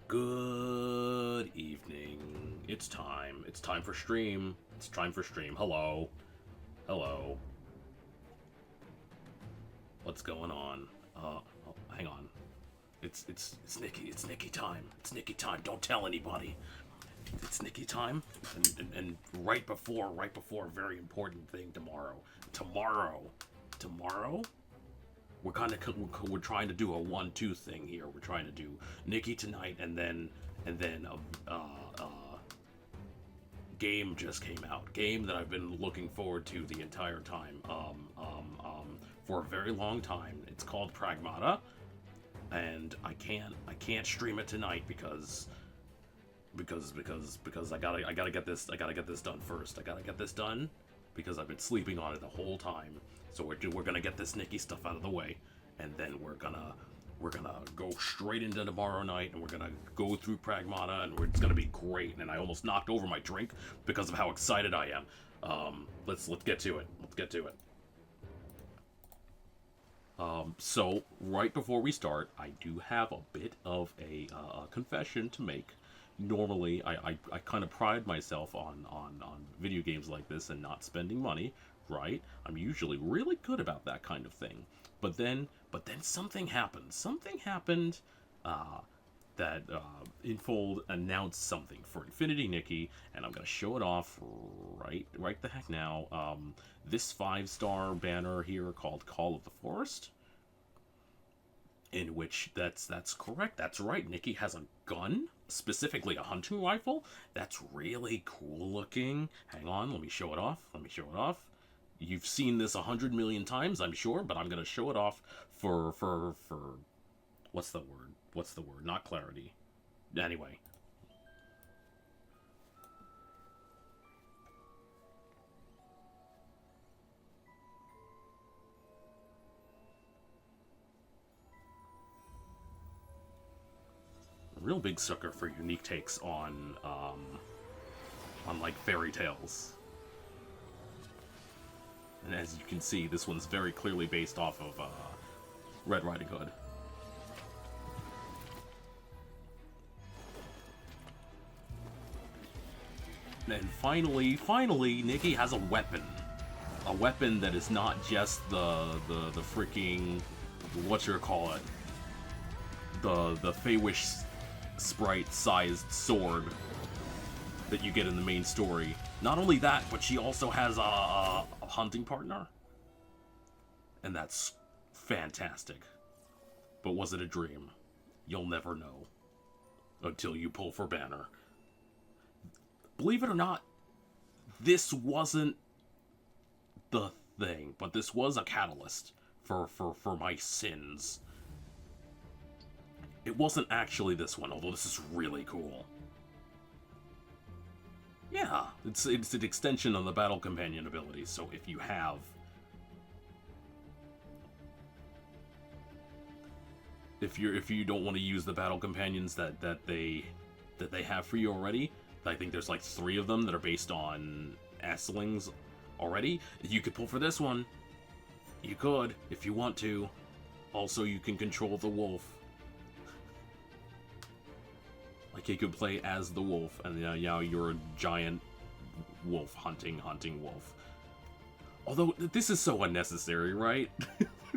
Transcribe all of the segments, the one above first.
Good evening. It's time. It's time for stream. It's time for stream. Hello. Hello. What's going on? Oh, hang on. It's Nikki. It's Nikki time. It's Nikki time. Don't tell anybody. It's Nikki time. And right before a very important thing tomorrow. Tomorrow. We're trying to do a 1-2 thing here. We're trying to do Nikki tonight, and then game just came out. Game that I've been looking forward to the entire time. For a very long time. It's called Pragmata, and I can't stream it tonight because I gotta get this done first. I gotta get this done because I've been sleeping on it the whole time. So we're gonna get this Nikki stuff out of the way, and then we're gonna go straight into tomorrow night, and we're gonna go through Pragmata, and it's gonna be great. And I almost knocked over my drink because of how excited I am. Let's get to it. Let's get to it. So right before we start, I do have a bit of a confession to make. Normally, I kind of pride myself on video games like this and not spending money. Right? I'm usually really good about that kind of thing. But then something happened. Something happened that Infold announced something for Infinity Nikki, and I'm gonna show it off right the heck now. This 5-star banner here called Call of the Forest, in which that's correct. That's right. Nikki has a gun, specifically a hunting rifle. That's really cool looking. Hang on, let me show it off. You've seen this 100 million times, I'm sure, but I'm gonna show it off for what's the word? Not clarity. Anyway. A real big sucker for unique takes on like fairy tales. And as you can see, this one's very clearly based off of Red Riding Hood. And finally, Nikki has a weapon. A weapon that is not just the freaking, whatchamacallit, the Feywish sprite-sized sword that you get in the main story. Not only that, but she also has a hunting partner. And that's fantastic. But was it a dream? You'll never know. Until you pull for Banner. Believe it or not, this wasn't the thing, but this was a catalyst for my sins. It wasn't actually this one, although this is really cool. Yeah, it's an extension of the Battle Companion ability, so if you have... If you don't want to use the Battle Companions that they have for you already, I think there's like 3 of them that are based on Asslings already, you could pull for this one. You could, if you want to. Also, you can control the wolf. Like, you could play as the wolf, and now you're a giant wolf hunting wolf. Although, this is so unnecessary, right?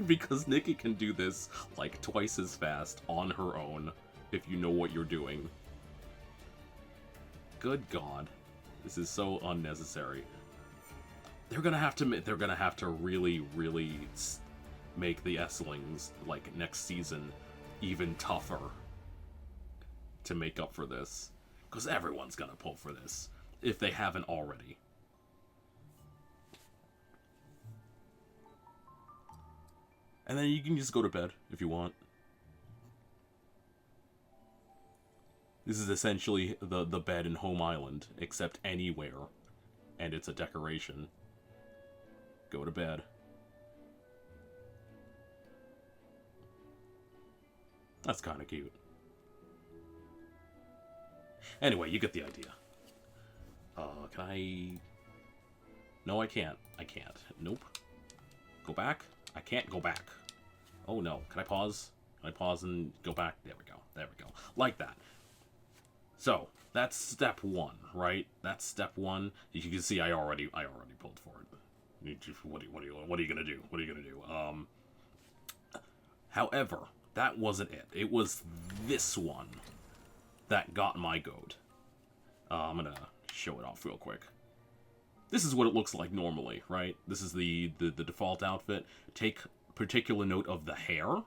Because Nikki can do this, like, twice as fast on her own, if you know what you're doing. Good God. This is so unnecessary. They're gonna have to really, really make the Esslings, like, next season, even tougher to make up for this. Because everyone's gonna pull for this, if they haven't already. And then you can just go to bed, if you want. This is essentially the bed in Home Island, except anywhere. And it's a decoration. Go to bed. That's kind of cute. Anyway, you get the idea. Can I... No, I can't. I can't. Nope. Go back? I can't go back. Oh no. Can I pause? Can I pause and go back? There we go. There we go. Like that. So that's step one, right? That's step one. As you can see, I already pulled for it. What are you gonna do? What are you gonna do? However, that wasn't it. It was this one that got my goat. I'm gonna show it off real quick. This is what it looks like normally, right? This is the default outfit. Take particular note of the hair.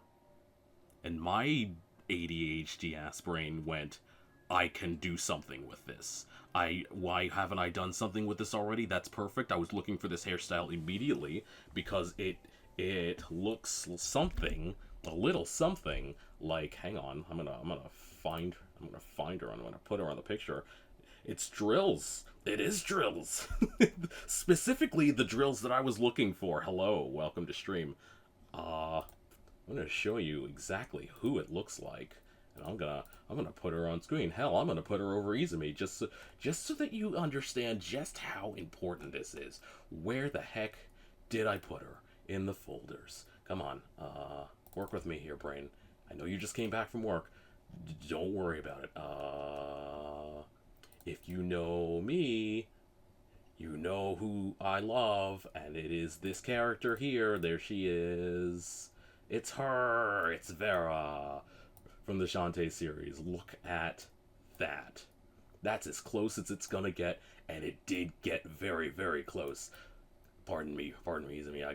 And my ADHD ass brain went, I can do something with this. Why haven't I done something with this already? That's perfect. I was looking for this hairstyle immediately because it looks something, a little something like, hang on, I'm gonna find her, I'm gonna put her on the picture. It's drills. It is drills. Specifically the drills that I was looking for. Hello, welcome to stream. I'm gonna show you exactly who it looks like. And I'm gonna put her on screen. Hell, I'm gonna put her over Izumi just so that you understand just how important this is. Where the heck did I put her in the folders? Come on, work with me here, brain. I know you just came back from work. Don't worry about it. If you know me, you know who I love, and it is this character here. There she is. It's her. It's Vera from the Shantae series. Look at that. That's as close as it's gonna get, and it did get very, very close. Pardon me, Izumi. I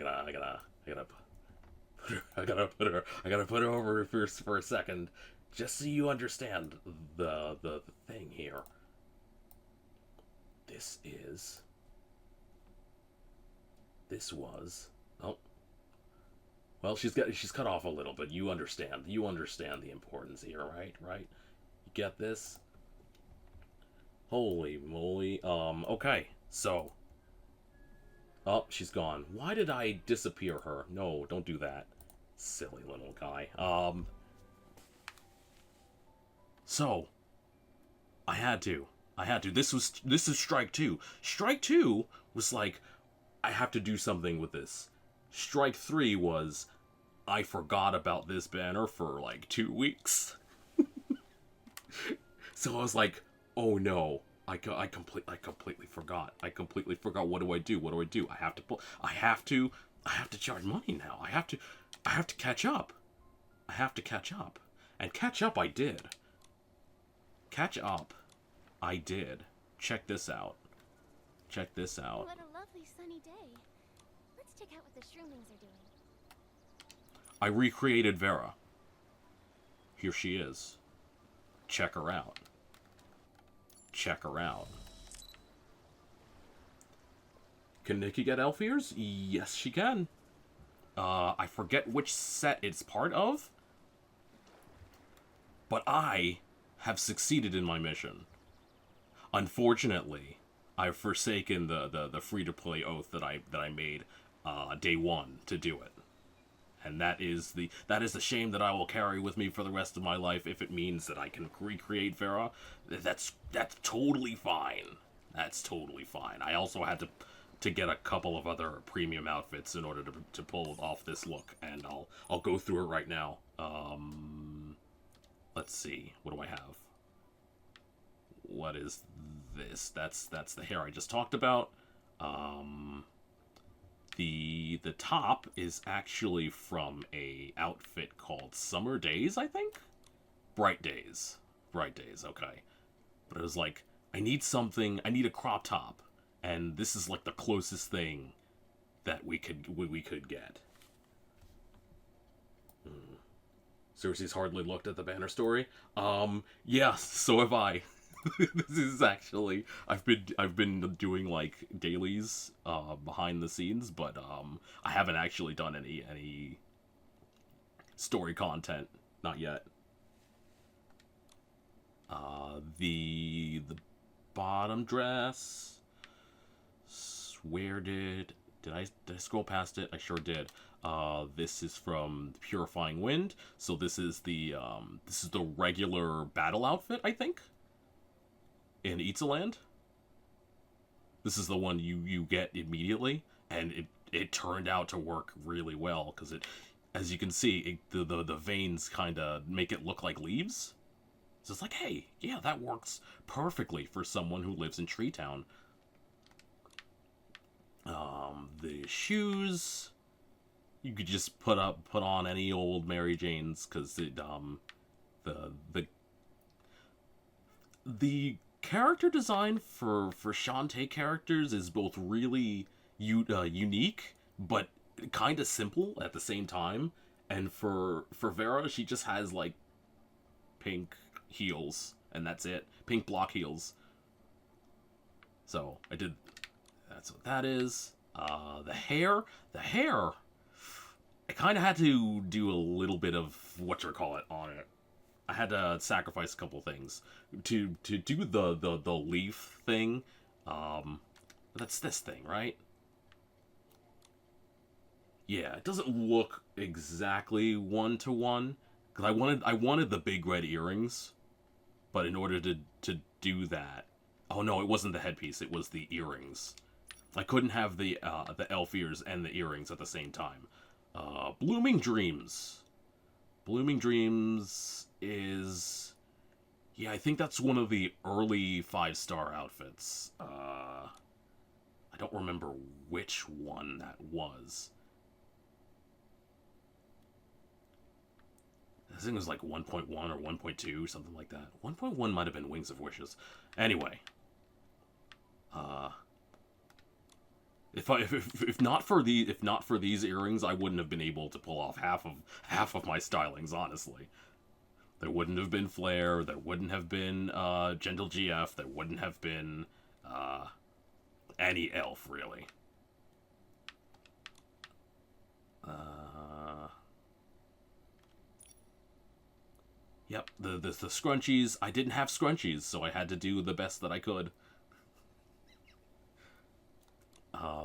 gotta put her over for a second, just so you understand the thing here. This was. Oh. Well, she's cut off a little, but you understand. You understand the importance here, right? Right? You get this? Holy moly. Okay. So. Oh, she's gone. Why did I disappear her? No, don't do that. Silly little guy. So. I had to. This is strike two. Strike two was like, I have to do something with this. Strike three was, I forgot about this banner for like 2 weeks. So I was like, oh no, I completely forgot. What do I do? I have to charge money now. I have to catch up. And catch up I did. Check this out. What a lovely sunny day. Let's check out what the Shroomlings are doing. I recreated Vera. Here she is. Check her out. Can Nikki get elf ears? Yes, she can. I forget which set it's part of, but I have succeeded in my mission. Unfortunately, I've forsaken the free-to-play oath that I made day one to do it. And that is the shame that I will carry with me for the rest of my life if it means that I can recreate Vera. That's totally fine. I also had to get a couple of other premium outfits in order to pull off this look, and I'll go through it right now. Let's see. What do I have? What is this? That's the hair I just talked about. The top is actually from a outfit called Summer Days, I think? Bright Days, okay. But it was like, I need a crop top, and this is like the closest thing that we could get. Cersei's hardly looked at the banner story. Yeah, so have I. This is actually, I've been doing like dailies behind the scenes, but I haven't actually done any story content, not yet. The bottom dress. Where did I scroll past it? I sure did. This is from Purifying Wind. So this is the regular battle outfit, I think, in Itzaland. This is the one you get immediately, and it turned out to work really well because it, as you can see, the veins kind of make it look like leaves. So it's like, hey, yeah, that works perfectly for someone who lives in Tree Town. The shoes, you could just put on any old Mary Jane's, because the character design for Shantae characters is both really unique, but kind of simple at the same time. And for Vera, she just has like pink heels, and that's it. Pink block heels. So that's what that is. The hair, I kind of had to do a little bit of whatchamacallit on it. I had to sacrifice a couple things to do the leaf thing. That's this thing, right? Yeah, it doesn't look exactly one-to-one, because I wanted the big red earrings, but in order to do that, oh no, it wasn't the headpiece, it was the earrings. I couldn't have the elf ears and the earrings at the same time. Blooming Dreams. Blooming Dreams is... yeah, I think that's one of the early 5-star outfits. I don't remember which one that was. I think it was like 1.1 or 1.2, something like that. 1.1 might have been Wings of Wishes. Anyway. If not for these earrings, I wouldn't have been able to pull off half of my stylings, honestly. There wouldn't have been Flare, there wouldn't have been Gentle GF, there wouldn't have been any elf, really. Yep, the scrunchies, I didn't have scrunchies, so I had to do the best that I could.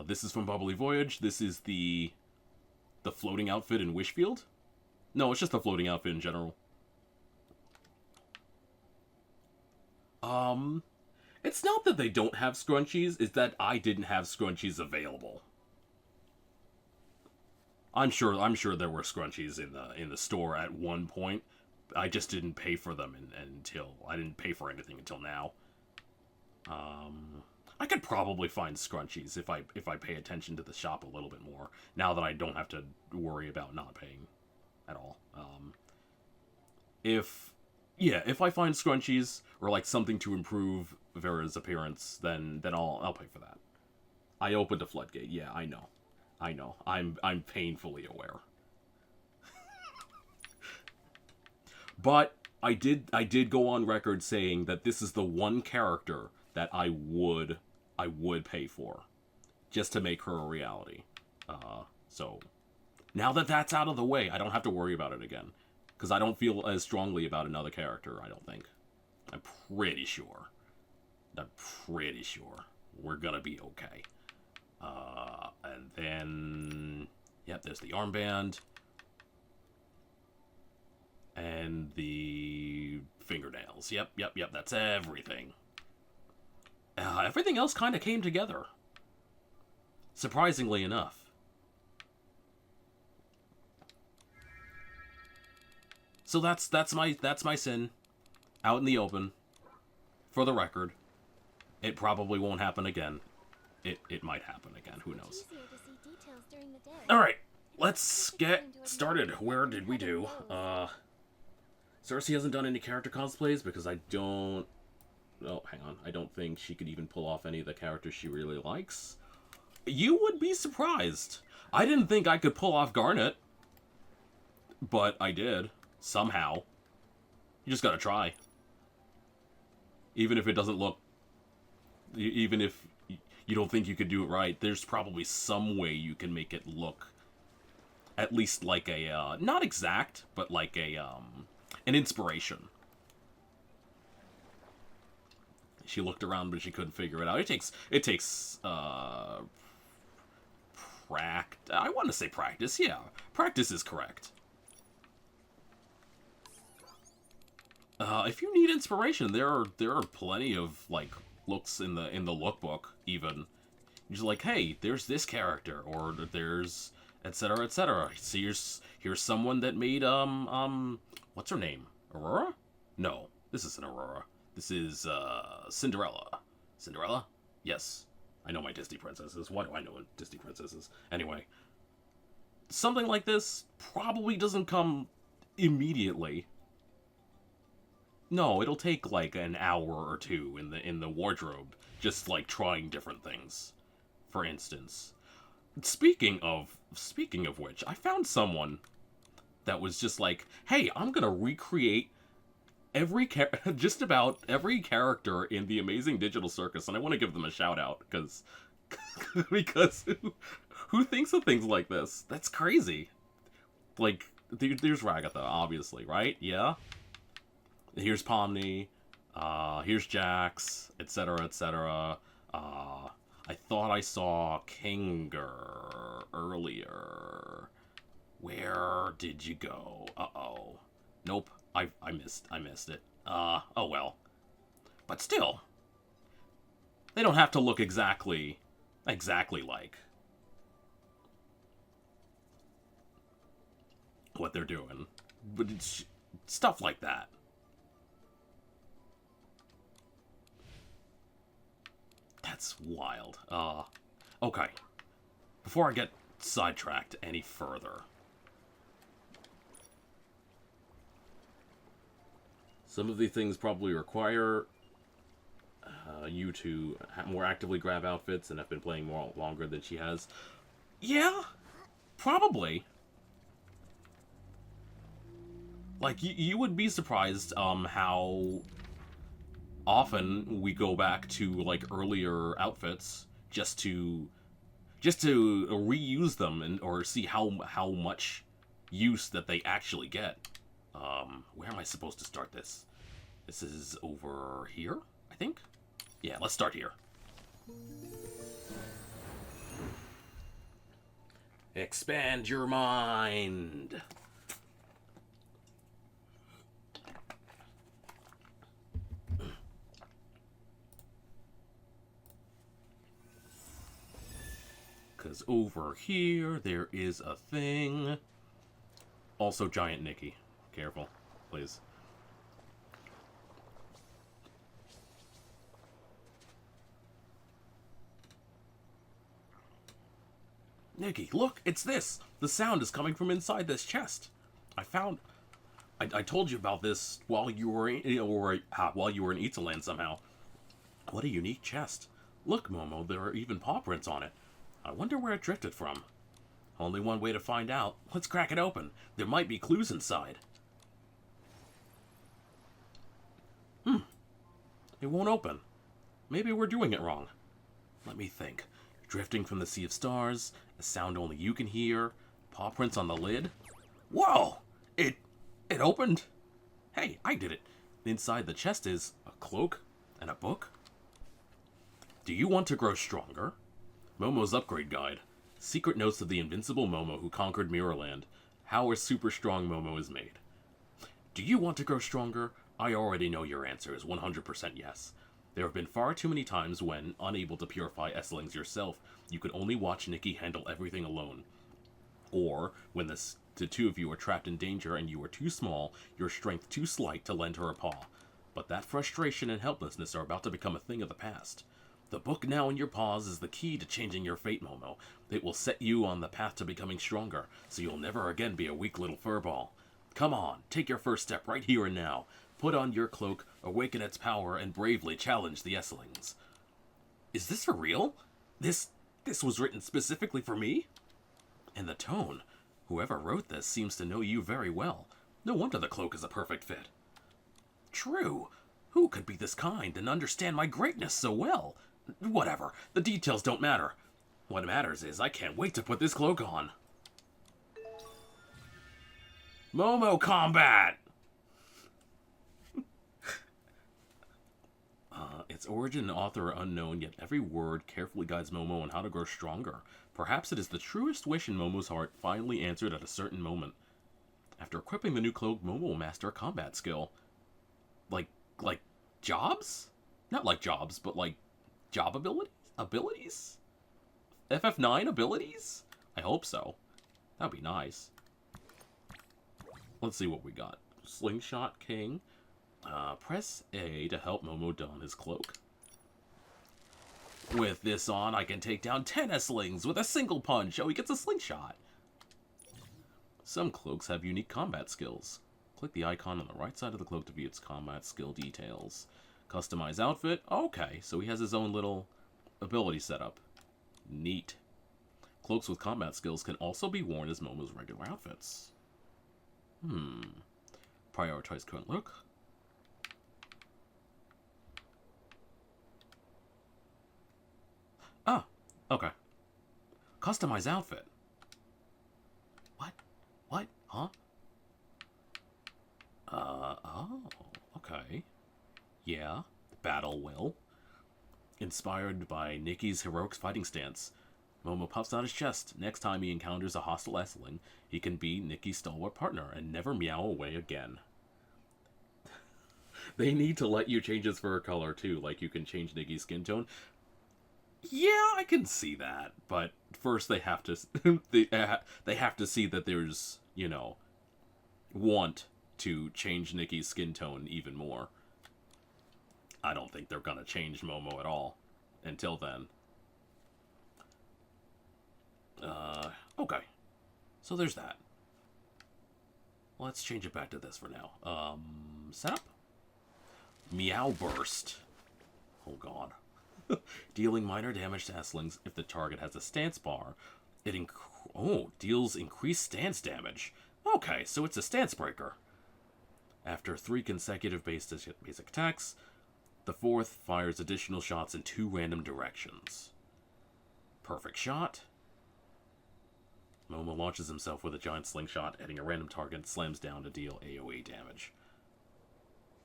This is from Bubbly Voyage. This is the floating outfit in Wishfield. No, it's just the floating outfit in general. It's not that they don't have scrunchies, it's that I didn't have scrunchies available. I'm sure there were scrunchies in the store at one point. I just didn't pay for them until I didn't pay for anything until now. I could probably find scrunchies if I pay attention to the shop a little bit more, now that I don't have to worry about not paying at all. If I find scrunchies or like something to improve Vera's appearance, then I'll pay for that. I opened a floodgate. Yeah, I know. I'm painfully aware. But I did go on record saying that this is the one character that I would pay for, just to make her a reality. So now that that's out of the way, I don't have to worry about it again, because I don't feel as strongly about another character. I don't think. I'm pretty sure we're gonna be okay. And then, yep, there's the armband. And the fingernails. Yep, that's everything. Everything else kind of came together. Surprisingly enough. So that's my sin. Out in the open. For the record. It probably won't happen again. It might happen again, who knows. Alright, let's get started. Where did we do? Cersei hasn't done any character cosplays because I don't... oh, hang on. I don't think she could even pull off any of the characters she really likes. You would be surprised. I didn't think I could pull off Garnet. But I did. Somehow. You just gotta try. Even if it doesn't look... even if you don't think you could do it right, there's probably some way you can make it look... at least like a, not exact, but like a, an inspiration. She looked around, but she couldn't figure it out. It takes, I want to say practice, yeah. Practice is correct. If you need inspiration, there are plenty of, like, looks in the lookbook, even. You're just like, hey, there's this character, or there's... etc., etc. See, here's someone that made, what's her name? Aurora? No. This isn't Aurora. This is, Cinderella. Cinderella? Yes. I know my Disney princesses. Why do I know Disney princesses? Anyway. Something like this probably doesn't come immediately. No, it'll take like an hour or two in the wardrobe, just like trying different things. For instance, speaking of which, I found someone that was just like, "Hey, I'm gonna recreate just about every character in the Amazing Digital Circus," and I want to give them a shout out because because who thinks of things like this? That's crazy. Like, there's Ragatha, obviously, right? Yeah. Here's Pomni. Here's Jax, etc., etc. I thought I saw Kinger earlier. Where did you go? Uh-oh. Nope. I missed it. Oh well. But still, they don't have to look exactly like what they're doing. But it's stuff like that. That's wild. Okay. Before I get sidetracked any further, some of the things probably require you to more actively grab outfits and have been playing more longer than she has. Yeah, probably. Like, you would be surprised how often we go back to, like, earlier outfits just to reuse them or see how much use that they actually get. Where am I supposed to start this? This is over here, I think? Yeah, let's start here. Expand your mind! Because over here, there is a thing. Also, Giant Nikki. Careful, please. Nikki, look, it's this! The sound is coming from inside this chest. I told you about this while you were while you were in Italand somehow. What a unique chest. Look, Momo, there are even paw prints on it. I wonder where it drifted from. Only one way to find out. Let's crack it open. There might be clues inside. It won't open. Maybe we're doing it wrong. Let me think. Drifting from the sea of stars, a sound only you can hear, paw prints on the lid. Whoa! It opened. Hey, I did it. Inside the chest is a cloak and a book. Do you want to grow stronger? Momo's Upgrade Guide. Secret Notes of the Invincible Momo who conquered Mirrorland. How a super strong Momo is made. Do you want to grow stronger? I already know your answer is 100% yes. There have been far too many times when, unable to purify Esslings yourself, you could only watch Nikki handle everything alone. Or, when the two of you are trapped in danger and you are too small, your strength too slight to lend her a paw. But that frustration and helplessness are about to become a thing of the past. The book now in your paws is the key to changing your fate, Momo. It will set you on the path to becoming stronger, so you'll never again be a weak little furball. Come on, take your first step right here and now. Put on your cloak, awaken its power, and bravely challenge the Esslings. Is this for real? This was written specifically for me? And the tone. Whoever wrote this seems to know you very well. No wonder the cloak is a perfect fit. True. Who could be this kind and understand my greatness so well? Whatever. The details don't matter. What matters is I can't wait to put this cloak on. Momo Combat! Its origin and author are unknown, yet every word carefully guides Momo on how to grow stronger. Perhaps it is the truest wish in Momo's heart finally answered at a certain moment. After equipping the new cloak, Momo will master a combat skill. Like jobs? Not like jobs, but like job abilities? FF9 abilities? I hope so. That'd be nice. Let's see what we got. Slingshot King. Press A to help Momo don his cloak. With this on, I can take down 10 S-lings with a single punch. Oh, he gets a slingshot. Some cloaks have unique combat skills. Click the icon on the right side of the cloak to view its combat skill details. Customize outfit. Okay, so he has his own little ability setup. Neat. Cloaks with combat skills can also be worn as Momo's regular outfits. Prioritize current look. Ah, okay. Customize outfit. What? What? Huh? Oh, okay. Yeah, battle will. Inspired by Nikki's heroic fighting stance, Momo puffs out his chest. Next time he encounters a hostile S-ling, he can be Nikki's stalwart partner and never meow away again. They need to let you change his fur color too, like you can change Nikki's skin tone. Yeah, I can see that, but first they have to they have to see that there's, you know, want to change Nikki's skin tone even more. I don't think they're gonna change Momo at all until then. Okay. So there's that. Let's change it back to this for now. Setup. Meow Burst. Oh god. Dealing minor damage to S-lings if the target has a stance bar. It deals increased stance damage. Okay, so it's a stance breaker. After 3 consecutive basic attacks, the 4th fires additional shots in 2 random directions. Perfect shot. Momo launches himself with a giant slingshot, hitting a random target and slams down to deal AoE damage.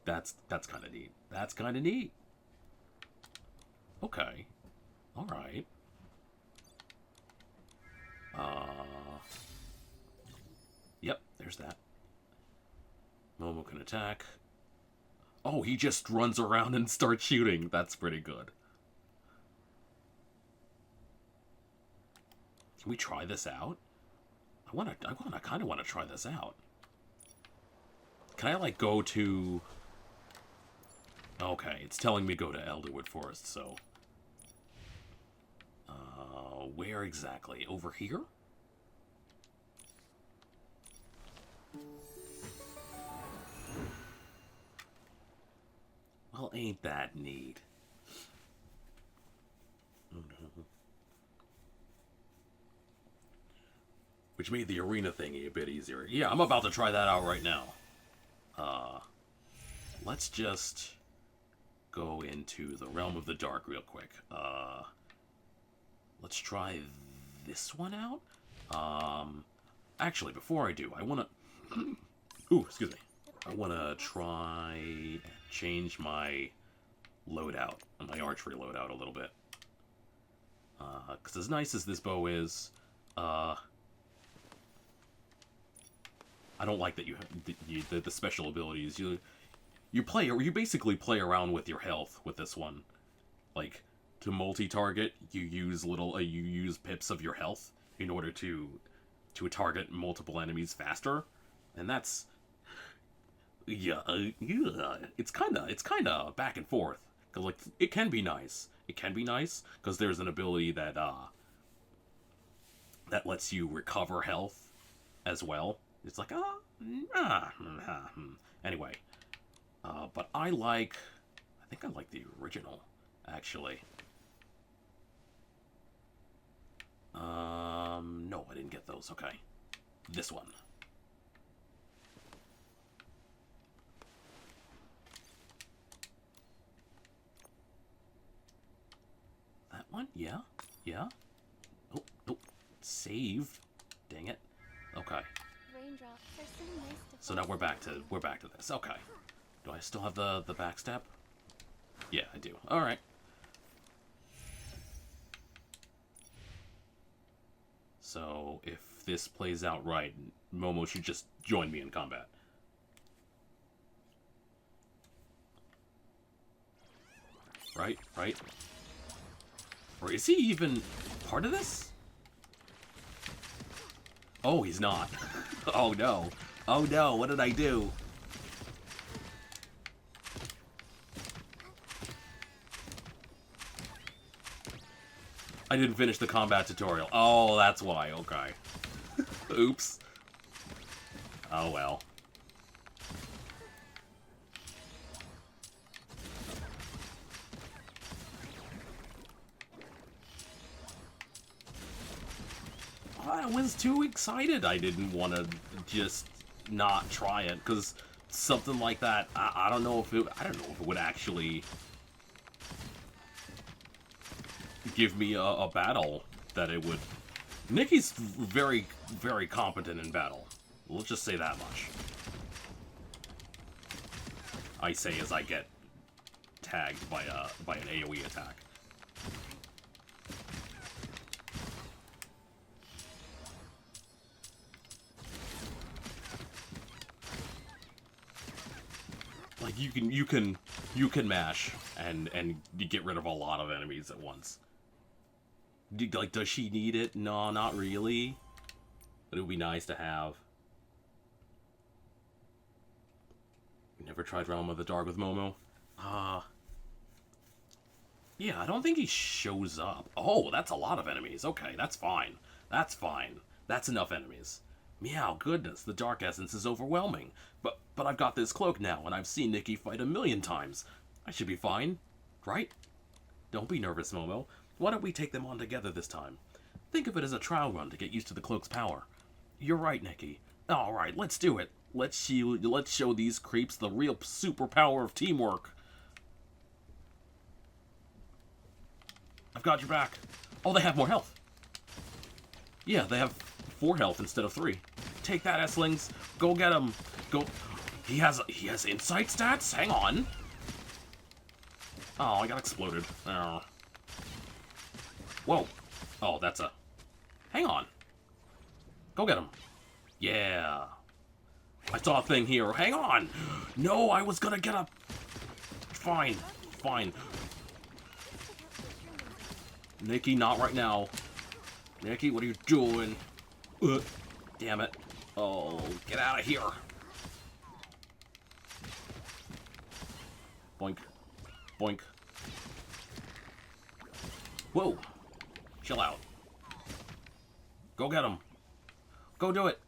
That's kind of neat. That's kind of neat. Okay. Alright. Yep, there's that. Momo can attack. Oh, he just runs around and starts shooting. That's pretty good. Can we try this out? I kind of want to try this out. Can I, like, go to... Okay, it's telling me go to Elderwood Forest, so... where exactly? Over here? Well, ain't that neat? Which made the arena thingy a bit easier. Yeah, I'm about to try that out right now. Let's just go into the Realm of the Dark real quick. Let's try this one out. Actually, before I do, I want to... Ooh, excuse me. I want to try and change my loadout, my archery loadout a little bit. Because as nice as this bow is, I don't like that you have the special abilities. You basically play around with your health with this one. Like, to multi-target, you use pips of your health in order to target multiple enemies faster, and that's it's kind of back and forth. Cause like it can be nice. It can be nice because there's an ability that that lets you recover health as well. It's like anyway. But I think I like the original, actually. No, I didn't get those. Okay. This one. That one? Yeah? Yeah? Oh, nope. Save. Dang it. Okay. So now we're back to this. Okay. Do I still have the backstab? Yeah, I do. Alright. So, if this plays out right, Momo should just join me in combat. Right? Right? Or is he even part of this? Oh, he's not. Oh no. Oh no, what did I do? I didn't finish the combat tutorial. Oh, that's why. Okay. Oops. Oh, well. I was too excited. I didn't want to just not try it, because something like that, I don't know if it, I don't know if it would actually give me a battle that it would. Nikki's very, very competent in battle. Let's just say that much. I say as I get tagged by an AoE attack. Like you can mash and you get rid of a lot of enemies at once. Like, does she need it? No, not really. But it would be nice to have. You never tried Realm of the Dark with Momo? Yeah, I don't think he shows up. Oh, that's a lot of enemies. Okay, that's fine. That's fine. That's enough enemies. Meow, goodness, the dark essence is overwhelming. But I've got this cloak now, and I've seen Nikki fight 1,000,000 times. I should be fine, right? Don't be nervous, Momo. Why don't we take them on together this time? Think of it as a trial run to get used to the cloak's power. You're right, Nikki. Alright, let's do it. Let's show these creeps the real superpower of teamwork. I've got your back. Oh, they have more health. Yeah, they have 4 health instead of 3. Take that, S-lings. Go get him. Go. He has insight stats? Hang on. Oh, I got exploded. Oh. Whoa. Oh, that's a... Hang on. Go get him. Yeah. I saw a thing here. Hang on. No, I was gonna get a... Fine. Fine. Nikki, not right now. Nikki, what are you doing? Damn it. Oh, get out of here. Boink. Boink. Whoa. Chill out. Go get him. Go do it.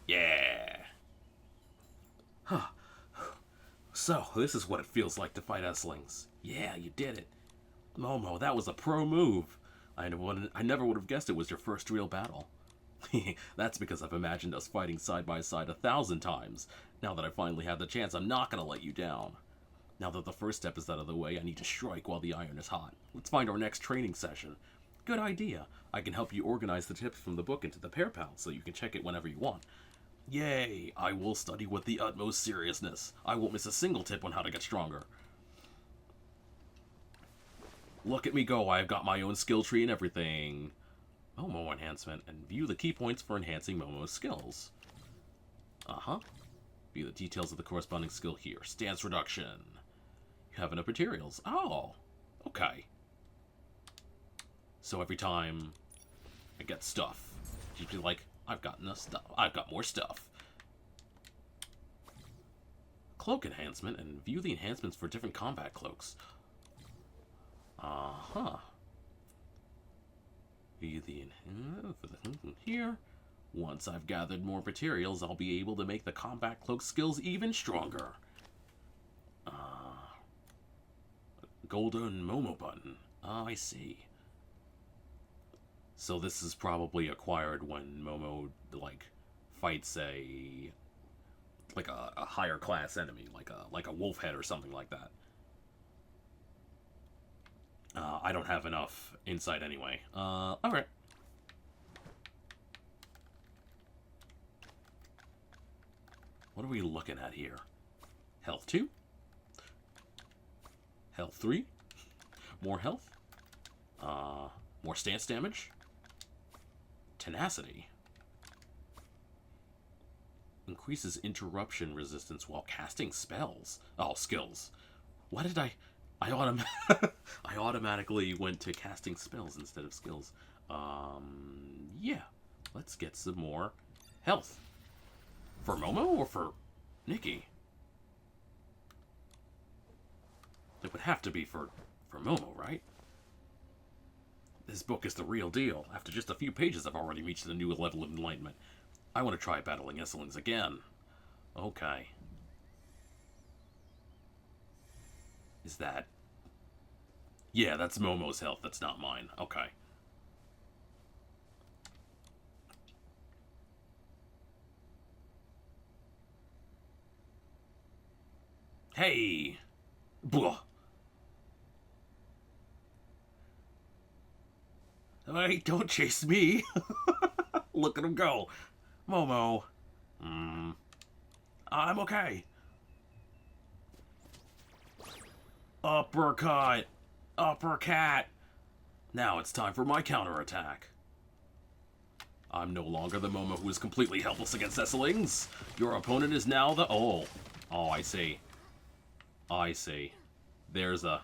Yeah. Huh. So, this is what it feels like to fight S-lings. Yeah, you did it. Momo, that was a pro move. I never would have guessed it was your first real battle. That's because I've imagined us fighting side by side 1,000 times. Now that I finally had the chance, I'm not gonna let you down. Now that the first step is out of the way, I need to strike while the iron is hot. Let's find our next training session. Good idea. I can help you organize the tips from the book into the Pair Pal so you can check it whenever you want. Yay! I will study with the utmost seriousness. I won't miss a single tip on how to get stronger. Look at me go, I've got my own skill tree and everything. Momo enhancement, and view the key points for enhancing Momo's skills. Uh-huh. View the details of the corresponding skill here. Stance reduction. You have enough materials. Oh, okay. So every time I get stuff, you'd be like, I've got enough stuff. I've got more stuff. Cloak enhancement, and view the enhancements for different combat cloaks. Uh-huh. View the here. Once I've gathered more materials, I'll be able to make the combat cloak skills even stronger. Golden Momo button. I see. So this is probably acquired when Momo, like, fights a higher class enemy, like a wolf head or something like that. I don't have enough insight anyway. Alright. What are we looking at here? Health 2? Health 3? More health? More stance damage? Tenacity. Increases interruption resistance while casting spells. Oh, skills. Why did I automatically went to casting spells instead of skills. Yeah. Let's get some more health. For Momo or for Nikki? It would have to be for Momo, right? This book is the real deal. After just a few pages, I've already reached a new level of enlightenment. I want to try battling Esselings again. Okay. Is that... Yeah, that's Momo's health. That's not mine. Okay. Hey! Blah. Hey, don't chase me! Look at him go! Momo! I'm okay. Uppercut! Uppercut! Now it's time for my counterattack. I'm no longer the Momo who is completely helpless against Esselings. Your opponent is now the... Oh, I see. I see. There's a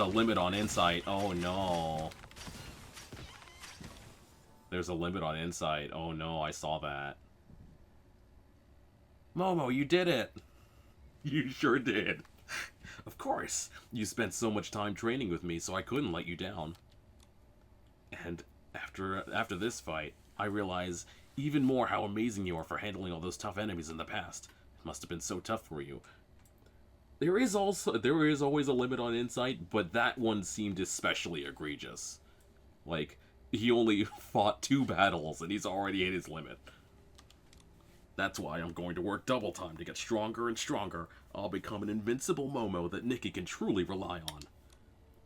limit on insight. Oh no. There's a limit on insight. Oh no, I saw that. Momo, you did it! You sure did. Of course. You spent so much time training with me, so I couldn't let you down. And after this fight, I realize even more how amazing you are for handling all those tough enemies in the past. It must have been so tough for you. There is always a limit on insight, but that one seemed especially egregious. Like, he only fought 2 battles and he's already hit his limit. That's why I'm going to work double time to get stronger and stronger. I'll become an invincible Momo that Nikki can truly rely on.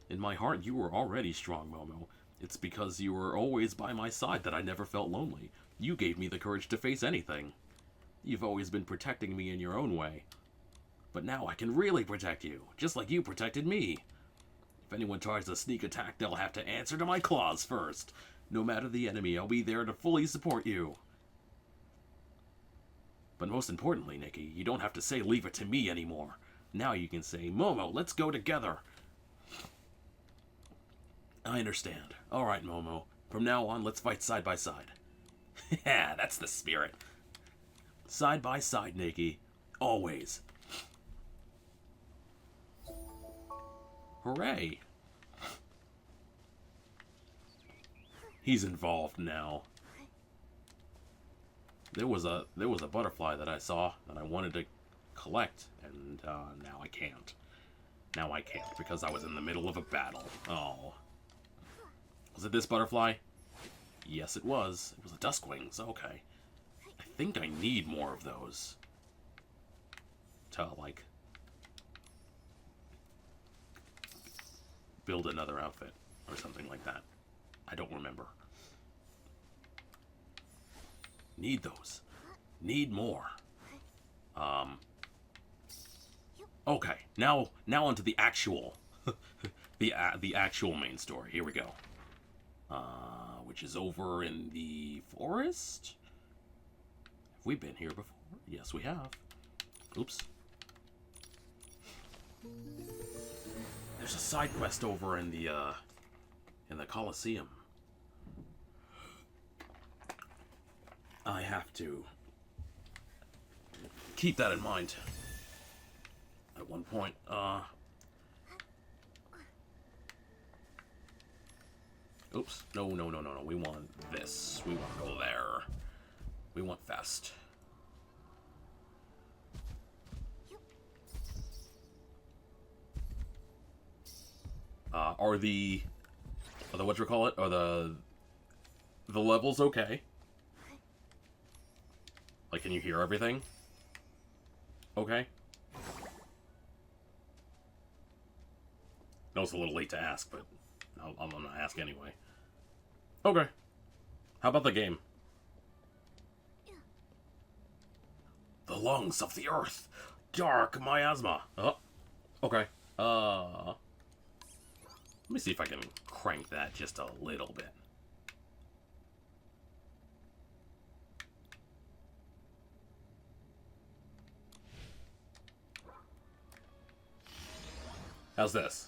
In my heart, you were already strong, Momo. It's because you were always by my side that I never felt lonely. You gave me the courage to face anything. You've always been protecting me in your own way. But now I can really protect you, just like you protected me. If anyone tries to sneak attack, they'll have to answer to my claws first. No matter the enemy, I'll be there to fully support you. But most importantly, Nikki, you don't have to say leave it to me anymore. Now you can say, Momo, let's go together. I understand. Alright, Momo. From now on, let's fight side by side. Yeah, that's the spirit. Side by side, Nikki. Always. Hooray. He's involved now. There was a butterfly that I saw that I wanted to collect, and now I can't. Now I can't because I was in the middle of a battle. Oh. Was it this butterfly? Yes, it was. It was a Duskwings. Okay. I think I need more of those. To, like, build another outfit or something like that. I don't remember. Need those. Need more. Okay, now onto the actual the actual main story. Here we go. Which is over in the forest? Have we been here before? Yes, we have. Oops. There's a side quest over in the Colosseum. I have to keep that in mind. At one point, oops. No. We want this. We want to go there. We want fast. Are the whatchamacallit? Are the levels okay? Like, can you hear everything? Okay. No, it's a little late to ask, but I'm gonna ask anyway. Okay. How about the game? The lungs of the earth. Dark miasma. Oh. Okay. Let me see if I can crank that just a little bit. How's this?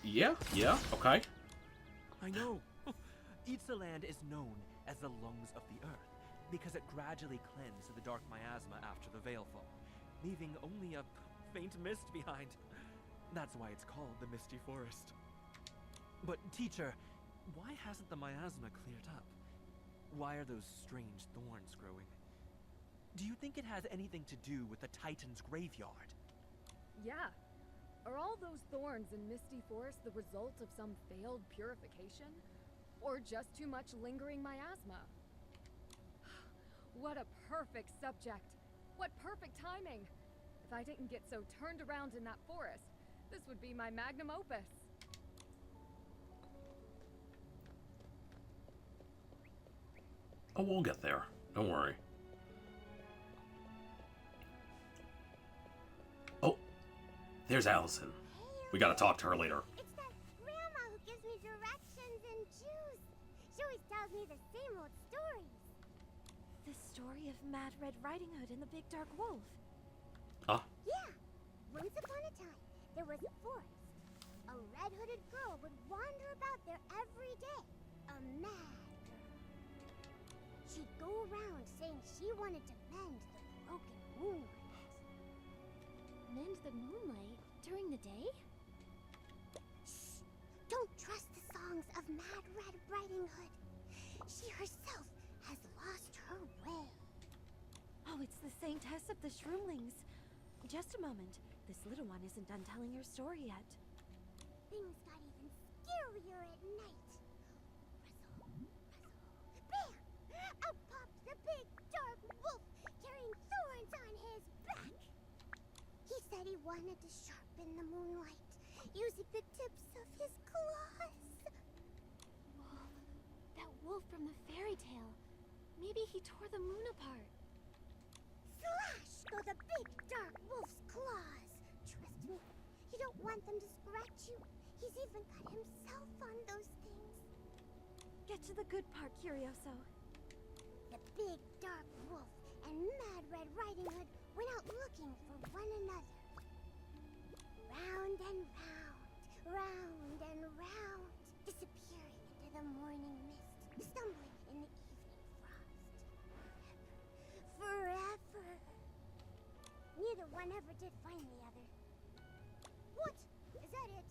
Yeah, okay. I know. Itzaland is known as the lungs of the earth. because it gradually cleansed the dark miasma after the Veilfall, leaving only a faint mist behind. That's why it's called the Misty Forest. But teacher, why hasn't the miasma cleared up? Why are those strange thorns growing? Do you think it has anything to do with the Titan's graveyard? Yeah. Are all those thorns in Misty Forest the result of some failed purification? Or just too much lingering miasma? What a perfect subject! What perfect timing! If I didn't get so turned around in that forest, this would be my magnum opus. Oh, we'll get there. Don't worry. Oh, there's Allison. We gotta talk to her later. It's that grandma who gives me directions and juice. She always tells me the same old stories. The story of Mad Red Riding Hood and the Big Dark Wolf. Ah. Yeah. Once upon a time, there was a forest. A red-hooded girl would wander about there every day. A mad girl. She'd go around saying she wanted to mend the broken moonlight. Mend the moonlight? During the day? Shh! Don't trust the songs of Mad Red Riding Hood. She herself has lost her way. Oh, it's the Saintess of the Shroomlings. Just a moment. This little one isn't done telling her story yet. Things got even scarier at night. Rustle, rustle, bam! Out popped the big dark wolf, carrying thorns on his back. He said he wanted to sharpen the moonlight, using the tips of his claws. Wolf. That wolf from the fairy tale. Maybe he tore the moon apart. Slash go the big dark wolf's claws. Trust me, you don't want them to scratch you. He's even got himself on those things. Get to the good part, Curioso. The big dark wolf and Mad Red Riding Hood went out looking for one another. Round and round, round and round, disappearing into the morning mist, stumbling in the evening frost. Forever. Neither one ever did find the other. What? Is that it?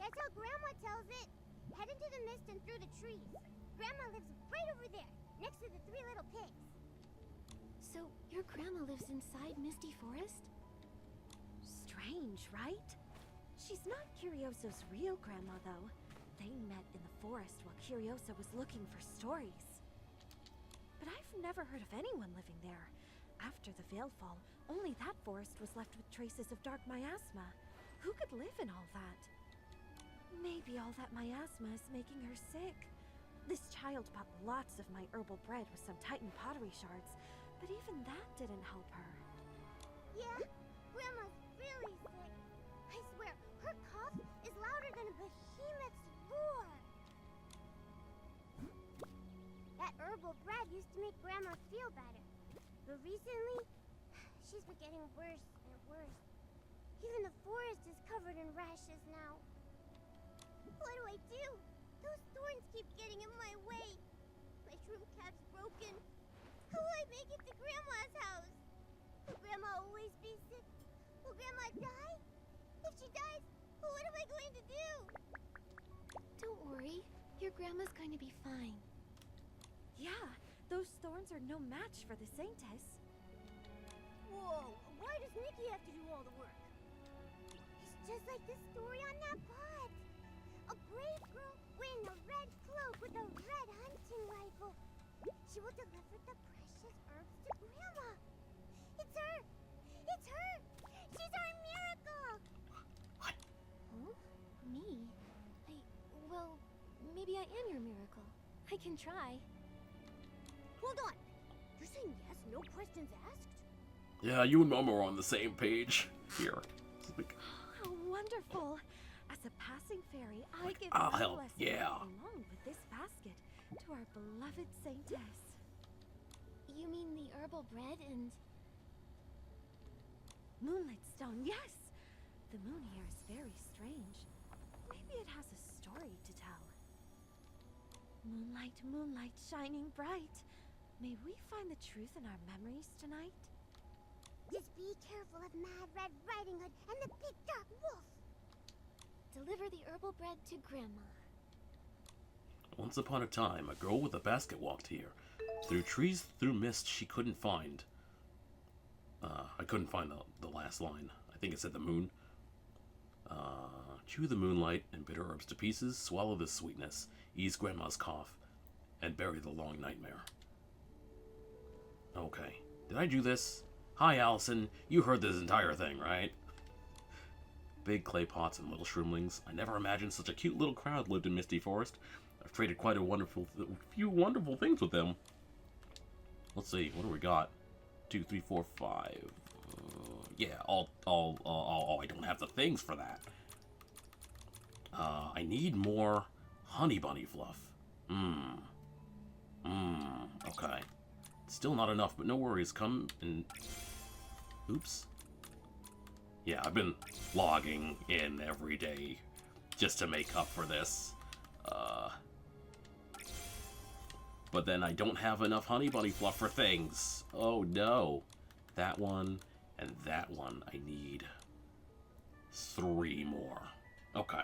That's how Grandma tells it. Head into the mist and through the trees. Grandma lives right over there, next to the 3 little pigs. So, your grandma lives inside Misty Forest? Strange, right? She's not Curioso's real grandma, though. They met in the forest while Curioso was looking for stories. But I've never heard of anyone living there. After the Veilfall, only that forest was left with traces of dark miasma. Who could live in all that? Maybe all that miasma is making her sick. This child bought lots of my herbal bread with some Titan pottery shards, but even that didn't help her. Yeah, Grandma's really sick. I swear, her cough is louder than a behemoth's roar. That herbal bread used to make Grandma feel better. But recently, she's been getting worse and worse. Even the forest is covered in rashes now. What do I do? Those thorns keep getting in my way. My shroom cap's broken. How will I make it to Grandma's house? Will Grandma always be sick? Will Grandma die? If she dies, what am I going to do? Don't worry. Your grandma's going to be fine. Yeah, those thorns are no match for the Saintess. Whoa, why does Nikki have to do all the work? It's just like the story on that pod. A brave girl wearing a red cloak with a red hunting rifle. She will deliver the precious herbs to Grandma. It's her! It's her! She's our miracle! What? Huh? Me? Well, maybe I am your miracle. I can try. Hold on! You're saying yes, no questions asked? Yeah, you and Momo are on the same page here. How wonderful! As a passing fairy, I give I'll my help, blessing yeah. along with this basket to our beloved Saintess. You mean the herbal bread and... Moonlight stone, yes! The moon here is very strange. Maybe it has a story to tell. Moonlight, moonlight, shining bright. May we find the truth in our memories tonight? Just be careful of Mad Red Riding Hood and the big dark wolf. Deliver the herbal bread to Grandma. Once upon a time, a girl with a basket walked here. Through trees, through mist, she couldn't find... I couldn't find the last line. I think it said the moon. Chew the moonlight and bitter herbs to pieces, swallow the sweetness, ease Grandma's cough, and bury the long nightmare. Okay. Did I do this? Hi, Allison. You heard this entire thing, right? Big clay pots and little shroomlings. I never imagined such a cute little crowd lived in Misty Forest. I've traded quite a few wonderful things with them. Let's see, what do we got? 2, 3, 4, 5. Yeah, I don't have the things for that. I need more honey bunny fluff. Okay. Still not enough, but no worries. Come and... Oops. Yeah, I've been logging in every day just to make up for this. But then I don't have enough honey bunny fluff for things. Oh no. That one and that one. I need 3 more. Okay.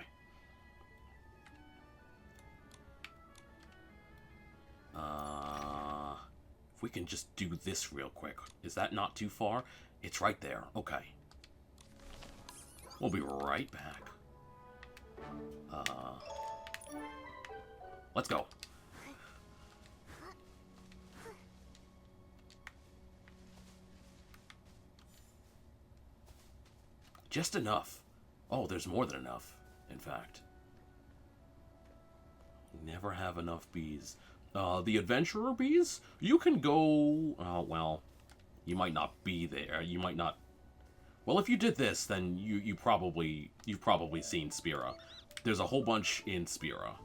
If we can just do this real quick. Is that not too far? It's right there. Okay. We'll be right back. Let's go. Just enough. Oh, there's more than enough, in fact. Never have enough bees. The adventurer bees? You can go... well, you might not be there. You might not... Well, if you did this, then you've probably seen Spira. There's a whole bunch in Spira.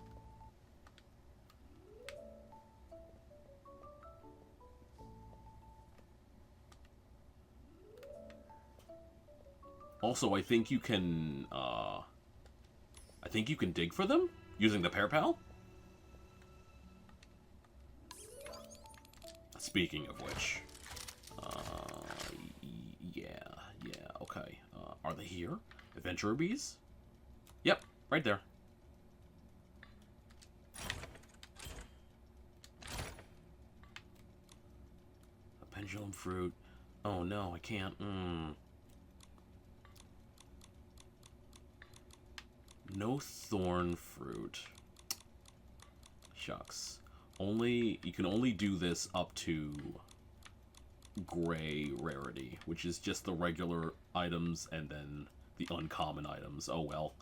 Also, I think you can dig for them using the Pear Pal. Speaking of which, yeah, okay. Are they here? Adventurer bees? Yep, right there. A pendulum fruit. Oh no, I can't. No thorn fruit. Shucks. You can only do this up to gray rarity, which is just the regular items and then the uncommon items. Oh well.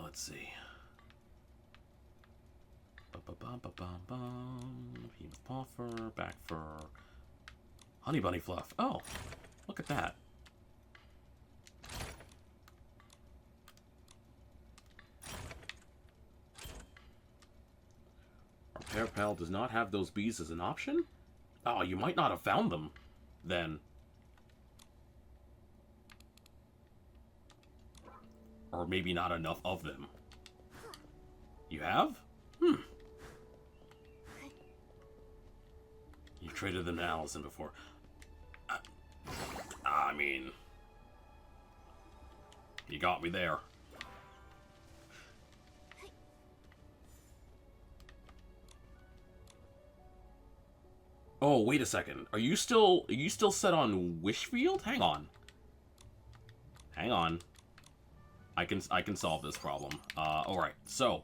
Let's see. Behemoth paw fur, back fur, honey bunny fluff. Oh, look at that. Pear Pal does not have those bees as an option? Oh, you might not have found them, then. Or maybe not enough of them. You have? You traded them to Allison before. I mean... You got me there. Oh, wait a second. Are you still set on Wishfield? Hang on. Hang on. I can solve this problem. Alright, so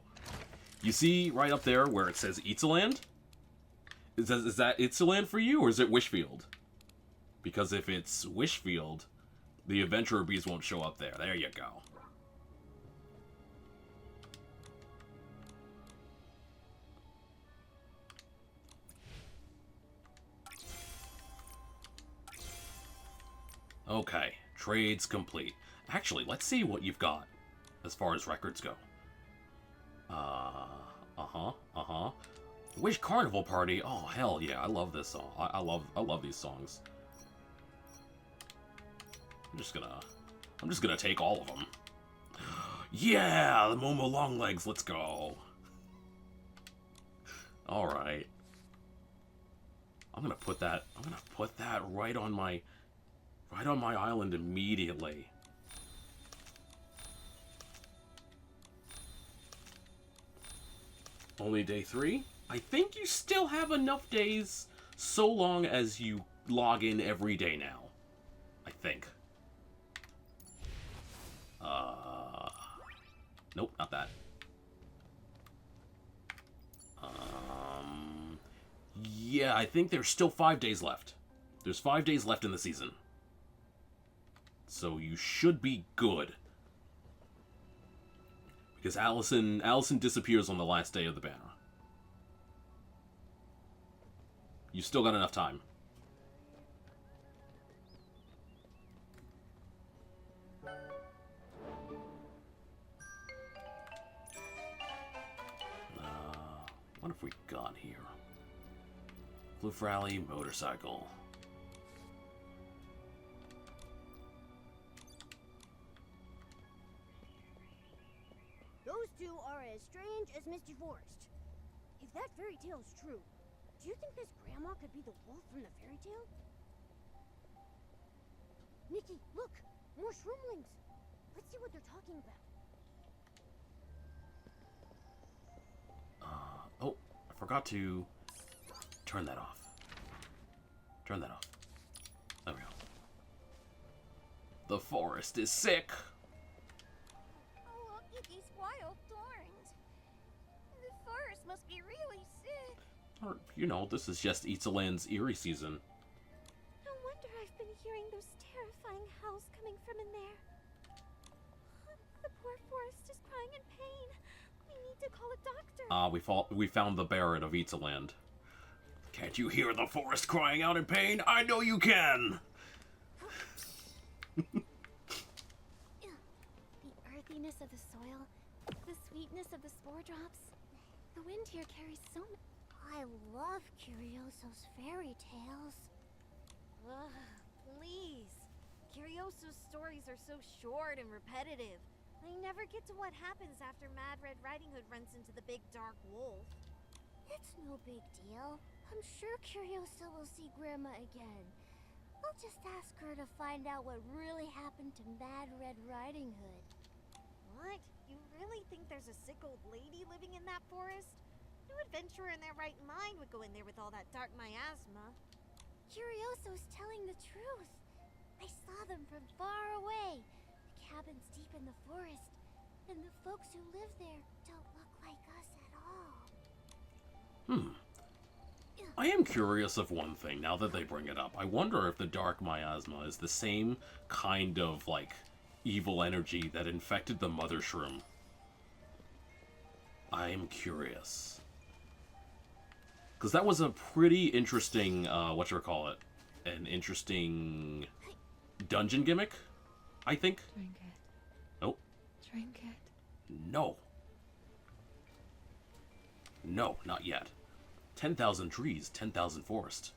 you see right up there where it says Itzaland? Is that Itzaland for you, or is it Wishfield? Because if it's Wishfield, the adventurer bees won't show up there. There you go. Okay, trade's complete. Actually, let's see what you've got as far as records go. Wish Carnival Party. Oh, hell yeah, I love this song. I love these songs. I'm just gonna take all of them. Yeah, the Momo Longlegs, let's go. Alright. I'm gonna put that right on my island immediately. Only day 3? I think you still have enough days so long as you log in every day now. I think. Nope, not that. Yeah, I think there's still 5 days left. There's 5 days left in the season. So you should be good. Because Allison disappears on the last day of the banner. You still got enough time. What have we got here? Floof Rally, motorcycle. Those two are as strange as Misty Forest. If that fairy tale is true, do you think this grandma could be the wolf from the fairy tale? Nikki, look! More Shroomlings! Let's see what they're talking about. Oh, I forgot to turn that off. Turn that off. There we go. The forest is sick! Oh, look at these wild thorns. The forest must be really sick. Or, you know, this is just Italand's eerie season. No wonder I've been hearing those terrifying howls coming from in there. The poor forest is crying in pain. We need to call a doctor. We found the Baron of Italand. Can't you hear the forest crying out in pain? I know you can! The earthiness of the soil, the sweetness of the spore drops. The wind here carries so much. I love Curioso's fairy tales. Ugh, please. Curioso's stories are so short and repetitive. I never get to what happens after Mad Red Riding Hood runs into the big dark wolf. It's no big deal. I'm sure Curioso will see Grandma again. I'll just ask her to find out what really happened to Mad Red Riding Hood. What? You really think there's a sick old lady living in that forest? No adventurer in their right mind would go in there with all that dark miasma. Curioso's telling the truth. I saw them from far away. The cabin's deep in the forest, and the folks who live there don't look like us at all. I am curious of one thing, now that they bring it up. I wonder if the dark miasma is the same kind of, like, evil energy that infected the Mother Shroom. I am curious. Because that was a pretty interesting, whatchamacallit, an interesting dungeon gimmick, I think. Trinket. Oh. Trinket. No. No, not yet. 10,000 trees, 10,000 forest.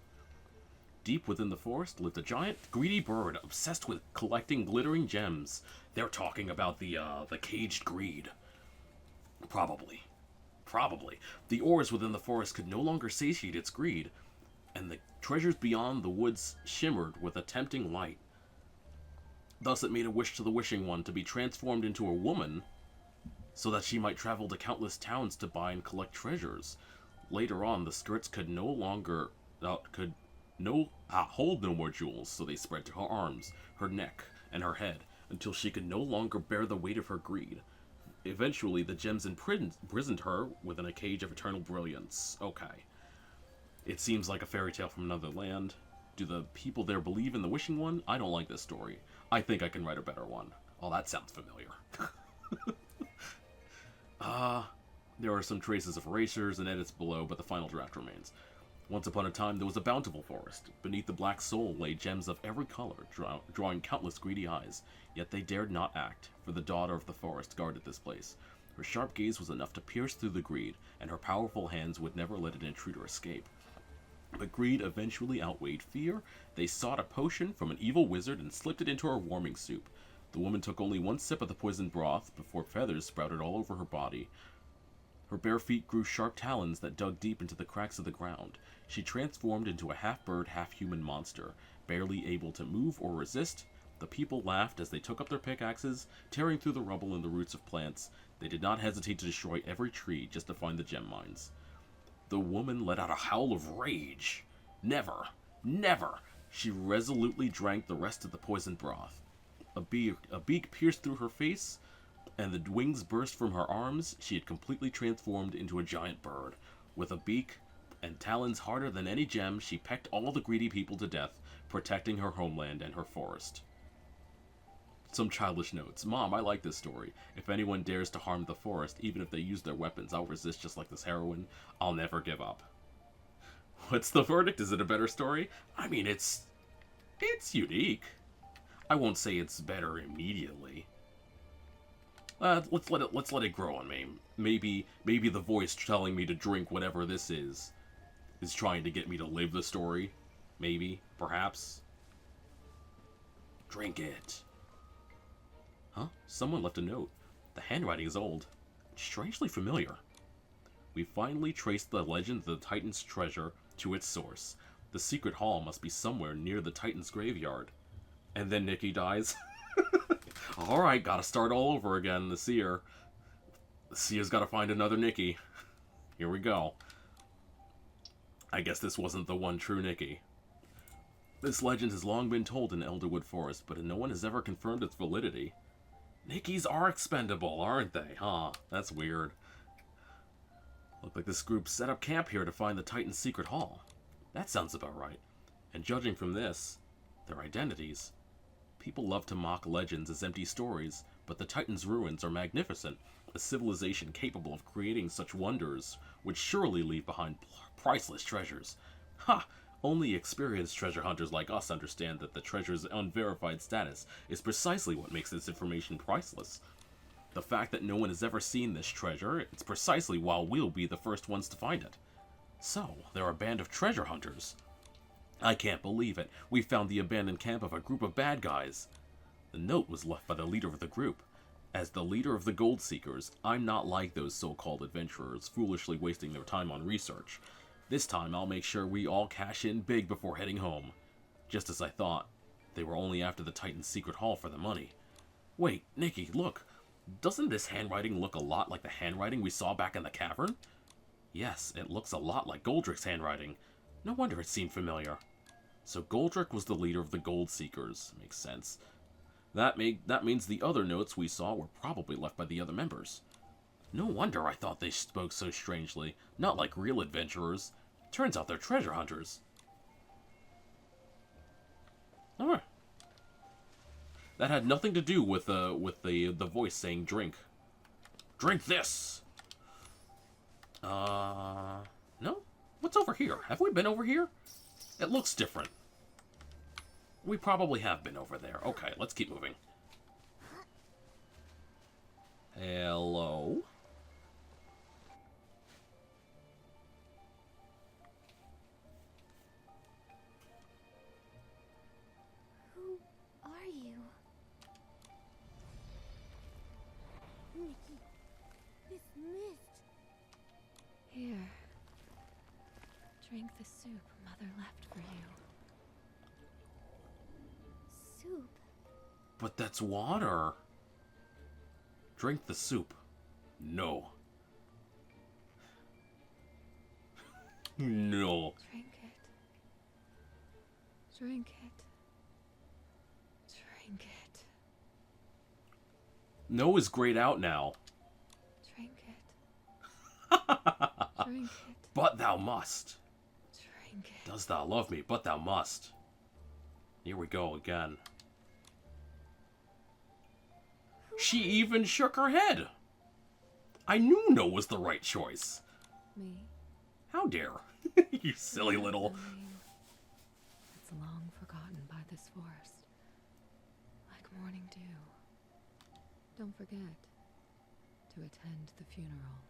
Deep within the forest lived a giant, greedy bird obsessed with collecting glittering gems. They're talking about the caged greed. Probably. The ores within the forest could no longer satiate its greed, and the treasures beyond the woods shimmered with a tempting light. Thus it made a wish to the Wishing One to be transformed into a woman, so that she might travel to countless towns to buy and collect treasures. Later on, the skirts could no longer hold no more jewels, so they spread to her arms, her neck, and her head, until she could no longer bear the weight of her greed. Eventually, the gems imprisoned her within a cage of eternal brilliance. Okay. It seems like a fairy tale from another land. Do the people there believe in the Wishing One? I don't like this story. I think I can write a better one. Oh, that sounds familiar. There are some traces of erasures and edits below, but the final draft remains. Once upon a time, there was a bountiful forest. Beneath the black soul lay gems of every color, drawing countless greedy eyes. Yet they dared not act, for the daughter of the forest guarded this place. Her sharp gaze was enough to pierce through the greed, and her powerful hands would never let an intruder escape. But greed eventually outweighed fear. They sought a potion from an evil wizard and slipped it into her warming soup. The woman took only one sip of the poisoned broth before feathers sprouted all over her body. Her bare feet grew sharp talons that dug deep into the cracks of the ground. She transformed into a half-bird, half-human monster, barely able to move or resist. The people laughed as they took up their pickaxes, tearing through the rubble and the roots of plants. They did not hesitate to destroy every tree just to find the gem mines. The woman let out a howl of rage. Never, never! She resolutely drank the rest of the poisoned broth. A beak pierced through her face, and the wings burst from her arms. She had completely transformed into a giant bird. With a beak and talons harder than any gem, she pecked all the greedy people to death, protecting her homeland and her forest. Some childish notes. Mom, I like this story. If anyone dares to harm the forest, even if they use their weapons, I'll resist just like this heroine. I'll never give up. What's the verdict? Is it a better story? I mean, it's unique. I won't say it's better immediately. Let's let it grow on me. Maybe the voice telling me to drink whatever this is trying to get me to live the story. Maybe, perhaps. Drink it. Huh? Someone left a note. The handwriting is old. Strangely familiar. We finally traced the legend of the Titan's treasure to its source. The secret hall must be somewhere near the Titan's graveyard. And then Nikki dies. Alright, gotta start all over again. The Seer. The Seer's gotta find another Nikki. Here we go. I guess this wasn't the one true Nikki. This legend has long been told in Elderwood Forest, but no one has ever confirmed its validity. Nikki's are expendable, aren't they? Huh, that's weird. Look like this group set up camp here to find the Titan's secret hall. That sounds about right. And judging from this, their identities. People love to mock legends as empty stories, but the Titan's ruins are magnificent. A civilization capable of creating such wonders would surely leave behind priceless treasures. Ha! Only experienced treasure hunters like us understand that the treasure's unverified status is precisely what makes this information priceless. The fact that no one has ever seen this treasure, it's precisely why we'll be the first ones to find it. So, they're a band of treasure hunters. I can't believe it. We found the abandoned camp of a group of bad guys. The note was left by the leader of the group. As the leader of the Gold Seekers, I'm not like those so-called adventurers foolishly wasting their time on research. This time I'll make sure we all cash in big before heading home. Just as I thought, they were only after the Titan's secret hall for the money. Wait, Nikki, look. Doesn't this handwriting look a lot like the handwriting we saw back in the cavern? Yes, it looks a lot like Goldrick's handwriting. No wonder it seemed familiar. So Goldrick was the leader of the Gold Seekers. Makes sense. That means the other notes we saw were probably left by the other members. No wonder I thought they spoke so strangely. Not like real adventurers. Turns out they're treasure hunters. Alright. That had nothing to do with the voice saying drink. Drink this! No? What's over here? Have we been over here? It looks different. We probably have been over there. Okay, let's keep moving. Hello? Who are you? Nikki, this mist. Here. Drink the soup Mother left for you. Soup. But that's water. Drink the soup. No. No. Drink it. Drink it. Drink it. No is grayed out now. Drink it. Drink it. But thou must. Drink it. Does thou love me? But thou must. Here we go again. She even shook her head. I knew no was the right choice. Me? How dare. You silly little... It's long forgotten by this forest. Like morning dew. Don't forget to attend the funeral.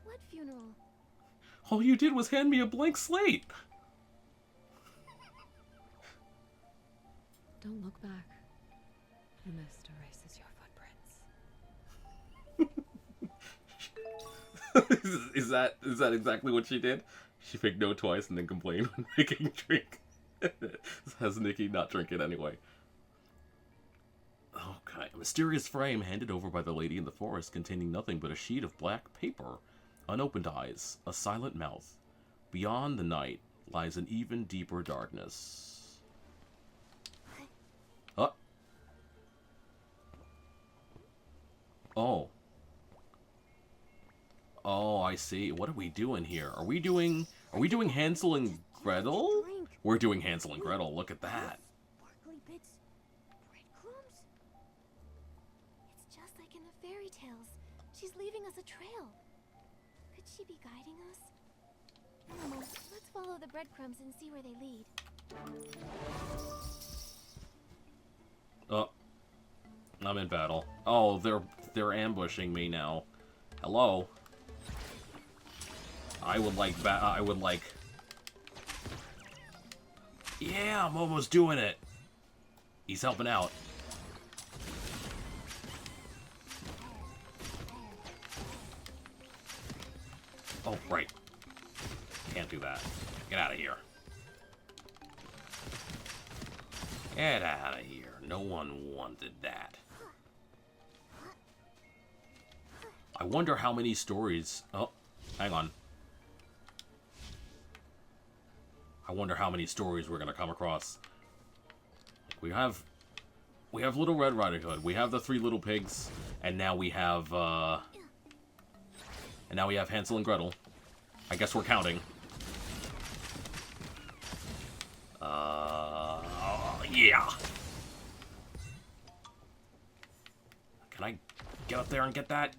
What funeral? All you did was hand me a blank slate. Don't look back. The mist erases your footprints. Is that exactly what she did? She faked no twice and then complained when making drink. Has Nikki not drink it anyway. Okay. A mysterious frame handed over by the lady in the forest containing nothing but a sheet of black paper. Unopened eyes. A silent mouth. Beyond the night lies an even deeper darkness. Oh. Oh, I see. What are we doing here? Are we doing Hansel and Gretel? We're doing Hansel and Gretel. Look at that. Sparkly bits, breadcrumbs. It's just like in the fairy tales. She's leaving us a trail. Could she be guiding us? Momo, let's follow the breadcrumbs and see where they lead. Oh. I'm in battle. Oh, they're ambushing me now. Hello. I would like. Yeah, Momo's doing it. He's helping out. Oh, right. Can't do that. Get out of here. Get out of here. No one wanted that. I wonder how many stories... Oh, hang on. I wonder how many stories we're gonna come across. We have Little Red Riding Hood. We have the Three Little Pigs, and now we have Hansel and Gretel. I guess we're counting. Yeah. Can I get up there and get that?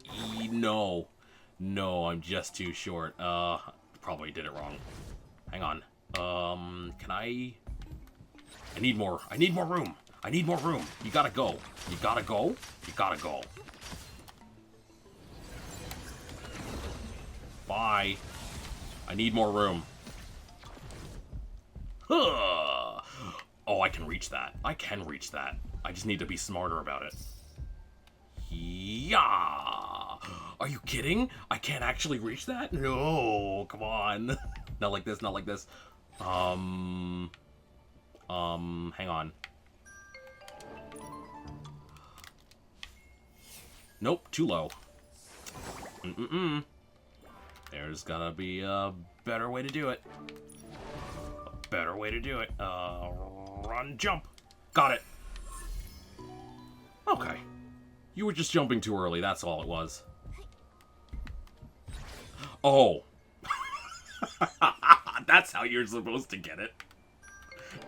No. No, I'm just too short. Probably did it wrong. Hang on. Can I need more. I need more room. I need more room. You gotta go. You gotta go. You gotta go. Bye. I need more room. Huh. Oh, I can reach that. I can reach that. I just need to be smarter about it. Yeah. Are you kidding? I can't actually reach that? No, come on. Not like this, not like this. Hang on. Nope, too low. There's gotta be a better way to do it. A better way to do it. Run, jump. Got it. Okay. You were just jumping too early, that's all it was. Oh. That's how you're supposed to get it.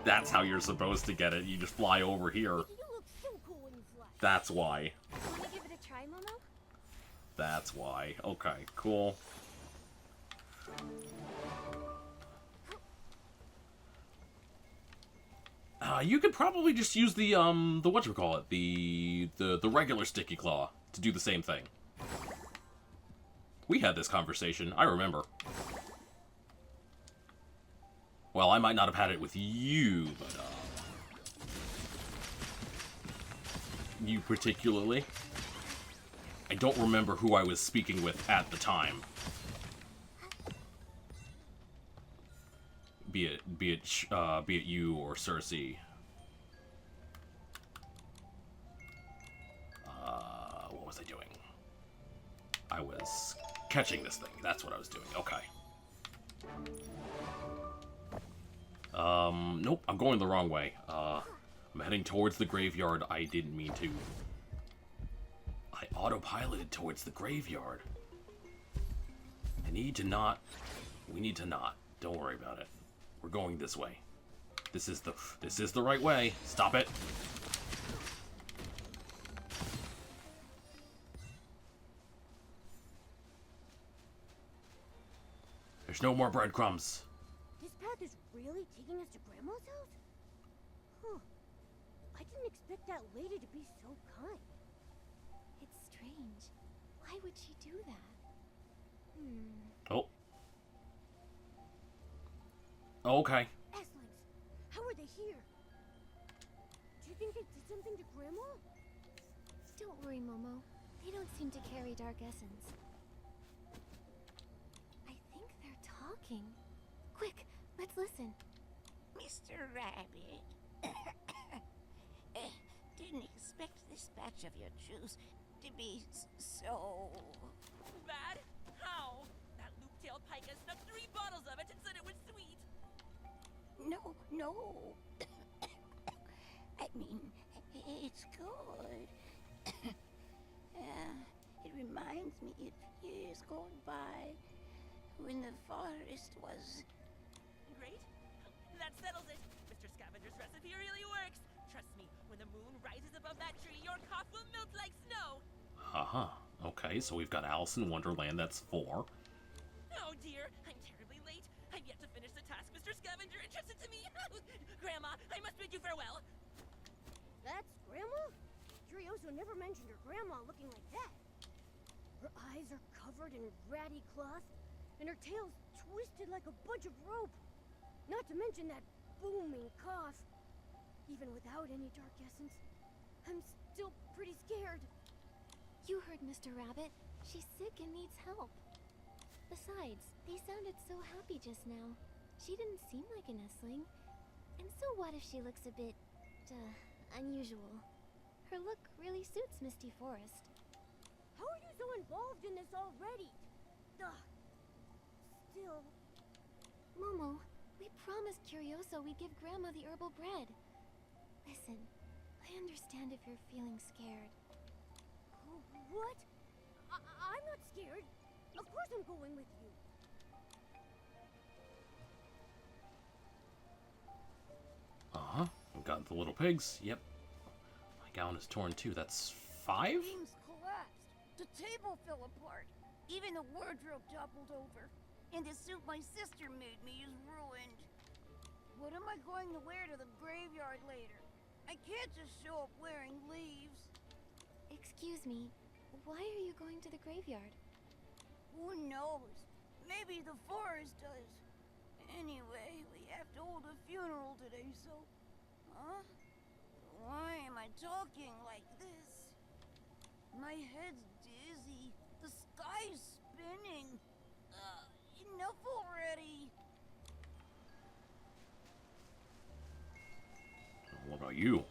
That's how you're supposed to get it. You just fly over here. You look so cool when you fly. That's why. Wanna give it a try, Momo? That's why. Okay, cool. You could probably just use the whatchamacallit, the regular sticky claw to do the same thing. We had this conversation, I remember. Well, I might not have had it with you, but, you particularly. I don't remember who I was speaking with at the time. Be it you or Cersei. What was I doing? I was catching this thing. That's what I was doing. Okay. Nope, I'm going the wrong way. I'm heading towards the graveyard. I didn't mean to. I autopiloted towards the graveyard. We need to not. Don't worry about it. We're going this way. This is the right way. Stop it. There's no more breadcrumbs. This path is really taking us to Grandma's house? Huh. I didn't expect that lady to be so kind. It's strange. Why would she do that? Oh. Okay. Eslings, how are they here? Do think it did something to Grandma? Don't worry, Momo. They don't seem to carry dark essence. I think they're talking. Quick, let's listen. Mr. Rabbit. Didn't expect this batch of your juice to be so... Bad? How? That loop-tailed pika snuck 3 bottles of it and said it was sweet. No. I mean, it's good. It reminds me of years gone by when the forest was... Great. That settles it. Mr. Scavenger's recipe really works. Trust me, when the moon rises above that tree, your cough will melt like snow. Okay, so we've got Alice in Wonderland, that's 4. Oh dear, I'm terribly late. I've yet to finish the task Mr. Scavenger entrusted to me. Grandma, I must bid you farewell. That's Grandma? Curioso never mentioned her grandma looking like that. Her eyes are covered in ratty cloth, and her tail's twisted like a bunch of rope. Not to mention that booming cough. Even without any dark essence, I'm still pretty scared. You heard Mr. Rabbit. She's sick and needs help. Besides, they sounded so happy just now. She didn't seem like a nestling. And so what if she looks a bit, unusual? Her look really suits Misty Forest. How are you so involved in this already? Ugh. Still... Momo, we promised Curioso we'd give Grandma the herbal bread. Listen, I understand if you're feeling scared. What? I'm not scared. Of course I'm going with you. We've got the little pigs. Yep. My gown is torn too. That's 5? Things collapsed. The table fell apart. Even the wardrobe toppled over. And the suit my sister made me is ruined. What am I going to wear to the graveyard later? I can't just show up wearing leaves. Excuse me, why are you going to the graveyard? Who knows? Maybe the forest does. Anyway, we have to hold a funeral today, so... Huh? Why am I talking like this? My head's dizzy. The sky's spinning. Enough already. What about you?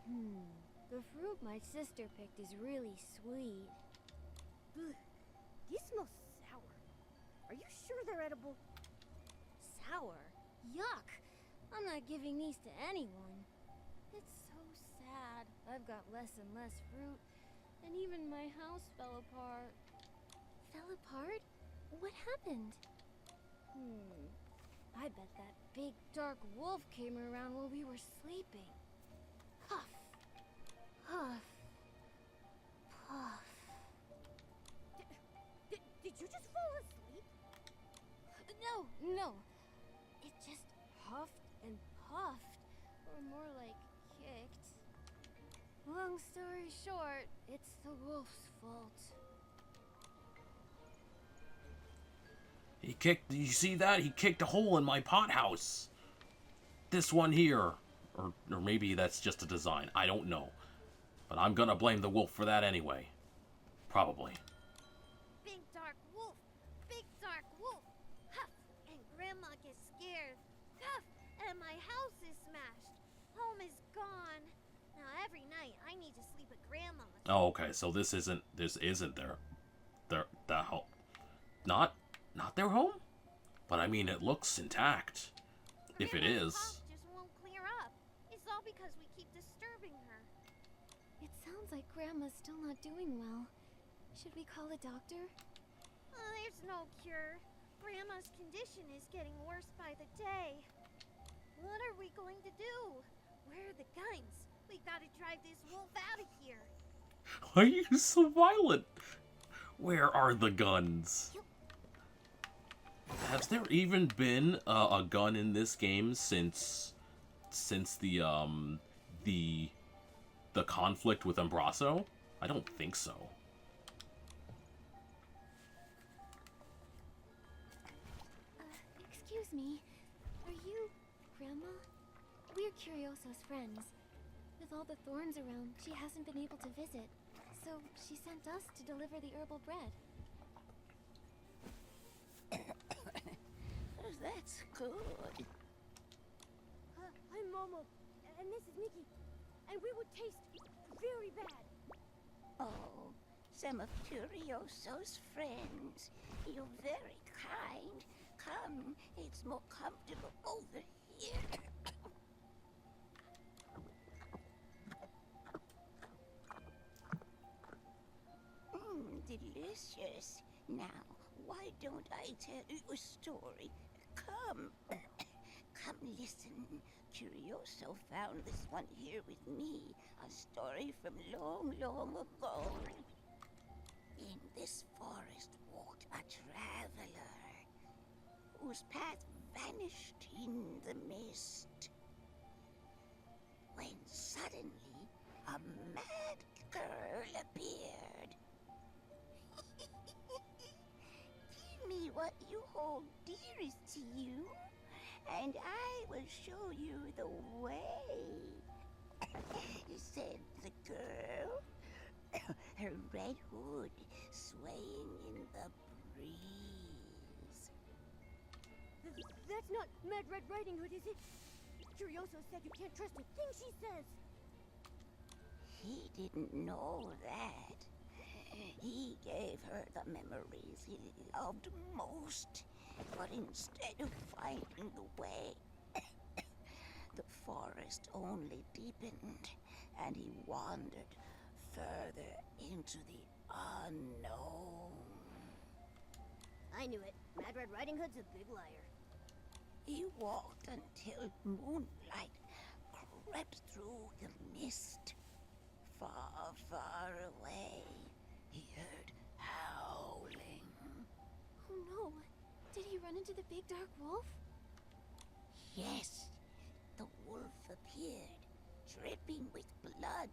The fruit my sister picked is really sweet. Ugh. These smell sour. Are you sure they're edible? Sour? Yuck! I'm not giving these to anyone. It's so sad. I've got less and less fruit, and even my house fell apart. Fell apart? What happened? I bet that big dark wolf came around while we were sleeping. Huff! Huff! Puff! Did you just fall asleep? No. It just huffed and puffed, or more like kicked. Long story short, it's the wolf's fault. He kicked... You see that? He kicked a hole in my pot house. This one here. Or maybe that's just a design. I don't know. But I'm gonna blame the wolf for that anyway. Probably. Big dark wolf! Big dark wolf! Huff! And Grandma gets scared. Huff! And my house is smashed. Home is gone. Now every night I need to sleep at Grandma's. Oh, okay. So this isn't their home. Not their home? But I mean, it looks intact. If it Grandma's is. cough just won't clear up. It's all because we keep disturbing her. It sounds like Grandma's still not doing well. Should we call a doctor? There's no cure. Grandma's condition is getting worse by the day. What are we going to do? Where are the guns? We gotta drive this wolf out of here. Why are you so violent? Where are the guns? Has there even been a gun in this game since the conflict with Embrasso? I don't think so. Excuse me. Are you Grandma? We're Curioso's friends. With all the thorns around, she hasn't been able to visit. So she sent us to deliver the herbal bread. That's good. I'm Momo, and this is Nikki. And we would taste very bad. Oh, some of Curioso's friends. You're very kind. Come, it's more comfortable over here. Delicious. Now, why don't I tell you a story? Come. Come listen. Curioso found this one here with me. A story from long, long ago. In this forest walked a traveler whose path vanished in the mist. When suddenly a mad girl appeared. Give me what you hold dearest to you, and I will show you the way, said the girl, her red hood swaying in the breeze. That's not Mad Red Riding Hood, is it? Curioso said you can't trust a thing she says. He didn't know that. He gave her the memories he loved most, but instead of finding the way, the forest only deepened, and he wandered further into the unknown. I knew it. Mad Red Riding Hood's a big liar. He walked until moonlight crept through the mist. Far, far away, he heard howling. Oh no! Did he run into the big dark wolf? Yes, the wolf appeared, dripping with blood.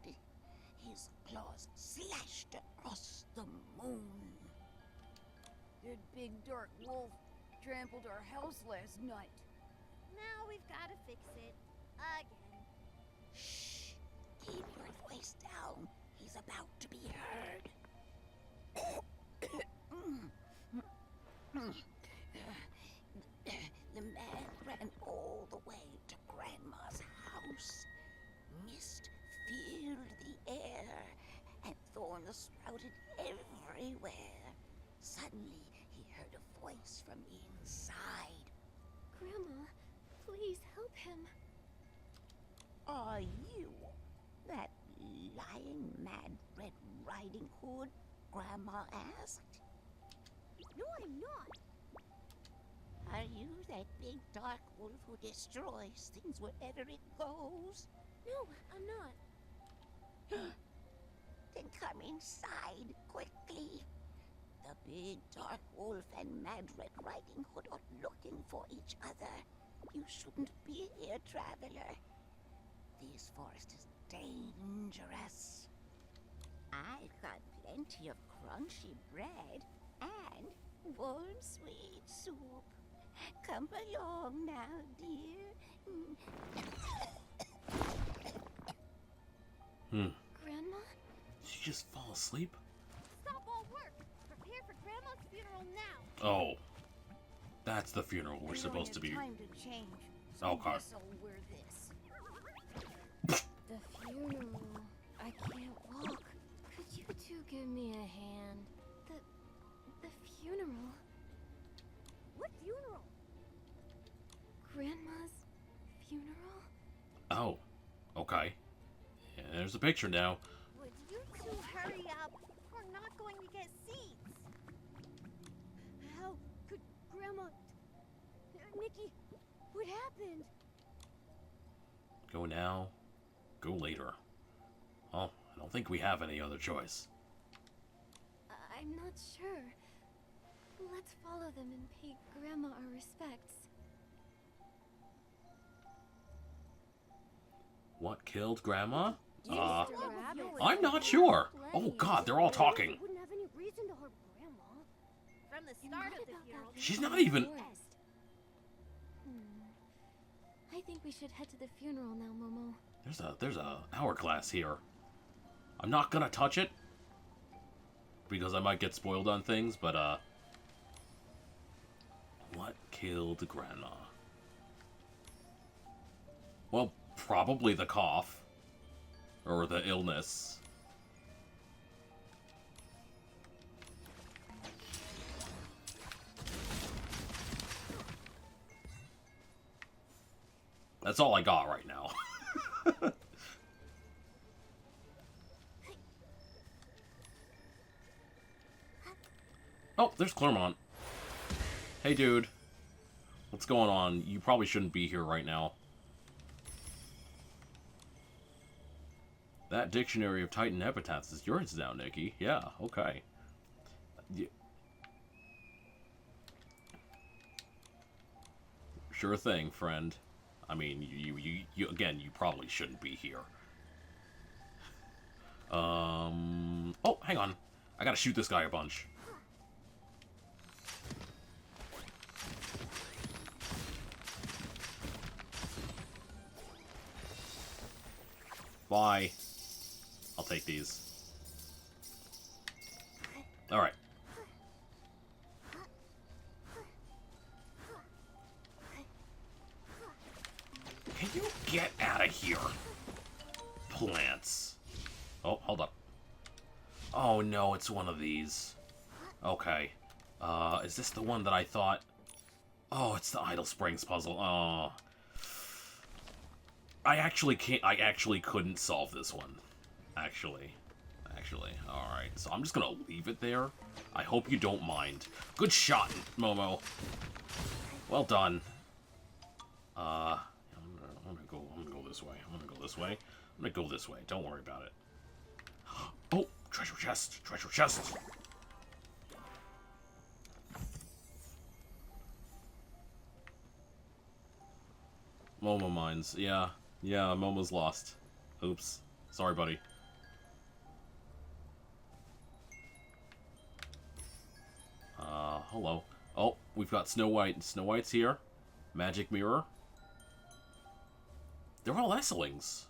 His claws slashed across the moon. That big dark wolf trampled our house last night. Now we've got to fix it. Again. Shh! Keep your voice down. He's about to be heard. The man ran all the way to Grandma's house. Mist filled the air, and thorns sprouted everywhere. Suddenly, he heard a voice from inside. Grandma, please help him. Are you that lying Mad Red Riding Hood Grandma asked? No, I'm not. Are you that big dark wolf who destroys things wherever it goes? No, I'm not. Then come inside, quickly. The big dark wolf and Mad Red Riding Hood are looking for each other. You shouldn't be here, traveler. This forest is dangerous. I've got plenty of crunchy bread and warm sweet soup. Come along now, dear. Grandma? Did she just fall asleep? Stop all work. Prepare for Grandma's funeral now. Oh. That's the funeral we're supposed to be. Time to change. Oh, God. Guess I'll wear this. The funeral. I can't walk. Could you two give me a hand? The funeral. What funeral? Grandma's funeral? Oh. Okay. Yeah, there's a picture now. Would you two hurry up? We're not going to get seats. How could Grandma... Nikki, what happened? Go now. Go later. Oh, I don't think we have any other choice. I'm not sure. Let's follow them and pay Grandma our respects. What killed Grandma? Mr. Rabbit I'm said not sure. plenty. Oh, God, they're all talking. We wouldn't have any reason to hurt Grandma. From the And start what of the about funeral, that She's view not of the even- forest? I think we should head to the funeral now, Momo. There's a hourglass here. I'm not gonna touch it because I might get spoiled on things, but what killed Grandma? Well, probably the cough or the illness. That's all I got right now. Oh, there's Clermont. Hey, dude. What's going on? You probably shouldn't be here right now. That dictionary of Titan epithets is yours now, Nikki. Yeah, okay. Sure thing, friend. I mean, you again, you probably shouldn't be here. Oh, hang on. I gotta shoot this guy a bunch. Bye. I'll take these. Alright. Can you get out of here? Plants. Oh, hold up. Oh no, it's one of these. Okay. Is this the one that I thought? Oh, it's the Idle Springs puzzle. Oh. I actually couldn't solve this one. Actually. Alright. So I'm just gonna leave it there. I hope you don't mind. Good shot, Momo. Well done. I'm gonna go this way. I'm gonna go this way. Don't worry about it. Oh, treasure chest. Treasure chest. Momo mines. Yeah, Momo's lost. Oops. Sorry, buddy. Hello. Oh, we've got Snow White. Snow White's here. Magic mirror. They're all Esselings.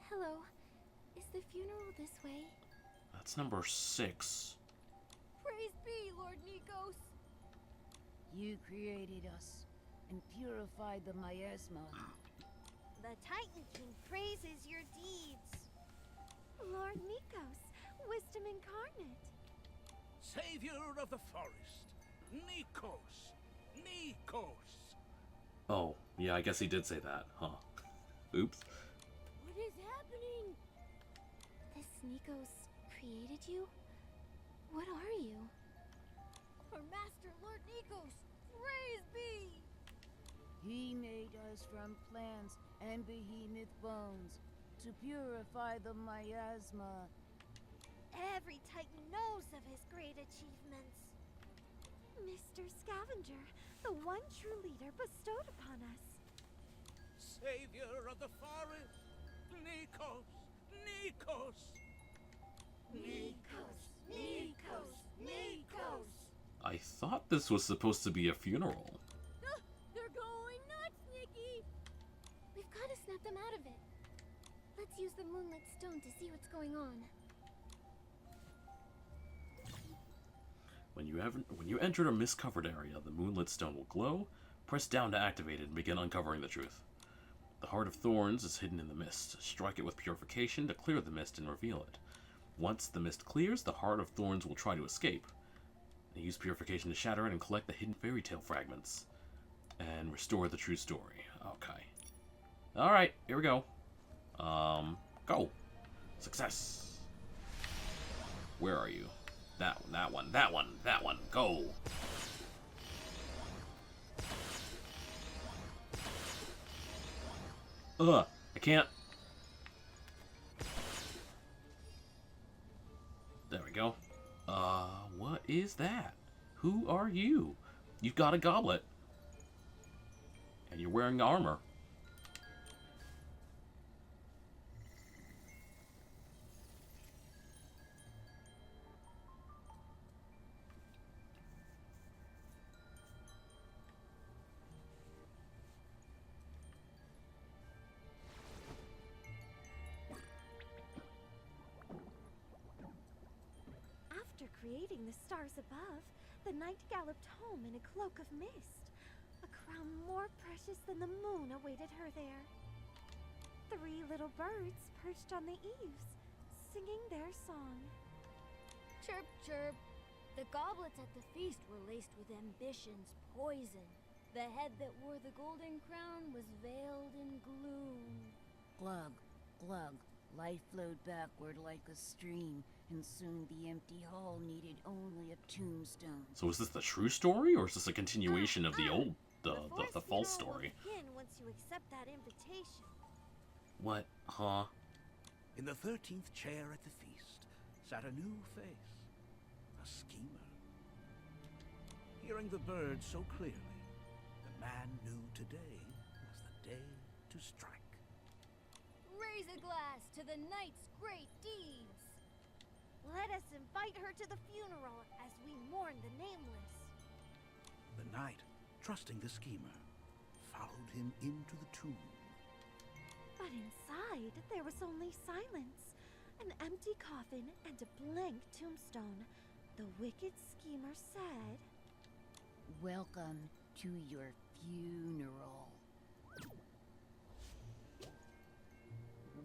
Hello. Is the funeral this way? That's number 6. Praise be, Lord Nikos. You created us and purified the miasma. The Titan King praises your deeds. Lord Nikos, wisdom incarnate. Savior of the forest, Nikos, Nikos. Oh, yeah, I guess he did say that, huh? Oops. What is happening? This Nikos created you? What are you? Our master, Lord Nikos, praise be! He made us from plants and behemoth bones to purify the miasma. Every Titan knows of his great achievements. Mr. Scavenger, the one true leader bestowed upon us. Savior of the forest, Nikos, Nikos. Nikos, Nikos, Nikos! I thought this was supposed to be a funeral. They're going nuts, Nikki! We've got to snap them out of it. Let's use the moonlit stone to see what's going on. When you enter a mist-covered area, the moonlit stone will glow. Press down to activate it and begin uncovering the truth. The Heart of Thorns is hidden in the mist. Strike it with purification to clear the mist and reveal it. Once the mist clears, the Heart of Thorns will try to escape. Use purification to shatter it and collect the hidden fairy tale fragments. And restore the true story. Okay. Alright, here we go. Go. Success. Where are you? That one. Go. I can't. There we go. What is that? Who are you? You've got a goblet. And you're wearing armor. creating the stars above, the night galloped home in a cloak of mist. A crown more precious than the moon awaited her there. 3 little birds perched on the eaves, singing their song. Chirp, chirp. The goblets at the feast were laced with ambition's poison. The head that wore the golden crown was veiled in gloom. Glug, glug. Life flowed backward like a stream, and soon the empty hall needed only a tombstone. So is this the true story, or is this a continuation of the old, the false story? Begin once you accept that invitation. What? Huh? In the 13th chair at the feast sat a new face, a schemer. Hearing the birds so clearly, the man knew today was the day to strike. Raise a glass to the knight's great deeds. Let us invite her to the funeral as we mourn the nameless. The knight, trusting the schemer, followed him into the tomb. But inside, there was only silence, an empty coffin and a blank tombstone. The wicked schemer said, Welcome to your funeral.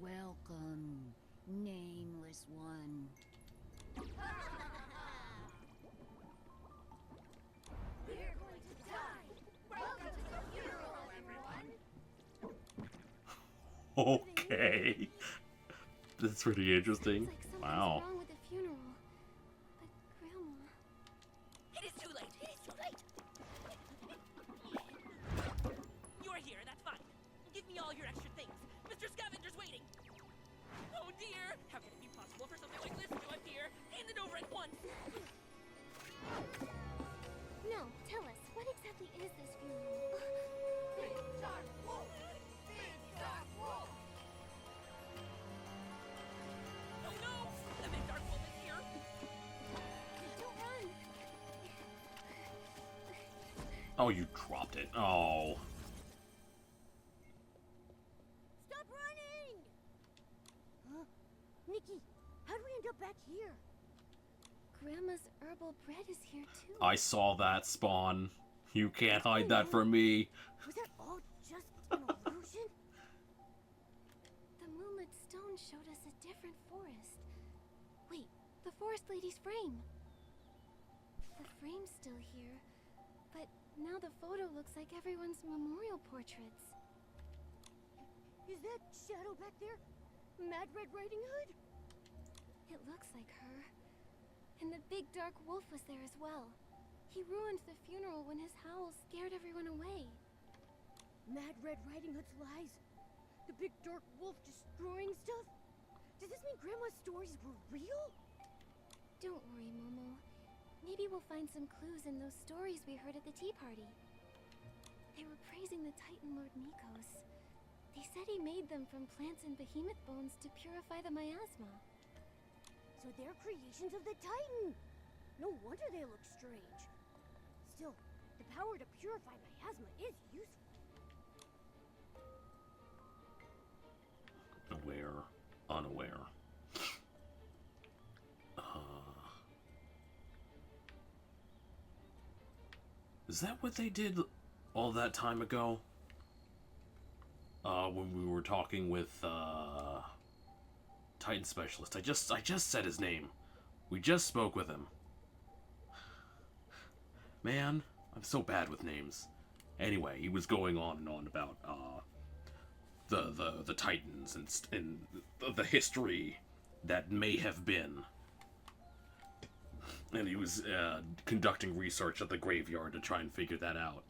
Welcome, nameless one. We're going to die. Welcome to the funeral, everyone. Okay. That's pretty interesting. Seems like something's Wow. wrong with the funeral. But Grandma... It is too late. It is too late. You're here. That's fine. Give me all your extra things. Mr. Scavenger's waiting. Oh dear. How can it be possible for something like this to appear? Hand it over at once. No, tell us, what exactly is this funeral? Dark wolf. Big dark wolf. Oh no! The big dark wolf is here. Don't run! Oh, you dropped it. Oh. Stop running! Huh? Nikki, how do we end up back here? Grandma's herbal bread is here too. I saw that spawn. You can't hide that from me. Was that all just an illusion? The moonlit stone showed us a different forest. Wait, the forest lady's frame. The frame's still here, but now the photo looks like everyone's memorial portraits. Is that shadow back there? Mad Red Riding Hood? It looks like her. And the big dark wolf was there as well. He ruined the funeral when his howl scared everyone away. Mad Red Riding Hood's lies? The big dark wolf destroying stuff? Does this mean Grandma's stories were real? Don't worry, Momo. Maybe we'll find some clues in those stories we heard at the tea party. They were praising the Titan Lord Nikos. They said he made them from plants and behemoth bones to purify the miasma. So they're creations of the Titan! No wonder they look strange. Still, the power to purify miasma is useful. Aware, unaware. Is that what they did all that time ago? When we were talking with Titan Specialist. I just said his name. We just spoke with him. Man, I'm so bad with names. Anyway, he was going on and on about the Titans and the history that may have been. And he was conducting research at the graveyard to try and figure that out.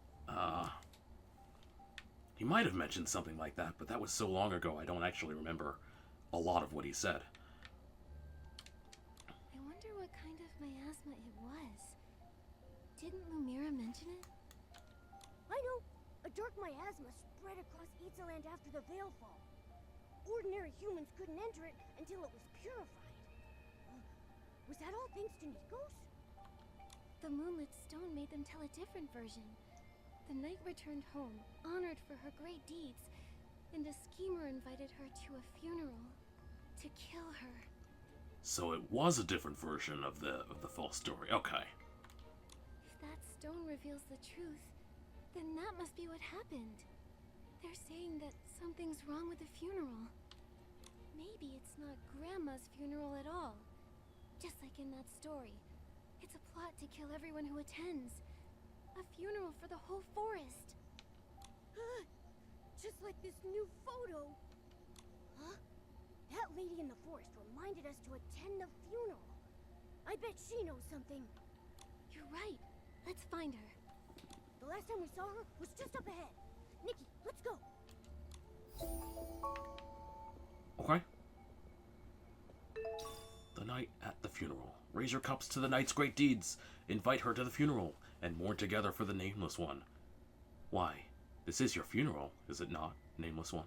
He might have mentioned something like that, but that was so long ago I don't actually remember a lot of what he said. I wonder what kind of miasma it was. Didn't Lumira mention it? I know! A dark miasma spread across Itzaland after the Veilfall. Ordinary humans couldn't enter it until it was purified. Was that all thanks to Nikos? The moonlit stone made them tell a different version. The knight returned home, honored for her great deeds, and a schemer invited her to a funeral to kill her. So it was a different version of the full story. Okay. If that stone reveals the truth, then that must be what happened. They're saying that something's wrong with the funeral. Maybe it's not Grandma's funeral at all. Just like in that story. It's a plot to kill everyone who attends. A funeral for the whole forest. Just like this new photo. Huh? That lady in the forest reminded us to attend the funeral. I bet she knows something. You're right. Let's find her. The last time we saw her was just up ahead. Nikki, let's go. Okay. The night at the funeral. Raise your cups to the knight's great deeds. Invite her to the funeral, and mourn together for the nameless one. Why? This is your funeral, is it not, nameless one?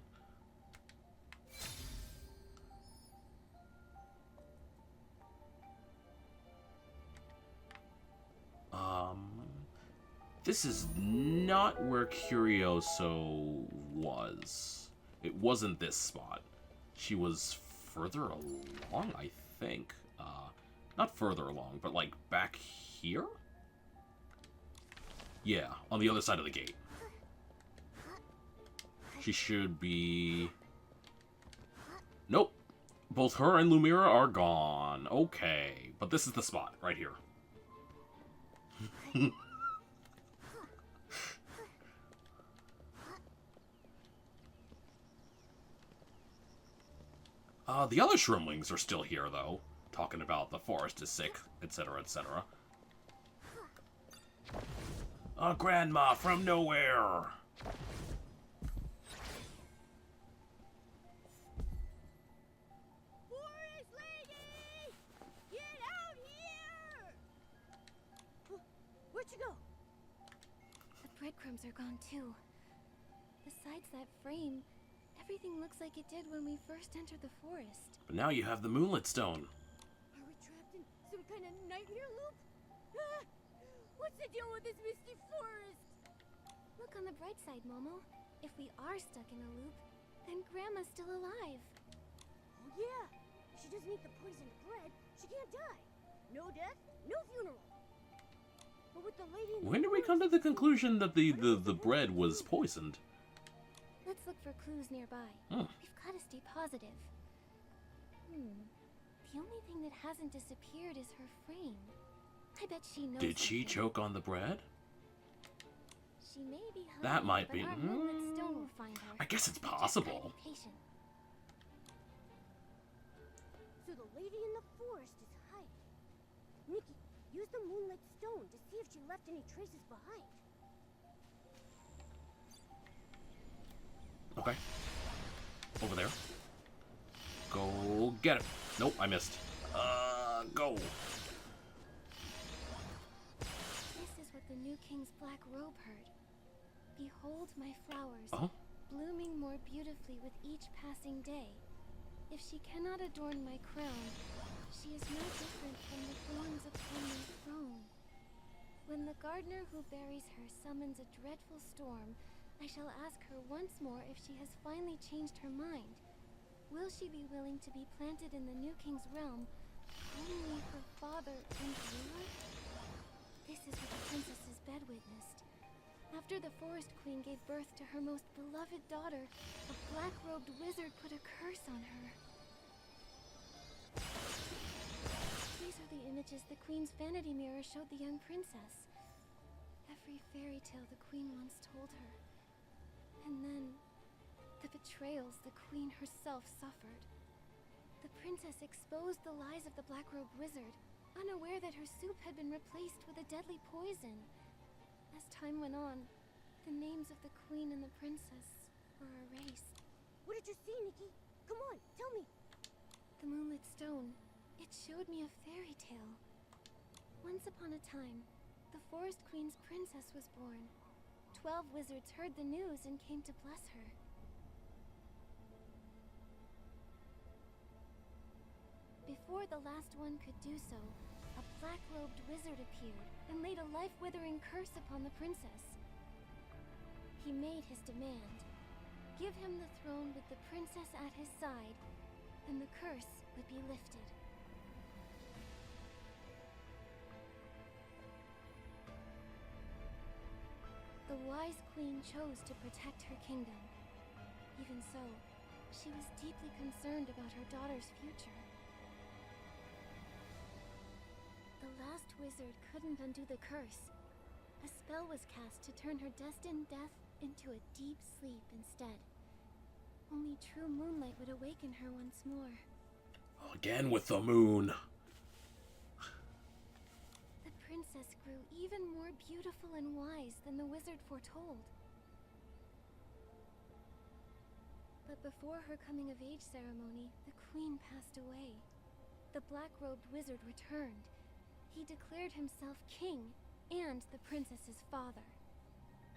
This is not where Curioso was. It wasn't this spot. She was further along, I think. Not further along, but like back here? Yeah, on the other side of the gate. She should be... Nope. Both her and Lumira are gone. Okay, but this is the spot, right here. The other Shroomlings are still here, though. Talking about the forest is sick, etc., etc. A grandma from nowhere! Forest lady! Get out here! Where'd you go? The breadcrumbs are gone too. Besides that frame, everything looks like it did when we first entered the forest. But now you have the Moonlit Stone. Are we trapped in some kind of nightmare loop? Ah! What's the deal with this misty forest? Look on the bright side, Momo. If we are stuck in a loop, then Grandma's still alive. Oh yeah. If she doesn't eat the poisoned bread, she can't die. No death, no funeral. But with the lady in the When did we come to the conclusion that the bread was poisoned? Let's look for clues nearby. Hmm. We've got to stay positive. The only thing that hasn't disappeared is her frame. I bet she knows. Did she something. choke on the bread? She may be hungry, That might but be. our Moonlit Stone will find her. I guess it's We just gotta possible. be patient. So the lady in the forest is hiding. Nikki, use the Moonlit Stone to see if she left any traces behind. Okay. Over there. Go get it. Nope, I missed. Go. This is what the new king's black robe heard. Behold my flowers, Oh? blooming more beautifully with each passing day. If she cannot adorn my crown, she is no different from the thorns upon my throne. When the gardener who buries her summons a dreadful storm, I shall ask her once more if she has finally changed her mind. Will she be willing to be planted in the new king's realm, calling me her father and ruler? This is what the princess's bed witnessed. After the forest queen gave birth to her most beloved daughter, a black-robed wizard put a curse on her. These are the images the queen's vanity mirror showed the young princess. Every fairy tale the queen once told her. And then, the betrayals the queen herself suffered. The princess exposed the lies of the black-robed wizard, unaware that her soup had been replaced with a deadly poison. As time went on, the names of the queen and the princess were erased. What did you see, Nikki? Come on, tell me. The Moonlit Stone, it showed me a fairy tale. Once upon a time, the Forest Queen's princess was born. 12 wizards heard the news and came to bless her. Before the last one could do so, a black-robed wizard appeared and laid a life-withering curse upon the princess. He made his demand. Give him the throne with the princess at his side, and the curse would be lifted. The wise queen chose to protect her kingdom. Even so, she was deeply concerned about her daughter's future. The last wizard couldn't undo the curse. A spell was cast to turn her destined death into a deep sleep instead. Only true moonlight would awaken her once more. Again with the moon. The princess grew even more beautiful and wise than the wizard foretold. But before her coming-of-age ceremony, the queen passed away. The black-robed wizard returned. He declared himself king and the princess's father.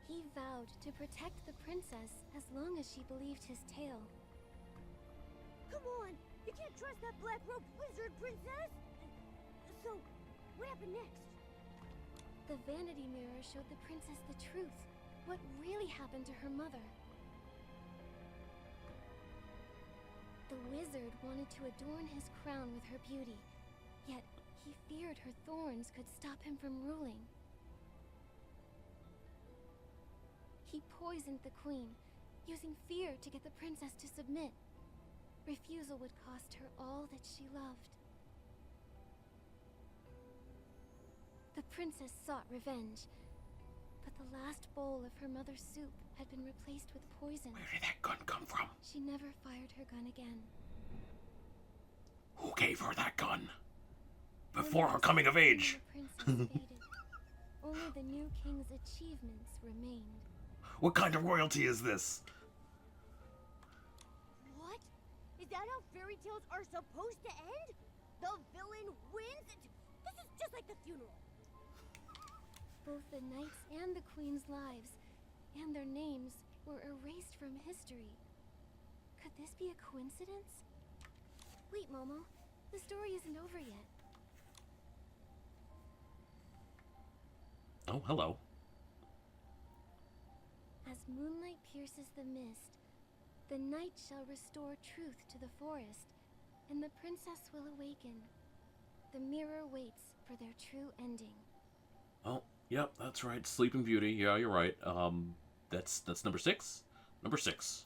He vowed to protect the princess as long as she believed his tale. Come on! You can't trust that black-robed wizard, princess! So, what happened next? The vanity mirror showed the princess the truth. What really happened to her mother. The wizard wanted to adorn his crown with her beauty, yet he feared her thorns could stop him from ruling. He poisoned the queen, using fear to get the princess to submit. Refusal would cost her all that she loved. The princess sought revenge, but the last bowl of her mother's soup had been replaced with poison. Where did that gun come from? She never fired her gun again. Who gave her that gun? Before her coming of age. The princess faded. Only the new king's achievements remained. What kind of royalty is this? What? Is that how fairy tales are supposed to end? The villain wins? This is just like the funeral. Both the knights and the queen's lives, and their names, were erased from history. Could this be a coincidence? Wait, Momo. The story isn't over yet. Oh, hello. As moonlight pierces the mist, the night shall restore truth to the forest, and the princess will awaken. The mirror waits for their true ending. Oh, yep, that's right. Sleeping Beauty. Yeah, you're right. That's number 6. Number 6.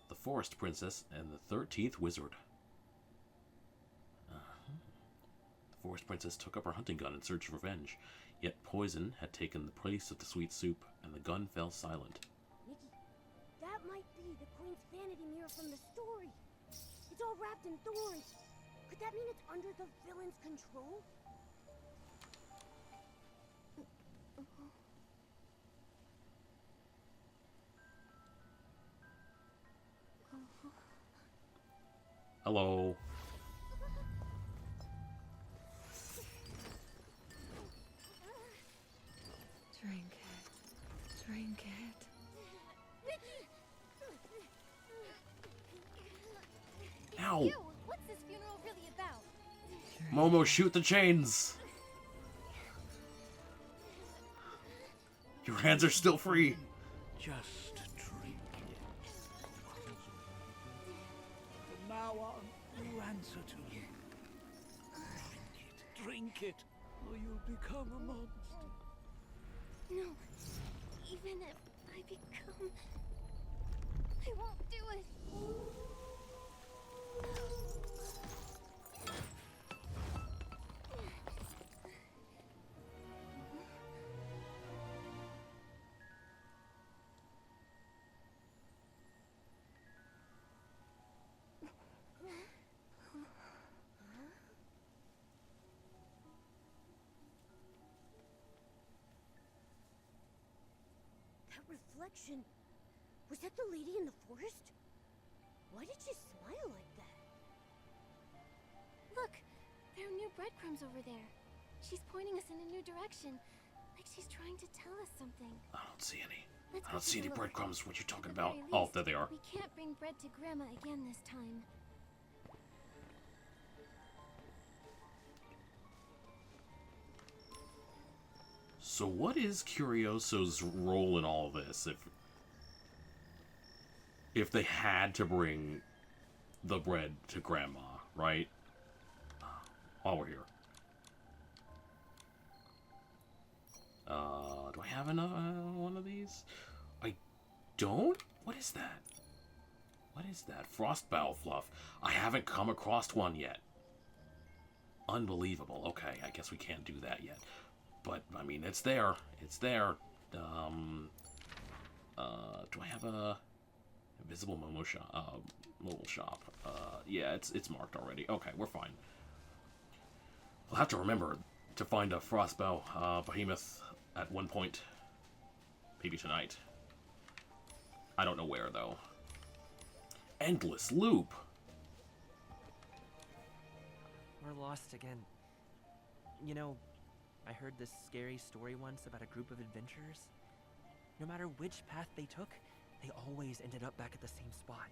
The Forest Princess and the 13th Wizard. The Forest Princess took up her hunting gun in search of revenge, yet poison had taken the place of the sweet soup, and the gun fell silent. Nikki, that might be the queen's vanity mirror from the story. It's all wrapped in thorns. Could that mean it's under the villain's control? Hello. Drink it. Drink it. Ow! You! What's this funeral really about? Momo, shoot the chains! Your hands are still free. Just drink it. From now on, you answer to me. Drink it, or you'll become a monster. No. Even if I become... I won't do it. Reflection. Was that the lady in the forest? Why did she smile like that? Look! There are new breadcrumbs over there. She's pointing us in a new direction. Like she's trying to tell us something. I don't see any. Let's I don't go see any take a look. breadcrumbs. What you talking At the about? very Oh, least, there they are. We can't bring bread to Grandma again this time. So what is Curioso's role in all this? If they had to bring the bread to Grandma, right? While we're here. Do I have another one of these? I don't? What is that? What is that? Frostbow fluff. I haven't come across one yet. Unbelievable. Okay, I guess we can't do that yet. But, I mean, it's there. It's there. Do I have a invisible Momo shop? Mobile shop. Yeah, it's marked already. Okay, we're fine. We'll have to remember to find a Frostbow behemoth at one point. Maybe tonight. I don't know where, though. Endless loop! We're lost again. You know, I heard this scary story once about a group of adventurers. No matter which path they took, they always ended up back at the same spot.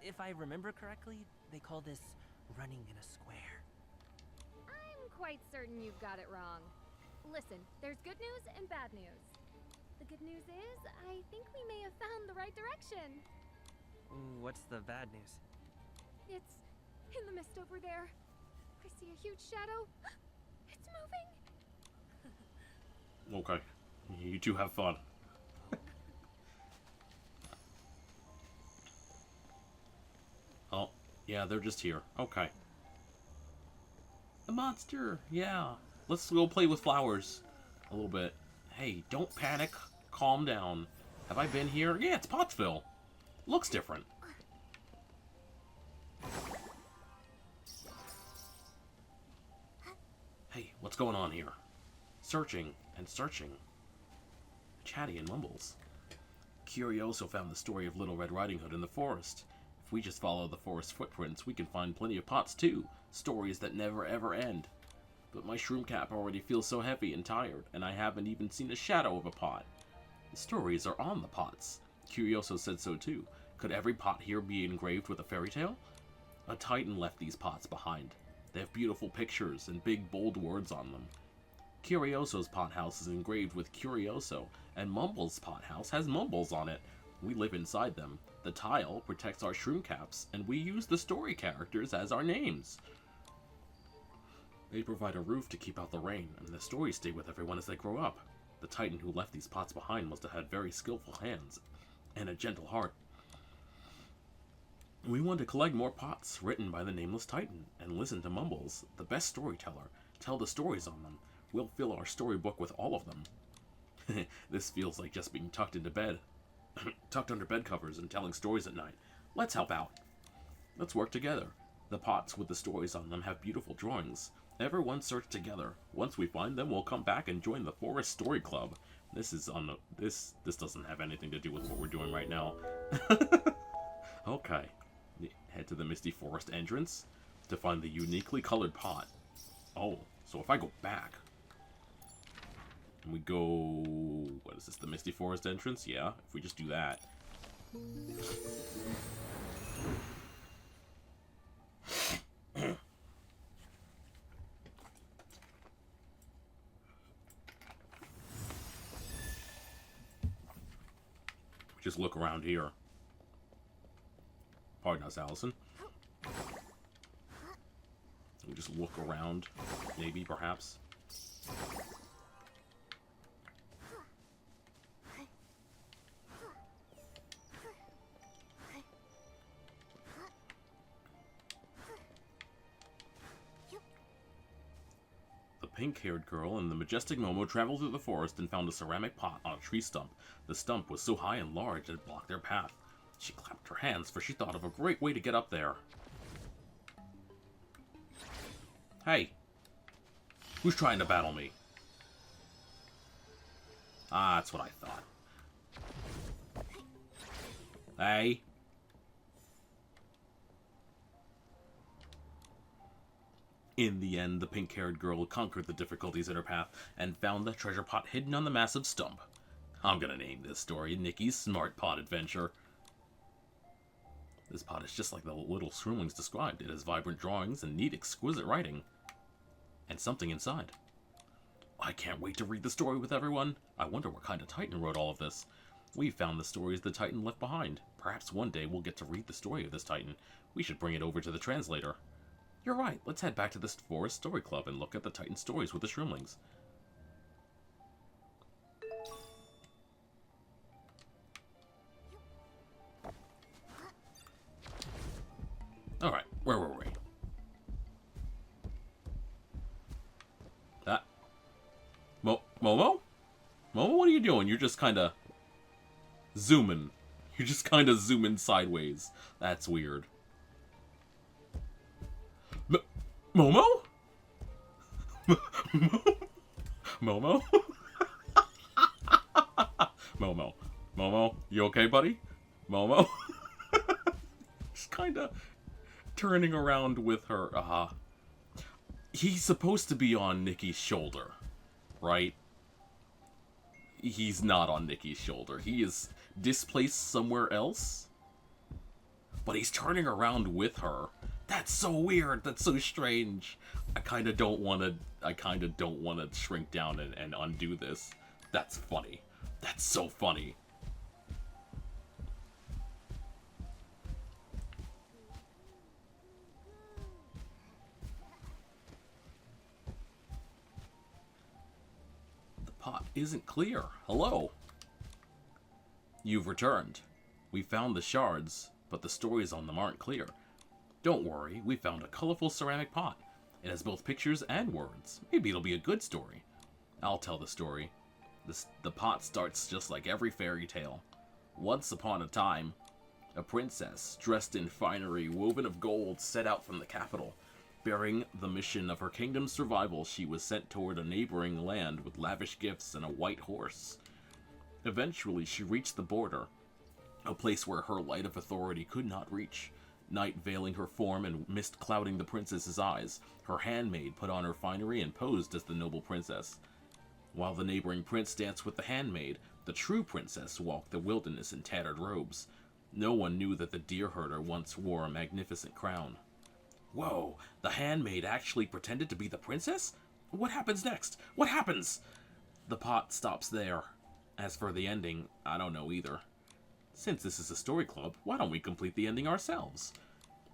If I remember correctly, they call this running in a square. I'm quite certain you've got it wrong. Listen, there's good news and bad news. The good news is, I think we may have found the right direction. What's the bad news? It's in the mist over there. I see a huge shadow. It's moving. Okay. You two have fun. Oh, yeah, they're just here. Okay. The monster! Yeah. Let's go play with flowers a little bit. Hey, don't panic. Calm down. Have I been here? Yeah, it's Pottsville. Looks different. Hey, what's going on here? Searching and searching. Chatty and mumbles. Curioso found the story of Little Red Riding Hood in the forest. If we just follow the forest footprints, we can find plenty of pots too. Stories that never ever end. But my shroom cap already feels so heavy and tired, and I haven't even seen a shadow of a pot. The stories are on the pots. Curioso said so too. Could every pot here be engraved with a fairy tale? A titan left these pots behind. They have beautiful pictures and big bold words on them. Curioso's pot house is engraved with Curioso, and Mumble's pot house has Mumbles on it. We live inside them. The tile protects our shroom caps, and we use the story characters as our names. They provide a roof to keep out the rain, and the stories stay with everyone as they grow up. The titan who left these pots behind must have had very skillful hands and a gentle heart. We want to collect more pots written by the nameless titan, and listen to Mumbles, the best storyteller, tell the stories on them. We'll fill our storybook with all of them. This feels like just being tucked into bed. Tucked under bed covers and telling stories at night. Let's help out. Let's work together. The pots with the stories on them have beautiful drawings. Everyone search together. Once we find them, we'll come back and join the Forest Story Club. This is on the... This doesn't have anything to do with what we're doing right now. Okay. Head to the Misty Forest entrance to find the uniquely colored pot. Oh, so if I go back... And we go... What is this, the Misty Forest entrance? Yeah, if we just do that. Just look around here. Pardon us, Allison. We just look around, maybe, perhaps. The pink-haired girl and the majestic Momo traveled through the forest and found a ceramic pot on a tree stump. The stump was so high and large that it blocked their path. She clapped her hands, for she thought of a great way to get up there. Hey! Who's trying to battle me? Ah, that's what I thought. Hey! In the end, the pink-haired girl conquered the difficulties in her path and found the treasure pot hidden on the massive stump. I'm gonna name this story Nikki's Smart Pot Adventure. This pot is just like the little Shroomlings described. It has vibrant drawings and neat, exquisite writing. And something inside. I can't wait to read the story with everyone. I wonder what kind of titan wrote all of this. We found the stories the titan left behind. Perhaps one day we'll get to read the story of this titan. We should bring it over to the translator. You're right. Let's head back to this Forest Story Club and look at the titan stories with the Shroomlings. Alright, where were we? Momo? Momo, what are you doing? You're just kind of zooming. You're just kind of zooming sideways. That's weird. Momo? Momo? Momo? Momo? You okay, buddy? Momo? Just kind of turning around with her. He's supposed to be on Nikki's shoulder, right? He's not on Nikki's shoulder. He is displaced somewhere else. But he's turning around with her. That's so weird. That's so strange. I kind of don't want to shrink down and undo this. That's funny. That's so funny. The pot isn't clear. Hello. You've returned. We found the shards, but the stories on them aren't clear. Don't worry, we found a colorful ceramic pot. It has both pictures and words. Maybe it'll be a good story. I'll tell the story. The pot starts just like every fairy tale. Once upon a time, a princess, dressed in finery woven of gold, set out from the capital. Bearing the mission of her kingdom's survival, she was sent toward a neighboring land with lavish gifts and a white horse. Eventually, she reached the border, a place where her light of authority could not reach. Night veiling her form and mist clouding the princess's eyes, her handmaid put on her finery and posed as the noble princess. While the neighboring prince danced with the handmaid, the true princess walked the wilderness in tattered robes. No one knew that the deer herder once wore a magnificent crown. Whoa, the handmaid actually pretended to be the princess? What happens next? What happens? The pot stops there. As for the ending, I don't know either. Since this is a story club, why don't we complete the ending ourselves?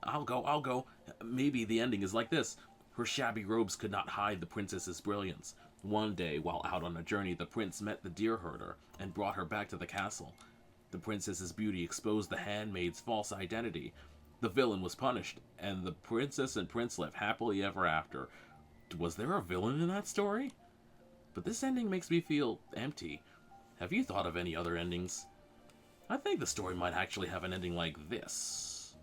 I'll go. Maybe the ending is like this. Her shabby robes could not hide the princess's brilliance. One day, while out on a journey, the prince met the deer herder and brought her back to the castle. The princess's beauty exposed the handmaid's false identity. The villain was punished, and the princess and prince lived happily ever after. Was there a villain in that story? But this ending makes me feel empty. Have you thought of any other endings? I think the story might actually have an ending like this.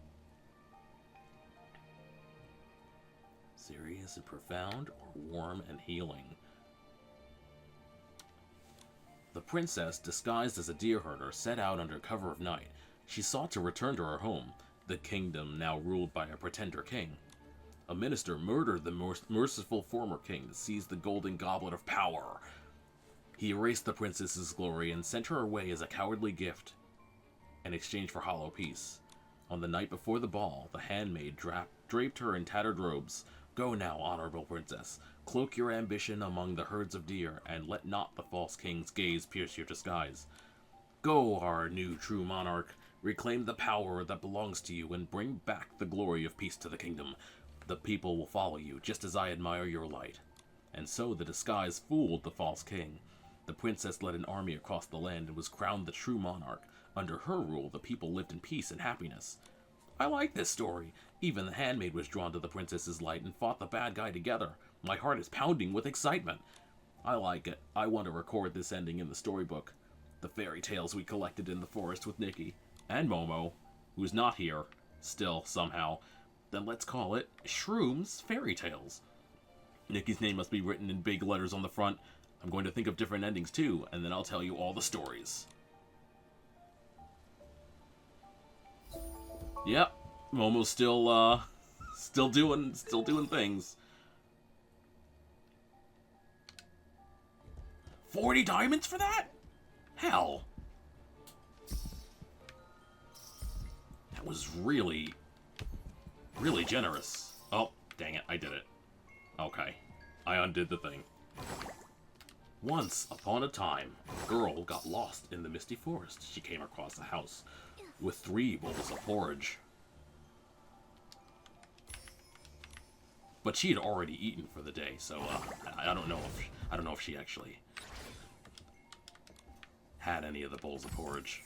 Serious and profound, or warm and healing? The princess, disguised as a deer herder, set out under cover of night. She sought to return to her home, the kingdom now ruled by a pretender king. A minister murdered the merciful former king to seize the golden goblet of power. He erased the princess's glory and sent her away as a cowardly gift in exchange for hollow peace. On the night before the ball, the handmaid draped her in tattered robes. Go now, honorable princess. Cloak your ambition among the herds of deer, and let not the false king's gaze pierce your disguise. Go, our new true monarch. Reclaim the power that belongs to you, and bring back the glory of peace to the kingdom. The people will follow you, just as I admire your light. And so the disguise fooled the false king. The princess led an army across the land and was crowned the true monarch. Under her rule, the people lived in peace and happiness. I like this story. Even the handmaid was drawn to the princess's light and fought the bad guy together. My heart is pounding with excitement. I like it. I want to record this ending in the storybook. The fairy tales we collected in the forest with Nikki. And Momo, who's not here, still, somehow. Then let's call it Shrooms Fairy Tales. Nikki's name must be written in big letters on the front. I'm going to think of different endings too, and then I'll tell you all the stories. Yep, Momo's still doing things. 40 diamonds for that? Hell. That was really generous. Oh, dang it, I did it. Okay, I undid the thing. Once upon a time, a girl got lost in the misty forest. She came across a house with 3 bowls of porridge. But she had already eaten for the day, so I don't know if she actually had any of the bowls of porridge.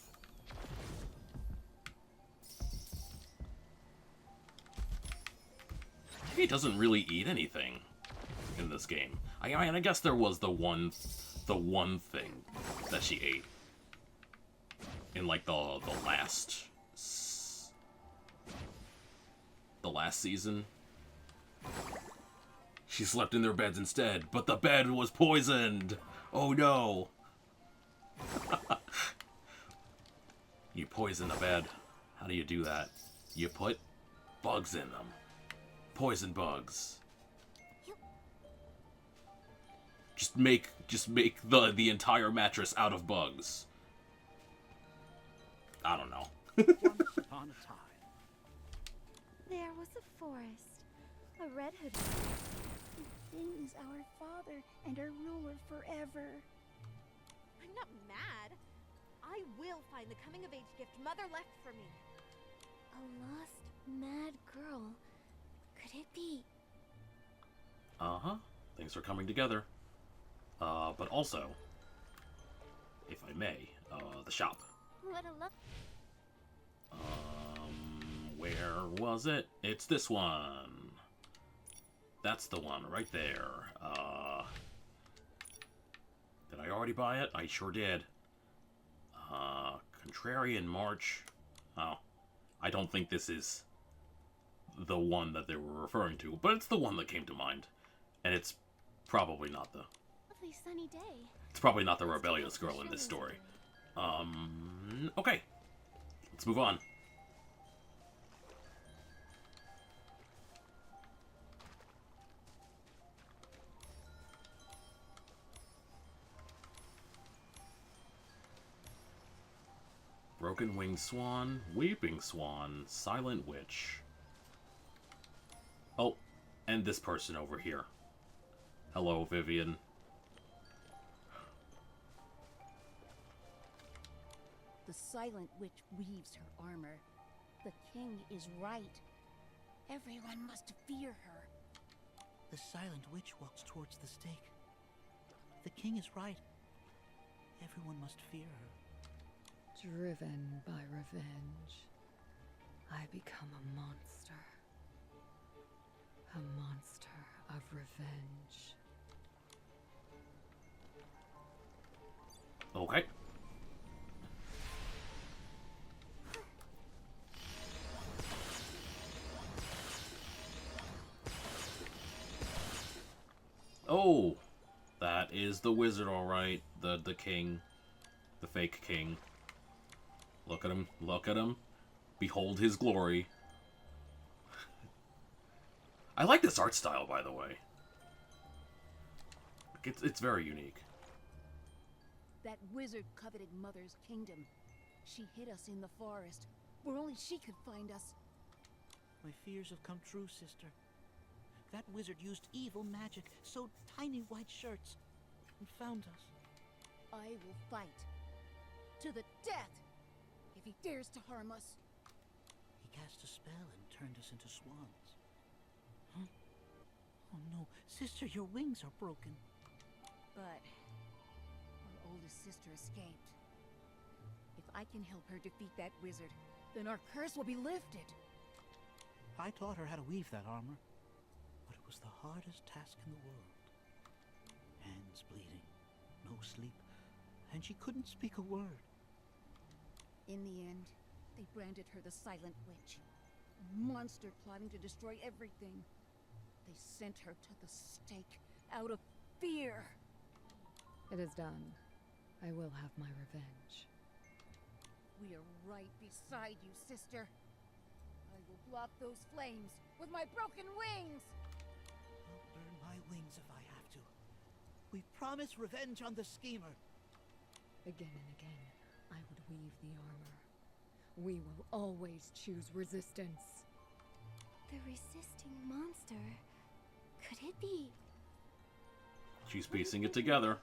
He doesn't really eat anything in this game. I mean, I guess there was the one thing that she ate in like the last season. She slept in their beds instead, but the bed was poisoned. Oh no! You poison a bed. How do you do that? You put bugs in them. Poison bugs. Just make the entire mattress out of bugs. I don't know. Once upon a time. There was a forest. A red hood. The king is our father and our ruler forever. I'm not mad. I will find the coming-of-age gift Mother left for me. A lost, mad girl. Could it be? Uh-huh. Things are coming together. But also, if I may, the shop. What a luck. Where was it? It's this one. That's the one right there. Did I already buy it? I sure did. Contrarian March. Oh, I don't think this is the one that they were referring to, but it's the one that came to mind. And it's probably not the... Lovely sunny day. It's probably not the rebellious girl in this story. Okay. Let's move on. Broken Winged Swan, Weeping Swan, Silent Witch. Oh, and this person over here. Hello, Vivian. The Silent Witch weaves her armor. The king is right. Everyone must fear her. The Silent Witch walks towards the stake. The king is right. Everyone must fear her. Driven by revenge, I become a monster. A monster of revenge. Okay. Oh, that is the wizard, all right. The king, the fake king. Look at him! Look at him! Behold his glory. I like this art style, by the way. It's very unique. That wizard coveted Mother's kingdom. She hid us in the forest, where only she could find us. My fears have come true, sister. That wizard used evil magic, sewed tiny white shirts, and found us. I will fight. To the death! If he dares to harm us. He cast a spell and turned us into swans. Huh? Oh no, sister, your wings are broken. But our oldest sister escaped. If I can help her defeat that wizard, then our curse will be lifted. I taught her how to weave that armor, but it was the hardest task in the world. Hands bleeding, no sleep, and she couldn't speak a word. In the end, they branded her the Silent Witch. A monster plotting to destroy everything. They sent her to the stake out of fear. It is done. I will have my revenge. We are right beside you, sister. I will block those flames with my broken wings. I'll burn my wings if I have to. We promise revenge on the schemer. Again and again, I would weave the armor. We will always choose resistance. The resisting monster. Could it be? She's piecing it together.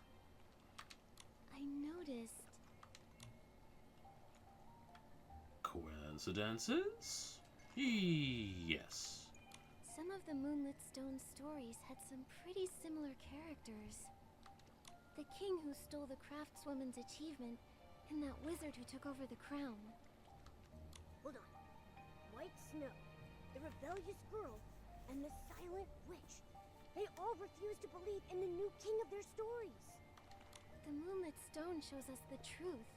I noticed. Coincidences? Yes. Some of the Moonlit Stone stories had some pretty similar characters. The king who stole the craftswoman's achievement, and that wizard who took over the crown. Hold on. White Snow, the rebellious girl, and the Silent Witch. They all refuse to believe in the new king of their stories. The moonlit stone shows us the truth.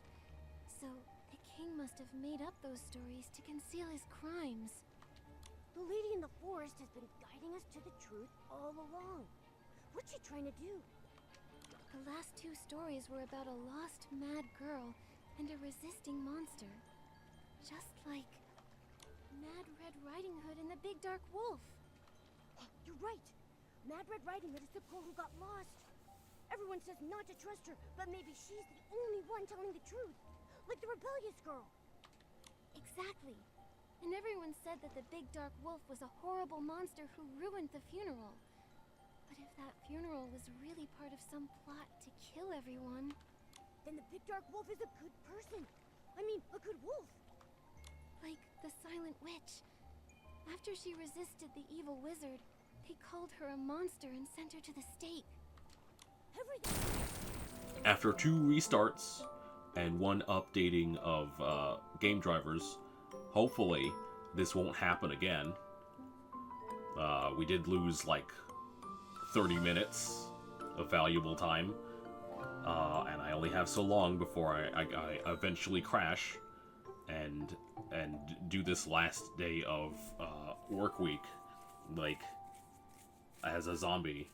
So, the king must have made up those stories to conceal his crimes. The lady in the forest has been guiding us to the truth all along. What's she trying to do? The last two stories were about a lost mad girl and a resisting monster. Just like Mad Red Riding Hood and the Big Dark Wolf. You're right. Mad Red Riding Hood is the girl who got lost. Everyone says not to trust her, but maybe she's the only one telling the truth. Like the rebellious girl. Exactly. And everyone said that the Big Dark Wolf was a horrible monster who ruined the funeral. But if that funeral was really part of some plot to kill everyone... Then the Big Dark Wolf is a good person. I mean, a good wolf. Like the Silent Witch. After she resisted the evil wizard, they called her a monster and sent her to the stake. After 2 restarts and 1 updating of game drivers, hopefully this won't happen again. We did lose like 30 minutes of valuable time, and I only have so long before I eventually crash and do this last day of work week, like as a zombie.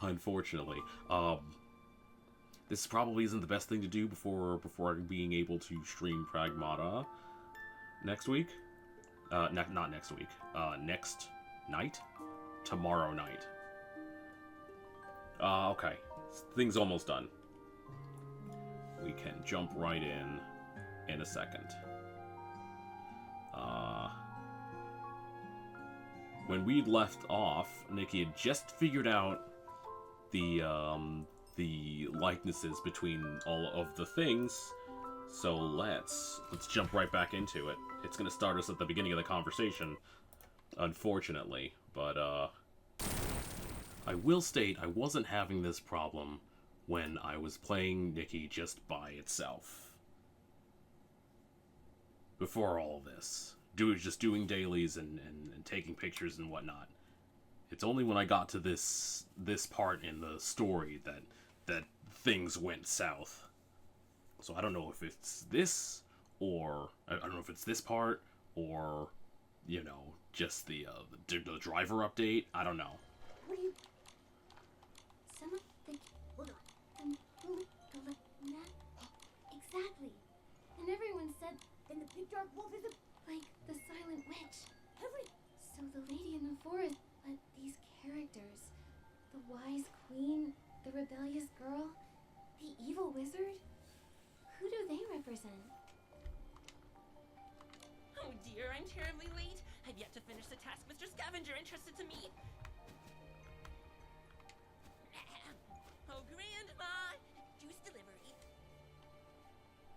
Unfortunately, this probably isn't the best thing to do before being able to stream Pragmata next week. Not next week. Next night, tomorrow night. Okay, thing's almost done. We can jump right in a second. When we left off, Nikki had just figured out the likenesses between all of the things, so let's jump right back into it. It's gonna start us at the beginning of the conversation, unfortunately, but I will state I wasn't having this problem when I was playing Nikki just by itself. Before all this, just doing dailies and taking pictures and whatnot. It's only when I got to this part in the story that things went south. So I don't know if it's this, or I don't know if it's this part, or you know, just the driver update. I don't know. What are you... Someone think... Hold on. Exactly. And everyone said... Then the Big Dark Wolf is a... Like the Silent Witch. So the lady in the forest, but these characters... The wise queen, the rebellious girl, the evil wizard? Who do they represent? Oh dear, I'm terribly late. I've yet to finish the task Mr. Scavenger entrusted to me. Oh, Grandma! Juice delivery.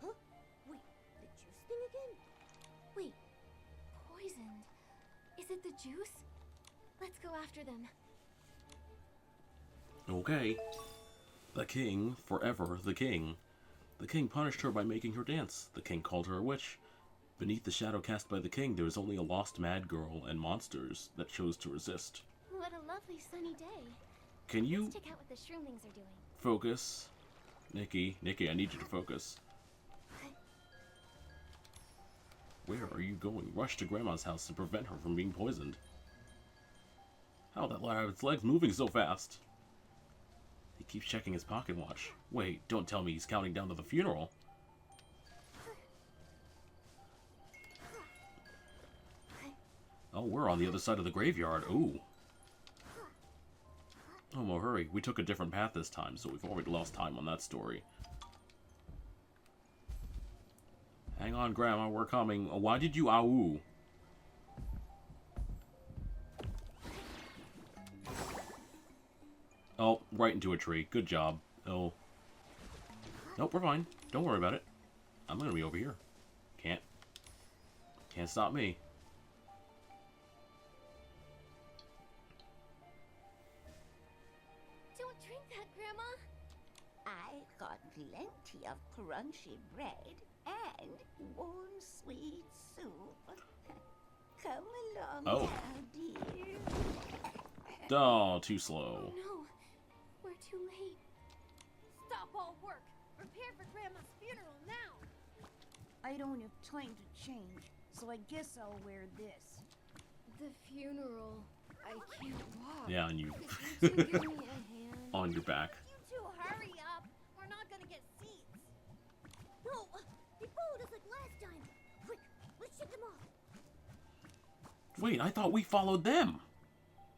Huh? Wait, the juice thing again? Wait, poisoned. Is it the juice? Let's go after them. Okay. The king, forever the king. The king punished her by making her dance. The king called her a witch. Beneath the shadow cast by the king, there was only a lost mad girl and monsters that chose to resist. What a lovely sunny day. Can you Let's check out what the Shroomlings are doing. focus? Nikki, I need you to focus. Where are you going? Rush to Grandma's house to prevent her from being poisoned. How that rabbit's legs moving so fast? He keeps checking his pocket watch. Wait, don't tell me he's counting down to the funeral. Oh, we're on the other side of the graveyard. Ooh. Oh, Mo, hurry. We took a different path this time, so we've already lost time on that story. Hang on, Grandma, we're coming. Why did you ow? Oh, right into a tree. Good job. Oh. Nope, we're fine. Don't worry about it. I'm gonna be over here. Can't stop me. Don't drink that, Grandma. I got plenty of crunchy bread and warm sweet soup. Come along Oh. now, dear. Oh, too slow. Oh no, we're too late. Stop all work. Prepare for Grandma's funeral now. I don't have time to change, so I guess I'll wear this. The funeral. I can't walk. Yeah, and you Could you two give me a hand? on your back. You two hurry up. We're not gonna get seats. No, they followed us like last time. Quick, let's shut them off. Wait, I thought we followed them.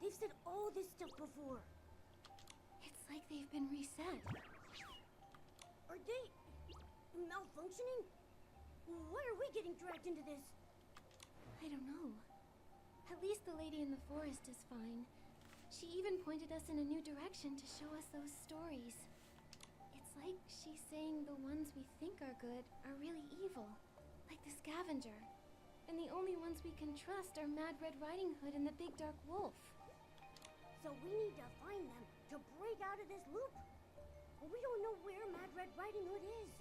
They've said all this stuff before. It's like they've been reset. Are they malfunctioning? Why are we getting dragged into this? I don't know. At least the lady in the forest is fine. She even pointed us in a new direction to show us those stories. It's like she's saying the ones we think are good are really evil. Like the Scavenger. And the only ones we can trust are Mad Red Riding Hood and the Big Dark Wolf. So we need to find them to break out of this loop. We don't know where Mad Red Riding Hood is.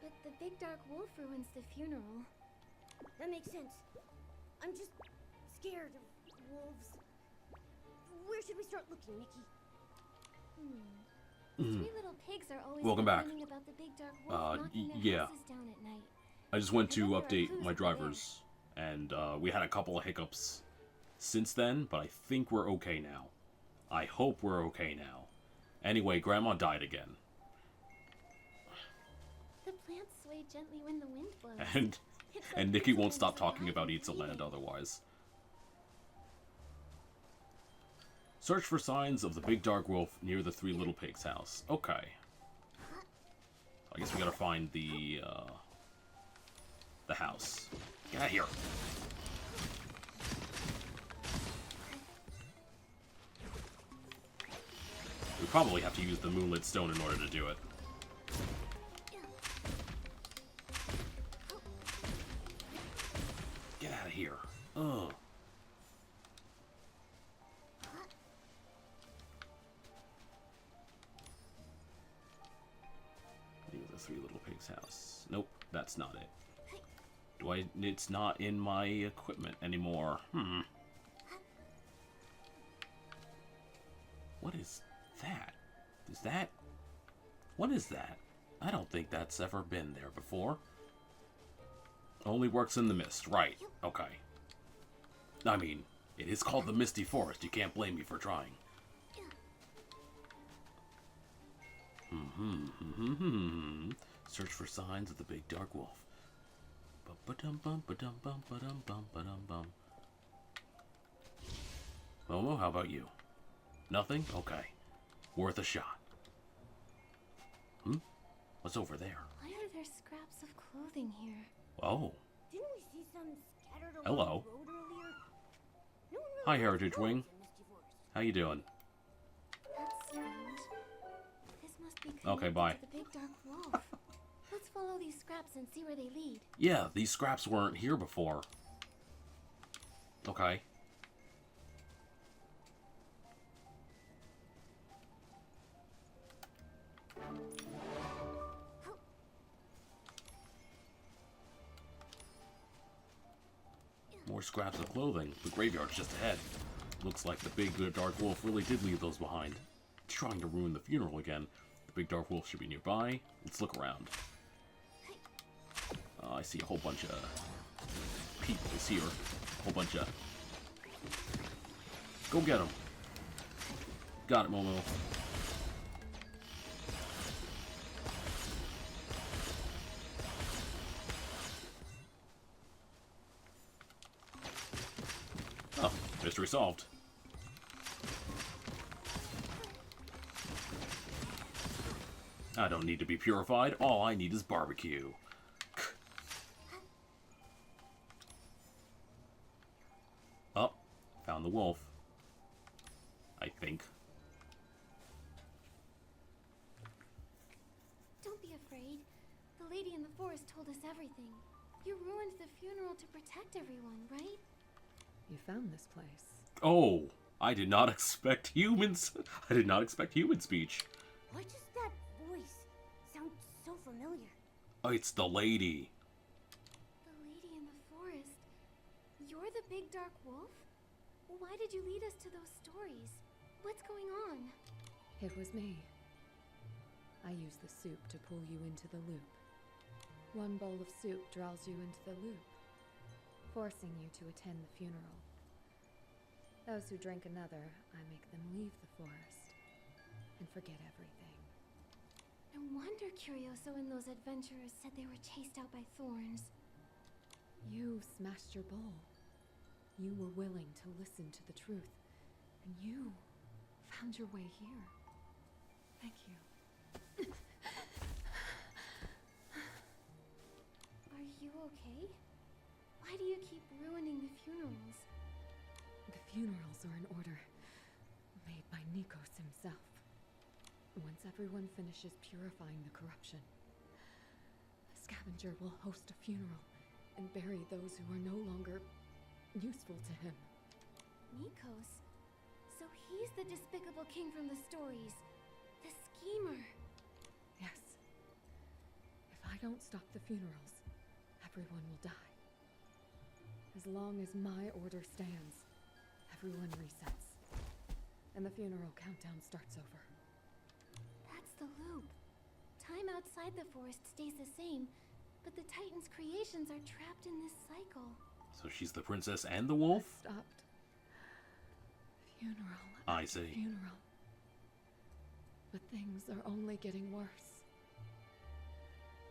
But the Big Dark Wolf ruins the funeral. That makes sense. I'm just scared of wolves. Where should we start looking, Nikki? Three little pigs are always Welcome back. complaining about the Big Dark Wolf knocking their yeah. houses down at night. I just went to I bet there are update clues my over drivers, and we had a couple of hiccups since then, but I think we're okay now. I hope we're okay now. Anyway, Grandma died again. The plants sway gently when the wind blows. And It's like and Nikki won't Switzerland's stop talking alive about and Eatsa Land breathing. otherwise. Search for signs of the Big Dark Wolf near the Three Little Pigs house. Okay. I guess we gotta find the house. Get out of here. We probably have to use the Moonlit Stone in order to do it. Get out of here. Ugh. Near the Three Little Pigs house. Nope, that's not it. It's not in my equipment anymore. What is that? What is that? I don't think that's ever been there before. Only works in the mist, right. Okay. I mean, it is called the Misty Forest. You can't blame me for trying. Search for signs of the Big Dark Wolf. Momo, how about you? Nothing? Okay. Worth a shot. What's over there? Why are there scraps of clothing here? Oh. Didn't we see some scattered along Hello. the road earlier? No one really Hi, knows Heritage what's Wing. in Misty Forest. How you doing? That's strange. This must be Okay, connected bye. to the Big Dark Wolf. Let's follow these scraps and see where they lead. Yeah, these scraps weren't here before. Okay. More scraps of clothing. The graveyard's just ahead. Looks like the Big Dark Wolf really did leave those behind. He's trying to ruin the funeral again. The Big Dark Wolf should be nearby. Let's look around. I see a whole bunch of people here. A whole bunch of... Go get them. Got it, Momo. Oh, mystery solved. I don't need to be purified. All I need is barbecue. Oh, found the wolf. I think. Don't be afraid. The lady in the forest told us everything. You ruined the funeral to protect everyone, right? You found this place. Oh, I did not expect humans. I did not expect human speech. Why does that voice sound so familiar? Oh, it's the lady. The lady in the forest. You're the Big Dark Wolf? Why did you lead us to those stories? What's going on? It was me. I used the soup to pull you into the loop. One bowl of soup draws you into the loop, forcing you to attend the funeral. Those who drink another, I make them leave the forest and forget everything. No wonder Curioso and those adventurers said they were chased out by Thorns. You smashed your bowl. You were willing to listen to the truth, and you found your way here. Thank you. Are you okay? Why do you keep ruining the funerals? The funerals are an order made by Nikos himself. Once everyone finishes purifying the corruption, the Scavenger will host a funeral and bury those who are no longer useful to him. Nikos? So he's the despicable king from the stories. The schemer. Yes. If I don't stop the funerals, everyone will die. As long as my order stands, everyone resets. And the funeral countdown starts over. That's the loop. Time outside the forest stays the same, but the Titan's creations are trapped in this cycle. So she's the princess and the wolf? I stopped. Funeral I after see. funeral. But things are only getting worse.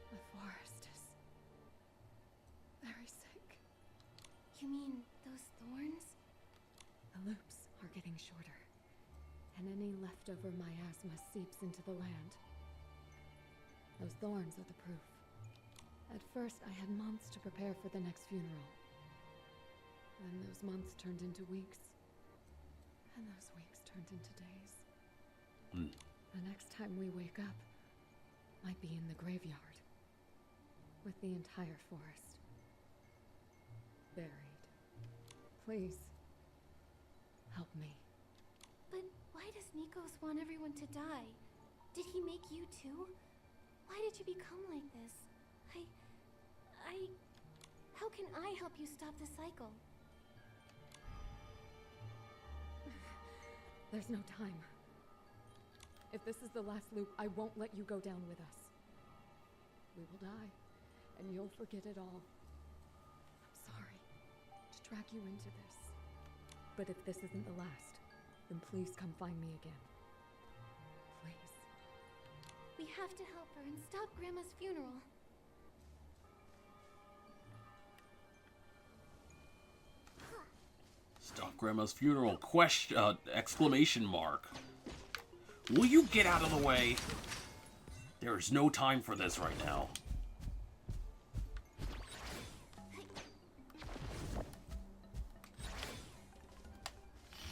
The forest is very sick. You mean those thorns? The loops are getting shorter, and any leftover miasma seeps into the land. Those thorns are the proof. At first, I had months to prepare for the next funeral. Then those months turned into weeks, and those weeks turned into days. The next time we wake up might be in the graveyard, with the entire forest buried. Please, help me. But why does Nikos want everyone to die? Did he make you too? Why did you become like this? How can I help you stop the cycle? There's no time. If this is the last loop, I won't let you go down with us. We will die, and you'll forget it all. I'm sorry to drag you into this. But if this isn't the last, then please come find me again. Please. We have to help her and stop Grandma's funeral. Stop Grandma's funeral. Question, exclamation mark. Will you get out of the way? There is no time for this right now.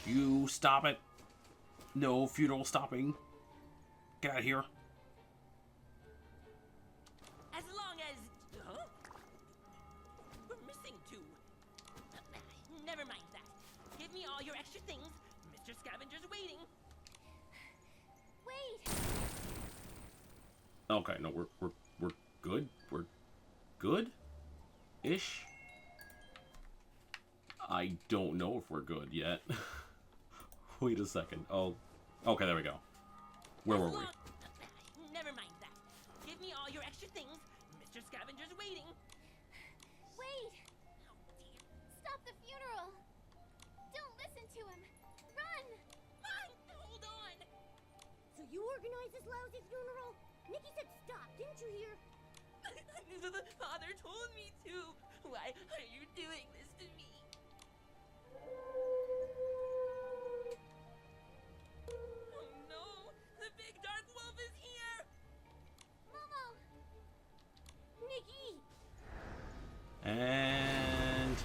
You stop it. No funeral stopping. Get out of here. As long as... Huh? We're missing two. Never mind that. Give me all your extra things. Mr. Scavenger's waiting. Wait! Okay, no, we're good. We're good-ish. I don't know if we're good yet. Wait a second. Oh, okay, there we go. Where were we? Never mind that. Give me all your extra things. Mr. Scavenger's waiting. Wait! Oh dear. Stop the funeral! Don't listen to him! Run! Hold on! So you organized this lousy funeral? Nikki said stop, didn't you hear? The father told me to. Why are you doing this to me? Oh no! The big dark wolf is here! Momo! Nikki! And...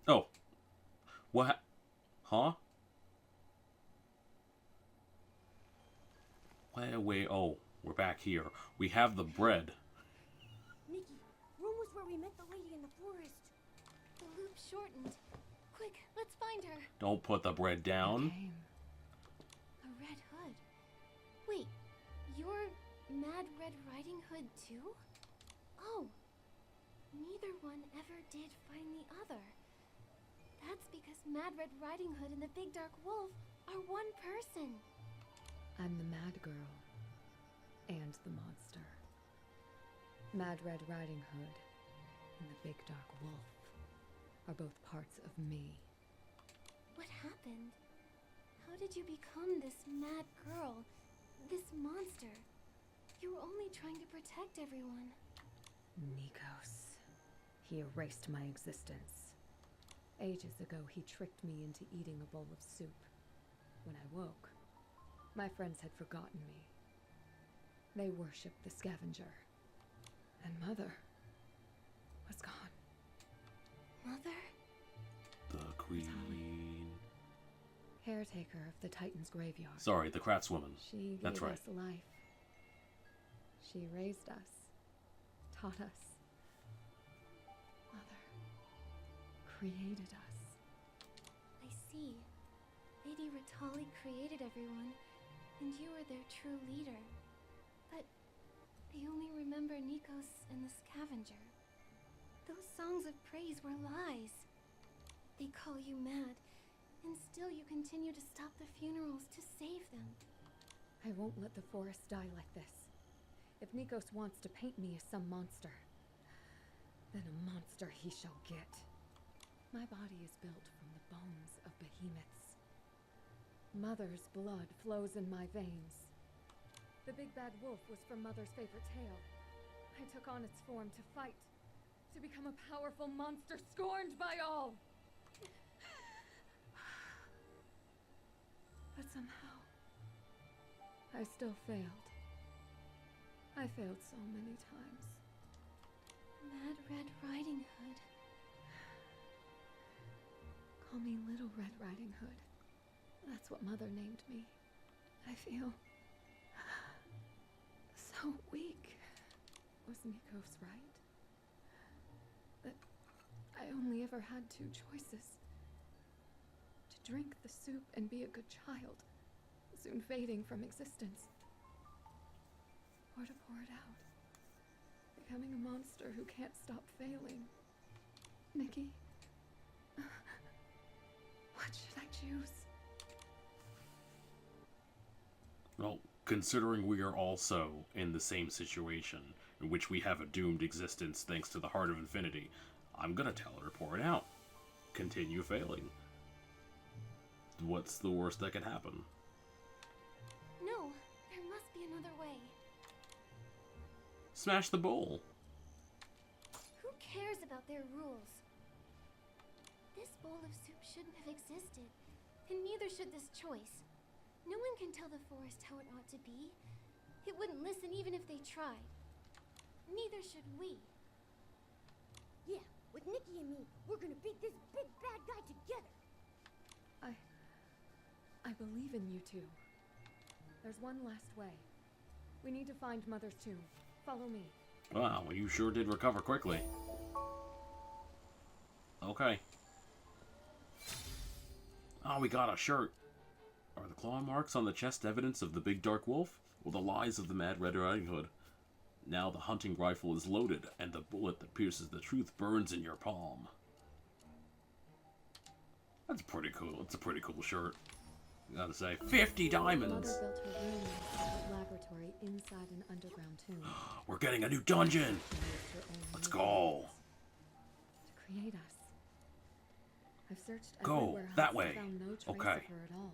oh. What? Huh? Wait, oh, we're back here. We have the bread. Nikki, Rome was where we met the lady in the forest. shortened. Quick, let's find her. Don't put the bread down. A Red Hood. Wait, you're Mad Red Riding Hood too? Oh, neither one ever did find the other. That's because Mad Red Riding Hood and the Big Dark Wolf are one person. I'm the Mad Girl and the monster. Mad Red Riding Hood and the Big Dark Wolf are both parts of me. What happened? How did you become this mad girl? This monster? You were only trying to protect everyone. Nikos. He erased my existence. Ages ago, he tricked me into eating a bowl of soup. When I woke, my friends had forgotten me. They worshipped the Scavenger. And Mother was gone. Mother? The Queen. Caretaker of the Titan's graveyard. Sorry, the craftswoman. She That's gave right. us life. She raised us, taught us. Mother created us. I see. Lady Ritalli created everyone, and you were their true leader. But they only remember Nikos and the Scavenger. Those songs of praise were lies. They call you mad, and still you continue to stop the funerals to save them. I won't let the forest die like this. If Nikos wants to paint me as some monster, then a monster he shall get. My body is built from the bones of behemoths. Mother's blood flows in my veins. The big bad wolf was from Mother's favorite tale. I took on its form to fight, to become a powerful monster scorned by all. But somehow, I still failed. I failed so many times. Mad Red Riding Hood. Call me Little Red Riding Hood. That's what Mother named me. I feel so weak. Was Nikos right? That I only ever had two choices. To drink the soup and be a good child, soon fading from existence. Or to pour it out, becoming a monster who can't stop failing. Nikki, what should I choose? Well, considering we are also in the same situation, in which we have a doomed existence thanks to the Heart of Infinity, I'm gonna tell her to pour it out. Continue failing. What's the worst that could happen? No, there must be another way. Smash the bowl. Who cares about their rules? This bowl of soup shouldn't have existed, and neither should this choice. No one can tell the forest how it ought to be. It wouldn't listen even if they tried. Neither should we. Yeah, with Nikki and me, we're gonna beat this big bad guy together. I believe in you two. There's one last way. We need to find Mother's tomb. Follow me. Wow, you sure did recover quickly. Okay. Oh, we got a shirt. Are the claw marks on the chest evidence of the big dark wolf? Or the lies of the Mad Red Riding Hood? Now the hunting rifle is loaded, and the bullet that pierces the truth burns in your palm. That's pretty cool. It's a pretty cool shirt. Gotta say, 50 diamonds! Mother built her room in a secret laboratory inside an underground tomb. We're getting a new dungeon! Let's go! To create us. I've searched Go everywhere else that way. and found no trace Okay. of her at all.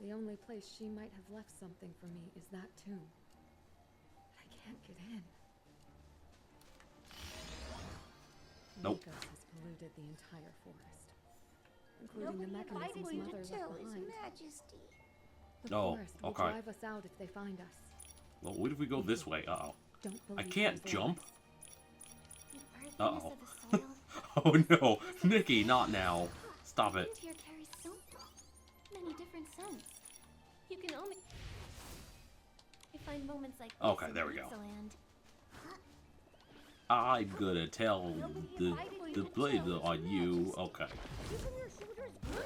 The only place she might have left something for me is that tomb. But I can't get in. Nope. Nikos has polluted the entire forest, including the Nobody mechanisms invited you Mother to tell left His behind. Majesty. The Oh, forest will okay. drive us out if they find us. Well, what if we go this way? Uh-oh. Don't I believe can't those jump. The earthiness Uh-oh. of the soil. Oh no, Nikki, not now. Stop it. Wind here carries so many different scents. You can only... I find moments like this Okay, in there we go. Pizzaland. I'm gonna tell Nobody the invited you The blade on you. Okay. Keeping your shoulders good,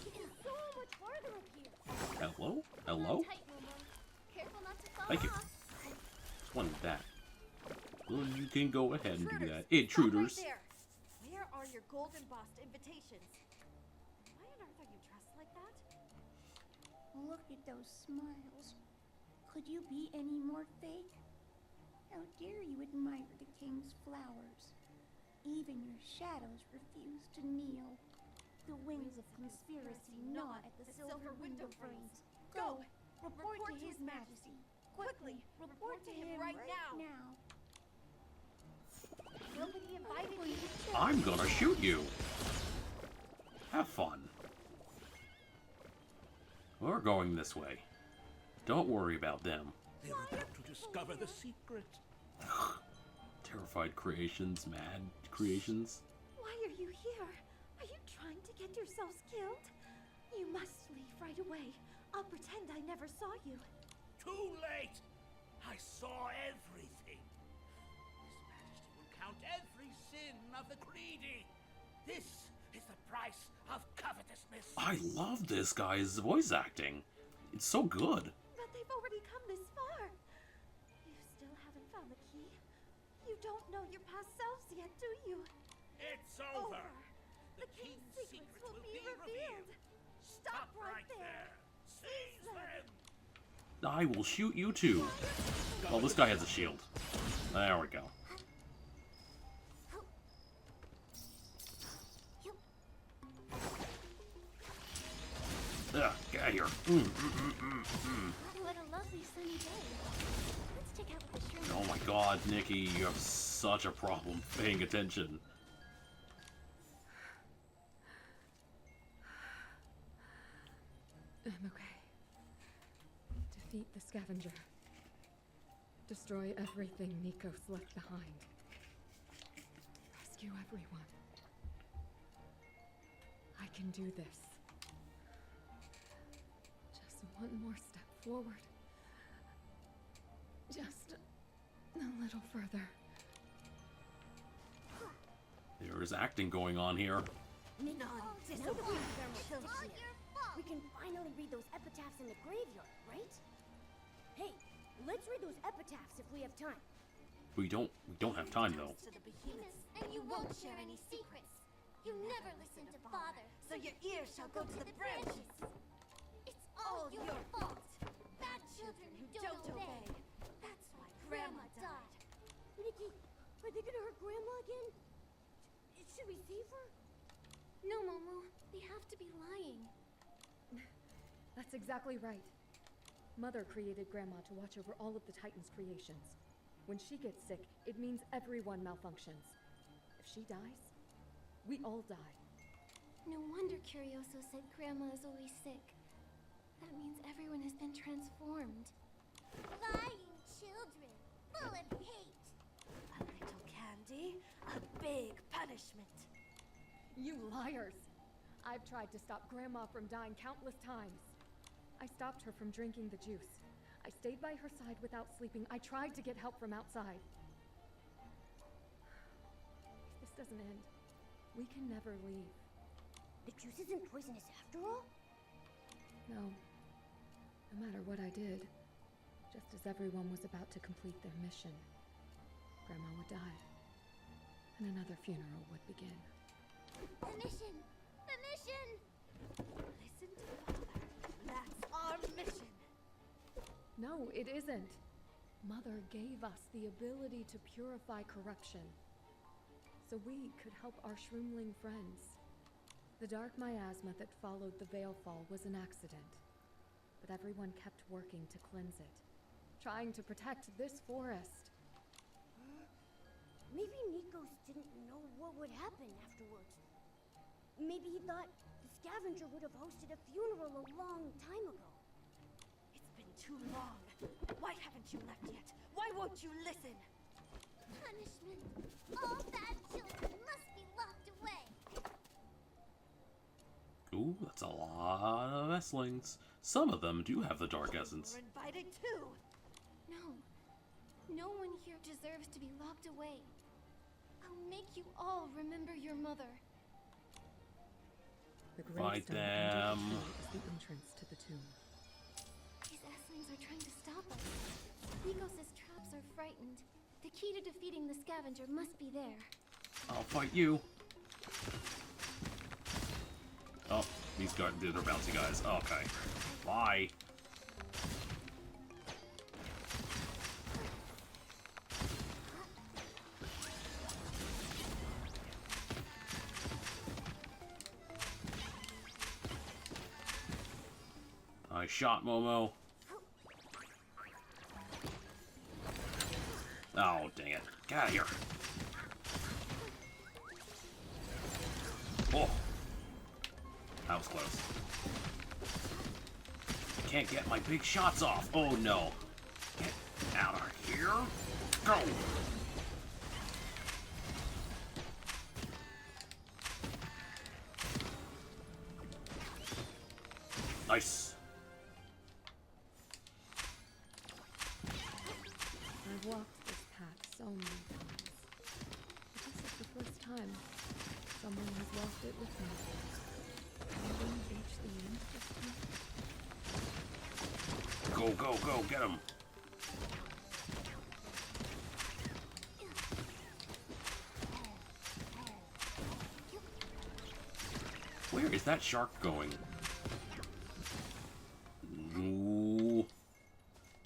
Nikki. It's so much farther up here. Hello? Hello? Tight, Momo. Careful not to fall Thank you. off. Just wanted that. Well, you can go ahead and do that. Stop Intruders. right there. Where are your gold embossed invitations? Why on earth are you dressed like that? Look at those smiles. Could you be any more fake? How dare you admire the king's flowers? Even your shadows refuse to kneel. The wings of conspiracy gnaw at the silver window frames. Go! Report to his majesty. Quickly! Report to him right now. Nobody invited you. I'm gonna shoot you. Have fun. We're going this way. Don't worry about them. They were about to discover the secret. Terrified creations, mad creations. Why are you here? Are you trying to get yourselves killed? You must leave right away. I'll pretend I never saw you. Too late! I saw everything. His Majesty will count every sin of the greedy. This is the price of covetousness. I love this guy's voice acting. It's so good. But they've already come this far. You still haven't found the key? You don't know your past selves yet, do you? It's over. The king's secrets will be revealed. Stop right there. Seize them. I will shoot you too. Oh, this guy has a shield. There we go. Ugh, get out of here. What a lovely sunny day. Let's check out the Shrooms. Oh my god, Nikki, you have such a problem paying attention. I'm okay. Defeat the Scavenger. Destroy everything Nikos left behind. Rescue everyone. I can do this. Just one more step forward. Just a little further. There is acting going on here. Nikki, now that we've done with this here, we can finally read those epitaphs in the graveyard, right? Hey, let's read those epitaphs if we have time. We don't have time though. To the behemoths, And you won't share any secrets. You never listen to father. so your ears shall go to the branches. It's all your fault. Bad children who don't obey. That's why Grandma died. Nikki, are they gonna hurt Grandma again? Should we save her? No, Momo. They have to be lying. That's exactly right. Mother created Grandma to watch over all of the Titan's creations. When she gets sick, it means everyone malfunctions. If she dies, we all die. No wonder Curioso said Grandma is always sick. That means everyone has been transformed. Lying children, full of hate. A little candy, a big punishment. You liars! I've tried to stop Grandma from dying countless times. I stopped her from drinking the juice. I stayed by her side without sleeping. I tried to get help from outside. If this doesn't end, we can never leave. The juice isn't poisonous after all? No. No matter what I did, just as everyone was about to complete their mission, Grandma would die, and another funeral would begin. The mission! The mission! Listen to Father. That's our mission. No, it isn't. Mother gave us the ability to purify corruption, so we could help our Shroomling friends. The dark miasma that followed the Veilfall was an accident, but everyone kept working to cleanse it, trying to protect this forest. Maybe Nikos didn't know what would happen afterwards. Maybe he thought the Scavenger would have hosted a funeral a long time ago. It's been too long. Why haven't you left yet? Why won't you listen? Punishment! All bad children must be locked away! Ooh, that's a lot of Esslings. Some of them do have the dark essence. We're invited too. No. No one here deserves to be locked away. I'll make you all remember your mother. The Fight gravestone them. under the tree is the entrance to the tomb. These Esslings are trying to stop us. Nikos' traps are frightened. The key to defeating the Scavenger must be there. I'll fight you. Oh, these guys, they're bouncy guys. Okay. Bye. I shot Momo. Oh, dang it. Get out of here. Oh. That was close. I can't get my big shots off. Oh, no. Get out of here. Go. Nice. I've walked this path so many times. But this is the first time someone has walked it with me. I didn't reach the end this time. Go, go, go. Get him. Where is that shark going? Ooh.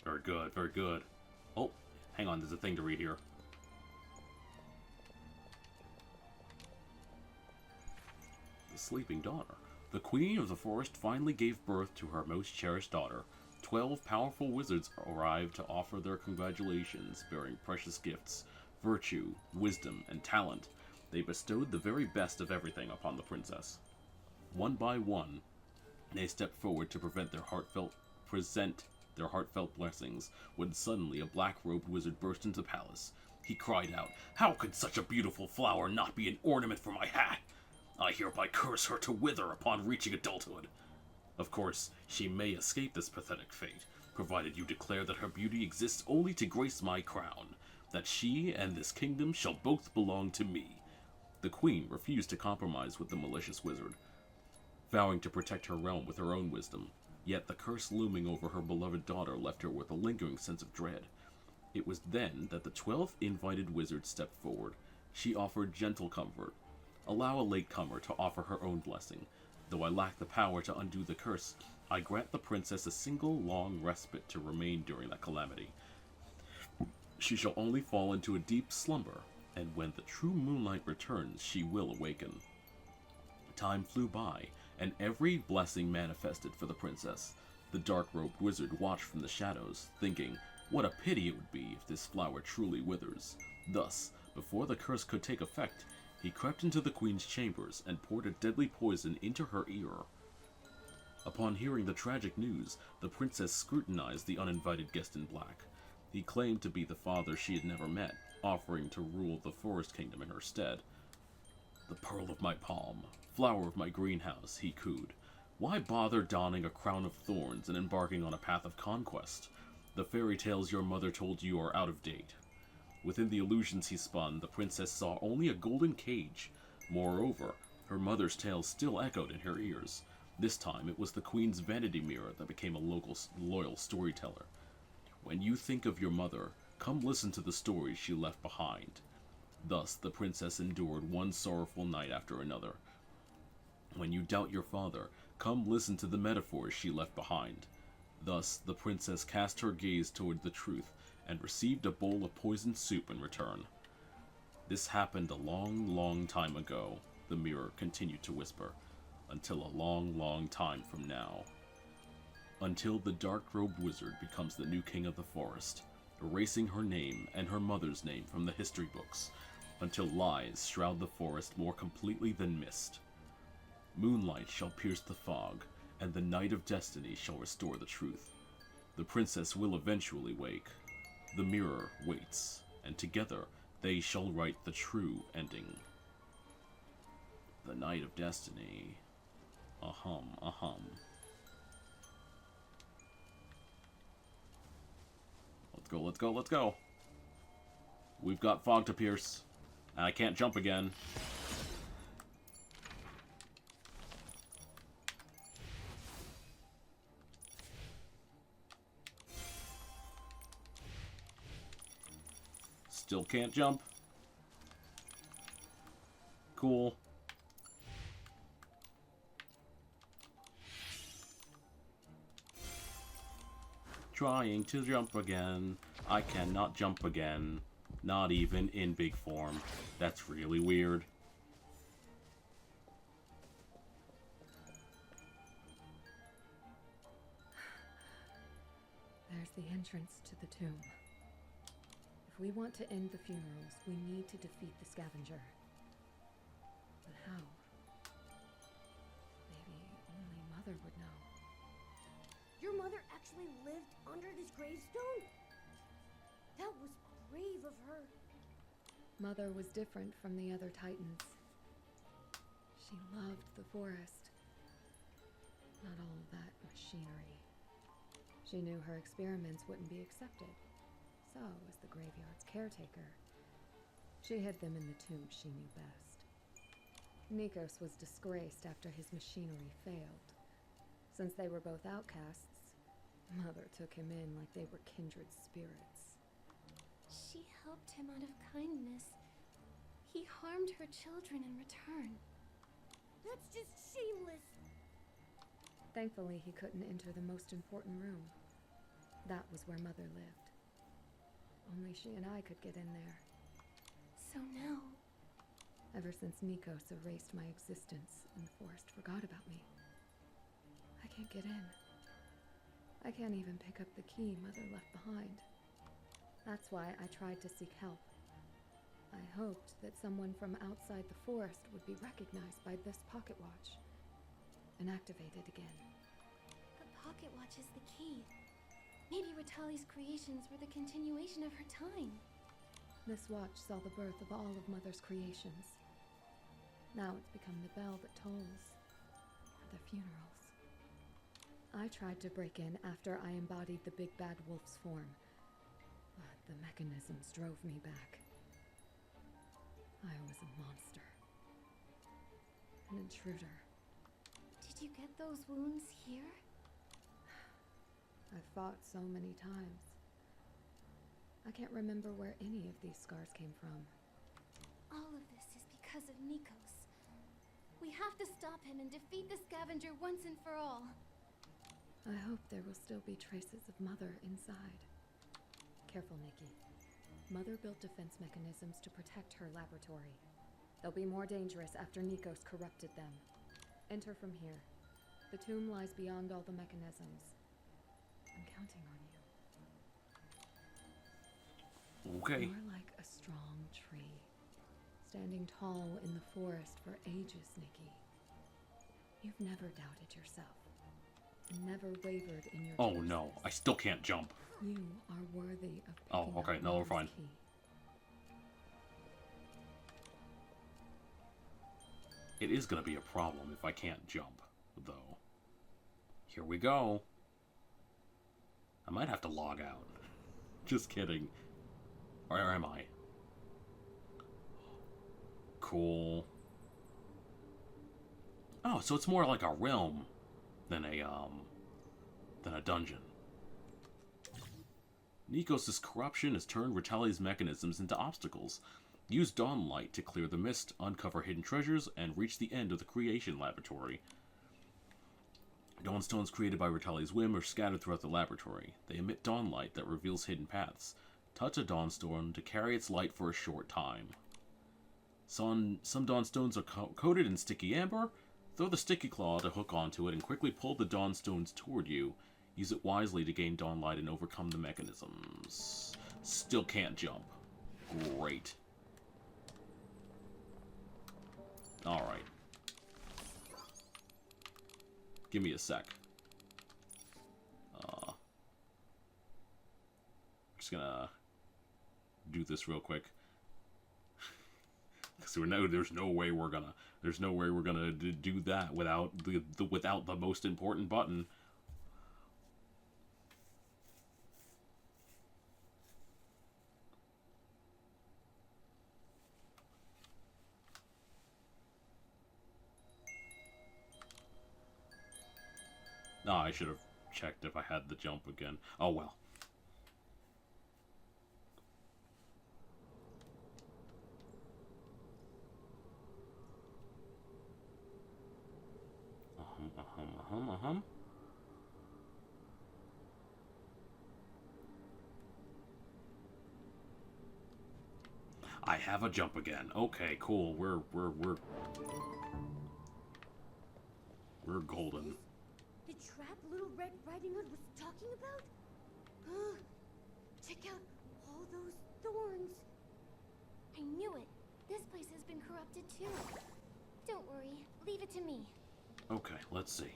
Very good, very good. Oh, hang on, there's a thing to read here. The sleeping daughter. The queen of the forest finally gave birth to her most cherished daughter. 12 powerful wizards arrived to offer their congratulations, bearing precious gifts, virtue, wisdom, and talent. They bestowed the very best of everything upon the princess. One by one, they stepped forward to present their heartfelt blessings, when suddenly a black-robed wizard burst into the palace. He cried out, "How could such a beautiful flower not be an ornament for my hat? I hereby curse her to wither upon reaching adulthood. Of course, she may escape this pathetic fate, provided you declare that her beauty exists only to grace my crown, that she and this kingdom shall both belong to me." The queen refused to compromise with the malicious wizard, vowing to protect her realm with her own wisdom. Yet the curse looming over her beloved daughter left her with a lingering sense of dread. It was then that the 12th invited wizard stepped forward. She offered gentle comfort. "Allow a latecomer to offer her own blessing. Though I lack the power to undo the curse, I grant the princess a single long respite to remain during that calamity. She shall only fall into a deep slumber, and when the true moonlight returns, she will awaken." Time flew by, and every blessing manifested for the princess. The dark-robed wizard watched from the shadows, thinking, what a pity it would be if this flower truly withers. Thus, before the curse could take effect, he crept into the queen's chambers and poured a deadly poison into her ear. Upon hearing the tragic news, the princess scrutinized the uninvited guest in black. He claimed to be the father she had never met, offering to rule the forest kingdom in her stead. "The pearl of my palm, flower of my greenhouse," he cooed. "Why bother donning a crown of thorns and embarking on a path of conquest? The fairy tales your mother told you are out of date." Within the illusions he spun, the princess saw only a golden cage. Moreover, her mother's tales still echoed in her ears. This time, it was the queen's vanity mirror that became a loyal storyteller. "When you think of your mother, come listen to the stories she left behind." Thus, the princess endured one sorrowful night after another. "When you doubt your father, come listen to the metaphors she left behind." Thus, the princess cast her gaze toward the truth and received a bowl of poisoned soup in return. "This happened a long, long time ago," the mirror continued to whisper, "until a long, long time from now. Until the dark-robed wizard becomes the new king of the forest, erasing her name and her mother's name from the history books, until lies shroud the forest more completely than mist. Moonlight shall pierce the fog, and the night of destiny shall restore the truth. The princess will eventually wake. The mirror waits, and together they shall write the true ending. The night of destiny. Ahum, ahum." Let's go, let's go, let's go! We've got fog to pierce. And I can't jump again. Still can't jump. Cool. Trying to jump again. I cannot jump again. Not even in big form. That's really weird. There's the entrance to the tomb. If we want to end the funerals, we need to defeat the Scavenger. But how? Maybe only Mother would know. Your mother actually lived under this gravestone? That was brave of her. Mother was different from the other Titans. She loved the forest. Not all of that machinery. She knew her experiments wouldn't be accepted. So, as the graveyard's caretaker, she hid them in the tomb she knew best. Nikos was disgraced after his machinery failed. Since they were both outcasts, Mother took him in like they were kindred spirits. She helped him out of kindness. He harmed her children in return. That's just shameless. Thankfully, he couldn't enter the most important room. That was where Mother lived. Only she and I could get in there. So now... Ever since Nikos erased my existence and the forest forgot about me, I can't get in. I can't even pick up the key Mother left behind. That's why I tried to seek help. I hoped that someone from outside the forest would be recognized by this pocket watch and activated again. The pocket watch is the key. Maybe Ritalli's creations were the continuation of her time. This watch saw the birth of all of Mother's creations. Now it's become the bell that tolls for the funerals. I tried to break in after I embodied the big bad wolf's form, but the mechanisms drove me back. I was a monster. An intruder. Did you get those wounds here? I've fought so many times. I can't remember where any of these scars came from. All of this is because of Nikos. We have to stop him and defeat the Scavenger once and for all. I hope there will still be traces of Mother inside. Careful, Nikki. Mother built defense mechanisms to protect her laboratory. They'll be more dangerous after Nikos corrupted them. Enter from here. The tomb lies beyond all the mechanisms. I'm counting on you. Okay. You're like a strong tree, standing tall in the forest for ages, Nikki. You've never doubted yourself, and never wavered in your Oh choices. no, I still can't jump. You are worthy of Oh, picking okay, up no, we're Mother's fine. key. It is gonna be a problem if I can't jump, though. Here we go. I might have to log out. Just kidding. Or am I? Cool. Oh, so it's more like a realm than a dungeon. Nikos' corruption has turned Ritalli's mechanisms into obstacles. Use Dawnlight to clear the mist, uncover hidden treasures, and reach the end of the creation laboratory. Dawnstones created by Ritalli's whim are scattered throughout the laboratory. They emit dawnlight that reveals hidden paths. Touch a dawnstone to carry its light for a short time. Some dawnstones are coated in sticky amber. Throw the sticky claw to hook onto it and quickly pull the dawnstones toward you. Use it wisely to gain dawnlight and overcome the mechanisms. Still can't jump. Great. Alright. Give me a sec. Just gonna do this real quick. Because there's no way we're gonna do that without without the most important button. No, I should have checked if I had the jump again. Oh well. I have a jump again. Okay, cool. We're golden. The trap Little Red Riding Hood was talking about? Check out all those thorns. I knew it. This place has been corrupted too. Don't worry. Leave it to me. Okay, let's see.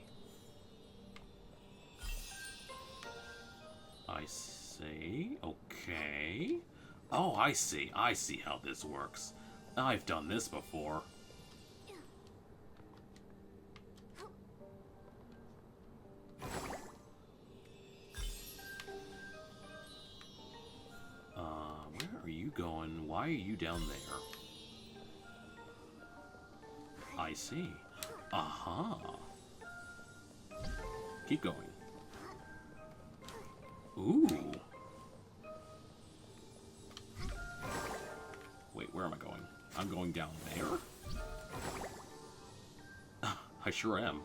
I see. Okay. Oh, I see. I see how this works. I've done this before. Where are you going? Why are you down there? I see. Aha. Keep going. Ooh. Wait, where am I going? I'm going down there? I sure am.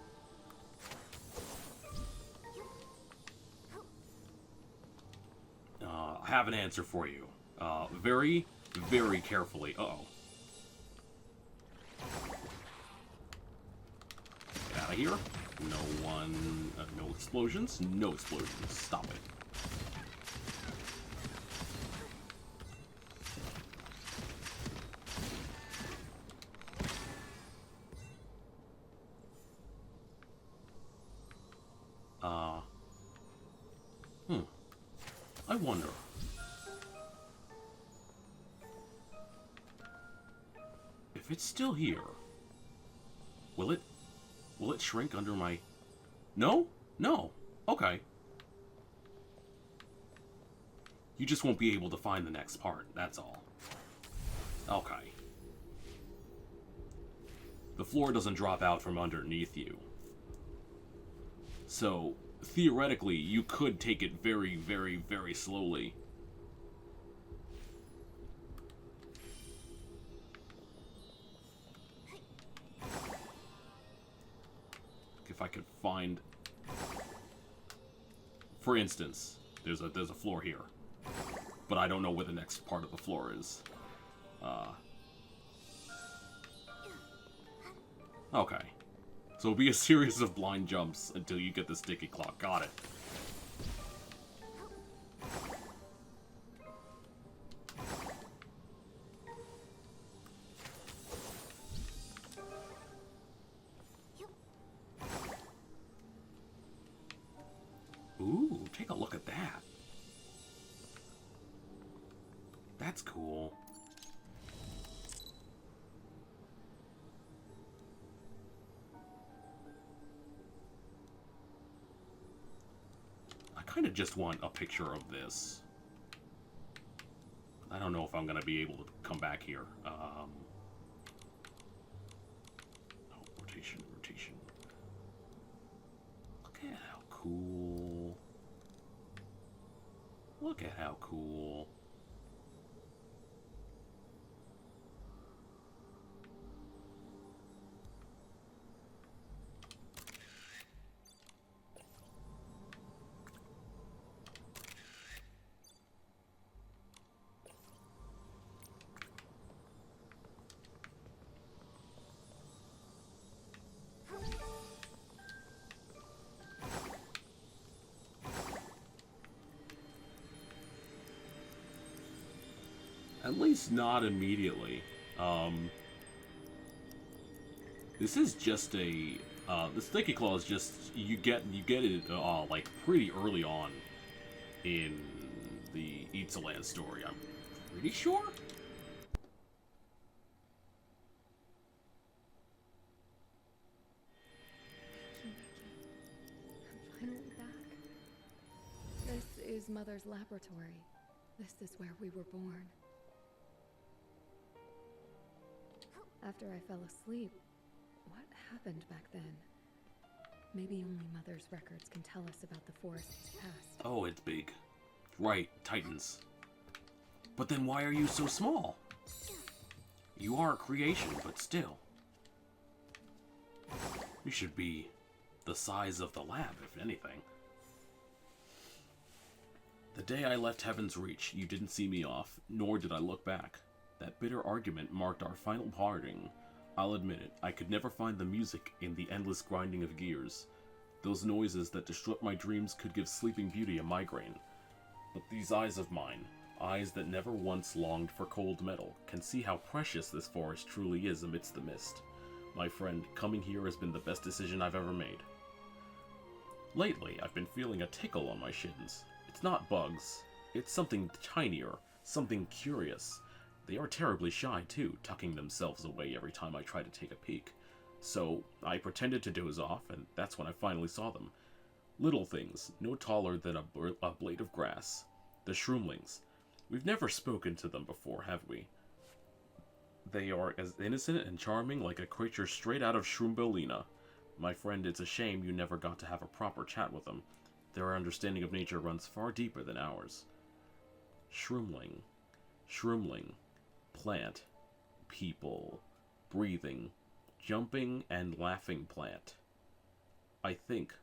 I have an answer for you. Very, very carefully. Uh-oh. Get out of here. No one... no explosions? No explosions. Stop it. I wonder. If it's still here, will it shrink under my... No? No. Okay. You just won't be able to find the next part, that's all. Okay. The floor doesn't drop out from underneath you. So, theoretically, you could take it very, very, very slowly. If I could find... For instance, there's a floor here. But I don't know where the next part of the floor is. Okay. So it'll be a series of blind jumps until you get the sticky clock. Got it. Ooh, take a look at that. That's cool. I kind of just want a picture of this. I don't know if I'm going to be able to come back here. Oh, rotation, rotation. Look at how cool. Look at how cool. At least not immediately. This is just a the sticky claw is just you get it like pretty early on in the Ixalan story. I'm pretty sure. I'm finally back. This is Mother's laboratory. This is where we were born. After I fell asleep, what happened back then? Maybe only Mother's records can tell us about the forest's past. Oh, it's big. Right, Titans. But then why are you so small? You are a creation, but still. You should be the size of the lab, if anything. The day I left Heaven's Reach, you didn't see me off, nor did I look back. That bitter argument marked our final parting. I'll admit it, I could never find the music in the endless grinding of gears. Those noises that disrupt my dreams could give Sleeping Beauty a migraine. But these eyes of mine, eyes that never once longed for cold metal, can see how precious this forest truly is amidst the mist. My friend, coming here has been the best decision I've ever made. Lately, I've been feeling a tickle on my shins. It's not bugs. It's something tinier, something curious. They are terribly shy, too, tucking themselves away every time I try to take a peek. So, I pretended to doze off, and that's when I finally saw them. Little things, no taller than a blade of grass. The Shroomlings. We've never spoken to them before, have we? They are as innocent and charming like a creature straight out of Shroombolina. My friend, it's a shame you never got to have a proper chat with them. Their understanding of nature runs far deeper than ours. Shroomling. Shroomling. Plant. People. Breathing. Jumping and laughing plant. I think,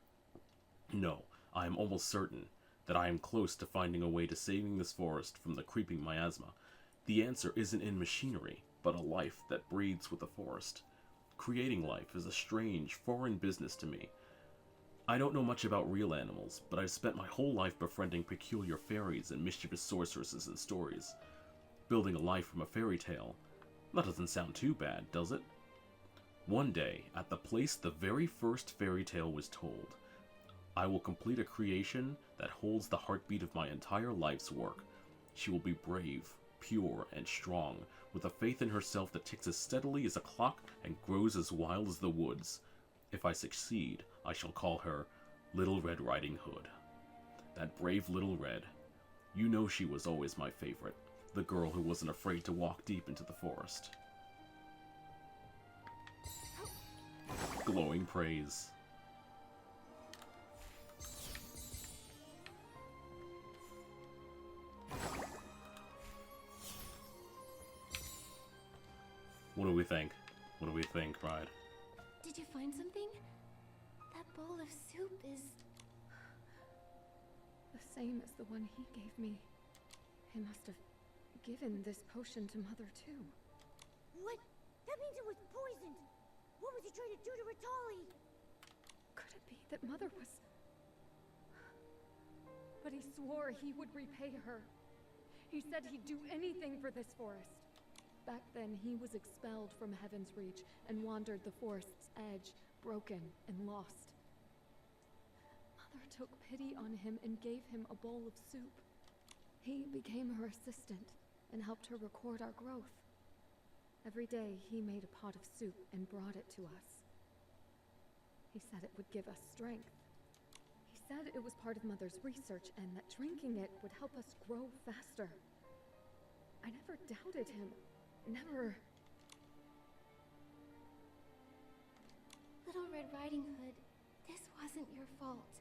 no, I am almost certain that I am close to finding a way to saving this forest from the creeping miasma. The answer isn't in machinery, but a life that breathes with the forest. Creating life is a strange, foreign business to me. I don't know much about real animals, but I've spent my whole life befriending peculiar fairies and mischievous sorceresses in stories. Building a life from a fairy tale. That doesn't sound too bad, does it? One day, at the place the very first fairy tale was told, I will complete a creation that holds the heartbeat of my entire life's work. She will be brave, pure, and strong, with a faith in herself that ticks as steadily as a clock and grows as wild as the woods. If I succeed, I shall call her Little Red Riding Hood. That brave Little Red. You know she was always my favorite, the girl who wasn't afraid to walk deep into the forest. Glowing praise. What do we think? What do we think, Bride? Did you find something? That bowl of soup is... The same as the one he gave me. He must have given this potion to Mother, too. What? That means it was poisoned! What was he trying to do to Ritalli? Could it be that Mother was... But he swore he would repay her. He said he'd do anything for this forest. Back then, he was expelled from Heaven's Reach and wandered the forest's edge, broken and lost. Mother took pity on him and gave him a bowl of soup. He became her assistant and helped her record our growth. Every day, he made a pot of soup and brought it to us. He said it would give us strength. He said it was part of Mother's research and that drinking it would help us grow faster. I never doubted him. Never. Little Red Riding Hood, this wasn't your fault.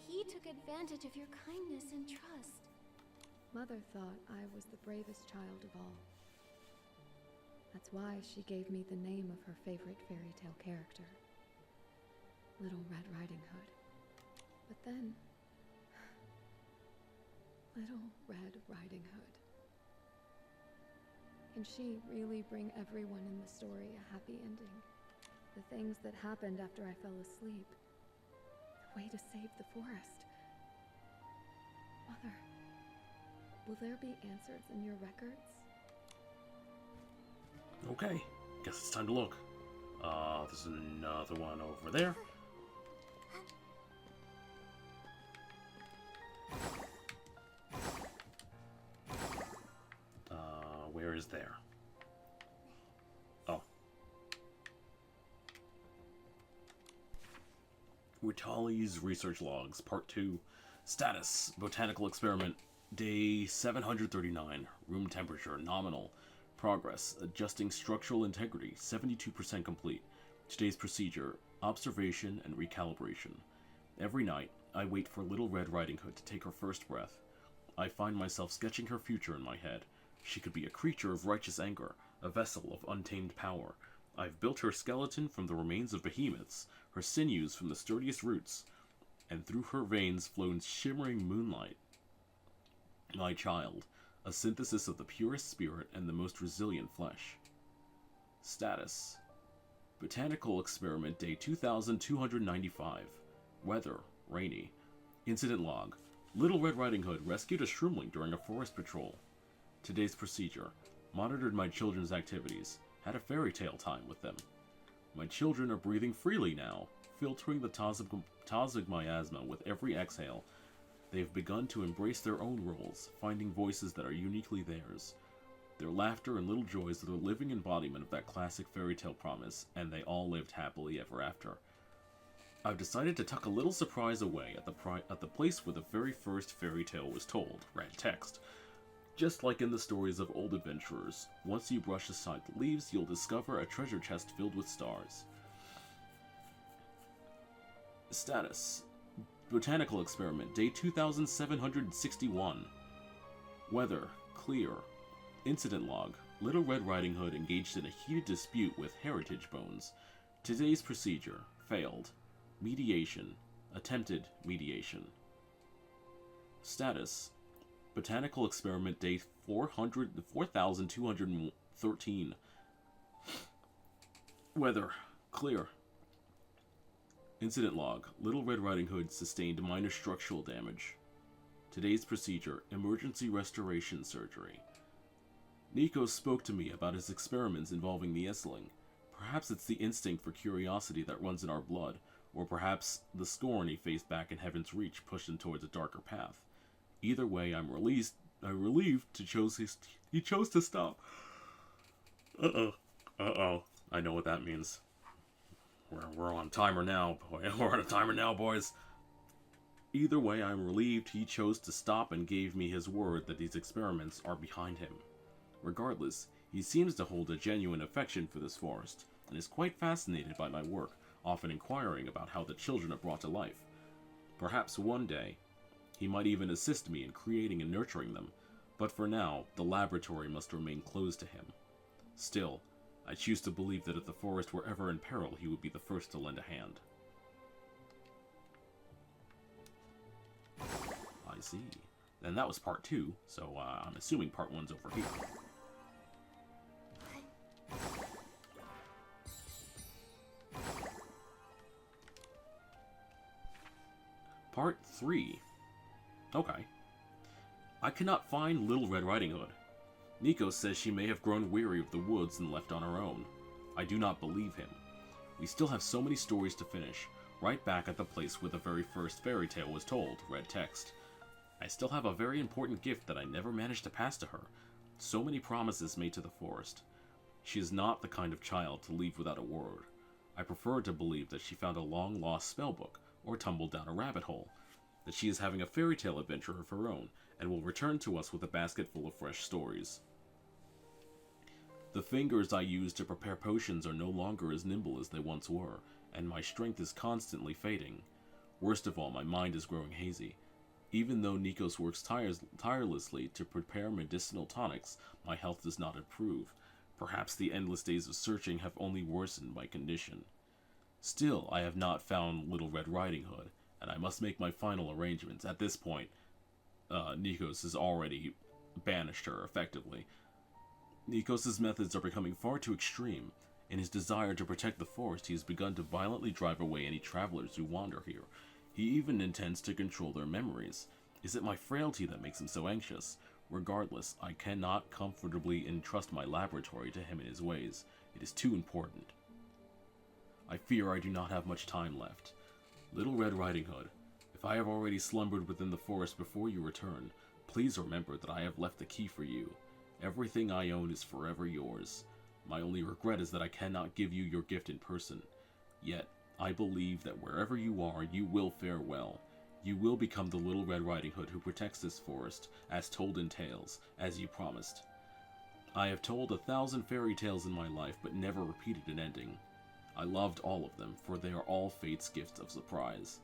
He took advantage of your kindness and trust. Mother thought I was the bravest child of all. That's why she gave me the name of her favorite fairy tale character, Little Red Riding Hood. But then, Little Red Riding Hood. Can she really bring everyone in the story a happy ending? The things that happened after I fell asleep. The way to save the forest. Mother, will there be answers in your records? Okay, guess it's time to look. There's another one over there. Where is there? Oh. Ritalli's Research Logs, Part 2. Status, Botanical Experiment, Day 739. Room temperature, nominal. Progress, adjusting structural integrity, 72% complete. Today's procedure, Observation and recalibration. Every night, I wait for Little Red Riding Hood to take her first breath. I find myself sketching her future in my head. She could be a creature of righteous anger, a vessel of untamed power. I've built her skeleton from the remains of behemoths, her sinews from the sturdiest roots, and through her veins flows shimmering moonlight. My child, a synthesis of the purest spirit and the most resilient flesh. Status. Botanical Experiment Day 2295. Weather, rainy. Incident log. Little Red Riding Hood rescued a Shroomling during a forest patrol. Today's procedure. Monitored my children's activities. Had a fairy tale time with them. My children are breathing freely now, filtering the toxic miasma with every exhale. They've begun to embrace their own roles, finding voices that are uniquely theirs. Their laughter and little joys are the living embodiment of that classic fairy tale promise, and they all lived happily ever after. I've decided to tuck a little surprise away at the place where the very first fairy tale was told, red text. Just like in the stories of old adventurers, once you brush aside the leaves, you'll discover a treasure chest filled with stars. Status. Botanical Experiment, Day 2761. Weather, clear. Incident log. Little Red Riding Hood engaged in a heated dispute with Heritage Bones. Today's procedure, failed. Mediation, attempted mediation. Status. Botanical Experiment Day 4213. Weather, clear. Incident log. Little Red Riding Hood sustained minor structural damage. Today's procedure, emergency restoration surgery. Nico spoke to me about his experiments involving the Essling. Perhaps it's the instinct for curiosity that runs in our blood, or perhaps the scorn he faced back in Heaven's Reach pushed him towards a darker path. Either way, I'm relieved he chose to stop. Uh-oh. I know what that means. We're on timer now, boy. We're on a timer now, boys. Either way, I'm relieved he chose to stop and gave me his word that these experiments are behind him. Regardless, he seems to hold a genuine affection for this forest, and is quite fascinated by my work, often inquiring about how the children are brought to life. Perhaps one day, he might even assist me in creating and nurturing them, but for now, the laboratory must remain closed to him. Still, I choose to believe that if the forest were ever in peril, he would be the first to lend a hand. I see. And that was part 2, so I'm assuming part 1's over here. Part 3. Okay. I cannot find Little Red Riding Hood. Nico says she may have grown weary of the woods and left on her own. I do not believe him. We still have so many stories to finish, right back at the place where the very first fairy tale was told, red text. I still have a very important gift that I never managed to pass to her. So many promises made to the forest. She is not the kind of child to leave without a word. I prefer to believe that she found a long-lost spellbook, or tumbled down a rabbit hole, that she is having a fairy tale adventure of her own, and will return to us with a basket full of fresh stories. The fingers I use to prepare potions are no longer as nimble as they once were, and my strength is constantly fading. Worst of all, my mind is growing hazy. Even though Nikos works tirelessly to prepare medicinal tonics, my health does not improve. Perhaps the endless days of searching have only worsened my condition. Still, I have not found Little Red Riding Hood, and I must make my final arrangements. At this point, Nikos has already banished her, effectively. Nikos' methods are becoming far too extreme. In his desire to protect the forest, he has begun to violently drive away any travelers who wander here. He even intends to control their memories. Is it my frailty that makes him so anxious? Regardless, I cannot comfortably entrust my laboratory to him and his ways. It is too important. I fear I do not have much time left. Little Red Riding Hood, if I have already slumbered within the forest before you return, please remember that I have left the key for you. Everything I own is forever yours. My only regret is that I cannot give you your gift in person. Yet, I believe that wherever you are, you will fare well. You will become the Little Red Riding Hood who protects this forest, as told in tales, as you promised. I have told 1,000 fairy tales in my life, but never repeated an ending. I loved all of them, for they are all fate's gifts of surprise.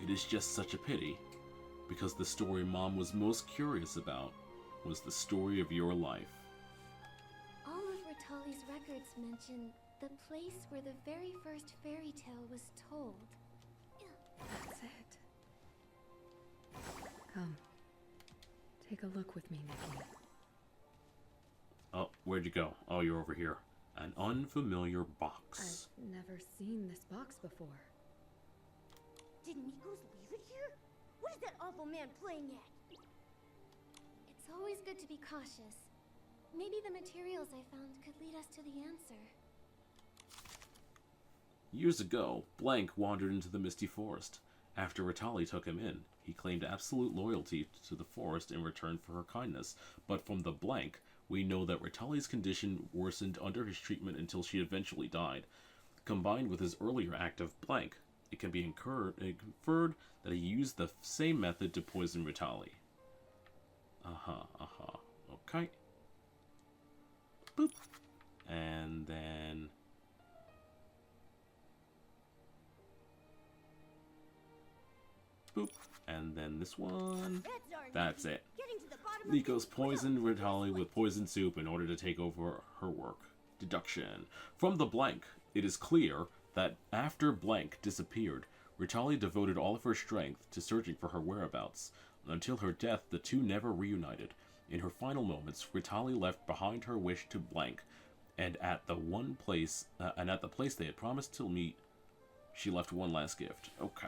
It is just such a pity, because the story Mom was most curious about was the story of your life. All of Ritalli's records mention the place where the very first fairy tale was told. That's it. Come. Take a look with me, Nikki. Oh, where'd you go? Oh, you're over here. An unfamiliar box. I've never seen this box before. Did Nikos leave it here? What is that awful man playing at? It's always good to be cautious. Maybe the materials I found could lead us to the answer. Years ago, Blank wandered into the Misty Forest. After Ritalli took him in, he claimed absolute loyalty to the forest in return for her kindness, but from the Blank, we know that Ritalli's condition worsened under his treatment until she eventually died. Combined with his earlier act of Blank, it can be inferred that he used the same method to poison Ritalli. Okay. Boop. And then... boop. And then this one. That's it. Nikos poisoned Ritalli with poison soup in order to take over her work. Deduction. From the Blank, it is clear that after Blank disappeared, Ritalli devoted all of her strength to searching for her whereabouts. Until her death, the two never reunited. In her final moments, Ritalli left behind her wish to Blank, and at the place they had promised to meet, she left one last gift. Okay.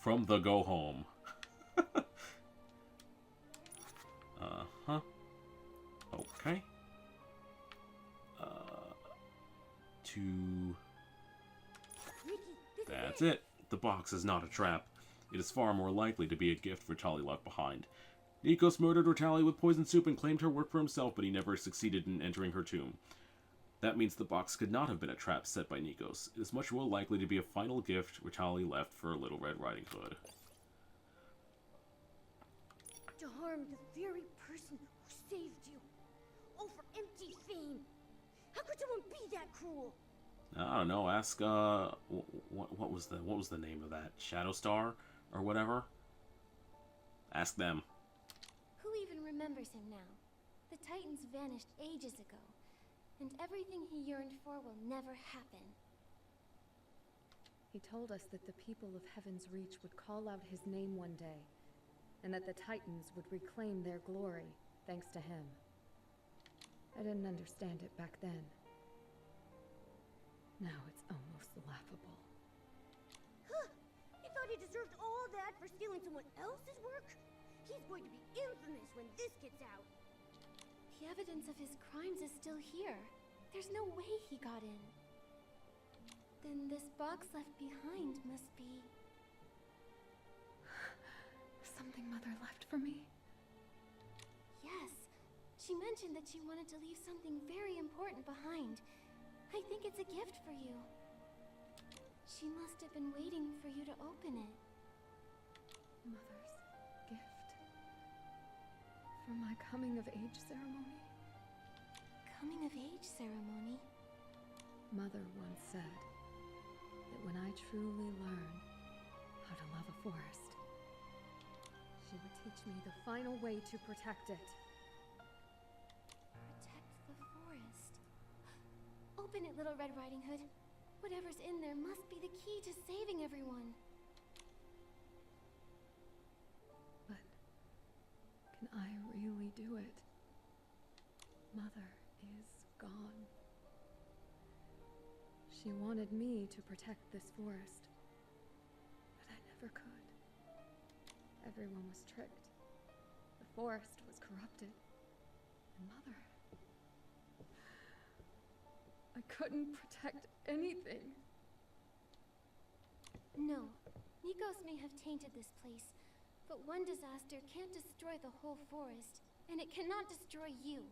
From the Go Home. Okay. That's it. The box is not a trap. It is far more likely to be a gift Ritalli left behind. Nikos murdered Ritalli with poison soup and claimed her work for himself, but he never succeeded in entering her tomb. That means the box could not have been a trap set by Nikos. It is much more likely to be a final gift Ritalli left for Little Red Riding Hood. To harm the very person who saved you. All for empty fame. How could someone be that cruel? I don't know. Ask what was the name of that Shadow Star or whatever? Ask them. Who even remembers him now? The Titans vanished ages ago, and everything he yearned for will never happen. He told us that the people of Heaven's Reach would call out his name one day, and that the Titans would reclaim their glory, thanks to him. I didn't understand it back then. Now it's almost laughable. Huh! He thought he deserved all that for stealing someone else's work? He's going to be infamous when this gets out. The evidence of his crimes is still here. There's no way he got in. Then this box left behind must be... Something Mother left for me? Yes. She mentioned that she wanted to leave something very important behind. I think it's a gift for you. She must have been waiting for you to open it. Mother's gift? For my coming-of-age ceremony? Coming-of-age ceremony? Mother once said that when I truly learn how to love a forest, she would teach me the final way to protect it. Protect the forest. Open it, Little Red Riding Hood. Whatever's in there must be the key to saving everyone. But can I really do it? Mother is gone. She wanted me to protect this forest, but I never could. Everyone was tricked. The forest was corrupted. And Mother... I couldn't protect anything. No. Nikos may have tainted this place, but one disaster can't destroy the whole forest, and it cannot destroy you.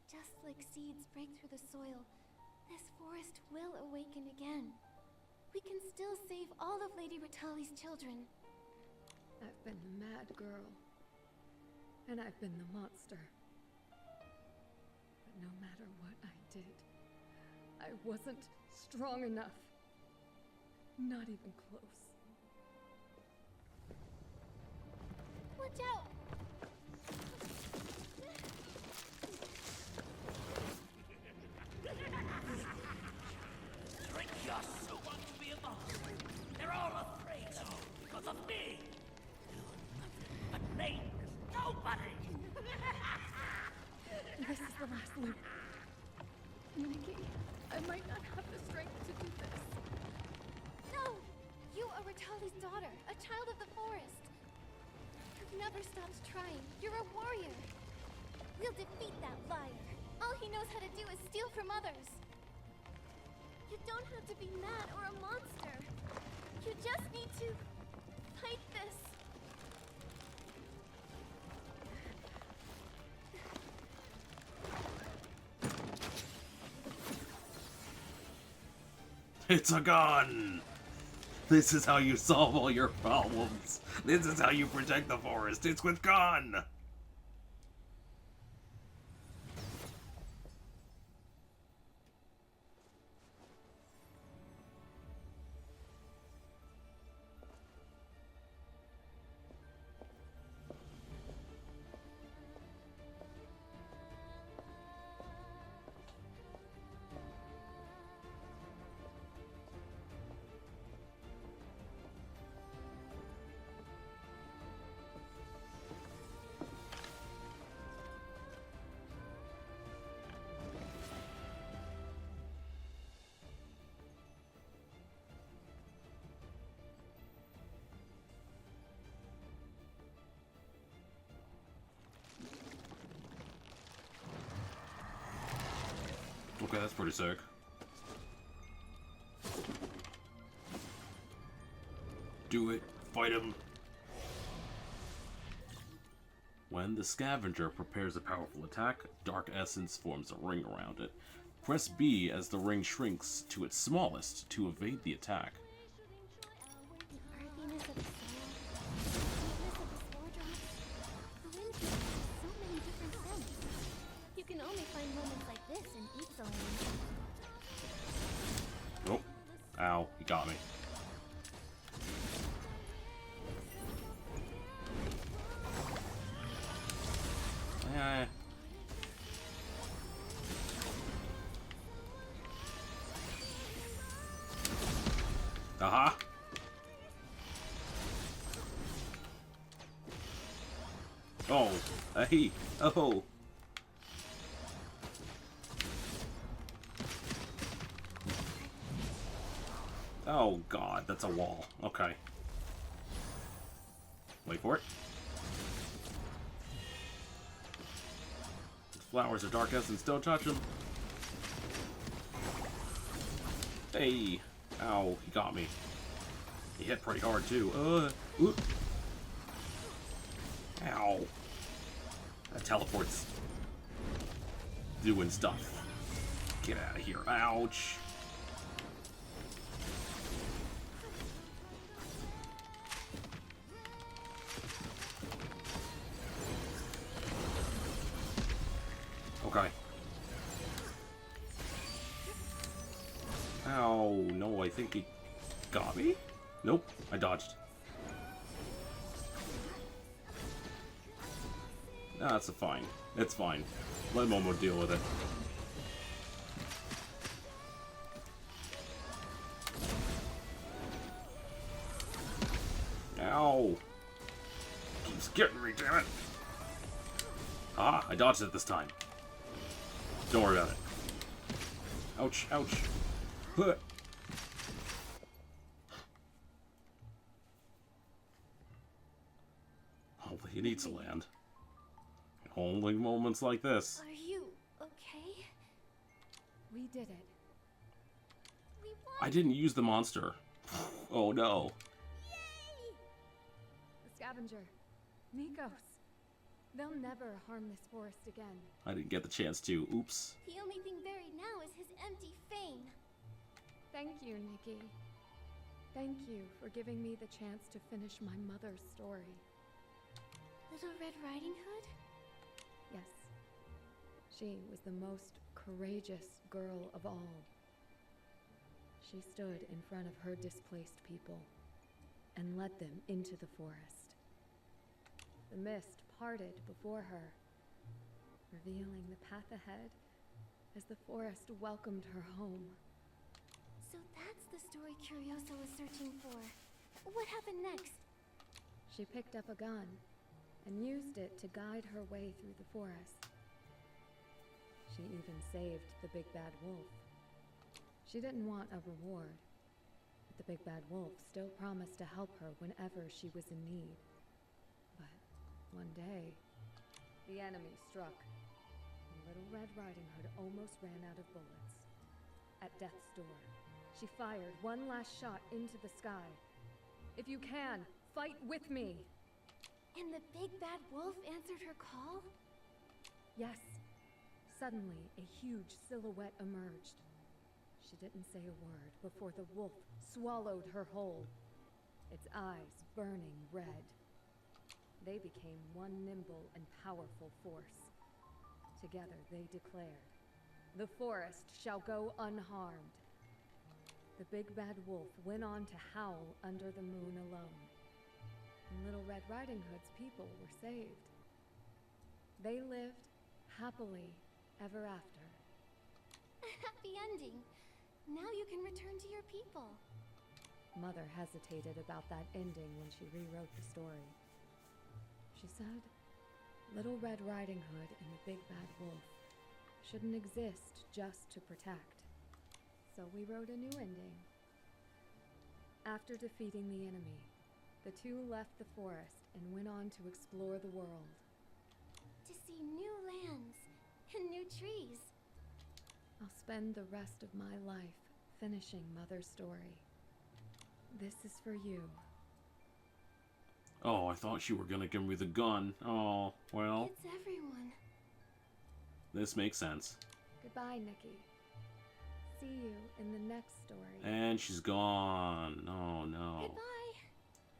Just like seeds break through the soil, this forest will awaken again. We can still save all of Lady Ritalli's children. I've been the mad girl, and I've been the monster. But No matter what I did, I wasn't strong enough. Not even close. Watch out! Just who want to be among them. They're all afraid of you because of me. You're nothing but nameless nobody. This is the last loop. Nikki, I might not have the strength to do this. No! You are Ritalli's daughter, a child of the forest. You've never stopped trying. You're a warrior. We'll defeat that liar. All he knows how to do is steal from others. You don't have to be mad or a monster. You just need to fight this. It's a gun! This is how you solve all your problems. This is how you protect the forest. It's with gun! Okay, that's pretty sick. Do it. Fight him. When the Scavenger prepares a powerful attack, dark essence forms a ring around it. Press B as the ring shrinks to its smallest to evade the attack. The earthiness of the soil, the sweetness of the snowdrops. The wind has so many different scents. You can only find moments like this in Salon. Oh. Ow. He got me. Yeah. Aha. Oh. Hey. Oh. Oh god, that's a wall. Okay. Wait for it. Flowers of dark essence, don't touch them. Hey! Ow, he got me. He hit pretty hard too. Oop. Ow. That teleport's doing stuff. Get out of here. Ouch. Okay. Ow, no, I think he got me? Nope, I dodged. Nah, that's fine. It's fine. Let Momo deal with it. Ow! Keeps getting me, damn it! Ah, I dodged it this time. Don't worry about it. Ouch, ouch. Huh. Only it needs to land. Only moments like this. Are you okay? We did it. We won! I didn't use the monster. Oh no. Yay! The Scavenger. Nikos. They'll never harm this forest again. I didn't get the chance to. Oops. The only thing buried now is his empty fane. Thank you, Nikki. Thank you for giving me the chance to finish my mother's story. Little Red Riding Hood? Yes. She was the most courageous girl of all. She stood in front of her displaced people and led them into the forest. The mist parted before her, revealing the path ahead as the forest welcomed her home. So that's the story Curioso was searching for. What happened next? She picked up a gun and used it to guide her way through the forest. She even saved the big bad wolf. She didn't want a reward, but the big bad wolf still promised to help her whenever she was in need. But one day, the enemy struck, and Little Red Riding Hood almost ran out of bullets. At death's door, she fired one last shot into the sky. "If you can, fight with me!" And the big bad wolf answered her call? Yes. Suddenly, a huge silhouette emerged. She didn't say a word before the wolf swallowed her whole, its eyes burning red. They became one nimble and powerful force. Together they declared, "The forest shall go unharmed." The big bad wolf went on to howl under the moon alone, and Little Red Riding Hood's people were saved. They lived happily ever after. A happy ending. Now you can return to your people. Mother hesitated about that ending when she rewrote the story. She said, Little Red Riding Hood and the Big Bad Wolf shouldn't exist just to protect. So we wrote a new ending. After defeating the enemy, the two left the forest and went on to explore the world. To see new lands and new trees. I'll spend the rest of my life finishing Mother's story. This is for you. Oh, I thought you were gonna give me the gun. Oh, well. It's everyone. This makes sense. Goodbye, Nikki. See you in the next story. And she's gone. Oh, no. Goodbye.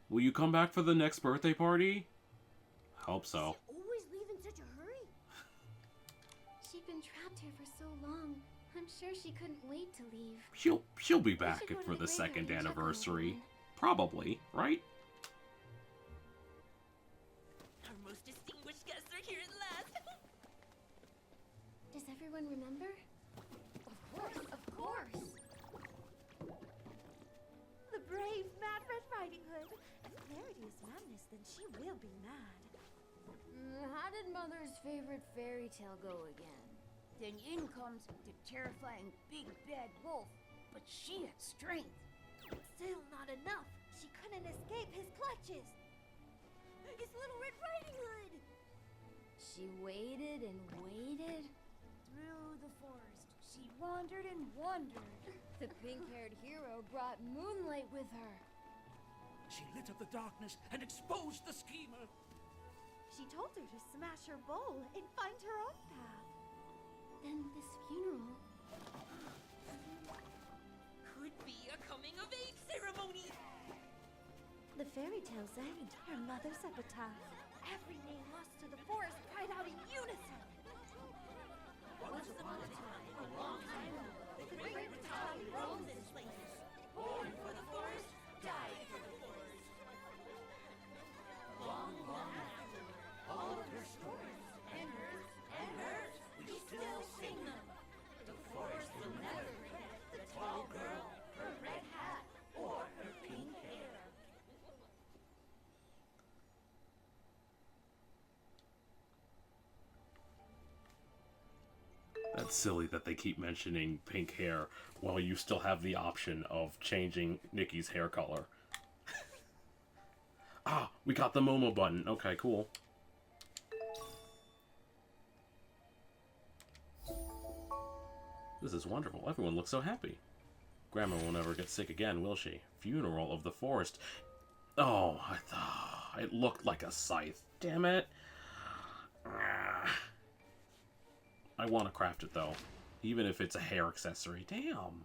Will you come back for the next birthday party? Hope so. She always leave in such a hurry. She'd been trapped here for so long. I'm sure she couldn't wait to leave. She'll be back should go to for the the second graveyard and check on anniversary. everyone. Probably, right? Our most distinguished guests are here at last. Does everyone remember? Of course! The brave, mad Red Riding Hood. If Clarity is madness, then she will be mad. How did Mother's favorite fairy tale go again? Then in comes the terrifying big bad wolf, but she had strength. Still not enough. She couldn't escape his clutches. It's Little Red Riding Hood! She waited and waited. Through the forest, she wandered and wandered. The pink-haired hero brought moonlight with her. She lit up the darkness and exposed the schemer. She told her to smash her bowl and find her own path. Then this funeral. Could be a coming-of-age ceremony. The fairy tales end. Her mother's epitaph. Every name lost to the forest cried out in unison. Once upon a time, a long time ago, the great Ritalli roamed this place. Born for the forest, died for the forest. Long, long after, all of her stories, and hers, we still sing them. The forest will never forget the tall girl, her red hat, or her pink hair. That's silly that they keep mentioning pink hair while you still have the option of changing Nikki's hair color. Ah, we got the Momo button. Okay, cool. This is wonderful. Everyone looks so happy. Grandma will never get sick again, will she? Funeral of the forest. Oh, I thought it looked like a scythe. Damn it. Ah. I want to craft it, though. Even if it's a hair accessory. Damn.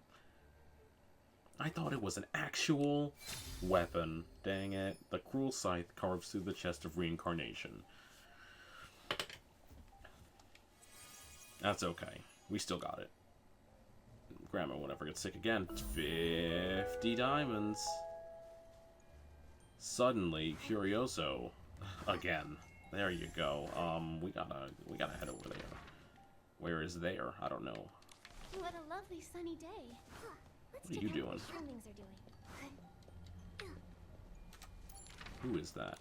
I thought it was an actual weapon. Dang it. The cruel scythe carves through the chest of reincarnation. That's okay. We still got it. Grandma won't ever get sick again. 50 diamonds. Suddenly, Curioso. Again. There you go. We gotta head over there. Where is there? I don't know. What a lovely sunny day. Let's What are check you out doing? what the Shroomlings are doing. Who is that?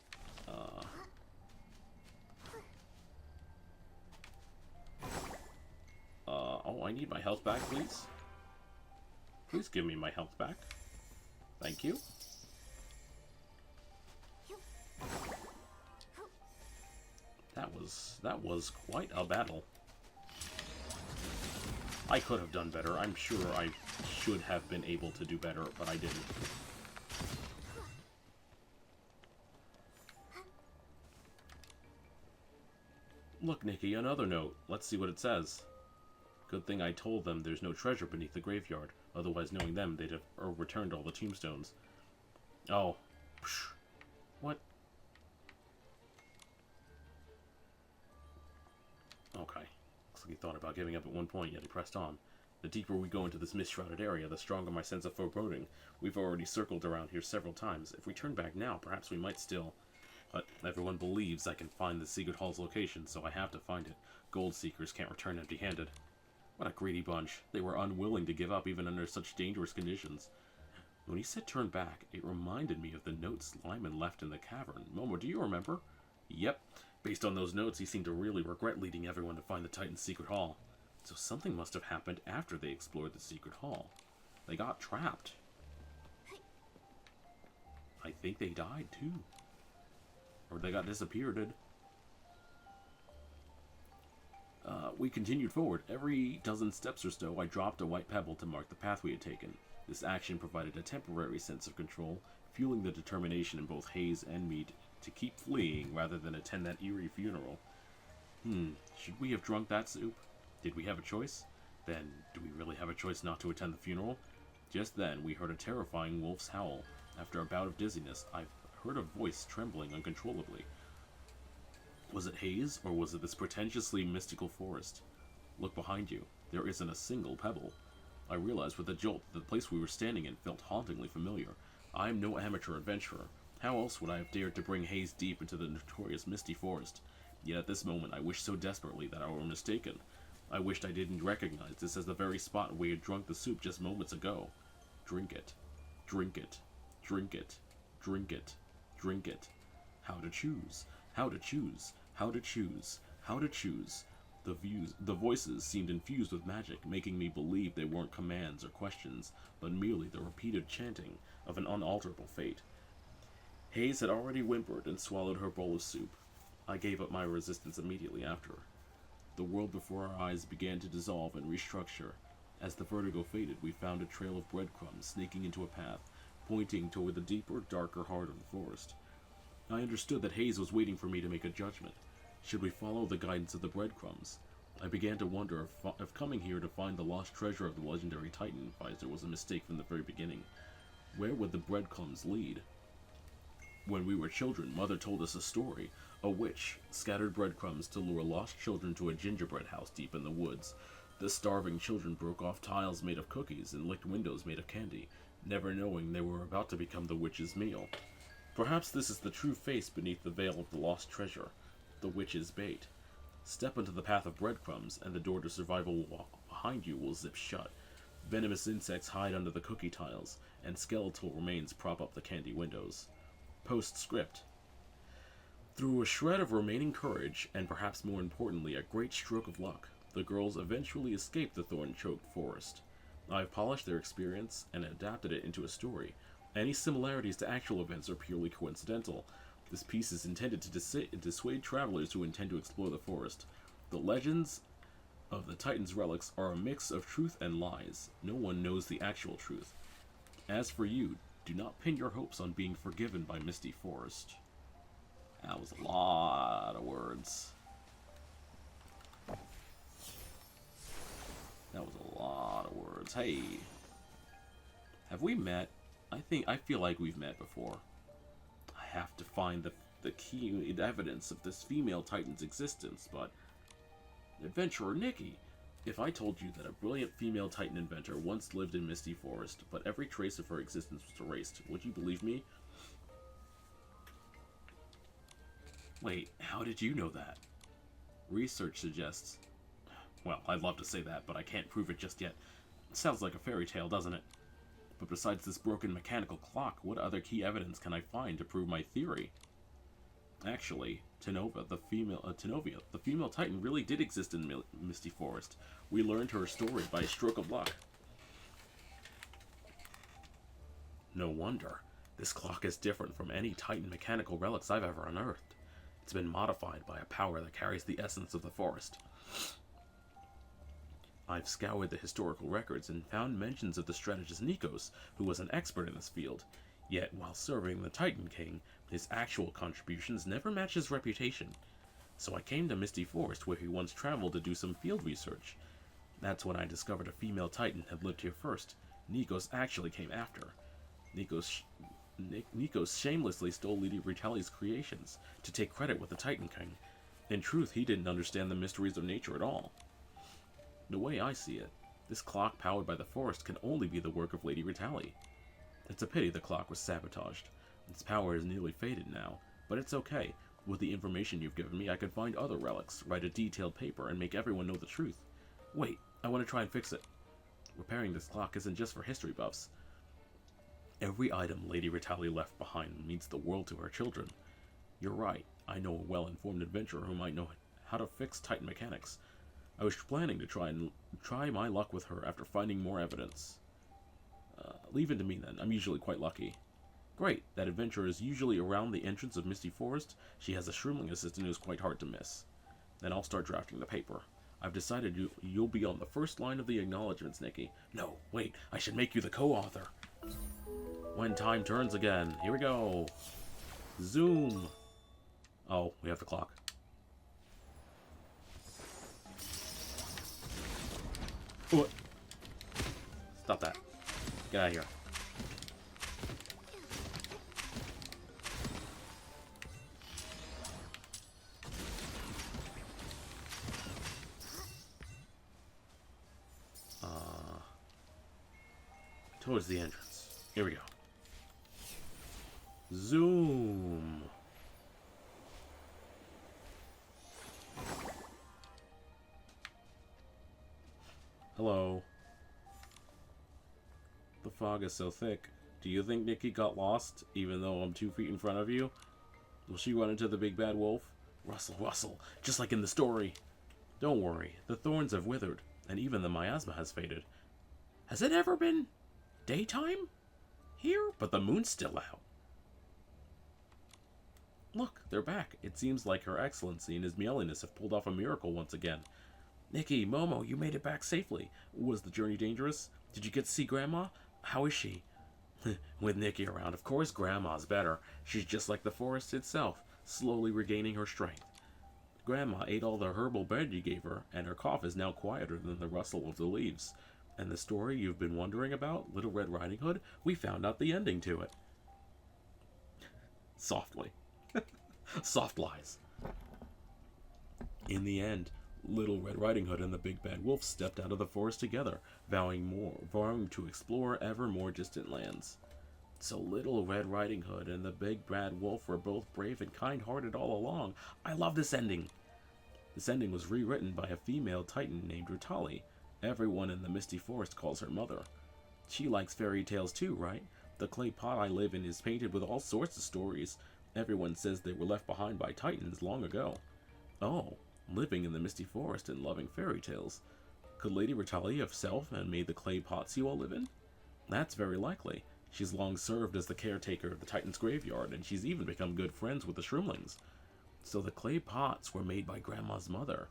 Oh, I need my health back, please. Please give me my health back. Thank you. That was quite a battle. I could have done better. I'm sure I should have been able to do better, but I didn't. Look, Nikki, another note. Let's see what it says. Good thing I told them there's no treasure beneath the graveyard. Otherwise, knowing them, they'd have returned all the tombstones. Oh. Psh. What? Okay. Looks like he thought about giving up at one point, yet he pressed on. The deeper we go into this mist-shrouded area, the stronger my sense of foreboding. We've already circled around here several times. If we turn back now, perhaps we might still... But everyone believes I can find the secret hall's location, so I have to find it. Gold seekers can't return empty-handed. What a greedy bunch. They were unwilling to give up even under such dangerous conditions. When he said turn back, it reminded me of the notes Lyman left in the cavern. Momo, do you remember? Yep. Based on those notes, he seemed to really regret leading everyone to find the Titan's secret hall. So something must have happened after they explored the secret hall. They got trapped. I think they died, too. Or they got disappeared. We continued forward. Every dozen steps or so, I dropped a white pebble to mark the path we had taken. This action provided a temporary sense of control, fueling the determination in both Hayes and me to keep fleeing rather than attend that eerie funeral. Should we have drunk that soup? Did we have a choice? Then, do we really have a choice not to attend the funeral? Just then, we heard a terrifying wolf's howl. After a bout of dizziness, I heard a voice trembling uncontrollably. Was it Hayes, or was it this pretentiously mystical forest? Look behind you. There isn't a single pebble. I realized with a jolt that the place we were standing in felt hauntingly familiar. I am no amateur adventurer. How else would I have dared to bring Hayes deep into the notorious misty forest? Yet at this moment I wished so desperately that I were mistaken. I wished I didn't recognize this as the very spot where we had drunk the soup just moments ago. Drink it. Drink it. Drink it. Drink it. Drink it. How to choose. How to choose. How to choose. How to choose. The voices seemed infused with magic, making me believe they weren't commands or questions, but merely the repeated chanting of an unalterable fate. Hayes had already whimpered and swallowed her bowl of soup. I gave up my resistance immediately after. The world before our eyes began to dissolve and restructure. As the vertigo faded, we found a trail of breadcrumbs snaking into a path, pointing toward the deeper, darker heart of the forest. I understood that Hayes was waiting for me to make a judgment. Should we follow the guidance of the breadcrumbs? I began to wonder if coming here to find the lost treasure of the legendary Titan advisor was a mistake from the very beginning. Where would the breadcrumbs lead? When we were children, Mother told us a story. A witch scattered breadcrumbs to lure lost children to a gingerbread house deep in the woods. The starving children broke off tiles made of cookies and licked windows made of candy, never knowing they were about to become the witch's meal. Perhaps this is the true face beneath the veil of the lost treasure, the witch's bait. Step into the path of breadcrumbs, and the door to survival behind you will zip shut. Venomous insects hide under the cookie tiles, and skeletal remains prop up the candy windows. Postscript. Through a shred of remaining courage, and perhaps more importantly, a great stroke of luck, the girls eventually escaped the thorn-choked forest. I have polished their experience and adapted it into a story. Any similarities to actual events are purely coincidental. This piece is intended to dissuade travelers who intend to explore the forest. The legends of the Titan's relics are a mix of truth and lies. No one knows the actual truth. As for you, do not pin your hopes on being forgiven by Misty Forest. That was a lot of words. That was a lot of words. Hey, have we met? I feel like we've met before. I have to find the key evidence of this female Titan's existence, but... Adventurer Nikki, If I told you that a brilliant female Titan inventor once lived in Misty Forest, but every trace of her existence was erased, would you believe me? Wait, how did you know that? Research suggests... Well, I'd love to say that, but I can't prove it just yet. It sounds like a fairy tale, doesn't it? But besides this broken mechanical clock, what other key evidence can I find to prove my theory? Actually, Tenovia, the female Titan, really did exist in Misty Forest. We learned her story by a stroke of luck. No wonder. This clock is different from any Titan mechanical relics I've ever unearthed. It's been modified by a power that carries the essence of the forest. I've scoured the historical records and found mentions of the strategist Nikos, who was an expert in this field. Yet, while serving the Titan King, his actual contributions never match his reputation. So I came to Misty Forest, where he once traveled to do some field research. That's when I discovered a female Titan had lived here first. Nikos actually came after. Nikos shamelessly stole Lady Ritalli's creations to take credit with the Titan King. In truth, he didn't understand the mysteries of nature at all. The way I see it, this clock powered by the forest can only be the work of Lady Ritalli. It's a pity the clock was sabotaged. Its power is nearly faded now, but it's okay. With the information you've given me, I can find other relics, write a detailed paper, and make everyone know the truth. Wait, I want to try and fix it. Repairing this clock isn't just for history buffs. Every item Lady Ritalli left behind means the world to her children. You're right, I know a well-informed adventurer who might know how to fix Titan mechanics. I was planning to try my luck with her after finding more evidence. Leave it to me then. I'm usually quite lucky. Great. That adventurer is usually around the entrance of Misty Forest. She has a Shroomling assistant who's quite hard to miss. Then I'll start drafting the paper. I've decided you'll be on the first line of the acknowledgements, Nikki. No, wait. I should make you the co-author. When time turns again. Here we go. Zoom. Oh, we have the clock. What? Stop that. Get out of here. Towards the entrance. Here we go. Zoom. Hello. The fog is so thick. Do you think Nikki got lost, even though I'm 2 feet in front of you? Will she run into the big bad wolf? Rustle, rustle, just like in the story. Don't worry, the thorns have withered, and even the miasma has faded. Has it ever been daytime here? But the moon's still out. Look, they're back. It seems like Her Excellency and His Mealiness have pulled off a miracle once again. Nikki, Momo, you made it back safely. Was the journey dangerous? Did you get to see Grandma? How is she? With Nikki around, of course Grandma's better. She's just like the forest itself, slowly regaining her strength. Grandma ate all the herbal bread you gave her, and her cough is now quieter than the rustle of the leaves. And the story you've been wondering about, Little Red Riding Hood, we found out the ending to it. Softly. Soft lies. In the end, Little Red Riding Hood and the Big Bad Wolf stepped out of the forest together, vowing to explore ever more distant lands. So Little Red Riding Hood and the Big Bad Wolf were both brave and kind-hearted all along. I love this ending. This ending was rewritten by a female Titan named Ritalli. Everyone in the Misty Forest calls her mother. She likes fairy tales too, right? The clay pot I live in is painted with all sorts of stories. Everyone says they were left behind by Titans long ago. Oh, living in the Misty Forest and loving fairy tales. Could Lady Ritalli herself have made the clay pots you all live in? That's very likely. She's long served as the caretaker of the Titan's graveyard, and she's even become good friends with the Shroomlings. So the clay pots were made by Grandma's mother.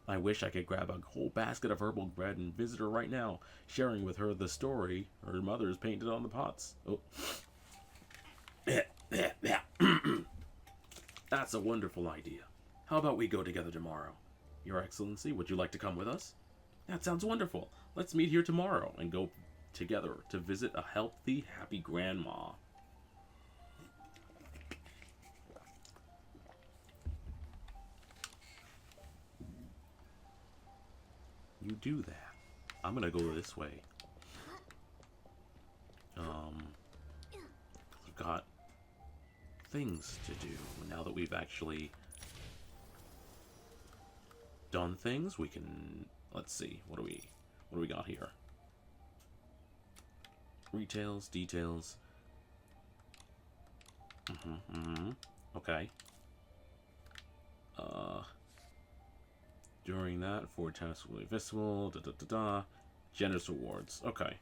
I wish I could grab a whole basket of herbal bread and visit her right now, sharing with her the story her mother's painted on the pots. Oh. That's a wonderful idea. How about we go together tomorrow? Your Excellency, would you like to come with us? That sounds wonderful. Let's meet here tomorrow and go together to visit a healthy, happy grandma. You do that. I'm gonna go this way. We've got things to do. Now that we've actually done things, we can, let's see, what do we got here? Retails, details. Okay. During that, for tennis festival, generous rewards. Okay.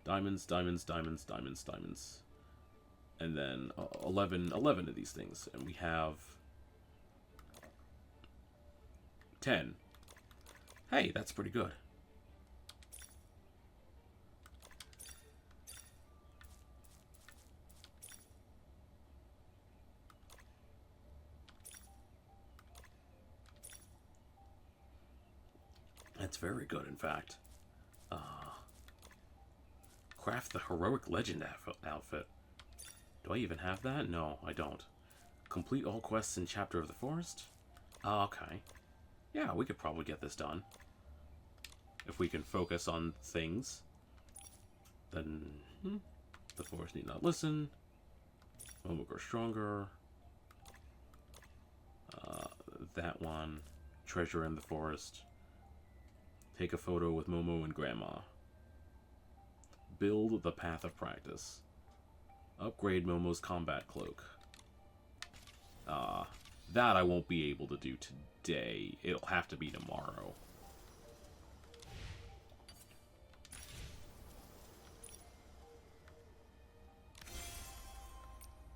Diamonds, diamonds, diamonds, diamonds, diamonds. And then 11 of these things. And we have 10. Hey, that's pretty good. That's very good, in fact. Craft the heroic legend outfit. Do I even have that? No, I don't. Complete all quests in Chapter of the Forest? Okay. Yeah, we could probably get this done. If we can focus on things. Then, the forest need not listen. Momo grow stronger. That one. Treasure in the forest. Take a photo with Momo and Grandma. Build the path of practice. Upgrade Momo's combat cloak. That I won't be able to do today. It'll have to be tomorrow.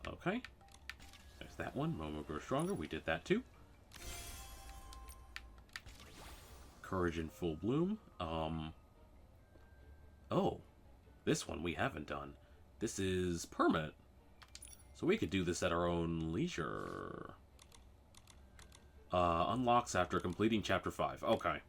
Okay. There's that one. Momo grows stronger. We did that too. Courage in full bloom. Oh. This one we haven't done. This is permanent. So we could do this at our own leisure. Unlocks after completing Chapter 5. Okay.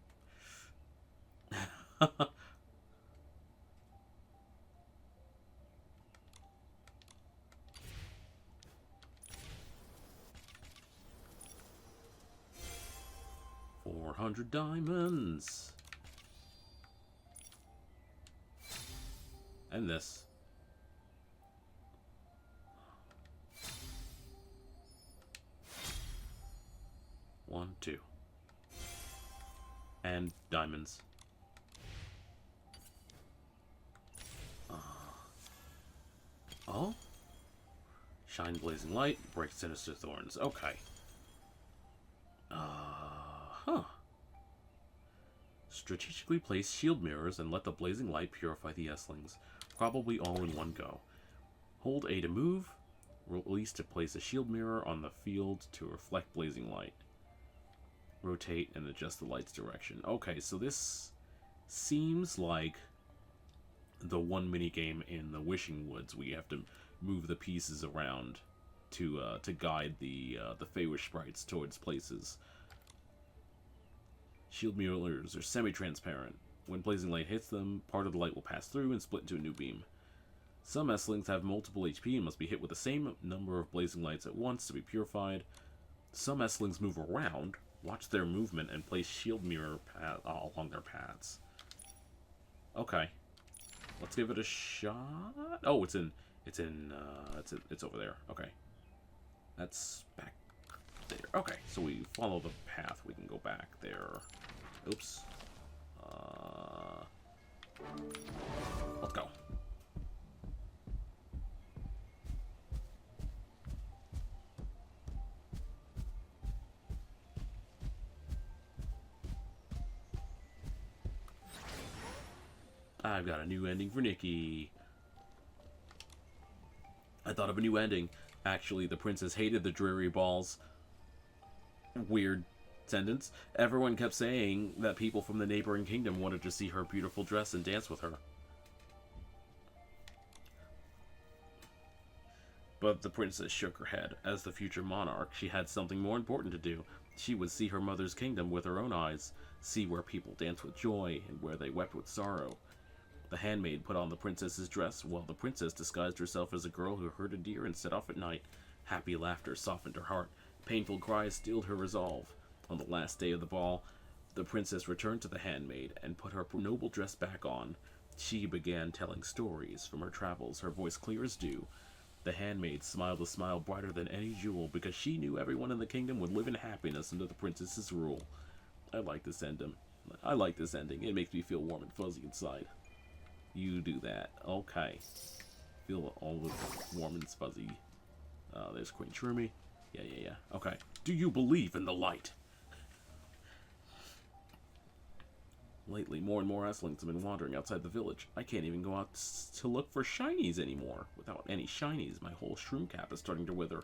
400 diamonds. And this. One, two. And diamonds. Oh? Shine blazing light, break sinister thorns. Okay. Strategically place shield mirrors and let the blazing light purify the S-lings, probably all in one go. Hold A to move, release to place a shield mirror on the field to reflect blazing light. Rotate and adjust the light's direction. Okay, so this seems like the one minigame in the Wishing Woods. We have to move the pieces around to guide the Feywish sprites towards places. Shield mirrors are semi-transparent. When blazing light hits them, part of the light will pass through and split into a new beam. Some S-lings have multiple HP and must be hit with the same number of blazing lights at once to be purified. Some S-lings move around, watch their movement, and place shield mirror along their paths. Okay, let's give it a shot. Oh, it's over there. Okay, that's back there. Okay, so we follow the path. We can go back there. Oops. Let's go. I've got a new ending for Nikki. I thought of a new ending. Actually, the princess hated the dreary balls. Weird sentence. Everyone kept saying that people from the neighboring kingdom wanted to see her beautiful dress and dance with her. But the princess shook her head. As the future monarch, she had something more important to do. She would see her mother's kingdom with her own eyes, see where people danced with joy and where they wept with sorrow. The handmaid put on the princess's dress, while the princess disguised herself as a girl who herded deer and set off at night. Happy laughter softened her heart. Painful cries steeled her resolve. On the last day of the ball, The princess returned to the handmaid and put her noble dress back on. She began telling stories from her travels, her voice clear as dew. The handmaid smiled a smile brighter than any jewel because she knew everyone in the kingdom would live in happiness under the princess's rule. I like this ending. It makes me feel warm and fuzzy inside. You do that. Okay. Feel all warm and fuzzy. There's Queen Shroomy. Yeah. Okay. Do you believe in the light? Lately, more and more Esslings have been wandering outside the village. I can't even go out to look for shinies anymore. Without any shinies, my whole shroom cap is starting to wither.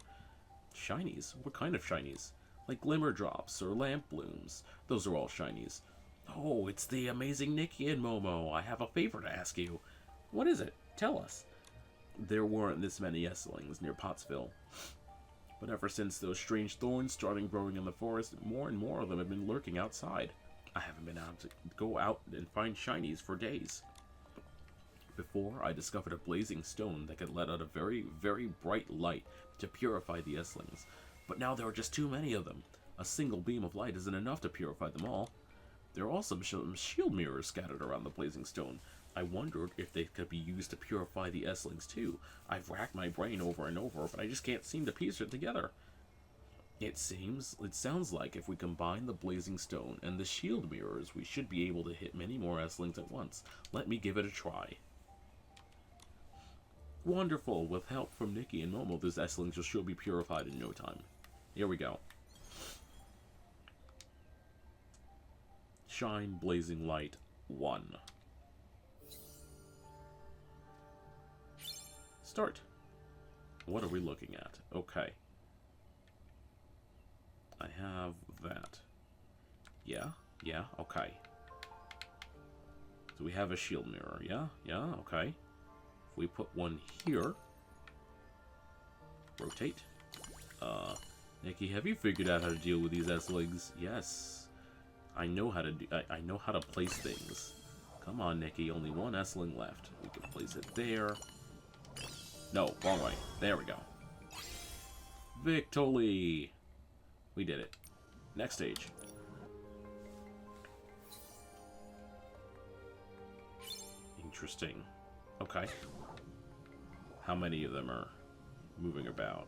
Shinies? What kind of shinies? Like glimmer drops or lamp blooms. Those are all shinies. Oh, it's the amazing Nikki and Momo. I have a favor to ask you. What is it? Tell us. There weren't this many Esslings near Pottsville. But ever since those strange thorns started growing in the forest, more and more of them have been lurking outside. I haven't been able to go out and find shinies for days. Before, I discovered a blazing stone that could let out a very, very bright light to purify the Esslings. But now there are just too many of them. A single beam of light isn't enough to purify them all. There are also some shield mirrors scattered around the blazing stone. I wondered if they could be used to purify the Esslings too. I've racked my brain over and over, but I just can't seem to piece it together. It sounds like if we combine the blazing stone and the shield mirrors, we should be able to hit many more Esslings at once. Let me give it a try. Wonderful! With help from Nikki and Momo, those Esslings should be purified in no time. Here we go. Shine Blazing Light 1. Start. What are we looking at? Okay. I have that. Yeah, okay. So we have a shield mirror, yeah, okay. If we put one here, rotate. Nikki, have you figured out how to deal with these Esslings? Yes. I know how to place things. Come on, Nikki, only one Essling left. We can place it there. No, wrong way. There we go. Victory! We did it. Next stage. Interesting. Okay. How many of them are moving about?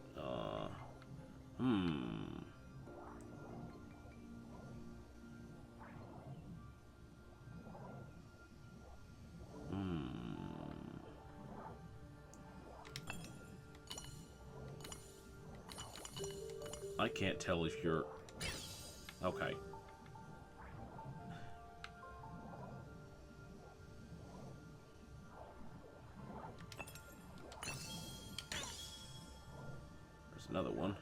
I can't tell if you're... Okay. There's another one.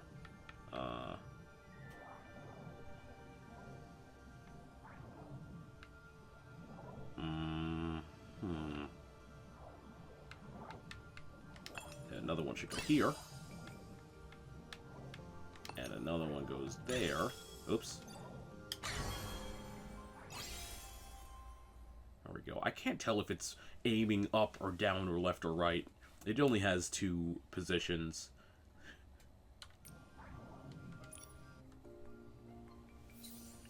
Another one should go here. And another one goes there. Oops. There we go. I can't tell if it's aiming up or down or left or right. It only has 2 positions.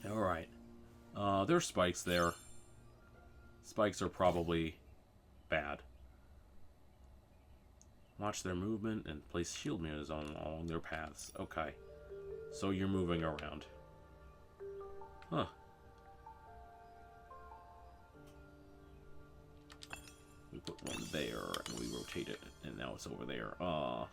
Alright. There's spikes there. Spikes are probably bad. Watch their movement and place shield mirrors along their paths. Okay. So you're moving around. Huh. We put one there and we rotate it, and now it's over there. Ow.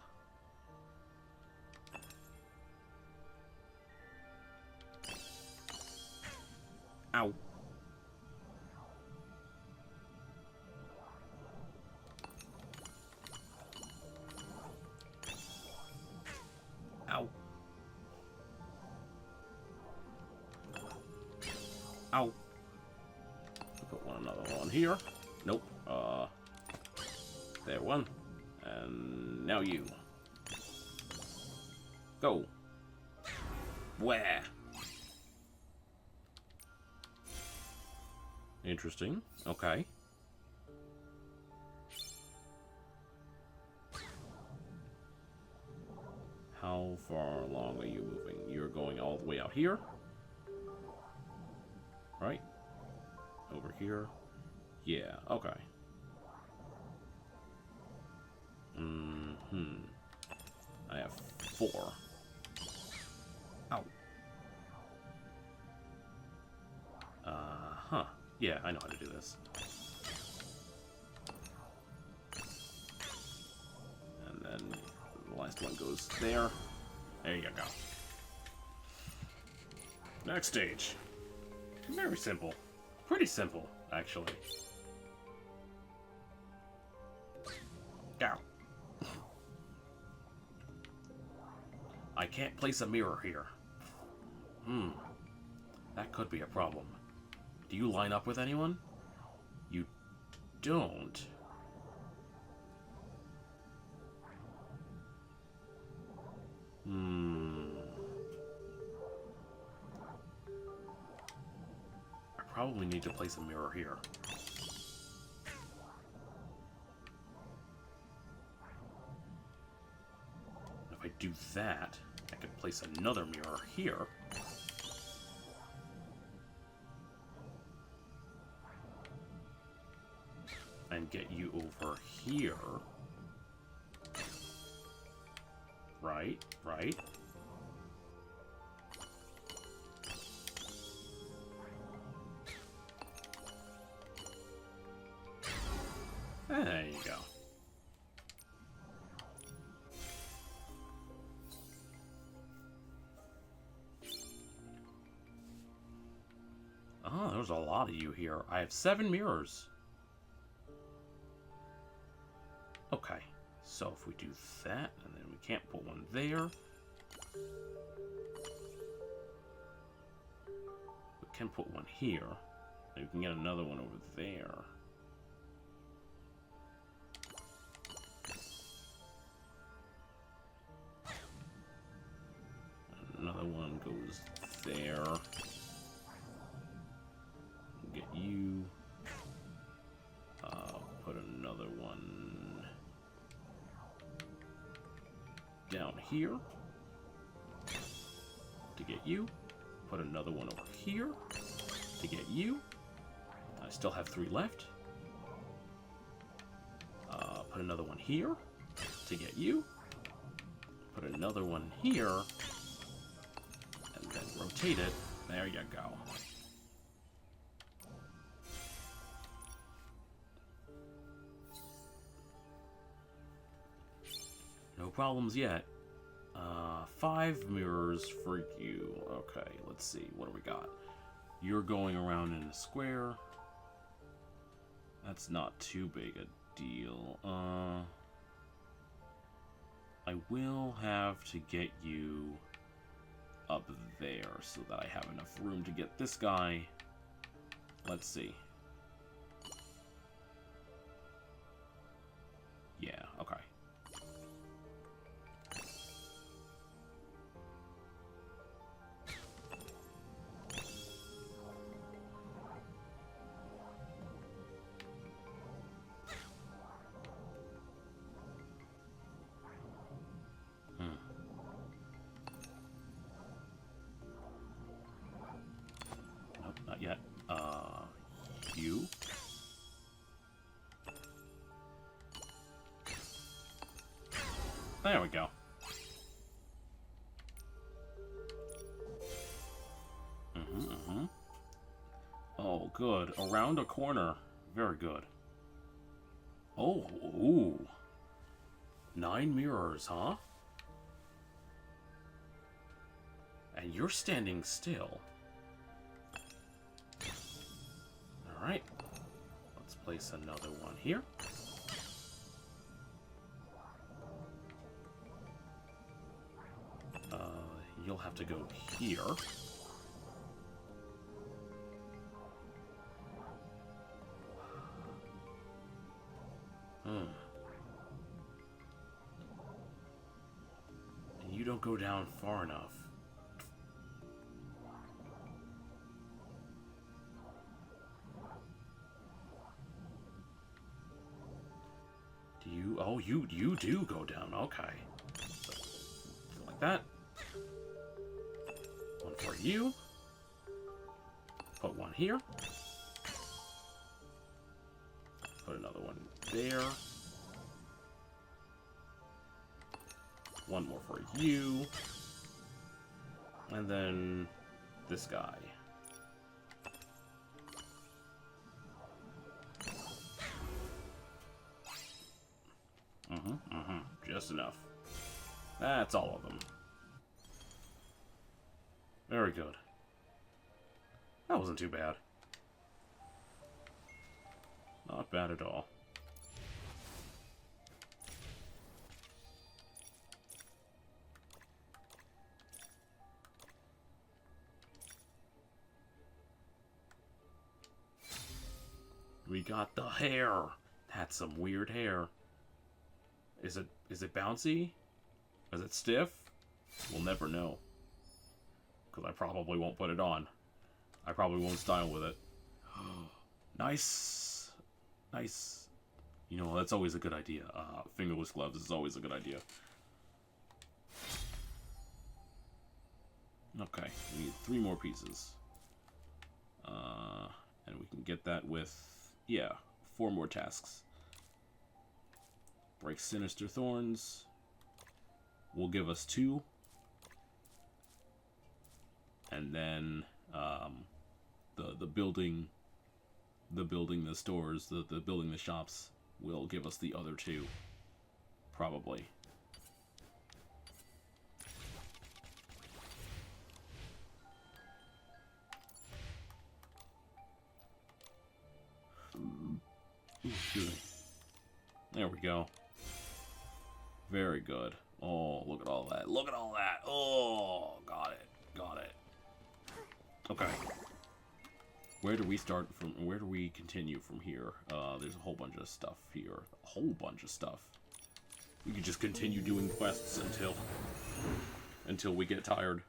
Ow. Ow. Put another one here. Nope. There one. And now you. Go. Where? Interesting. Okay. How far along are you moving? You're going all the way out here? Right? Over here. Yeah, okay. I have 4. Ow. Huh. Yeah, I know how to do this. And then the last one goes there. There you go. Next stage. Very simple. Pretty simple, actually. Ow. I can't place a mirror here. That could be a problem. Do you line up with anyone? You don't. I probably need to place a mirror here. If I do that, I could place another mirror here. And get you over here. Right, right. There you go. Oh, there's a lot of you here. I have 7 mirrors. Okay, so if we do that, and then we can't put one there. We can put one here. And we can get another one over there. Another one goes there. Get you. Put another one down here to get you. Put another one over here to get you. I still have 3 left. Put another one here to get you. Put another one here. And then rotate it. There you go. No problems yet. 5 mirrors for you. Okay, let's see. What do we got? You're going around in a square. That's not too big a deal. I will have to get you up there so that I have enough room to get this guy. Let's see. Yeah, okay. Not yet. You. There we go. Oh, good. Around a corner. Very good. Oh, ooh. 9 mirrors, huh? And you're standing still. Alright. Let's place another one here. You'll have to go here. And you don't go down far enough. Do you? Oh, you do go down. Okay. So, like that. One for you. Put one here. Put another one there. One more for you. And then this guy. Just enough. That's all of them. Very good. That wasn't too bad. Not bad at all. We got the hair. That's some weird hair. Is it bouncy? Is it stiff? We'll never know. Because I probably won't put it on. I probably won't style with it. Nice. Nice. You know, that's always a good idea. Fingerless gloves is always a good idea. Okay, we need 3 more pieces. And we can get that with, yeah, 4 more tasks. Break Sinister Thorns will give us 2. And then the building the stores, the building the shops will give us the other 2. Probably. Excuse me. There we go. Very good. Oh, look at all that. Look at all that. Oh, got it. Got it. Okay. Where do we start from? Where do we continue from here? There's a whole bunch of stuff here. A whole bunch of stuff. We can just continue doing quests until we get tired.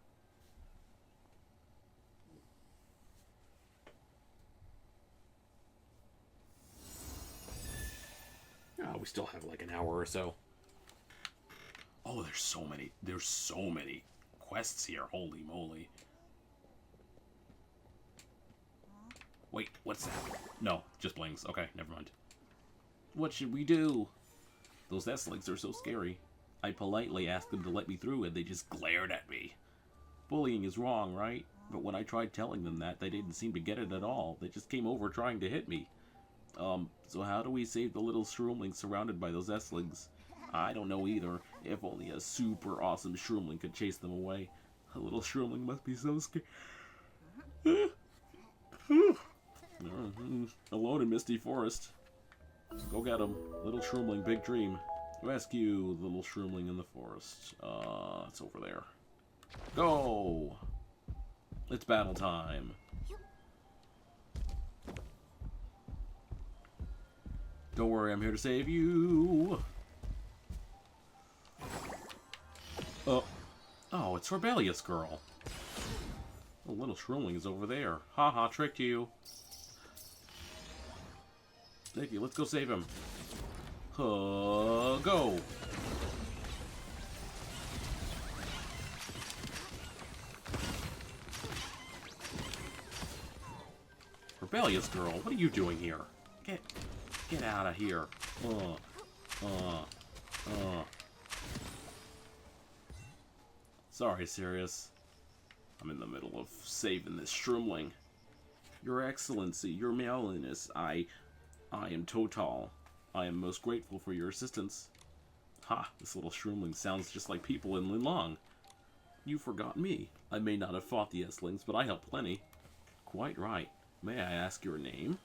We still have like an hour or so. Oh, there's so many quests here. Holy moly. Wait, what's that? No, just blings. Okay, never mind. What should we do? Those S-Links are so scary. I politely asked them to let me through and they just glared at me. Bullying is wrong, right? But when I tried telling them that, they didn't seem to get it at all. They just came over trying to hit me. So how do we save the little Shroomling surrounded by those S-Lings? I don't know either. If only a super awesome Shroomling could chase them away. A little Shroomling must be so scared. Alone in Misty Forest. Go get him. Little Shroomling, big dream. Rescue the little Shroomling in the forest. It's over there. Go! It's battle time. Don't worry, I'm here to save you. Oh, it's Rebellious Girl. The little Shroomling is over there. Haha, tricked you. Nikki, let's go save him. Go! Rebellious Girl, what are you doing here? Get out of here. Sorry, Sirius. I'm in the middle of saving this Shroomling. Your Excellency, your Maleness, I am Total. I am most grateful for your assistance. Ha, this little Shroomling sounds just like people in Linlong. You forgot me. I may not have fought the S-Lings, but I helped plenty. Quite right. May I ask your name?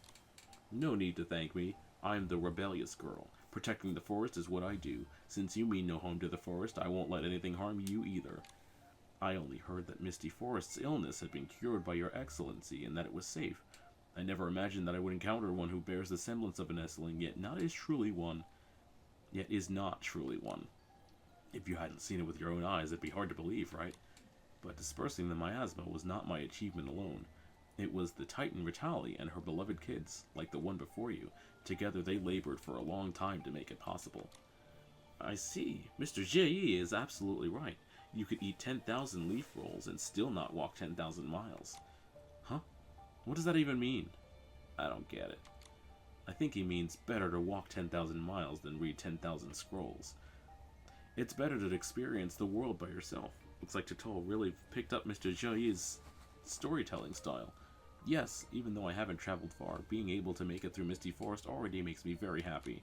No need to thank me. I'm the Rebellious Girl. Protecting the forest is what I do. Since you mean no harm to the forest, I won't let anything harm you either. I only heard that Misty Forest's illness had been cured by your Excellency and that it was safe. I never imagined that I would encounter one who bears the semblance of an S-Ling, yet is not truly one. If you hadn't seen it with your own eyes, it'd be hard to believe, right? But dispersing the miasma was not my achievement alone. It was the Titan Ritalli and her beloved kids, like the one before you. Together they labored for a long time to make it possible. I see. Mr. J.E. is absolutely right. You could eat 10,000 leaf rolls and still not walk 10,000 miles. Huh? What does that even mean? I don't get it. I think he means better to walk 10,000 miles than read 10,000 scrolls. It's better to experience the world by yourself. Looks like Tutul really picked up Mr. Joye's storytelling style. Yes, even though I haven't traveled far, being able to make it through Misty Forest already makes me very happy.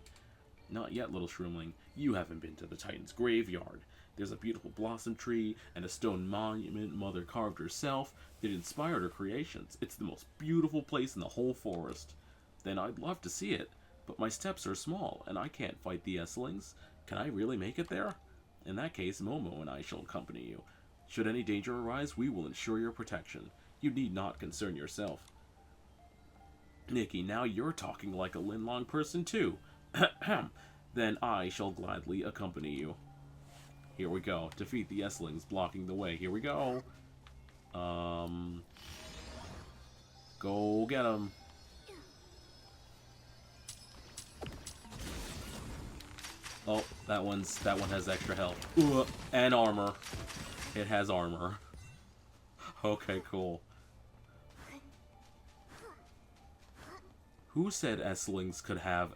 Not yet, little Shroomling. You haven't been to the Titan's graveyard. There's a beautiful blossom tree and a stone monument Mother carved herself that inspired her creations. It's the most beautiful place in the whole forest. Then I'd love to see it, but my steps are small and I can't fight the Esslings. Can I really make it there? In that case, Momo and I shall accompany you. Should any danger arise, we will ensure your protection. You need not concern yourself. Nikki, now you're talking like a Linlong person too. Then I shall gladly accompany you. Here we go. Defeat the Esslings blocking the way. Here we go. Go get them. Oh, that one has extra health. Ooh, and armor. It has armor. Okay, cool. Who said Esslings could have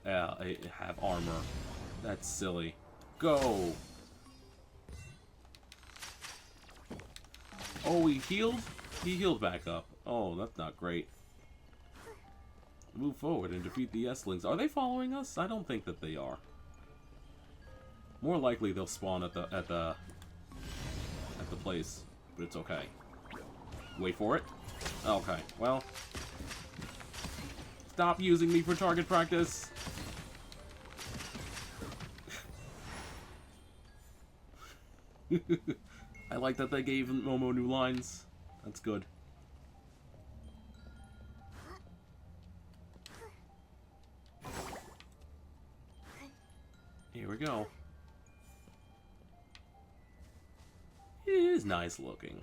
armor? That's silly. Go. Oh, he healed? He healed back up. Oh, that's not great. Move forward and defeat the Esslings. Are they following us? I don't think that they are. More likely they'll spawn at the place, but it's okay. Wait for it. Okay, well. Stop using me for target practice. I like that they gave Momo new lines. That's good. Here we go. It is nice looking.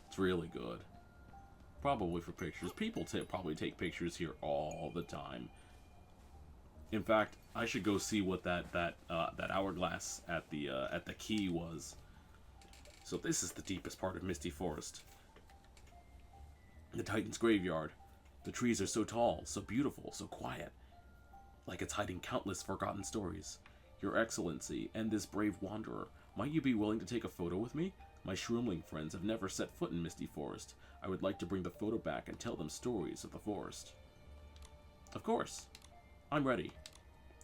It's really good. Probably for pictures. People probably take pictures here all the time. In fact, I should go see what that hourglass at the key was. So this is the deepest part of Misty Forest. The Titan's graveyard. The trees are so tall, so beautiful, so quiet. Like it's hiding countless forgotten stories. Your Excellency, and this brave wanderer, might you be willing to take a photo with me? My Shroomling friends have never set foot in Misty Forest. I would like to bring the photo back and tell them stories of the forest. Of course. I'm ready.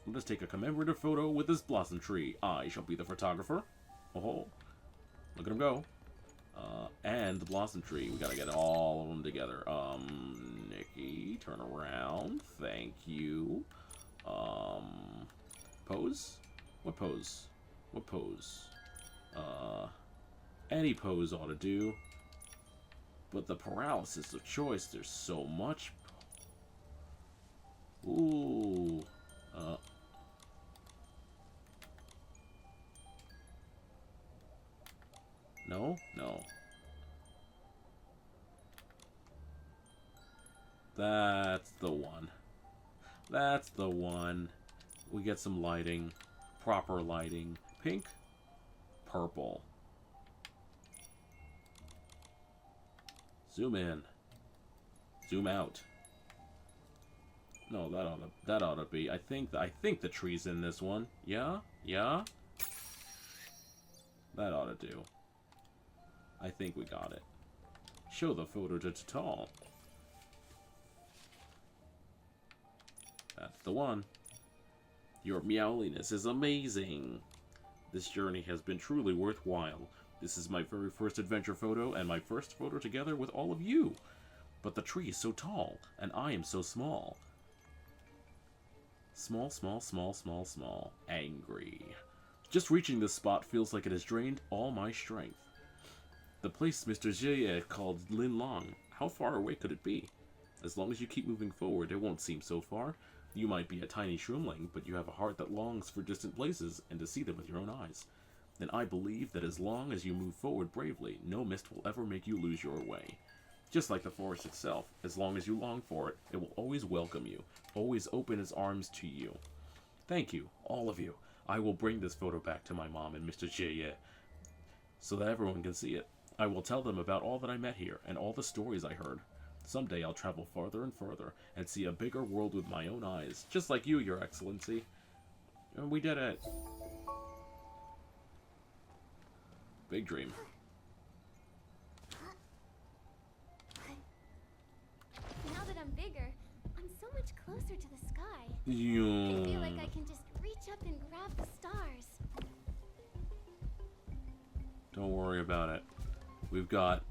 Let us take a commemorative photo with this blossom tree. I shall be the photographer. Oh, look at him go. And the blossom tree. We gotta get all of them together. Nikki, turn around. Thank you. Pose? What pose? What pose? Any pose ought to do. But the paralysis of choice, there's so much. Ooh. No? No. That's the one. That's the one. We get some lighting. Proper lighting. Pink. Purple. Zoom in. Zoom out. No, that ought to be. I think the tree's in this one. Yeah? Yeah? That ought to do. I think we got it. Show the photo to Tutul. That's the one. Your meowliness is amazing. This journey has been truly worthwhile. This is my very first adventure photo, and my first photo together with all of you. But the tree is so tall, and I am so small. Small, small, small, small, small. Angry. Just reaching this spot feels like it has drained all my strength. The place Mr. Joye called Linlong. How far away could it be? As long as you keep moving forward, it won't seem so far. You might be a tiny Shroomling, but you have a heart that longs for distant places and to see them with your own eyes. Then I believe that as long as you move forward bravely, no mist will ever make you lose your way. Just like the forest itself, as long as you long for it, it will always welcome you, always open its arms to you. Thank you, all of you. I will bring this photo back to my mom and Mr. Joye, so that everyone can see it. I will tell them about all that I met here, and all the stories I heard. Someday I'll travel farther and further and see a bigger world with my own eyes, just like you, Your Excellency. And we did it. Big dream. Now that I'm bigger, I'm so much closer to the sky. I Yeah. feel like I can just reach up and grab the stars. Don't worry about it. We've got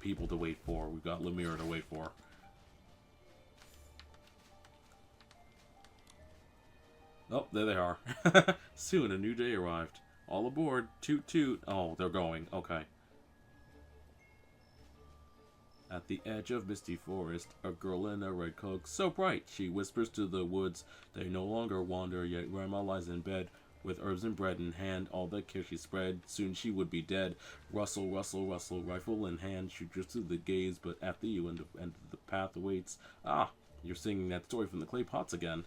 people to wait for. We've got Lemira to wait for. Oh, there they are. Soon a new day arrived. All aboard. Toot toot. Oh, they're going. Okay. At the edge of misty forest, a girl in a red cloak, so bright, she whispers to the woods. They no longer wander, yet Grandma lies in bed, with herbs and bread in hand, all the care she spread. Soon she would be dead. Rustle, rustle, rustle, rifle in hand, she drifts through the gaze, but after you, and the path awaits. Ah, you're singing that story from the clay pots again.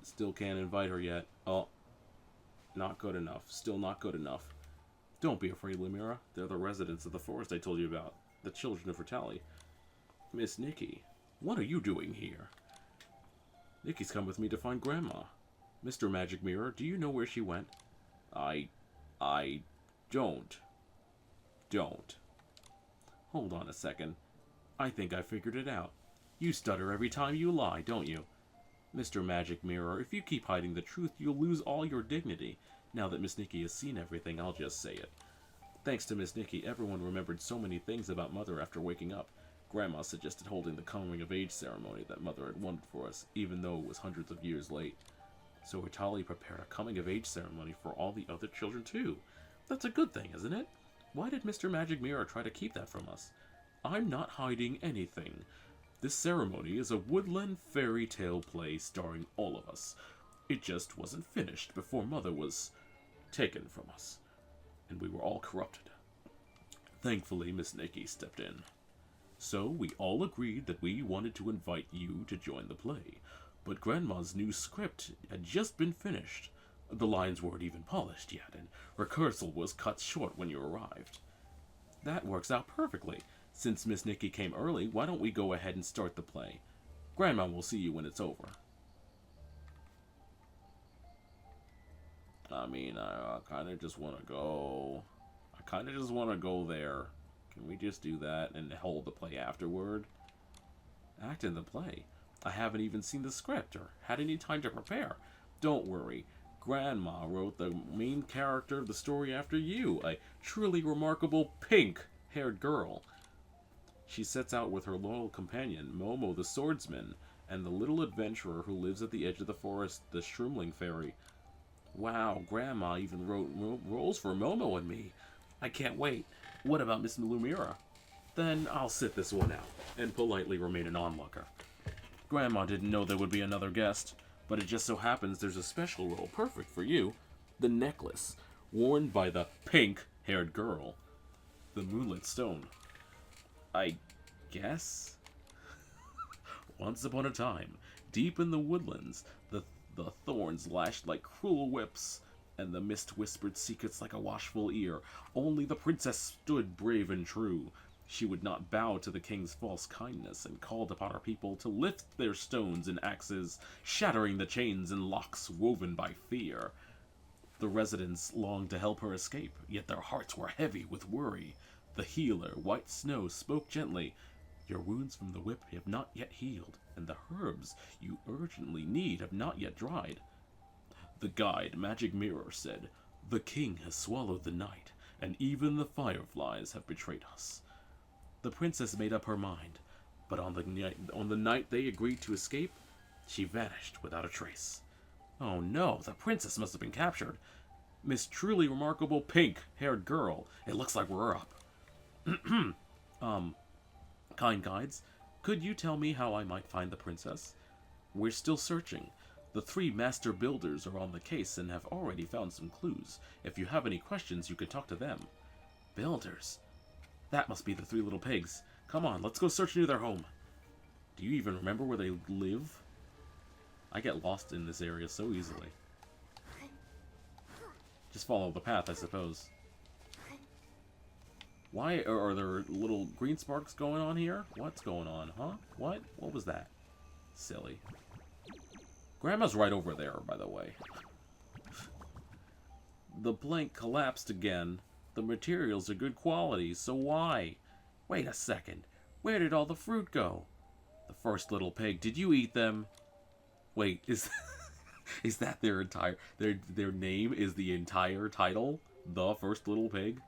Still can't invite her yet. Oh, not good enough. Still not good enough. Don't be afraid, Lemira. They're the residents of the forest I told you about. The children of Ritalli. Miss Nikki, what are you doing here? Nikki's come with me to find Grandma. Mr. Magic Mirror, do you know where she went? I don't. Hold on a second. I think I figured it out. You stutter every time you lie, don't you? Mr. Magic Mirror, if you keep hiding the truth, you'll lose all your dignity. Now that Miss Nikki has seen everything, I'll just say it. Thanks to Miss Nikki, everyone remembered so many things about Mother after waking up. Grandma suggested holding the coming-of-age ceremony that Mother had wanted for us, even though it was hundreds of years late. So Ritalli prepared a coming-of-age ceremony for all the other children, too. That's a good thing, isn't it? Why did Mr. Magic Mirror try to keep that from us? I'm not hiding anything. This ceremony is a woodland fairy tale play starring all of us. It just wasn't finished before Mother was taken from us, and we were all corrupted. Thankfully, Miss Nikki stepped in. So we all agreed that we wanted to invite you to join the play, but Grandma's new script had just been finished. The lines weren't even polished yet, and rehearsal was cut short when you arrived. That works out perfectly. Since Miss Nikki came early, why don't we go ahead and start the play? Grandma will see you when it's over. I mean, I kind of just want to go. I kind of just want to go there. Can we just do that and hold the play afterward? Act in the play? I haven't even seen the script or had any time to prepare. Don't worry. Grandma wrote the main character of the story after you, a truly remarkable pink-haired girl. She sets out with her loyal companion, Momo the swordsman, and the little adventurer who lives at the edge of the forest, the Shroomling fairy. Wow, Grandma even wrote roles for Momo and me. I can't wait. What about Miss Lumira? Then I'll sit this one out, and politely remain an onlooker. Grandma didn't know there would be another guest, but it just so happens there's a special role perfect for you. The necklace, worn by the pink-haired girl. The Moonlit Stone. I guess? Once upon a time, deep in the woodlands, the thorns lashed like cruel whips, and the mist whispered secrets like a watchful ear. Only the princess stood brave and true. She would not bow to the king's false kindness, and called upon her people to lift their stones and axes, shattering the chains and locks woven by fear. The residents longed to help her escape, yet their hearts were heavy with worry. The healer, White Snow, spoke gently. Your wounds from the whip have not yet healed, and the herbs you urgently need have not yet dried. The guide, Magic Mirror, said, the king has swallowed the night, and even the fireflies have betrayed us. The princess made up her mind, but on the night they agreed to escape, she vanished without a trace. Oh no, the princess must have been captured. Miss truly remarkable pink-haired girl, it looks like we're up. Kind guides, could you tell me how I might find the princess? We're still searching. The 3 master builders are on the case and have already found some clues. If you have any questions, you could talk to them. Builders? That must be the 3 little pigs. Come on, let's go search near their home. Do you even remember where they live? I get lost in this area so easily. Just follow the path, I suppose. Why are there little green sparks going on here? What's going on, huh? What? What was that? Silly. Grandma's right over there, by the way. The plank collapsed again. The materials are good quality, so why? Wait a second. Where did all the fruit go? The first little pig, did you eat them? Wait, is that their entire their name is the entire title? The First Little Pig?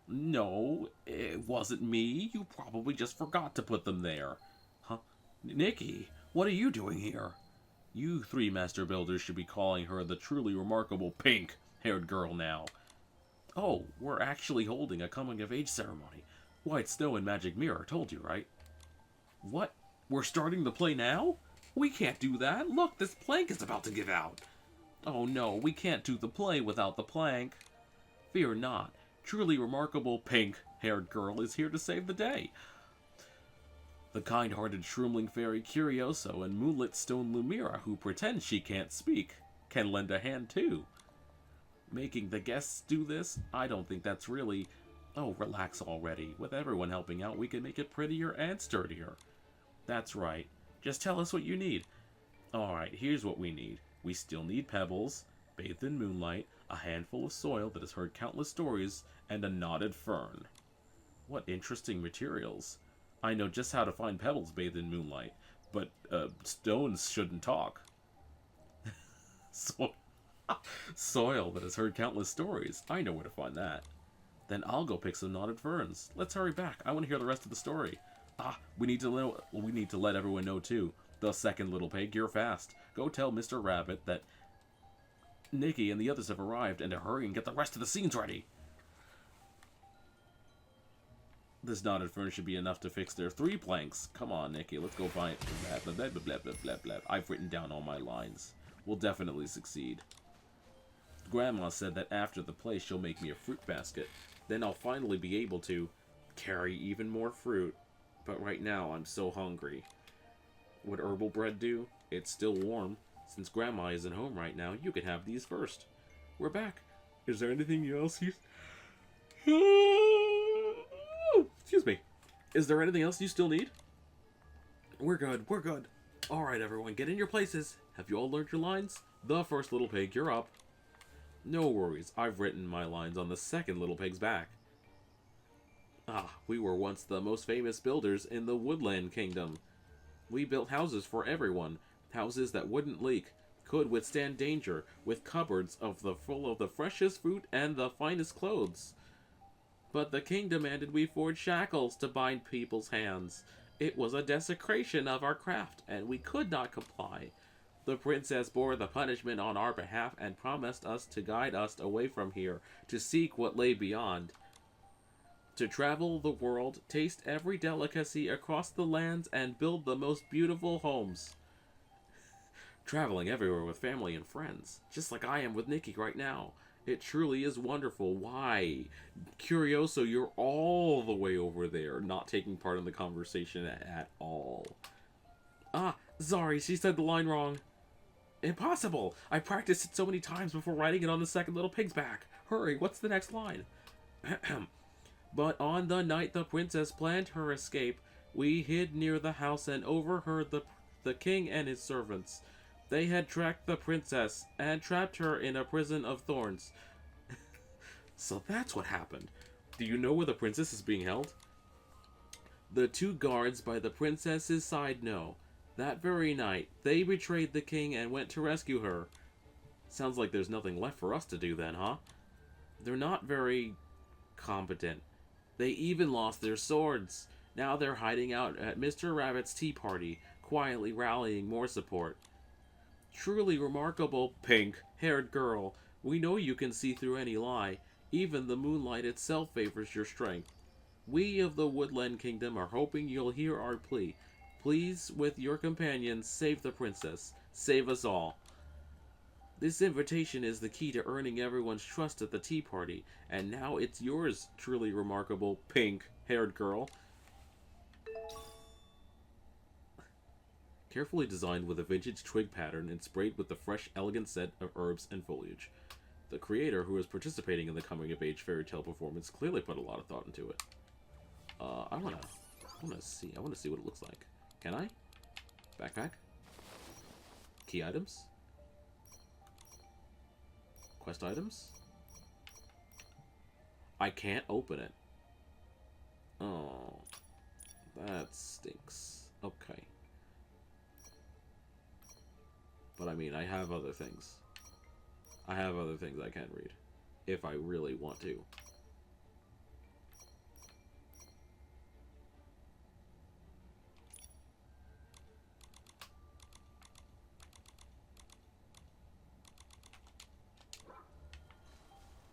No, it wasn't me. You probably just forgot to put them there. Huh? Nikki, what are you doing here? You three master builders should be calling her the truly remarkable pink-haired girl now. Oh, we're actually holding a coming-of-age ceremony. White Snow and Magic Mirror told you, right? What? We're starting the play now? We can't do that. Look, this plank is about to give out. Oh no, we can't do the play without the plank. Fear not. Truly remarkable pink-haired girl is here to save the day. The kind-hearted Shroomling fairy Curioso and moonlit stone Lumira, who pretends she can't speak, can lend a hand too. Making the guests do this? I don't think that's really... Oh, relax already. With everyone helping out, we can make it prettier and sturdier. That's right. Just tell us what you need. Alright, here's what we need. We still need pebbles, bathed in moonlight, a handful of soil that has heard countless stories, and a knotted fern. What interesting materials. I know just how to find pebbles bathed in moonlight, but stones shouldn't talk. Soil that has heard countless stories. I know where to find that. Then I'll go pick some knotted ferns. Let's hurry back. I want to hear the rest of the story. We need to let everyone know too. The second little pig, you're fast. Go tell Mr. Rabbit that Nikki and the others have arrived, and to hurry and get the rest of the scenes ready. This knotted fern should be enough to fix their 3 planks. Come on, Nikki, let's go find blah blah blah blah blah blah blah. I've written down all my lines. We'll definitely succeed. Grandma said that after the play she'll make me a fruit basket. Then I'll finally be able to carry even more fruit. But right now I'm so hungry. Would herbal bread do? It's still warm. Since Grandma isn't home right now, you can have these first. We're back. Is there anything else you... Excuse me. Is there anything else you still need? We're good. We're good. Alright, everyone. Get in your places. Have you all learned your lines? The first little pig, you're up. No worries. I've written my lines on the second little pig's back. We were once the most famous builders in the Woodland Kingdom. We built houses for everyone. Houses that wouldn't leak, could withstand danger, with cupboards full of the freshest fruit and the finest clothes. But the king demanded we forge shackles to bind people's hands. It was a desecration of our craft, and we could not comply. The princess bore the punishment on our behalf and promised us to guide us away from here, to seek what lay beyond. To travel the world, taste every delicacy across the lands, and build the most beautiful homes. Traveling everywhere with family and friends, just like I am with Nikki right now. It truly is wonderful. Why? Curioso, you're all the way over there, not taking part in the conversation at all. Sorry, she said the line wrong. Impossible! I practiced it so many times before writing it on the second little pig's back. Hurry, what's the next line? But on the night the princess planned her escape, we hid near the house and overheard the king and his servants. They had tracked the princess and trapped her in a prison of thorns. So that's what happened. Do you know where the princess is being held? The 2 guards by the princess's side know. That very night, they betrayed the king and went to rescue her. Sounds like there's nothing left for us to do then, huh? They're not very competent. They even lost their swords. Now they're hiding out at Mr. Rabbit's tea party, quietly rallying more support. Truly remarkable pink-haired girl. We know you can see through any lie. Even the moonlight itself favors your strength. We of the Woodland Kingdom are hoping you'll hear our plea. Please, with your companions, save the princess. Save us all. This invitation is the key to earning everyone's trust at the tea party. And now it's yours, truly remarkable pink-haired girl. Carefully designed with a vintage twig pattern and sprayed with the fresh, elegant scent of herbs and foliage. The creator, who is participating in the coming-of-age fairy tale performance, clearly put a lot of thought into it. I wanna see what it looks like. Can I? Backpack? Key items? Quest items? I can't open it. Oh, that stinks. Okay. But I mean, I have other things. I have other things I can read. If I really want to.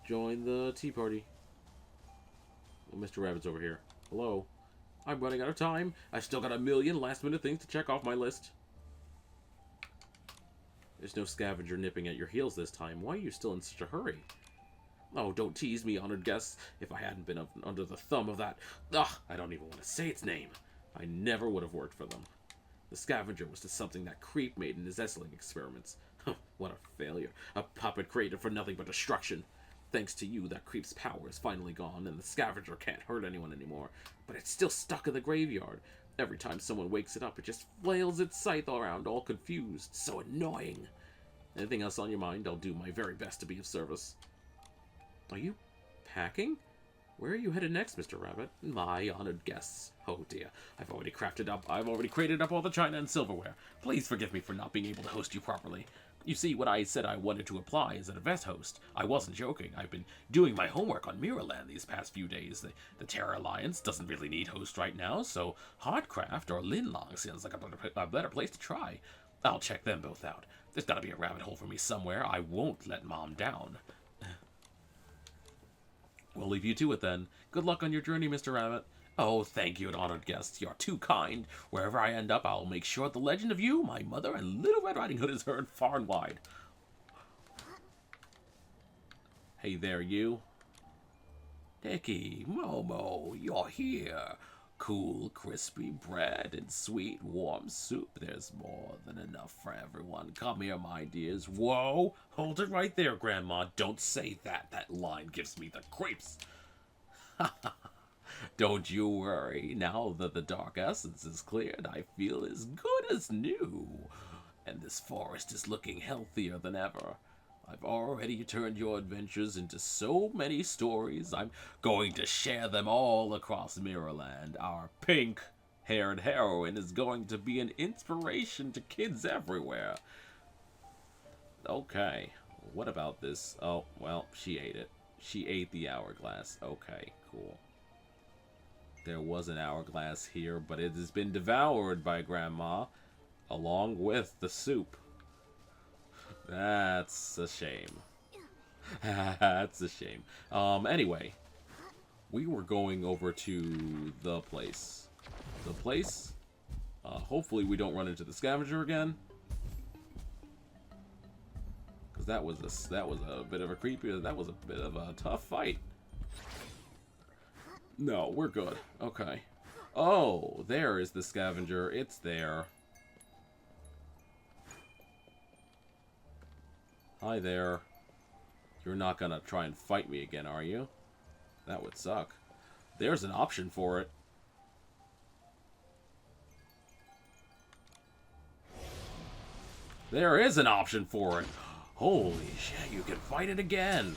Join the tea party. Well, Mr. Rabbit's over here. Hello. I'm running out of time. I've still got a million last-minute things to check off my list. There's no scavenger nipping at your heels this time. Why are you still in such a hurry? Oh, don't tease me, honored guests. If I hadn't been under the thumb of that... Ugh, I don't even want to say its name. I never would have worked for them. The scavenger was just something that creep made in his Essling experiments. What a failure. A puppet created for nothing but destruction. Thanks to you, that creep's power is finally gone, and the scavenger can't hurt anyone anymore. But it's still stuck in the graveyard. Every time someone wakes it up, it just flails its scythe around, all confused. So annoying. Anything else on your mind? I'll do my very best to be of service. Are you packing? Where are you headed next, Mr. Rabbit? My honored guests. Oh dear, I've already crated up all the china and silverware. Please forgive me for not being able to host you properly. You see, when I said I wanted to apply as an event host, I wasn't joking. I've been doing my homework on Mirrorland these past few days. The Terra Alliance doesn't really need hosts right now, so Hardcraft or Linlong sounds like a better place to try. I'll check them both out. There's gotta be a rabbit hole for me somewhere. I won't let Mom down. We'll leave you to it then. Good luck on your journey, Mr. Rabbit. Oh, thank you, honored guests. You're too kind. Wherever I end up, I'll make sure the legend of you, my mother, and Little Red Riding Hood is heard far and wide. Hey there, you. Nikki, Momo, you're here. Cool, crispy bread and sweet, warm soup. There's more than enough for everyone. Come here, my dears. Whoa! Hold it right there, Grandma. Don't say that. That line gives me the creeps. Don't you worry. Now that the dark essence is cleared, I feel as good as new. And this forest is looking healthier than ever. I've already turned your adventures into so many stories. I'm going to share them all across Mirrorland. Our pink-haired heroine is going to be an inspiration to kids everywhere. Okay, what about this? Oh, well, she ate it. She ate the hourglass. Okay, cool. There was an hourglass here, but it has been devoured by Grandma, along with the soup. That's a shame. That's a shame. Anyway, we were going over to the place. The place. Hopefully we don't run into the scavenger again, because that was a bit of a creepy. That was a bit of a tough fight. No, we're good. Okay. Oh, there is the scavenger. It's there. Hi there. You're not gonna try and fight me again, are you? That would suck. There's an option for it. There is an option for it. Holy shit, you can fight it again.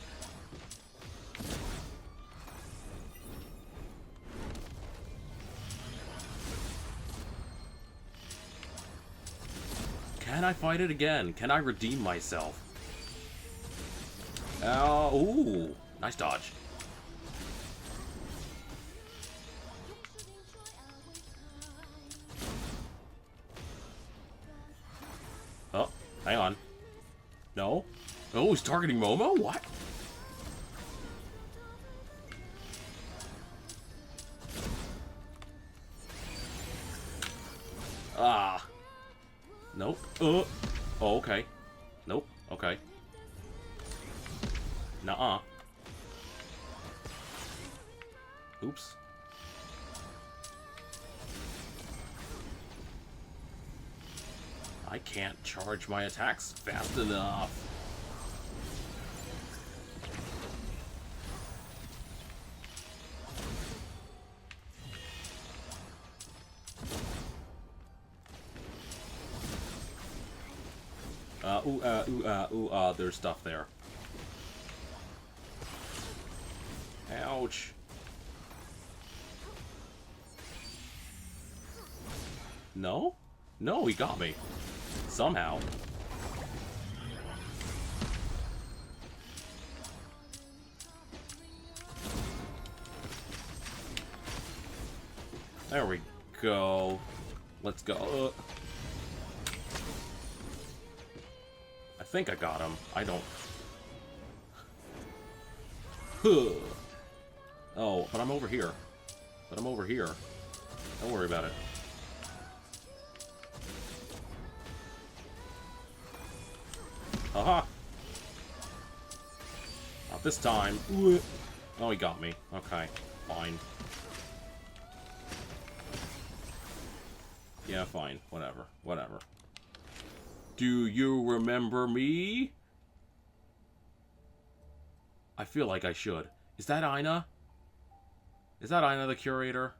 Can I fight it again? Can I redeem myself? Ooh, nice dodge. Oh, hang on. No. Oh, he's targeting Momo? What? Ah. Nope. Oh, okay. Nope. Okay. Nuh-uh. Oops. I can't charge my attacks fast enough. There's stuff there. Ouch. No? No, he got me. Somehow. There we go. Let's go. I think I got him. I don't... Oh, but I'm over here. Don't worry about it. Haha! Not this time. Oh, he got me. Okay, fine. Yeah, fine. Whatever. Do you remember me? I feel like I should. Is that Ena? Is that Ena the Curator?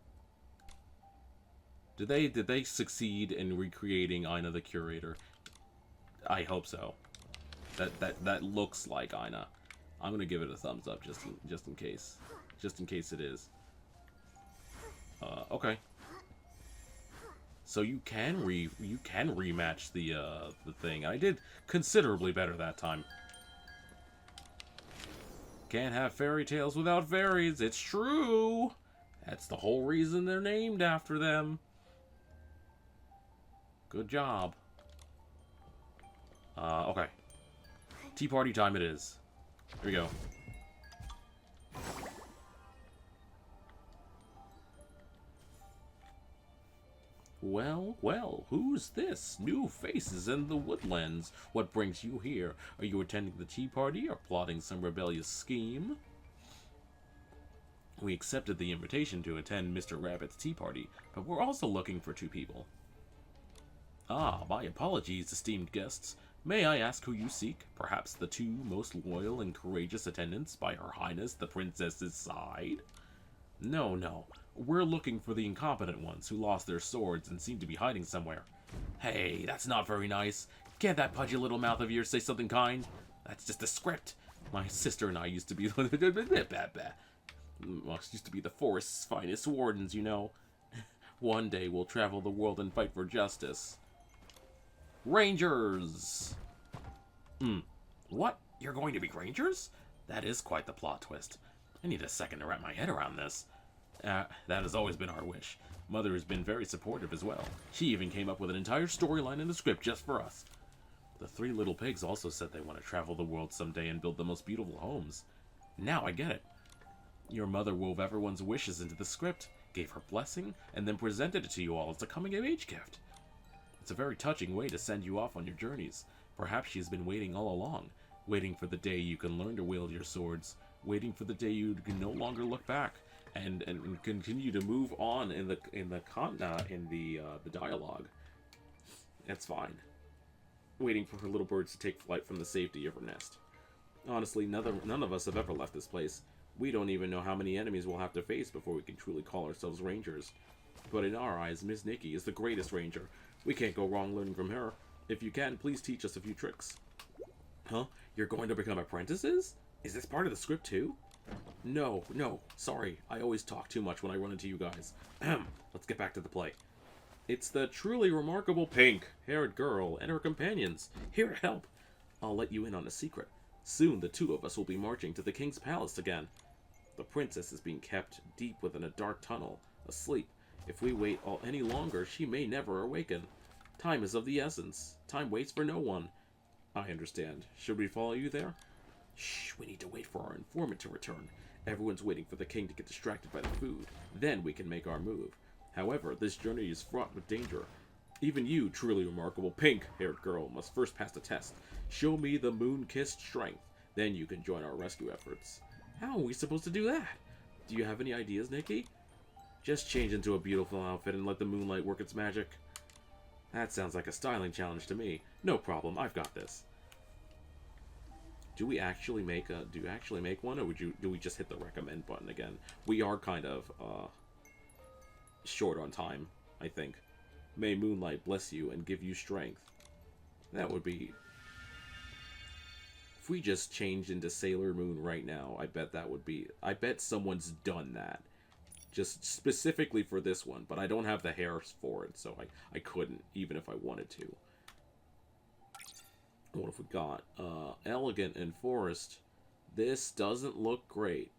Did they succeed in recreating Ena the Curator? I hope so. That looks like Ena. I'm gonna give it a thumbs up just in case. Just in case it is. Okay. So you can rematch the thing. I did considerably better that time. Can't have fairy tales without fairies. It's true. That's the whole reason they're named after them. Good job. Okay. Tea party time it is. Here we go. Well, who's this? New faces in the woodlands. What brings you here? Are you attending the tea party or plotting some rebellious scheme? We accepted the invitation to attend Mr. Rabbit's tea party, but we're also looking for 2 people. Ah, my apologies, esteemed guests. May I ask who you seek? Perhaps the 2 most loyal and courageous attendants by Her Highness the Princess's side? No. We're looking for the incompetent ones who lost their swords and seem to be hiding somewhere. Hey, that's not very nice. Can't that pudgy little mouth of yours say something kind? That's just a script. My sister and I used to be the forest's finest wardens, you know. One day we'll travel the world and fight for justice. Rangers! What? You're going to be rangers? That is quite the plot twist. I need a second to wrap my head around this. That has always been our wish. Mother has been very supportive as well. She even came up with an entire storyline in the script just for us. The 3 little pigs also said they want to travel the world someday and build the most beautiful homes. Now I get it. Your mother wove everyone's wishes into the script, gave her blessing, and then presented it to you all as a coming-of-age gift. It's a very touching way to send you off on your journeys. Perhaps she's been waiting all along, waiting for the day you can learn to wield your swords, waiting for the day you can no longer look back, and continue to move on in the dialogue. That's fine. Waiting for her little birds to take flight from the safety of her nest. Honestly, none of us have ever left this place. We don't even know how many enemies we'll have to face before we can truly call ourselves rangers. But in our eyes, Miss Nikki is the greatest ranger. We can't go wrong learning from her. If you can, please teach us a few tricks. Huh? You're going to become apprentices? Is this part of the script too? No, sorry. I always talk too much when I run into you guys. Let's get back to the play. It's the truly remarkable pink-haired girl and her companions, here to help. I'll let you in on a secret. Soon the 2 of us will be marching to the king's palace again. The princess is being kept deep within a dark tunnel, asleep. If we wait any longer, she may never awaken. Time is of the essence. Time waits for no one. I understand. Should we follow you there? Shh, we need to wait for our informant to return. Everyone's waiting for the king to get distracted by the food. Then we can make our move. However, this journey is fraught with danger. Even you, truly remarkable pink-haired girl, must first pass the test. Show me the moon-kissed strength. Then you can join our rescue efforts. How are we supposed to do that? Do you have any ideas, Nikki? Just change into a beautiful outfit and let the moonlight work its magic. That sounds like a styling challenge to me. No problem, I've got this. Do you actually make one, or do we just hit the recommend button again? We are kind of short on time, I think. May moonlight bless you and give you strength. That would be If we just changed into Sailor Moon right now, I bet that would be... I bet someone's done that. Just specifically for this one. But I don't have the hairs for it, so I couldn't, even if I wanted to. What have we got? Elegant and Forest. This doesn't look great.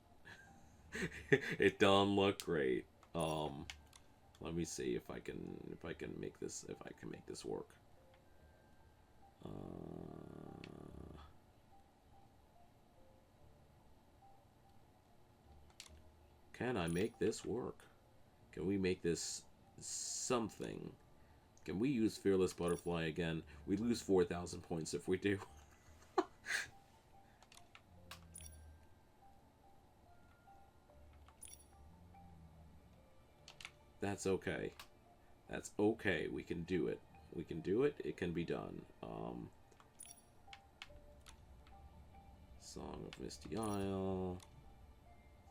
It doesn't look great. Let me see if I can make this work. Can I make this work? Can we make this something? Can we use Fearless Butterfly again? We lose 4,000 points if we do. That's okay. That's okay. We can do it. We can do it. It can be done. Song of Misty Isle.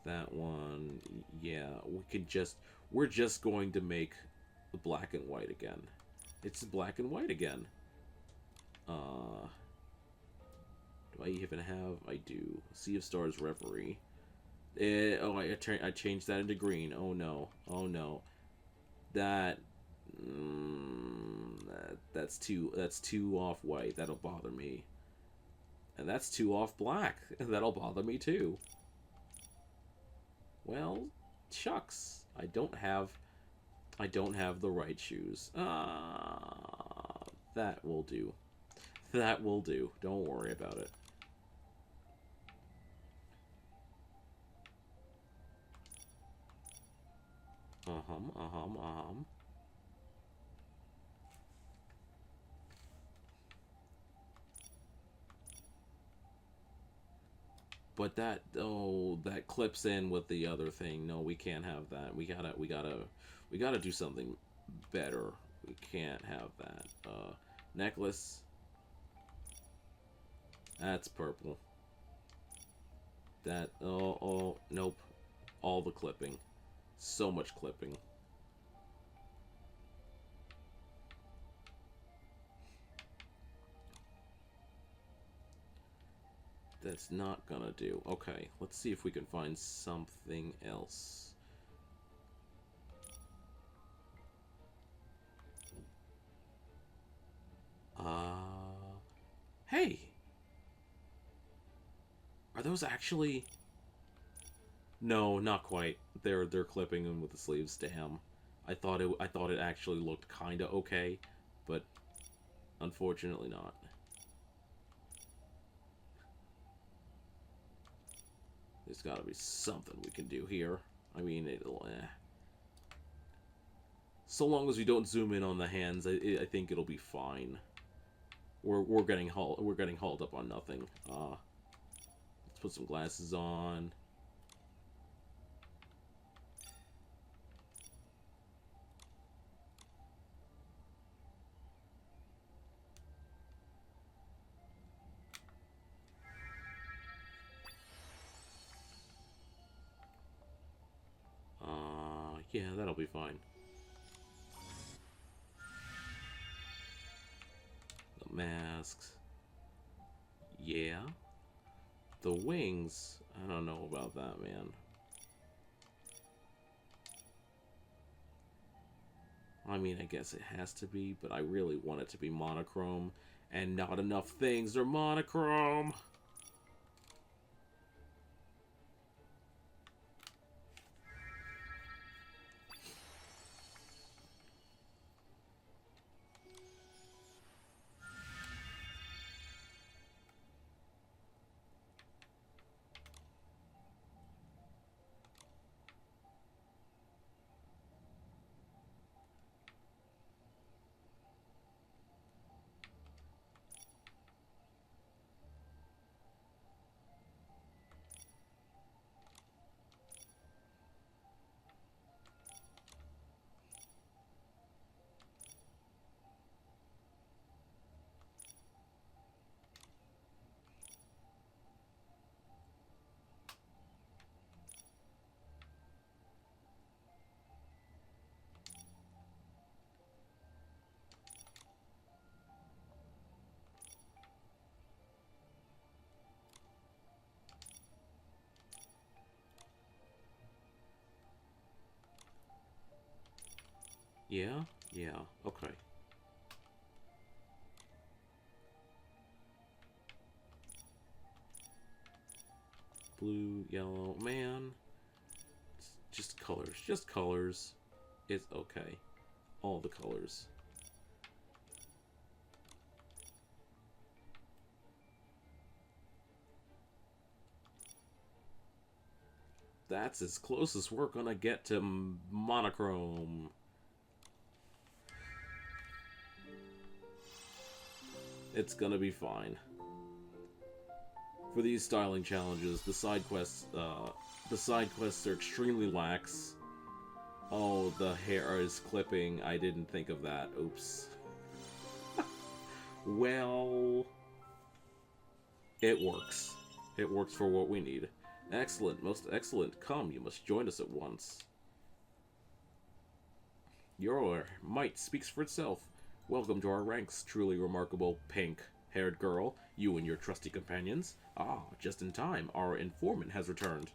That one. Yeah, we could just... We're just going to make the black and white again. It's black and white again. Do I even have... I do. Sea of Stars Reverie. Oh, I changed that into green. Oh no. Oh no. That's too off white. That'll bother me. And that's too off black. That'll bother me too. Well, shucks. I don't have the right shoes. That will do. That will do. Don't worry about it. But that, oh, that clips in with the other thing. No, we can't have that. We gotta do something better. We can't have that. Necklace. That's purple. That, oh, nope. All the clipping. So much clipping. That's not gonna do. Okay, let's see if we can find something else. Hey! Are those actually... No, not quite. They're clipping them with the sleeves. Damn. I thought it actually looked kinda okay, but unfortunately not. There's gotta be something we can do here. I mean, it'll, so long as we don't zoom in on the hands, I think it'll be fine. We're getting hauled up on nothing. Let's put some glasses on. Yeah, that'll be fine. The masks. Yeah. The wings. I don't know about that, man. I mean, I guess it has to be, but I really want it to be monochrome. And not enough things are monochrome. Yeah? Yeah, okay. Blue, yellow, man. It's just colors. Just colors. It's okay. All the colors. That's as close as we're gonna get to monochrome. It's gonna be fine. For these styling challenges, the side quests are extremely lax. Oh, the hair is clipping. I didn't think of that. Oops. Well, it works. It works for what we need. Excellent, most excellent. Come, you must join us at once. Your might speaks for itself. Welcome to our ranks, truly remarkable pink-haired girl, you and your trusty companions. Ah, just in time, our informant has returned.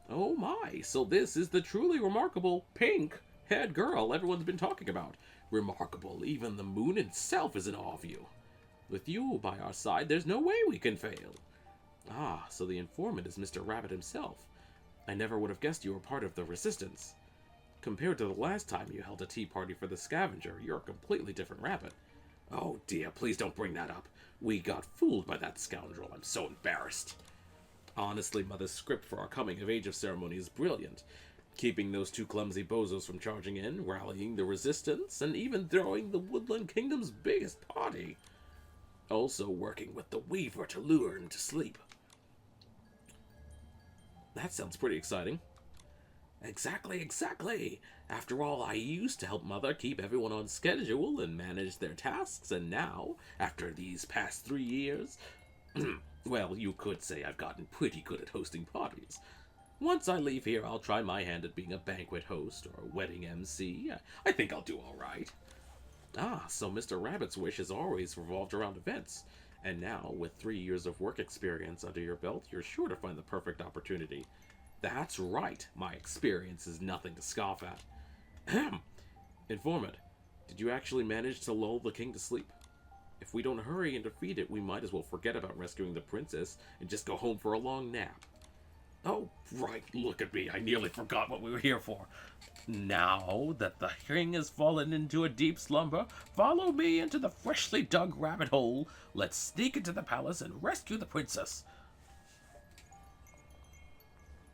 Oh my, so this is the truly remarkable pink-haired girl everyone's been talking about. Remarkable, even the moon itself is in awe of you. With you by our side, there's no way we can fail. Ah, so the informant is Mr. Rabbit himself. I never would have guessed you were part of the Resistance. Compared to the last time you held a tea party for the Scavenger, you're a completely different rabbit. Oh dear, please don't bring that up. We got fooled by that scoundrel. I'm so embarrassed. Honestly, Mother's script for our coming-of-age ceremony is brilliant. Keeping those two clumsy bozos from charging in, rallying the Resistance, and even throwing the Woodland Kingdom's biggest party. Also working with the Weaver to lure him to sleep. That sounds pretty exciting. Exactly, exactly. After all, I used to help Mother keep everyone on schedule and manage their tasks, and now, after these past 3 years, well, you could say I've gotten pretty good at hosting parties. Once I leave here, I'll try my hand at being a banquet host or a wedding MC. I think I'll do all right. Ah, so Mr. Rabbit's wish has always revolved around events. And now, with 3 years of work experience under your belt, you're sure to find the perfect opportunity. That's right, my experience is nothing to scoff at. Ahem. Informant, did you actually manage to lull the king to sleep? If we don't hurry and defeat it, we might as well forget about rescuing the princess and just go home for a long nap. Oh, right, look at me, I nearly forgot what we were here for. Now that the king has fallen into a deep slumber, follow me into the freshly dug rabbit hole. Let's sneak into the palace and rescue the princess.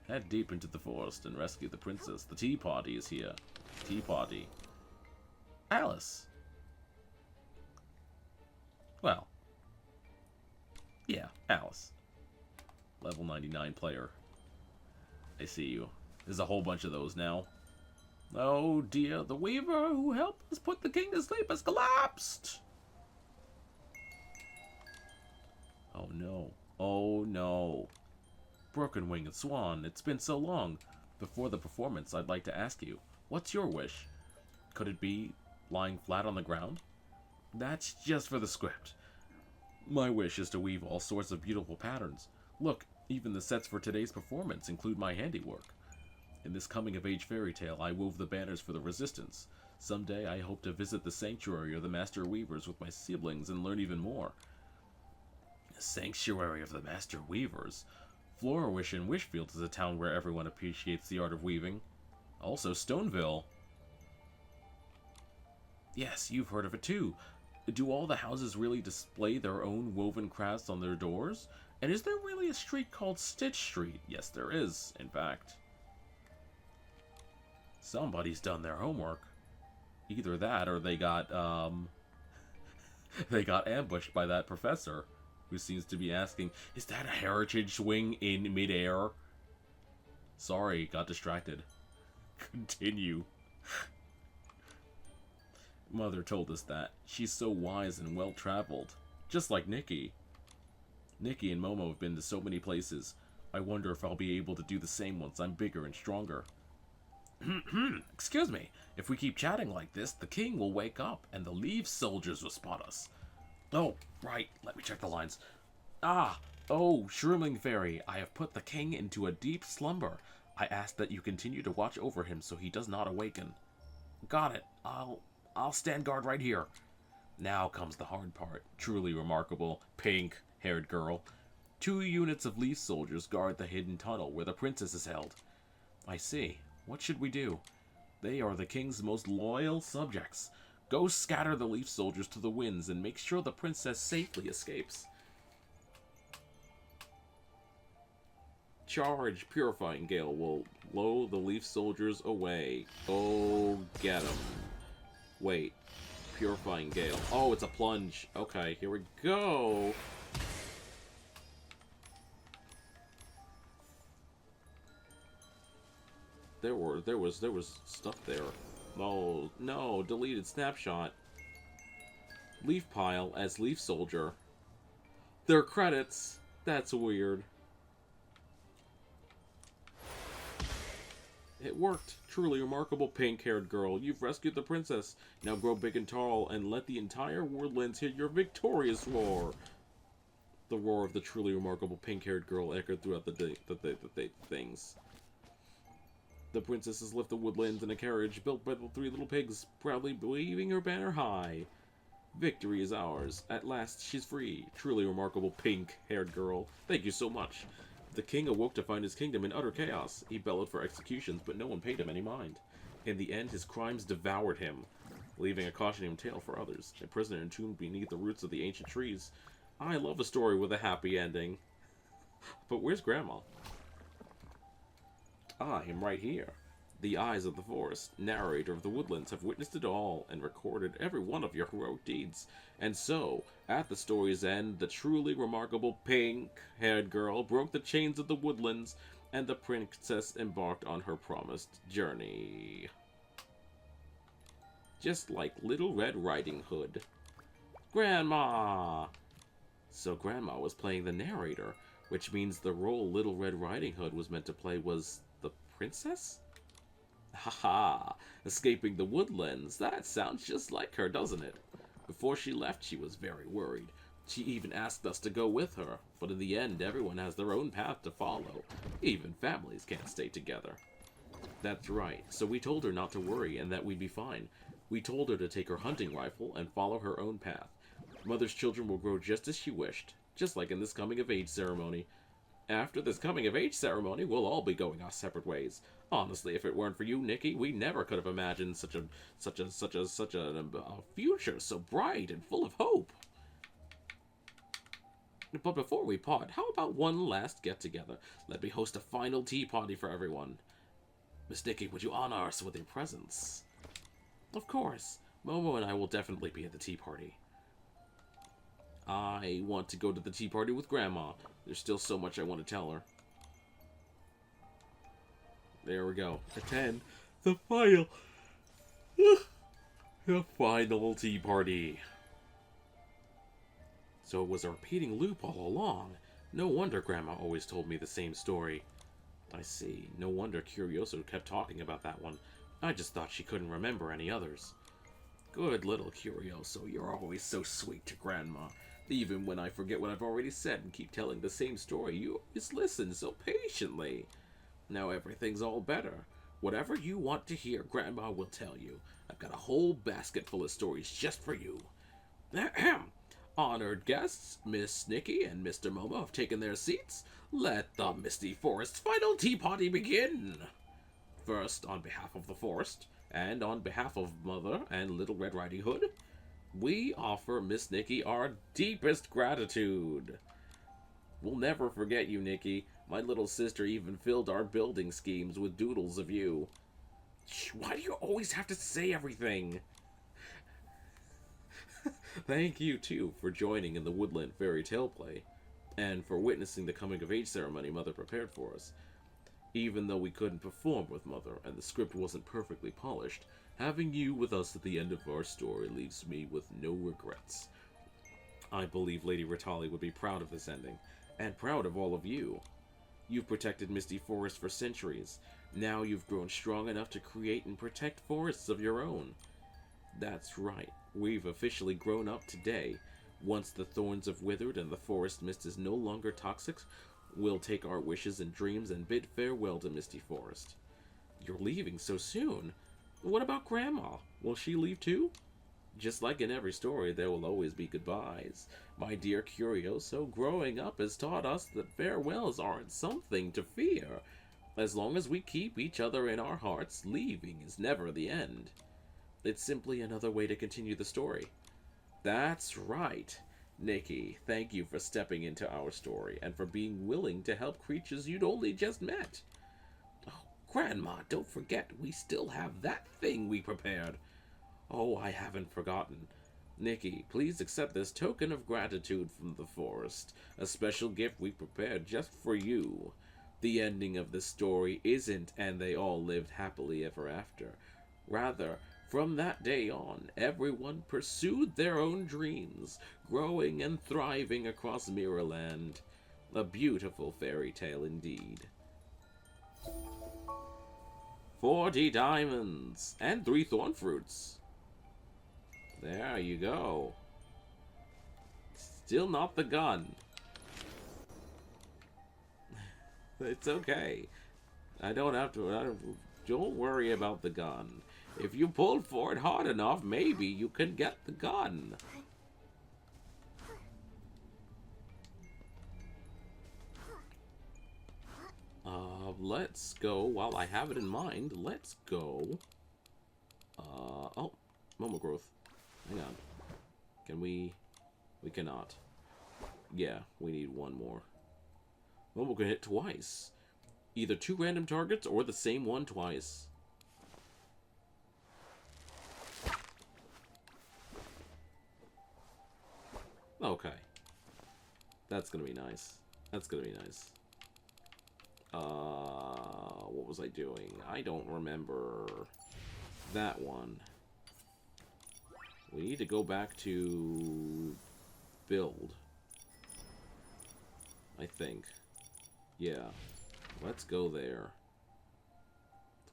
Head deep into the forest and rescue the princess. The tea party is here. Tea party. Alice. Well. Yeah, Alice. Level 99 player. I see you. There's a whole bunch of those now. Oh dear, the Weaver who helped us put the king to sleep has collapsed! Oh no. Oh no. Broken Wing and Swan, it's been so long. Before the performance, I'd like to ask you, what's your wish? Could it be lying flat on the ground? That's just for the script. My wish is to weave all sorts of beautiful patterns. Look, even the sets for today's performance include my handiwork. In this coming-of-age fairy tale, I wove the banners for the Resistance. Someday, I hope to visit the Sanctuary of the Master Weavers with my siblings and learn even more. The Sanctuary of the Master Weavers? Florawish in Wishfield is a town where everyone appreciates the art of weaving. Also, Stoneville. Yes, you've heard of it too. Do all the houses really display their own woven crafts on their doors? And is there really a street called Stitch Street? Yes, there is, in fact. Somebody's done their homework. Either that or they got, they got ambushed by that professor, who seems to be asking, is that a heritage swing in midair? Sorry, got distracted. Continue. Mother told us that. She's so wise and well-traveled. Just like Nikki. Nikki and Momo have been to so many places. I wonder if I'll be able to do the same once I'm bigger and stronger. Excuse me. If we keep chatting like this, the king will wake up and the leave soldiers will spot us. Oh, right. Let me check the lines. Ah, oh, Shroomling Fairy, I have put the king into a deep slumber. I ask that you continue to watch over him so he does not awaken. Got it. I'll stand guard right here. Now comes the hard part. Truly remarkable, pink-haired girl. 2 units of Leaf soldiers guard the hidden tunnel where the princess is held. I see. What should we do? They are the king's most loyal subjects. Go scatter the Leaf soldiers to the winds and make sure the princess safely escapes. Charge! Purifying Gale will blow the Leaf soldiers away. Oh, get 'em. Wait. Purifying Gale. Oh, it's a plunge. Okay, here we go. There was stuff there. Oh, no, deleted snapshot. Leaf pile as Leaf soldier. Their credits. That's weird. It worked. Truly remarkable pink-haired girl. You've rescued the princess. Now grow big and tall and let the entire woodlands hear your victorious roar. The roar of the truly remarkable pink-haired girl echoed throughout the things. The princesses left the woodlands in a carriage built by the 3 little pigs, proudly waving her banner high. Victory is ours. At last, she's free. Truly remarkable pink-haired girl. Thank you so much. The king awoke to find his kingdom in utter chaos. He bellowed for executions, but no one paid him any mind. In the end, his crimes devoured him, leaving a cautioning tale for others. A prisoner entombed beneath the roots of the ancient trees. I love a story with a happy ending. But where's Grandma? I am right here. The eyes of the forest, narrator of the woodlands, have witnessed it all and recorded every one of your heroic deeds. And so, at the story's end, the truly remarkable pink-haired girl broke the chains of the woodlands, and the princess embarked on her promised journey. Just like Little Red Riding Hood. Grandma! So Grandma was playing the narrator, which means the role Little Red Riding Hood was meant to play was the princess? Haha, escaping the woodlands. That sounds just like her, doesn't it? Before she left, she was very worried. She even asked us to go with her, but in the end, everyone has their own path to follow. Even families can't stay together. That's right, so we told her not to worry and that we'd be fine. We told her to take her hunting rifle and follow her own path. Mother's children will grow just as she wished, just like in this coming-of-age ceremony. After this coming-of-age ceremony, we'll all be going our separate ways. Honestly, if it weren't for you, Nikki, we never could have imagined such a future so bright and full of hope. But before we part, how about one last get-together? Let me host a final tea party for everyone. Miss Nikki, would you honor us with your presence? Of course. Momo and I will definitely be at the tea party. I want to go to the tea party with Grandma. There's still so much I want to tell her. There we go. Attend the final tea party. So it was a repeating loop all along. No wonder Grandma always told me the same story. I see. No wonder Curioso kept talking about that one. I just thought she couldn't remember any others. Good little Curioso, you're always so sweet to Grandma. Even when I forget what I've already said and keep telling the same story, you always listen so patiently. Now everything's all better. Whatever you want to hear, Grandma will tell you. I've got a whole basket full of stories just for you. Ahem. Honored guests, Miss Nikki and Mr. Momo have taken their seats. Let the Misty Forest final tea party begin. First, on behalf of the forest, and on behalf of Mother and Little Red Riding Hood, we offer Miss Nikki our deepest gratitude. We'll never forget you, Nikki. My little sister even filled our building schemes with doodles of you. Why do you always have to say everything? Thank you, too, for joining in the Woodland Fairy Tale play, and for witnessing the coming-of-age ceremony Mother prepared for us. Even though we couldn't perform with Mother, and the script wasn't perfectly polished, having you with us at the end of our story leaves me with no regrets. I believe Lady Ritalli would be proud of this ending, and proud of all of you. You've protected Misty Forest for centuries. Now you've grown strong enough to create and protect forests of your own. That's right. We've officially grown up today. Once the thorns have withered and the forest mist is no longer toxic, we'll take our wishes and dreams and bid farewell to Misty Forest. You're leaving so soon? What about Grandma? Will she leave too? Just like in every story, there will always be goodbyes. My dear Curioso, growing up has taught us that farewells aren't something to fear. As long as we keep each other in our hearts, leaving is never the end. It's simply another way to continue the story. That's right. Nikki, thank you for stepping into our story and for being willing to help creatures you'd only just met. Oh, Grandma, don't forget, we still have that thing we prepared. Oh, I haven't forgotten. Nikki, please accept this token of gratitude from the forest, a special gift we prepared just for you. The ending of the story isn't "and they all lived happily ever after." Rather, from that day on, everyone pursued their own dreams, growing and thriving across Mirrorland. A beautiful fairy tale indeed. 40 diamonds and 3 thorn fruits. There you go. Still not the gun. It's okay. Don't worry about the gun. If you pull for it hard enough, maybe you can get the gun. Let's go. While I have it in mind, let's go. Oh, Momo growth. Hang on. Can we? We cannot. Yeah, we need one more. Momo can hit twice. Either 2 random targets or the same one twice. Okay. That's gonna be nice. That's gonna be nice. What was I doing? I don't remember that one. We need to go back to build. I think. Yeah. Let's go there.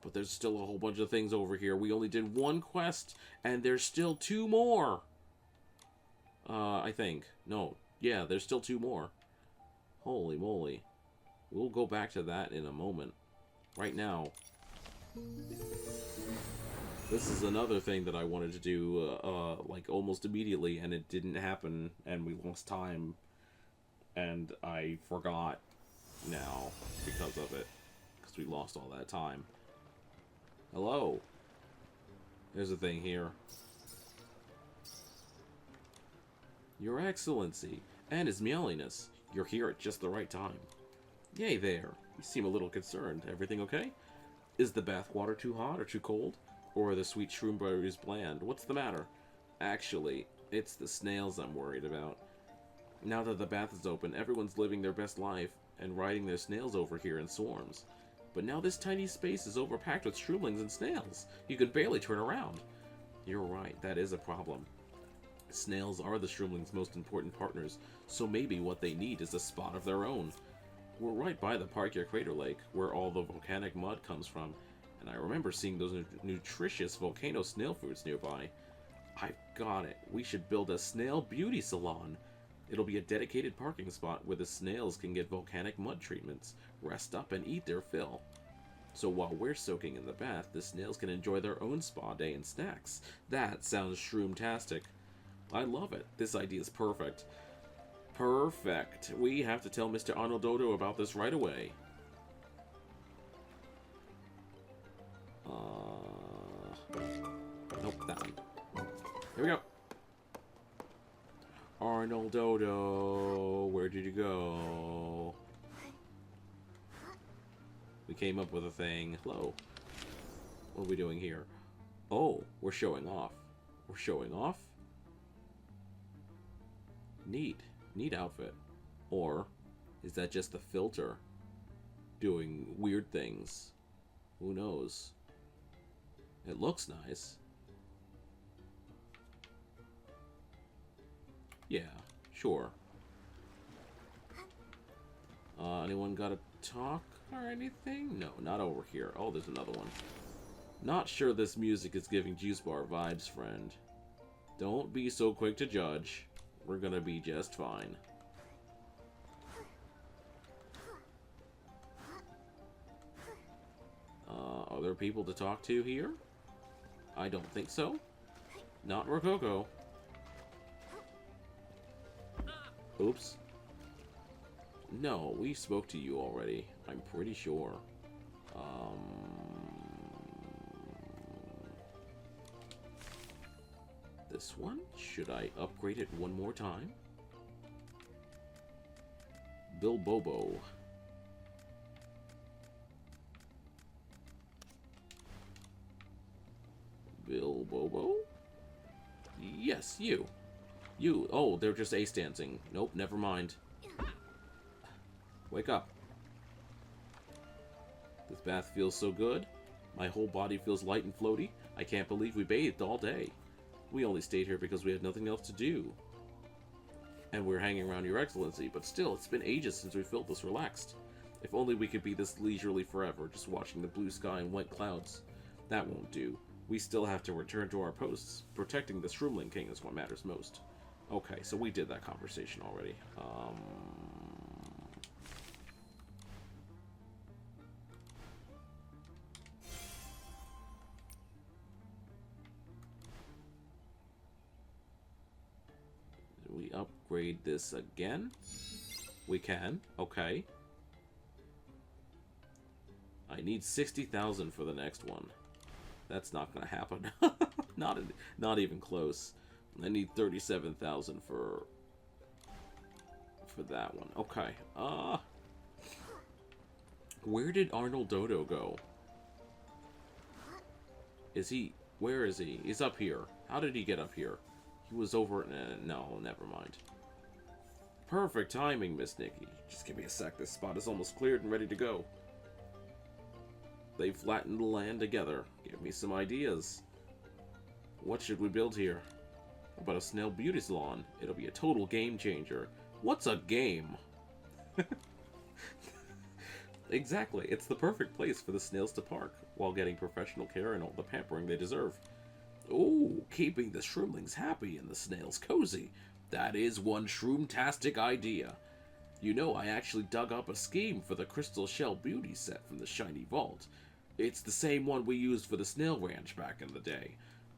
But there's still a whole bunch of things over here. We only did 1 quest, and there's still 2 more. I think. No. Yeah, there's still 2 more. Holy moly. We'll go back to that in a moment. Right now. This is another thing that I wanted to do, like, almost immediately, and it didn't happen, and we lost time. And I forgot now because of it. Because we lost all that time. Hello. There's a thing here. Your Excellency, and His Meowliness, you're here at just the right time. Yay there. You seem a little concerned. Everything okay? Is the bath water too hot or too cold? Or are the sweet shroom berries bland? What's the matter? Actually, it's the snails I'm worried about. Now that the bath is open, everyone's living their best life and riding their snails over here in swarms. But now this tiny space is overpacked with shroomlings and snails. You can barely turn around. You're right, that is a problem. Snails are the shroomlings' most important partners, so maybe what they need is a spot of their own. We're right by the Parkia Crater Lake, where all the volcanic mud comes from, and I remember seeing those nutritious volcano snail fruits nearby. I've got it. We should build a snail beauty salon. It'll be a dedicated parking spot where the snails can get volcanic mud treatments, rest up, and eat their fill. So while we're soaking in the bath, the snails can enjoy their own spa day and snacks. That sounds shroomtastic. I love it. This idea is perfect. Perfect. We have to tell Mr. Arnoldodo about this right away. Nope, that one. Here we go. Arnoldodo, where did you go? We came up with a thing. Hello. What are we doing here? Oh, we're showing off. We're showing off? Neat. Neat outfit. Or is that just the filter doing weird things? Who knows? It looks nice. Yeah, sure. Anyone got a talk or anything? No, not over here. Oh, there's another one. Not sure this music is giving juice bar vibes, friend. Don't be so quick to judge. We're gonna be just fine. Are there people to talk to here? I don't think so. Not Rococo. Oops. No, we spoke to you already. I'm pretty sure. This one? Should I upgrade it one more time? Bilbobo. Bilbobo? Yes, you. You. Oh, they're just ace dancing. Nope, never mind. Wake up. This bath feels so good. My whole body feels light and floaty. I can't believe we bathed all day. We only stayed here because we had nothing else to do. And we're hanging around your excellency, but still, it's been ages since we felt this relaxed. If only we could be this leisurely forever, just watching the blue sky and white clouds. That won't do. We still have to return to our posts. Protecting the Shroomling King is what matters most. Okay, so we did that conversation already. Do we upgrade this again? We can. Okay. I need 60,000 for the next one. That's not gonna happen. Not even close. I need 37,000 for that one. Okay. Where did Arnold Dodo go? Is he? Where is he? He's up here. How did he get up here? He was over. No, never mind. Perfect timing, Miss Nikki. Just give me a sec. This spot is almost cleared and ready to go. They've flattened the land together. Give me some ideas. What should we build here? How about a Snail beauty salon? It'll be a total game changer. What's a game? Exactly. It's the perfect place for the snails to park, while getting professional care and all the pampering they deserve. Oh, keeping the Shroomlings happy and the snails cozy. That is one Shroomtastic idea. You know, I actually dug up a scheme for the Crystal Shell Beauty set from the Shiny Vault. It's the same one we used for the Snail Ranch back in the day.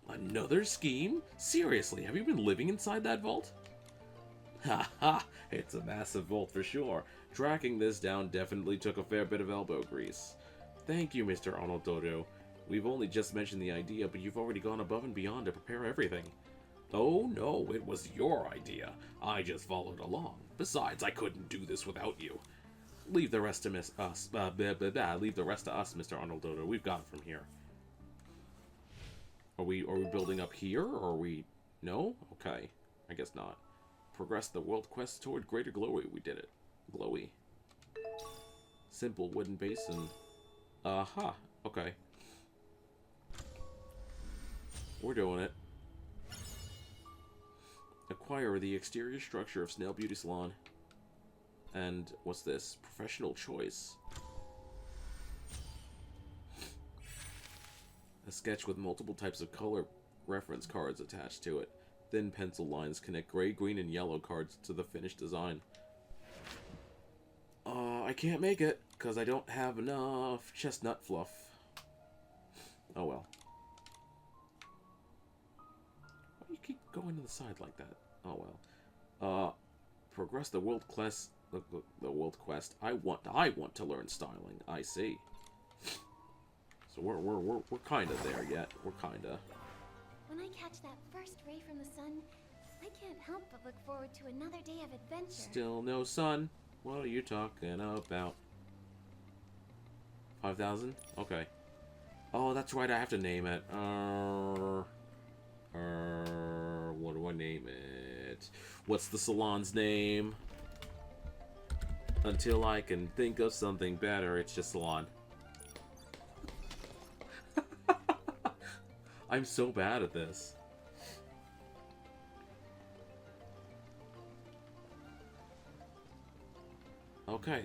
Another scheme? Seriously, have you been living inside that vault? Ha ha! It's a massive vault for sure. Tracking this down definitely took a fair bit of elbow grease. Thank you, Mr. Arnold Dodo. We've only just mentioned the idea, but you've already gone above and beyond to prepare everything. Oh no, it was your idea. I just followed along. Besides, I couldn't do this without you. Leave the rest to us. Leave the rest to us, Mr. Arnold Dodo. We've got it from here. Are we building up here, or are we? No? Okay. I guess not. Progress the world quest toward Greater Glowy. We did it. Glowy. Simple wooden basin. Aha. Okay. We're doing it. Acquire the exterior structure of Snail Beauty Salon. And what's this? Professional choice. A sketch with multiple types of color reference cards attached to it. Thin pencil lines connect gray, green, and yellow cards to the finished design. I can't make it, because I don't have enough chestnut fluff. Oh well. Why do you keep going to the side like that? Oh well. Progress the world quest. The world quest. I want to learn styling. I see. So we're kind of there yet. We're kind of. When I catch that first ray from the sun, I can't help but look forward to another day of adventure. Still no sun. What are you talking about? 5,000? Okay. Oh, that's right. I have to name it. What do I name it? What's the salon's name? Until I can think of something better, it's just Salon. I'm so bad at this. Okay,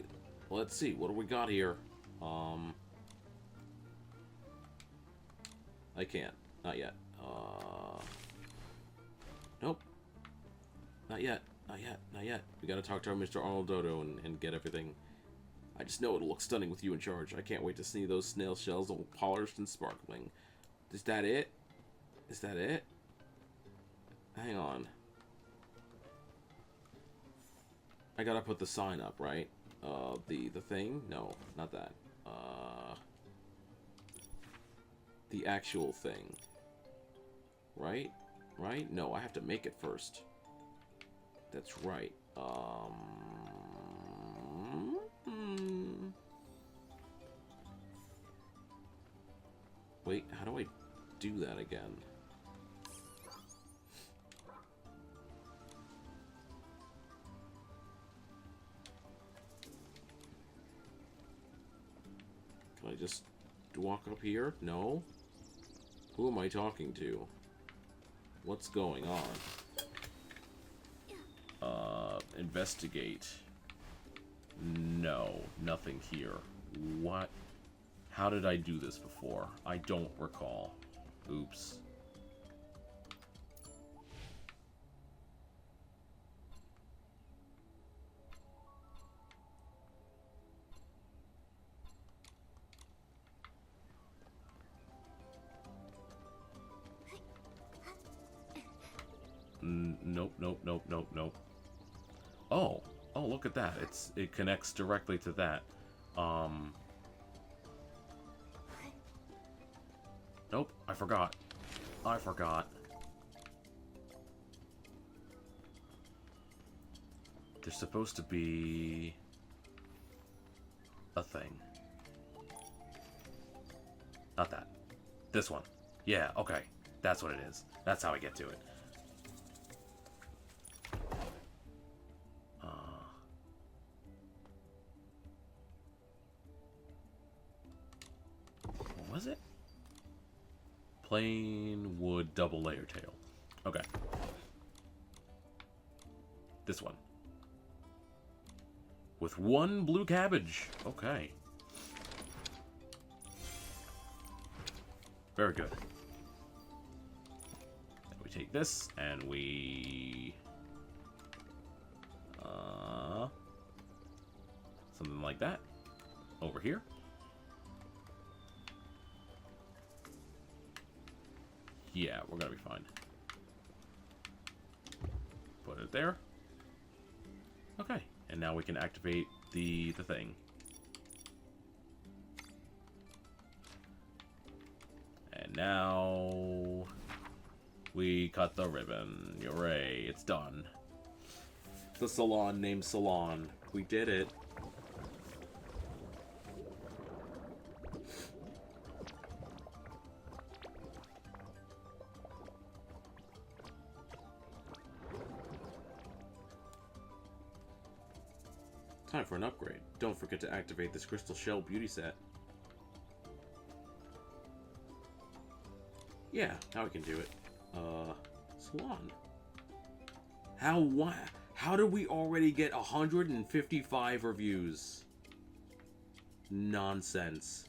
let's see. What do we got here? I can't. Not yet. Nope. Not yet. Not yet. Not yet. We gotta talk to our Mr. Arnold Dodo and get everything. I just know it'll look stunning with you in charge. I can't wait to see those snail shells all polished and sparkling. Is that it? Is that it? Hang on. I gotta put the sign up, right? The thing? No, not that. The actual thing. Right? Right? No, I have to make it first. That's right. Wait, how do I do that again? Can I just walk up here? No? Who am I talking to? What's going on? Investigate. No, nothing here. What? How did I do this before? I don't recall. Oops. Nope, nope, nope, nope, nope. Oh, oh, look at that. It connects directly to that. Nope, I forgot. I forgot. There's supposed to be a thing. Not that. This one. Yeah, okay. That's what it is. That's how I get to it. What was it? Plain wood double layer tail. Okay. This one. With one blue cabbage. Okay. Very good. Then we take this and we... something like that. Over here. Yeah, we're gonna be fine. Put it there. Okay, and now we can activate the thing. And now we cut the ribbon. Hooray, it's done. The salon named Salon. We did it. Time for an upgrade. Don't forget to activate this crystal shell beauty set. Yeah, now we can do it. Salon. How did we already get 155 reviews? Nonsense.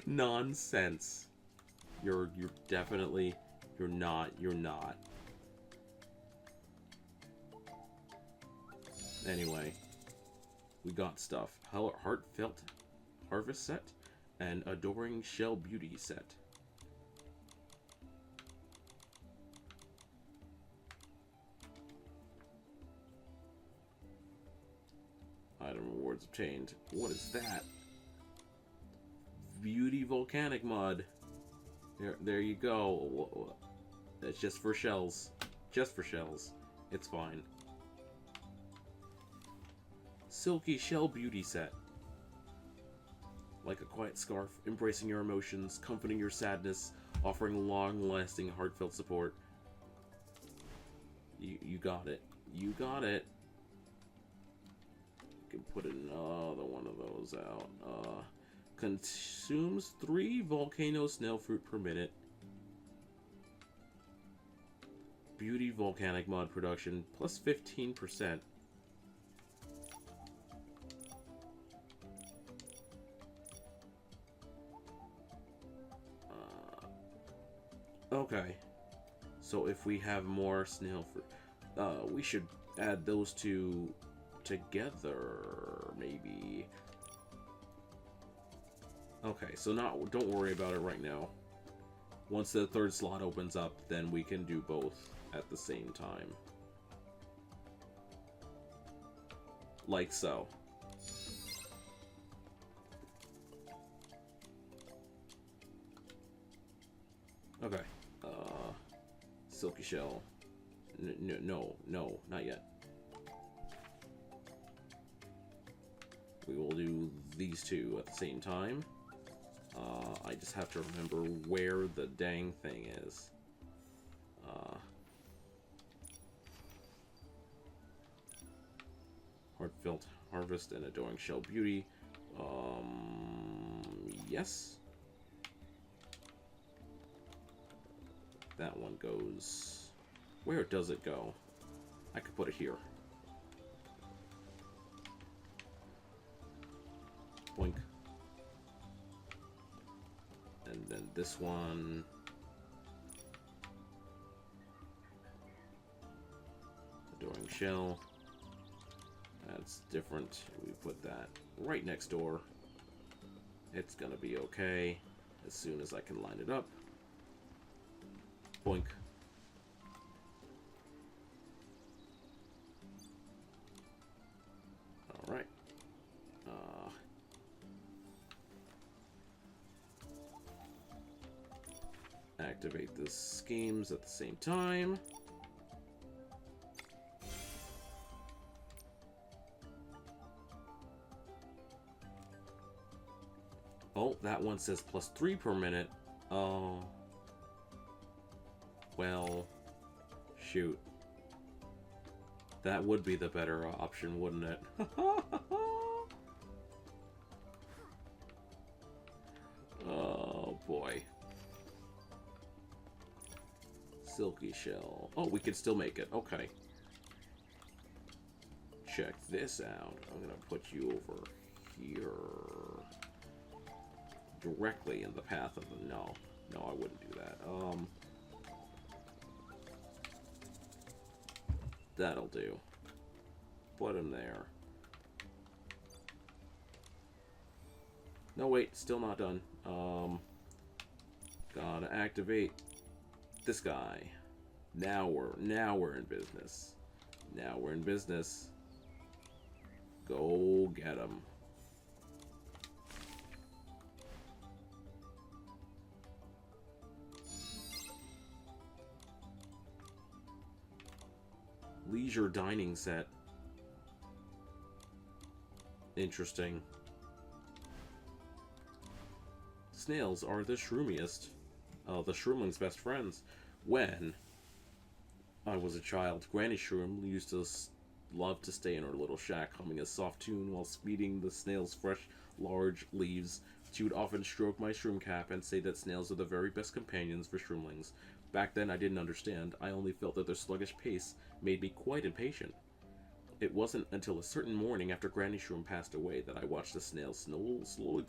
Nonsense. You're definitely, you're not. Anyway, we got stuff. Heartfelt Harvest set and Adoring Shell Beauty set. Item rewards obtained. What is that? Beauty Volcanic Mud. There you go. That's just for shells. Just for shells. It's fine. Silky Shell Beauty set. Like a quiet scarf, embracing your emotions, comforting your sadness, offering long-lasting, heartfelt support. You got it. You got it. You can put another one of those out. Consumes 3 volcano snail fruit per minute. Beauty volcanic mud production plus 15%. Okay, so if we have more snail fruit, we should add those two together, maybe. Okay, so don't worry about it right now. Once the third slot opens up, then we can do both at the same time. Like so. Okay. Silky shell. No, not yet. We will do these two at the same time. I just have to remember where the dang thing is. Heartfelt Harvest and Adoring Shell Beauty. Yes. That one goes... Where does it go? I could put it here. Boink. And then this one... Adoring Shell. That's different. We put that right next door. It's gonna be okay as soon as I can line it up. Boink. Alright. Activate the schemes at the same time. Oh, that one says +3 per minute. Oh. Well, shoot. That would be the better option, wouldn't it? Oh, boy. Silky shell. Oh, we can still make it. Okay. Check this out. I'm gonna put you over here. Directly in the path of the... No, I wouldn't do that. That'll do. Put him there. No, wait, still not done. Gotta activate this guy. Now we're in business. Now we're in business. Go get him. Leisure dining set. Interesting. Snails are the shroomiest. The Shroomling's best friends. When I was a child, Granny Shroom used to love to stay in her little shack humming a soft tune while feeding the snails fresh, large leaves. She would often stroke my shroom cap and say that snails are the very best companions for Shroomlings. Back then I didn't understand. I only felt that their sluggish pace made me quite impatient. It wasn't until a certain morning after Granny Shroom passed away that I watched the snail slowly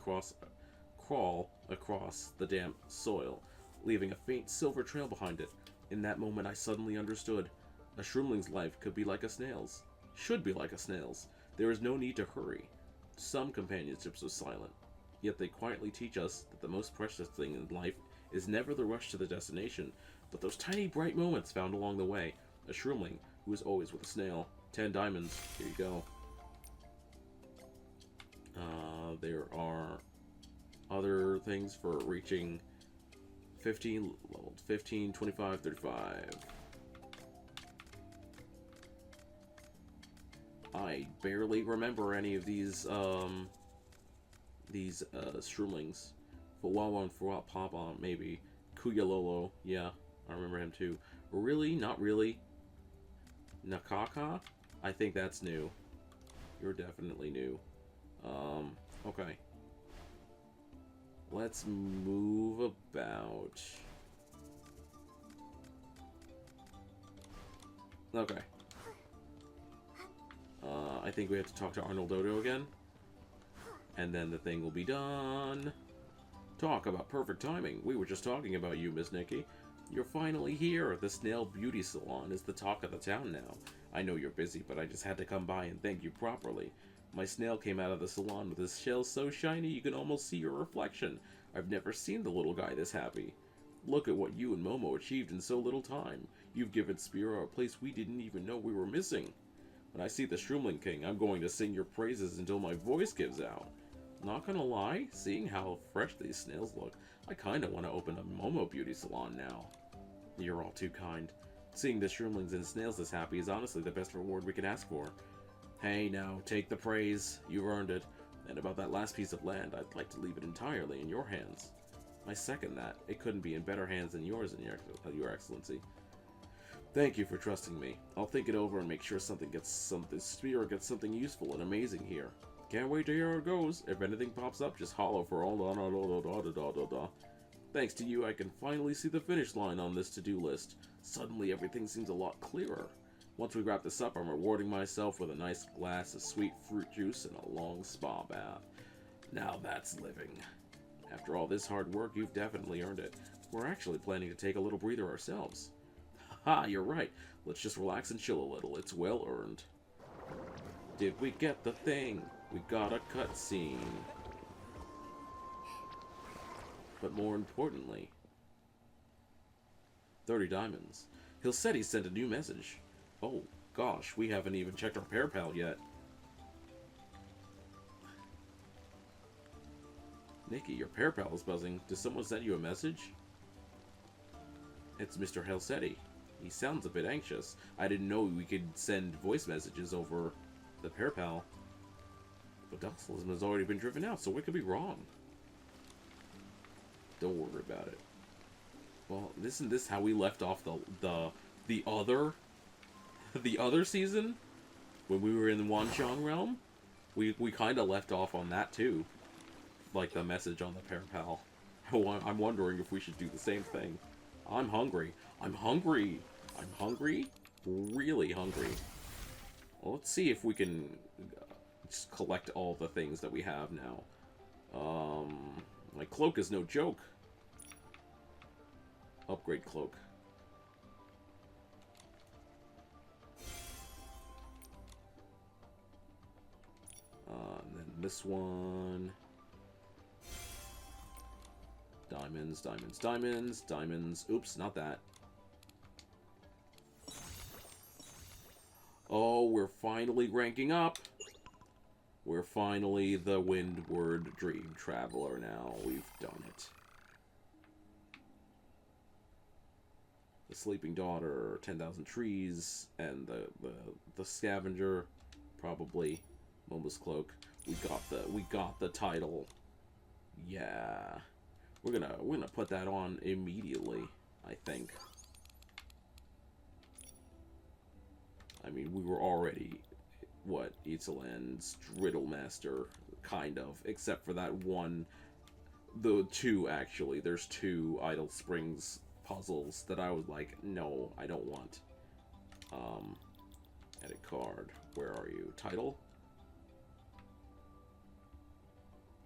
crawl across the damp soil, leaving a faint silver trail behind it. In that moment I suddenly understood. A Shroomling's life could be like a snail's. Should be like a snail's. There is no need to hurry. Some companionships are silent, yet they quietly teach us that the most precious thing in life is never the rush to the destination, but those tiny bright moments found along the way. A Shroomling who is always with a snail. 10 diamonds. Here you go. There are other things for reaching 15, leveled 15, 25, 35. I barely remember any of these Shroomlings. Fawawa and Papa, maybe. Kuyalolo, yeah, I remember him too. Really? Not really. Nakaka? I think that's new. You're definitely new. Okay. Let's move about. Okay. I think we have to talk to Arnold Dodo again. And then the thing will be done. Talk about perfect timing. We were just talking about you, Miss Nikki. You're finally here. The Snail Beauty Salon is the talk of the town now. I know you're busy, but I just had to come by and thank you properly. My snail came out of the salon with his shell so shiny you can almost see your reflection. I've never seen the little guy this happy. Look at what you and Momo achieved in so little time. You've given Spira a place we didn't even know we were missing. When I see the Shroomling King, I'm going to sing your praises until my voice gives out. Not gonna lie, seeing how fresh these snails look, I kinda want to open a Momo beauty salon now. You're all too kind. Seeing the Shroomlings and snails this happy is honestly the best reward we could ask for. Hey, now, take the praise. You've earned it. And about that last piece of land, I'd like to leave it entirely in your hands. I second that. It couldn't be in better hands than yours, Your Excellency. Thank you for trusting me. I'll think it over and make sure Spira gets something useful and amazing here. Can't wait to hear how it goes. If anything pops up, just holler for all da. Thanks to you, I can finally see the finish line on this to-do list. Suddenly, everything seems a lot clearer. Once we wrap this up, I'm rewarding myself with a nice glass of sweet fruit juice and a long spa bath. Now that's living. After all this hard work, you've definitely earned it. We're actually planning to take a little breather ourselves. Ha, you're right. Let's just relax and chill a little. It's well earned. Did we get the thing? We got a cutscene. But more importantly, 30 diamonds. He said he sent a new message. Oh, gosh, we haven't even checked our pair pal yet. Nikki, your pair pal is buzzing. Did someone send you a message? It's Mr. Helsetti. He sounds a bit anxious. I didn't know we could send voice messages over the pair pal. But Doxalism has already been driven out, so what could be wrong? Don't worry about it. Well, isn't this how we left off the other season? When we were in the Wanchang realm? We kind of left off on that too. Like the message on the pair pal. I'm wondering if we should do the same thing. I'm hungry. I'm hungry. I'm hungry. Really hungry. Well, let's see if we can just collect all the things that we have now. My cloak is no joke. Upgrade cloak. And then this one. Diamonds, diamonds, diamonds, diamonds. Oops, not that. Oh, we're finally ranking up. We're finally the Windward Dream Traveler now. We've done it. The Sleeping Daughter, 10,000 Trees, and the Scavenger, probably. Momo's Cloak. We got the title. Yeah. We're gonna put that on immediately, I think. I mean, we were already, what, Itzaland's Riddle Master, kind of, except for that one, the two, actually. There's two Idle Springs puzzles that I was like, no, I don't want. Edit card. Where are you? Title?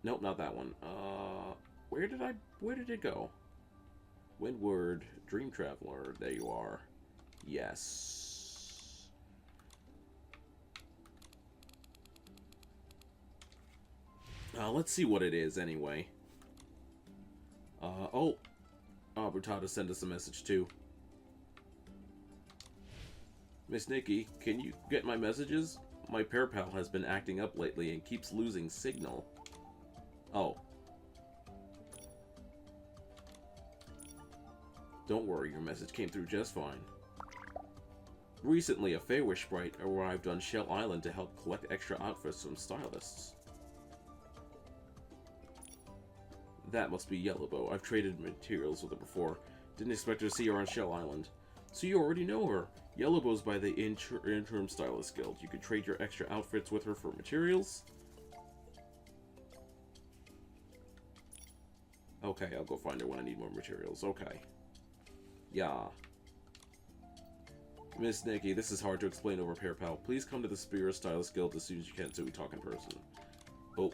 Nope, not that one. Where did it go? Windward Dream Traveler. There you are. Yes. Let's see what it is anyway. Oh. Bertada sent us a message too. Miss Nikki, can you get my messages? My pair pal has been acting up lately and keeps losing signal. Oh. Don't worry, your message came through just fine. Recently, a Feywish sprite arrived on Shell Island to help collect extra outfits from stylists. That must be Yellowbow. I've traded materials with her before. Didn't expect her to see her on Shell Island. So you already know her. Yellowbow's by the Interim Stylist Guild. You could trade your extra outfits with her for materials. Okay, I'll go find her when I need more materials. Okay. Yeah. Miss Nikki, this is hard to explain over pair pal. Please come to the Spira Stylist Guild as soon as you can so we talk in person. Oh.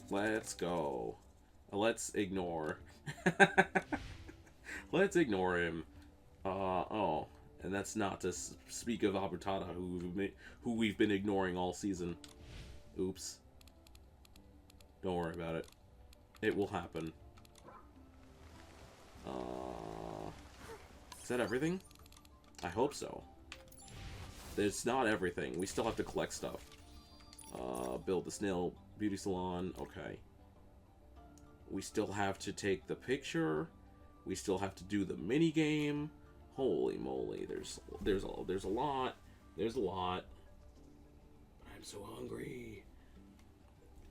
Let's go. Let's ignore. Let's ignore him. Oh. And that's not to speak of Abutada, who we've been ignoring all season. Oops. Don't worry about it. It will happen. Is that everything? I hope so. It's not everything. We still have to collect stuff. Build the Snail beauty salon. Okay. We still have to take the picture. We still have to do the mini game. Holy moly! There's a lot. There's a lot. I'm so hungry.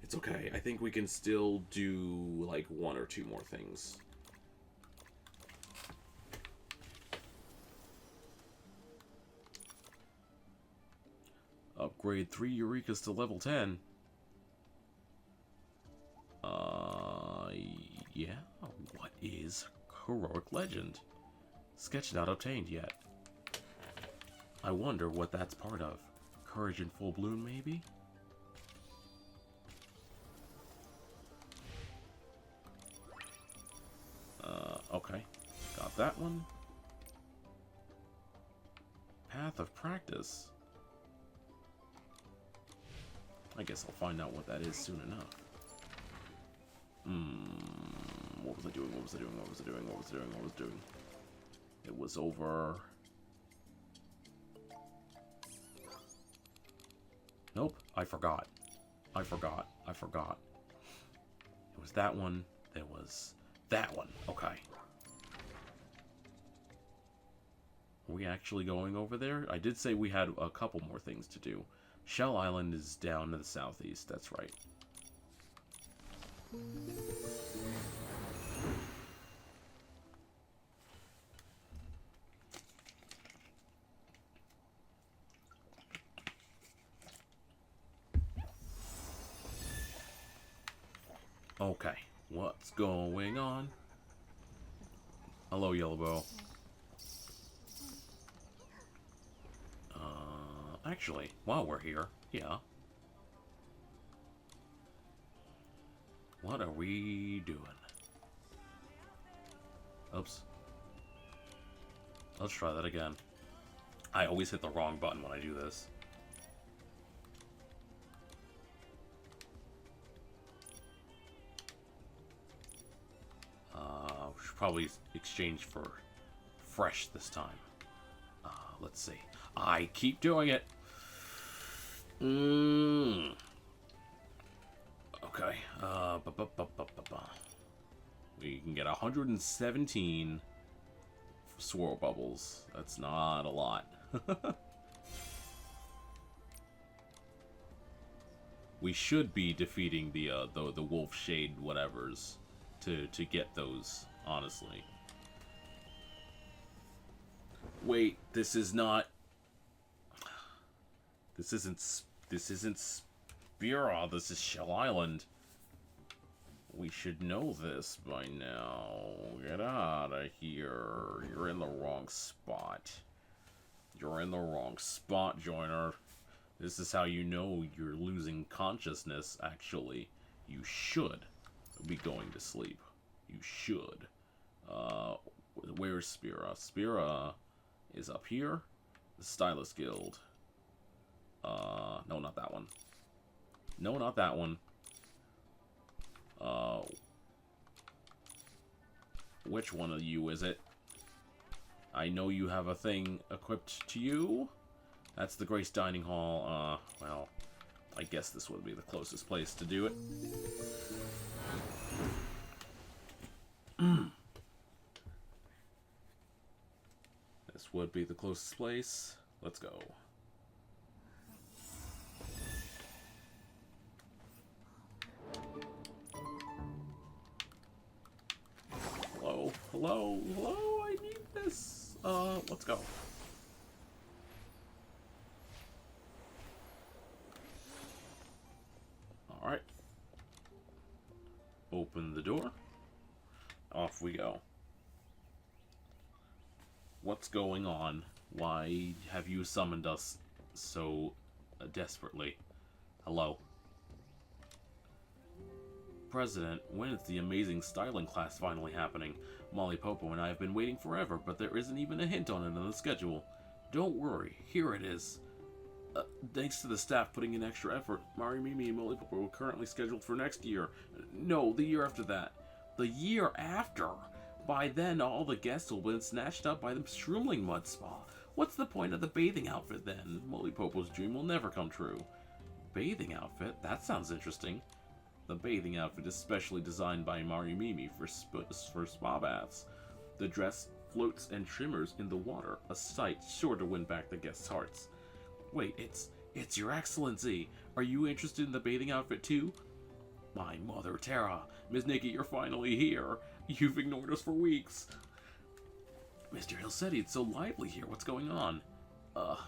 It's okay. I think we can still do like 1 or 2 more things. Upgrade 3 Eurekas to level 10. Yeah. What is Heroic Legend? Sketch not obtained yet. I wonder what that's part of. Courage in full bloom, maybe? Okay. Got that one. Path of Practice. I guess I'll find out what that is soon enough. What was I doing? What was I doing? What was I doing? What was I doing? What was I doing? It was over... Nope, I forgot. I forgot. It was that one. There was that one. Okay. Are we actually going over there? I did say we had a couple more things to do. Shell Island is down to the southeast, that's right. Okay, what's going on? Hello, Yellowbow. Actually, while we're here, yeah. What are we doing? Oops. Let's try that again. I always hit the wrong button when I do this. We should probably exchange for fresh this time. Let's see. I keep doing it. Okay. We can get 117 swirl bubbles. That's not a lot. We should be defeating the wolf shade whatevers to get those, honestly. Wait, this isn't Vera, this is Shell Island. We should know this by now. Get out of here. You're in the wrong spot. You're in the wrong spot, Joiner. This is how you know you're losing consciousness, actually. You should be going to sleep. You should. Where's Spira? Spira is up here. The Stylist Guild. No, not that one. No, not that one. Which one of you is it? I know you have a thing equipped to you. That's the Grace Dining Hall. Well, I guess this would be the closest place to do it. This would be the closest place. Let's go. Hello, hello, hello, I need this. Let's go. Alright. Open the door. Off we go. What's going on? Why have you summoned us so desperately? Hello. President, when is the amazing styling class finally happening? Molly Popo and I have been waiting forever, but there isn't even a hint on it on the schedule. Don't worry, here it is. Thanks to the staff putting in extra effort, Mari Mimi and Molly Popo are currently scheduled for next year. No, the year after that. The year after? By then, all the guests will have been snatched up by the Shroomling mud spa. What's the point of the bathing outfit then? Molly Popo's dream will never come true. Bathing outfit? That sounds interesting. The bathing outfit is specially designed by Mimi for spa baths. The dress floats and shimmers in the water, a sight sure to win back the guests' hearts. Wait, it's your excellency. Are you interested in the bathing outfit too? My mother, Terra. Miss Nikki, you're finally here. You've ignored us for weeks. Mr. Hilsetti, it's so lively here. What's going on?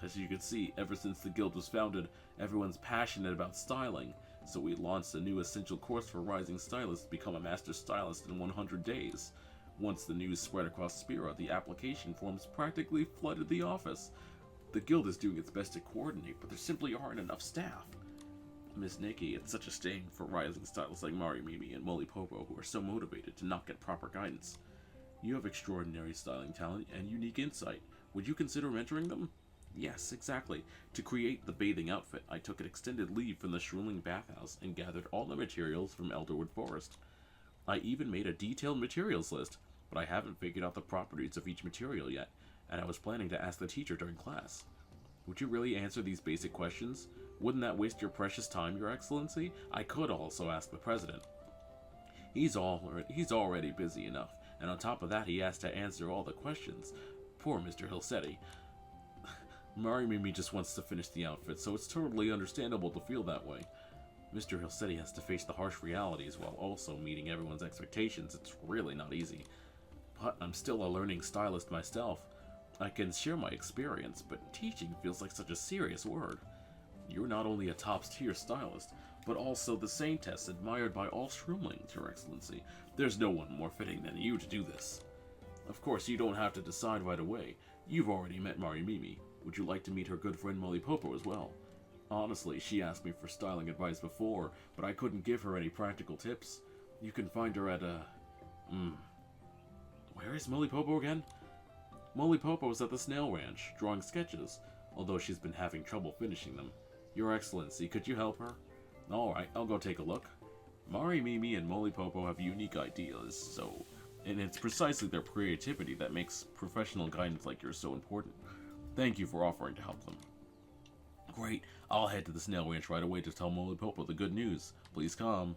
As you can see, ever since the guild was founded, everyone's passionate about styling. So we launched a new essential course for rising stylists to become a master stylist in 100 days. Once the news spread across Spira, the application forms practically flooded the office. The guild is doing its best to coordinate, but there simply aren't enough staff. Miss Nikki, it's such a shame for rising stylists like Mimi and Molly Popo who are so motivated to not get proper guidance. You have extraordinary styling talent and unique insight. Would you consider mentoring them? Yes, exactly. To create the bathing outfit, I took an extended leave from the Shroomling bathhouse and gathered all the materials from Elderwood Forest. I even made a detailed materials list, but I haven't figured out the properties of each material yet, and I was planning to ask the teacher during class. Would you really answer these basic questions? Wouldn't that waste your precious time, Your Excellency? I could also ask the president. He's already busy enough, and on top of that he has to answer all the questions. Poor Mr. Hilsetti. Mimi just wants to finish the outfit, so it's totally understandable to feel that way. Mr. Hilsetti has to face the harsh realities while also meeting everyone's expectations. It's really not easy. But I'm still a learning stylist myself. I can share my experience, but teaching feels like such a serious word. You're not only a top-tier stylist, but also the saintess admired by all Shroomlings, Your Excellency. There's no one more fitting than you to do this. Of course, you don't have to decide right away. You've already met Mimi. Would you like to meet her good friend Molly Popo as well? Honestly, she asked me for styling advice before, but I couldn't give her any practical tips. You can find her at Where is Molly Popo again? Molly Popo is at the Snail Ranch, drawing sketches, although she's been having trouble finishing them. Your Excellency, could you help her? Alright, I'll go take a look. Mimi and Molly Popo have unique ideas, and it's precisely their creativity that makes professional guidance like yours so important. Thank you for offering to help them. Great, I'll head to the Snail Ranch right away to tell Molly Popo the good news. Please come.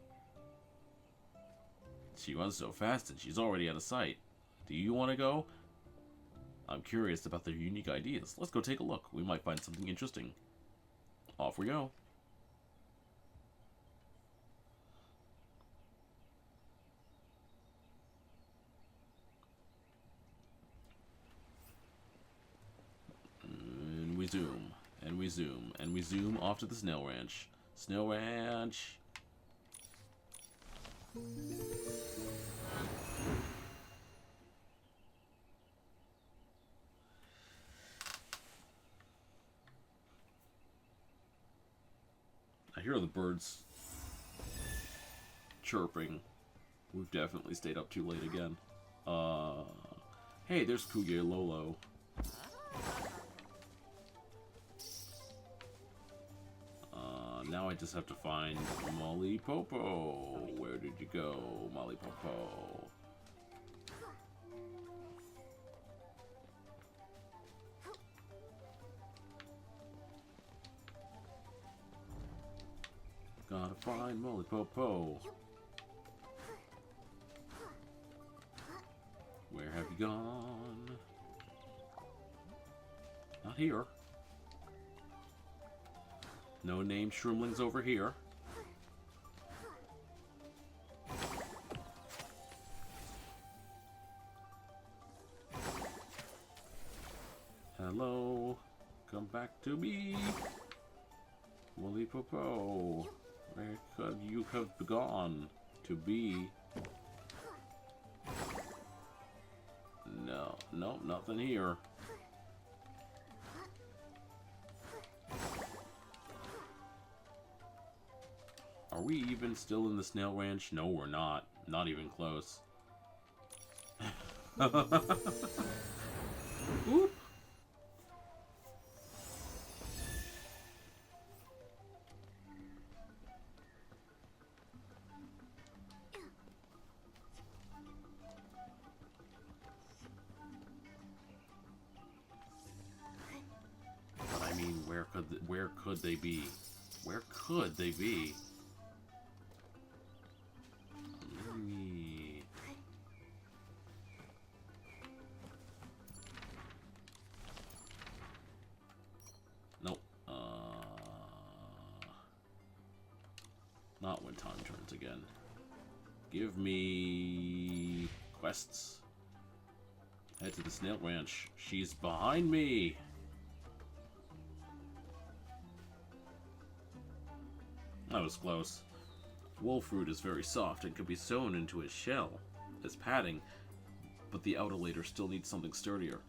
She runs so fast and she's already out of sight. Do you want to go? I'm curious about their unique ideas. Let's go take a look. We might find something interesting. Off we go. And we zoom. And we zoom. And we zoom off to the Snail Ranch. Snail Ranch! I hear the birds chirping. We've definitely stayed up too late again. Hey, there's Kuge Lolo. Now I just have to find Molly Popo. Where did you go, Molly Popo? Gotta find Molly Popo. Where have you gone? Not here. No named Shroomlings over here. Hello. Come back to me. Molly Popo. Where could you have gone to be? No, nope, nothing here. Are we even still in the Snail Ranch? No, we're not. Not even close. Oop. where could they be? Where could they be? Nope. Not when time turns again. Give me quests. Head to the Snail Ranch. She's behind me. That was close. Wolfroot is very soft and can be sewn into its shell as padding, but the outer layer still needs something sturdier.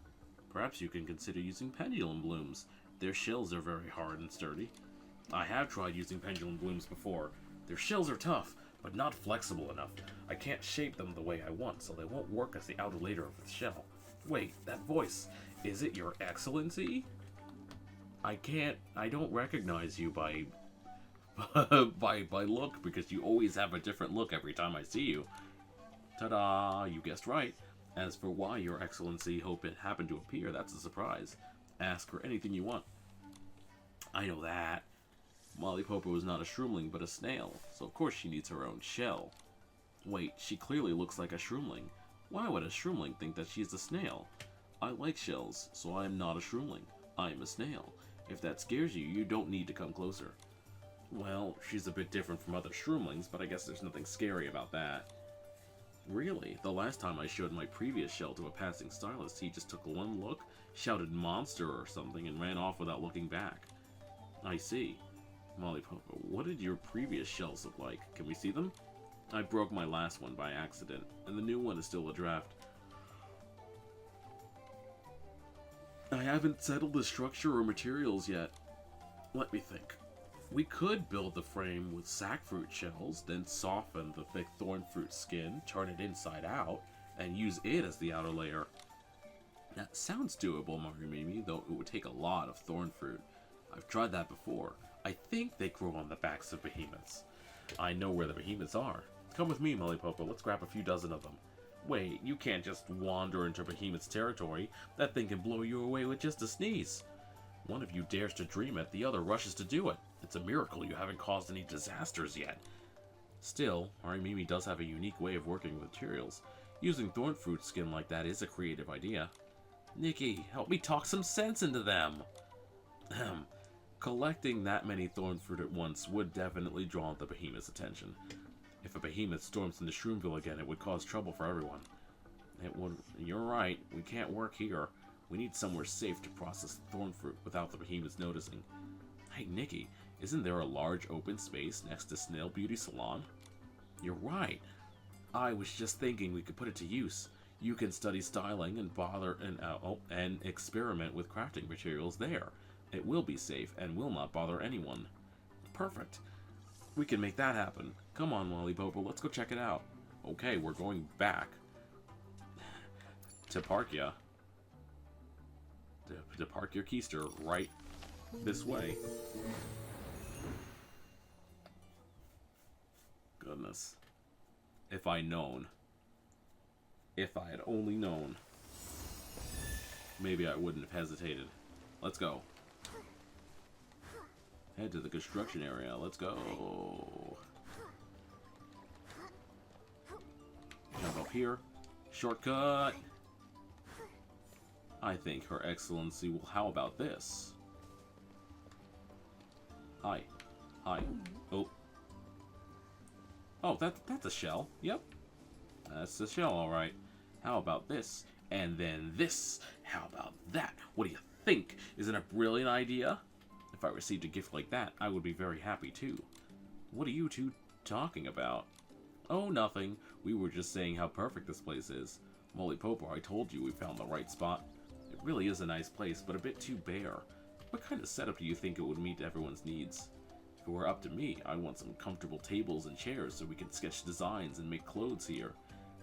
Perhaps you can consider using pendulum blooms. Their shells are very hard and sturdy. I have tried using pendulum blooms before. Their shells are tough, but not flexible enough. I can't shape them the way I want, so they won't work as the outer layer of the shell. Wait, that voice. Is it your excellency? I don't recognize you by look, because you always have a different look every time I see you. Ta-da! You guessed right. As for why your excellency hope it happened to appear, that's a surprise. Ask for anything you want. I know that. Molly Popo is not a Shroomling, but a snail, so of course she needs her own shell. Wait, she clearly looks like a Shroomling. Why would a Shroomling think that she's a snail? I like shells, so I am not a Shroomling. I am a snail. If that scares you, you don't need to come closer. Well, she's a bit different from other Shroomlings, but I guess there's nothing scary about that. Really? The last time I showed my previous shell to a passing stylist, he just took one look, shouted monster or something, and ran off without looking back. I see. Molly Popo, what did your previous shells look like? Can we see them? I broke my last one by accident, and the new one is still a draft. I haven't settled the structure or materials yet. Let me think. We could build the frame with sackfruit shells, then soften the thick thorn fruit skin, turn it inside out, and use it as the outer layer. That sounds doable, Marimimi, though it would take a lot of thorn fruit. I've tried that before. I think they grow on the backs of behemoths. I know where the behemoths are. Come with me, Molly Popo. Let's grab a few dozen of them. Wait, you can't just wander into behemoth's territory. That thing can blow you away with just a sneeze. One of you dares to dream it, the other rushes to do it. It's a miracle you haven't caused any disasters yet. Still, Marimimi does have a unique way of working with materials. Using thorn fruit skin like that is a creative idea. Nikki, help me talk some sense into them. Collecting that many thorn fruit at once would definitely draw the behemoth's attention. If a behemoth storms into Shroomville again, it would cause trouble for everyone. It would. You're right. We can't work here. We need somewhere safe to process thorn fruit without the behemoths noticing. Hey, Nikki, isn't there a large open space next to Snail Beauty Salon? You're right. I was just thinking we could put it to use. You can study styling and experiment with crafting materials there. It will be safe and will not bother anyone. Perfect. We can make that happen. Come on, Molly Popo, let's go check it out. Okay, we're going back to park ya. To park your keister right this way. Goodness. If I known. If I had only known. Maybe I wouldn't have hesitated. Let's go. Head to the construction area. Let's go. Jump up here. Shortcut. I think Her Excellency will. How about this? Hi. Hi. Oh. Oh, that's a shell. Yep. That's the shell, alright. How about this? And then this. How about that? What do you think? Isn't it a brilliant idea? If I received a gift like that, I would be very happy too. What are you two talking about? Oh, nothing. We were just saying how perfect this place is. Molly Popo, I told you we found the right spot. It really is a nice place, but a bit too bare. What kind of setup do you think it would meet everyone's needs? If it were up to me, I'd want some comfortable tables and chairs so we can sketch designs and make clothes here.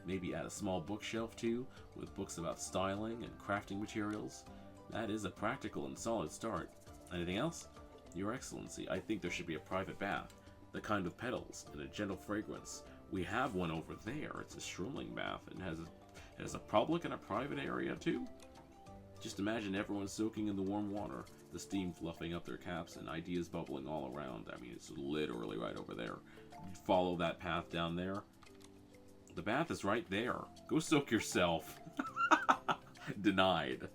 Maybe add a small bookshelf too, with books about styling and crafting materials. That is a practical and solid start. Anything else? Your Excellency, I think there should be a private bath. The kind with petals and a gentle fragrance. We have one over there. It's a Shroomling bath and has a public and a private area too. Just imagine everyone soaking in the warm water, the steam fluffing up their caps, and ideas bubbling all around. I mean, it's literally right over there. Follow that path down there. The bath is right there. Go soak yourself. Denied.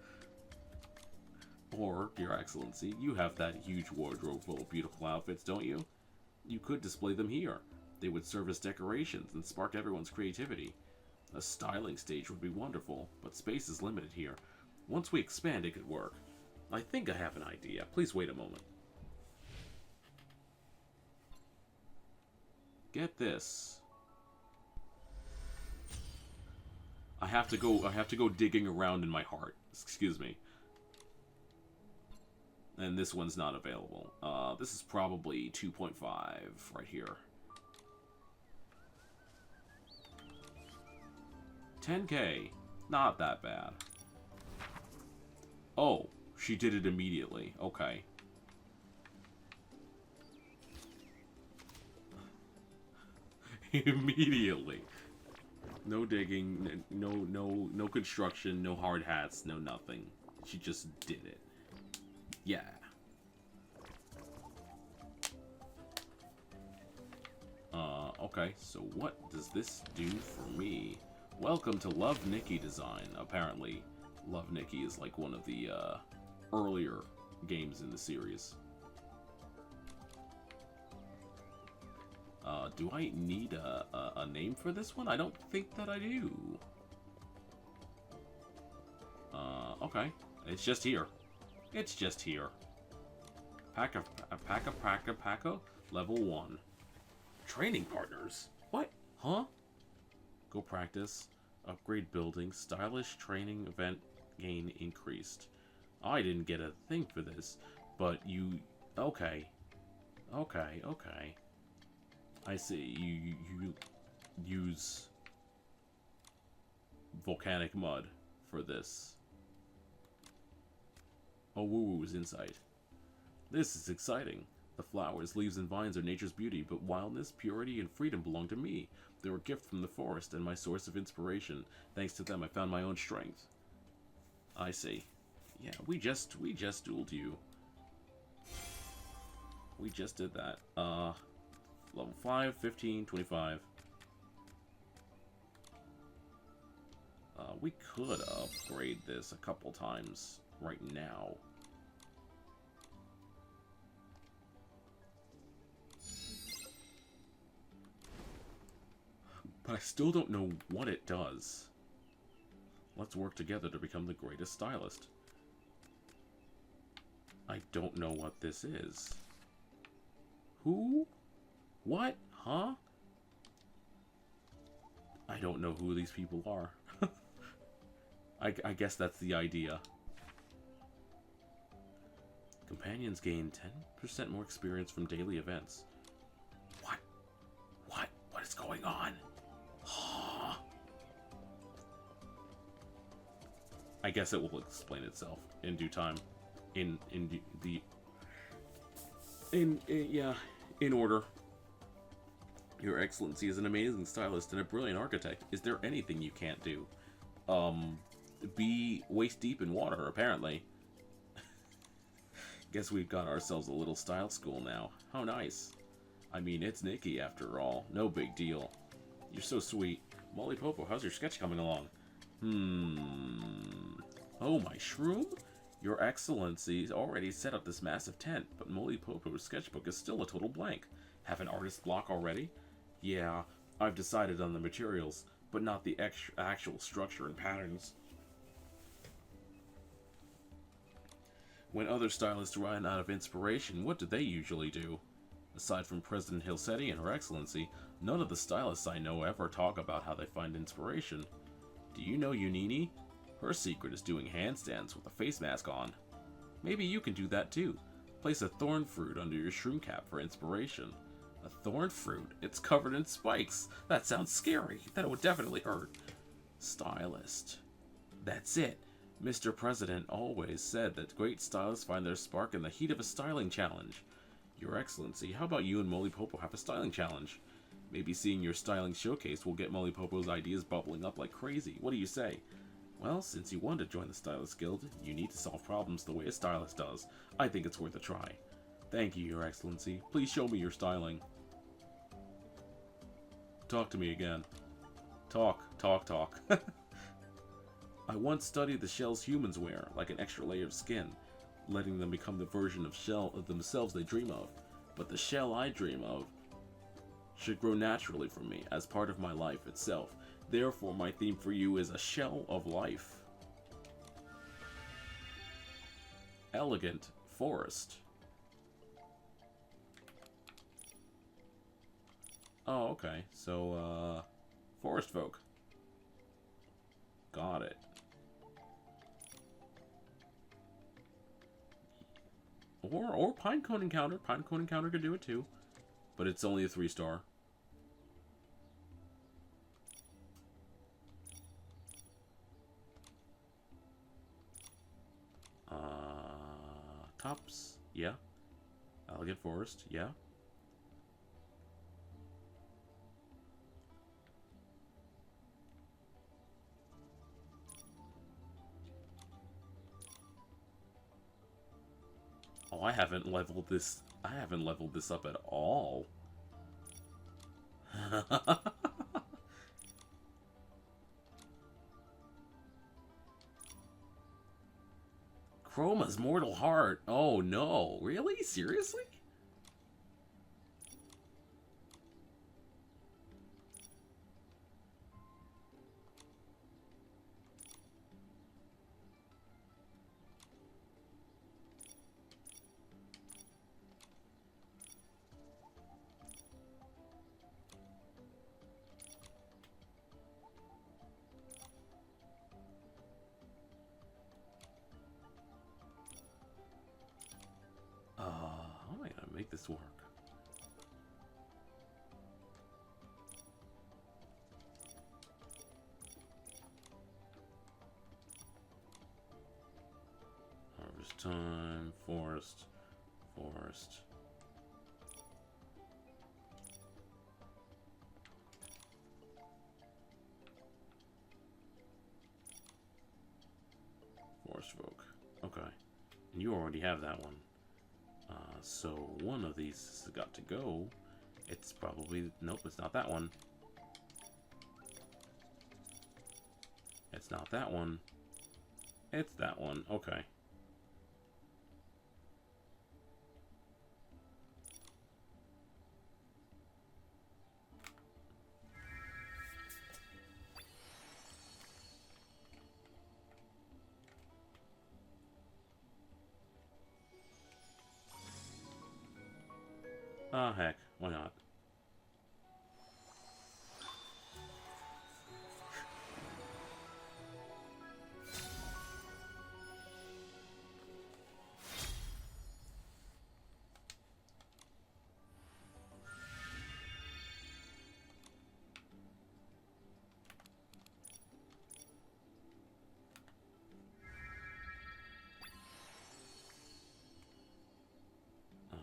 Or, Your Excellency, you have that huge wardrobe full of beautiful outfits, don't you? You could display them here. They would serve as decorations and spark everyone's creativity. A styling stage would be wonderful, but space is limited here. Once we expand, it could work. I think I have an idea. Please wait a moment. Get this. I have to go digging around in my heart. Excuse me. And this one's not available. This is probably 2.5 right here. 10K. Not that bad. Oh, she did it immediately. Okay. Immediately. No digging, no construction, no hard hats, no nothing. She just did it. Yeah. Okay, so what does this do for me? Welcome to Love Nikki design. Apparently, Love Nikki is like one of the earlier games in the series. Do I need a name for this one? I don't think that I do. Okay. It's just here. It's just here. Packa, level 1. Training partners? What? Huh? Go practice. Upgrade building. Stylish training event gain increased. I didn't get a thing for this, but you... Okay. Okay, okay. I see. You use volcanic mud for this. Oh, woo-woo's insight. This is exciting. The flowers, leaves, and vines are nature's beauty, but wildness, purity, and freedom belong to me. They're a gift from the forest and my source of inspiration. Thanks to them, I found my own strength. I see. Yeah, we just dueled you. We just did that. Level 5, 15, 25. We could upgrade this a couple times right now. But I still don't know what it does. Let's work together to become the greatest stylist. I don't know what this is. Who? What? Huh? I don't know who these people are. I guess that's the idea. Companions gain 10% more experience from daily events. What? What? What is going on? I guess it will explain itself in due time. In order. Your Excellency is an amazing stylist and a brilliant architect. Is there anything you can't do? Be waist deep in water, apparently. Guess we've got ourselves a little style school now. How nice. I mean, it's Nikki after all. No big deal. You're so sweet. Molly Popo, how's your sketch coming along? Oh, my shroom? Your Excellency already set up this massive tent, but Molly Popo's sketchbook is still a total blank. Have an artist block already? Yeah, I've decided on the materials, but not the actual structure and patterns. When other stylists run out of inspiration, what do they usually do? Aside from President Hilsetti and Her Excellency, none of the stylists I know ever talk about how they find inspiration. Do you know Unini? Her secret is doing handstands with a face mask on. Maybe you can do that too. Place a thorn fruit under your shroom cap for inspiration. A thorn fruit? It's covered in spikes. That sounds scary. That would definitely hurt. Stylist. That's it. Mr. President always said that great stylists find their spark in the heat of a styling challenge. Your Excellency, how about you and Molly Popo have a styling challenge? Maybe seeing your styling showcase will get Molly Popo's ideas bubbling up like crazy. What do you say? Well, since you want to join the Stylist Guild, you need to solve problems the way a stylist does. I think it's worth a try. Thank you, Your Excellency. Please show me your styling. Talk to me again. Talk. I once studied the shells humans wear, like an extra layer of skin, letting them become the version of shell of themselves they dream of. But the shell I dream of should grow naturally from me, as part of my life itself. Therefore, my theme for you is a shell of life. Elegant forest. Oh, okay. So, forest folk. Got it. Or Pinecone Encounter. Pinecone Encounter could do it too. But it's only a 3-star. Tops. Yeah. Elegant Forest. Yeah. Oh, I haven't leveled this up at all. Chroma's Mortal Heart. Oh no, really? Seriously? How am I gonna make this work? Harvest time, forest. Forest. Folk. Okay. And you already have that one. So one of these has got to go. It's probably... Nope, it's not that one. It's not that one. It's that one. Okay. Ah, heck. Why not?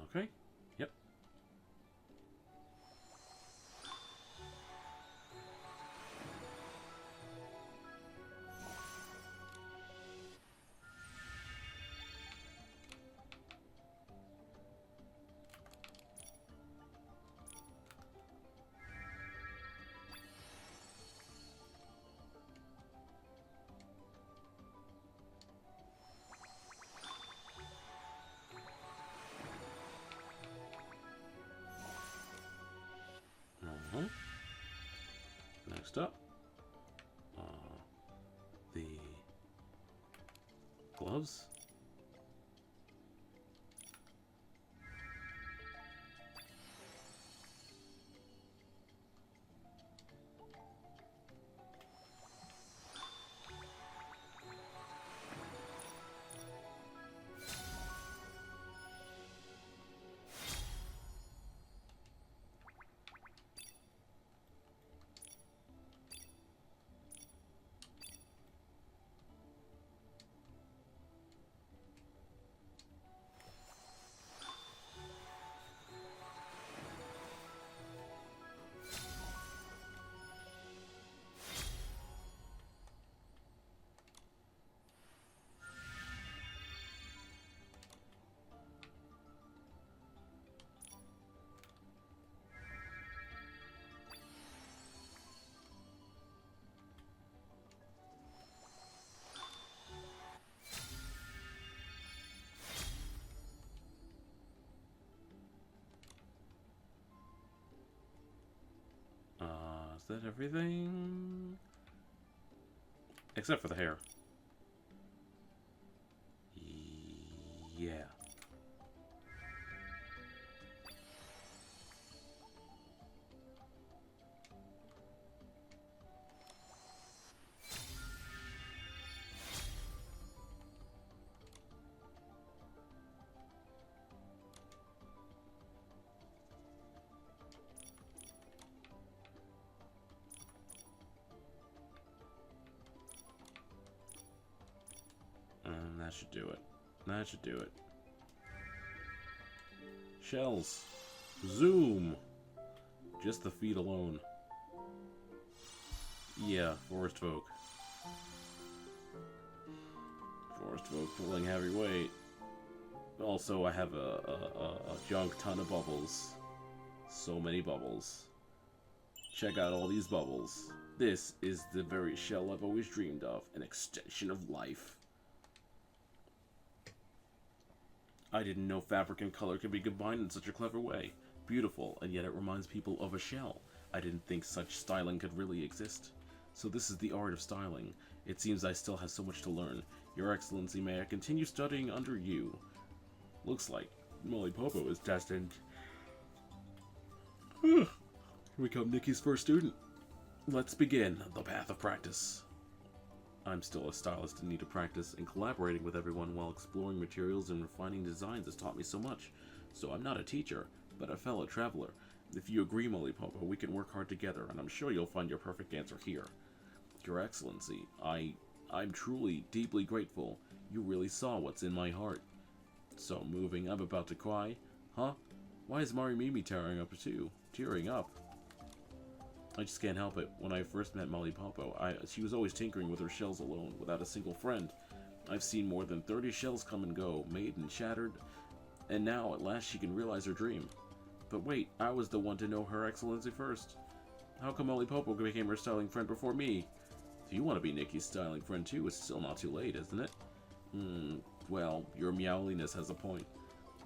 Okay. Yep. Next up, the gloves. Is that everything? Except for the hair. Yeah. That should do it. That should do it. Shells. Zoom. Just the feet alone. Yeah, forest folk. Forest folk pulling heavy weight. Also, I have a junk ton of bubbles. So many bubbles. Check out all these bubbles. This is the very shell I've always dreamed of. An extension of life. I didn't know fabric and color could be combined in such a clever way. Beautiful, and yet it reminds people of a shell. I didn't think such styling could really exist. So this is the art of styling. It seems I still have so much to learn. Your Excellency, may I continue studying under you? Looks like Molly Popo is destined to become Nikki's first student. Let's begin the path of practice. I'm still a stylist in need of practice, and collaborating with everyone while exploring materials and refining designs has taught me so much. So I'm not a teacher, but a fellow traveler. If you agree, Molly Popo, we can work hard together, and I'm sure you'll find your perfect answer here. Your Excellency, I'm truly, deeply grateful. You really saw what's in my heart. So moving, I'm about to cry. Huh? Why is Mari Mimi tearing up too? Tearing up? I just can't help it. When I first met Molly Popo, she was always tinkering with her shells alone, without a single friend. I've seen more than 30 shells come and go, made and shattered, and now, at last, she can realize her dream. But wait, I was the one to know Her Excellency first. How come Molly Popo became her styling friend before me? If you want to be Nikki's styling friend too, it's still not too late, isn't it? Well, your meowliness has a point.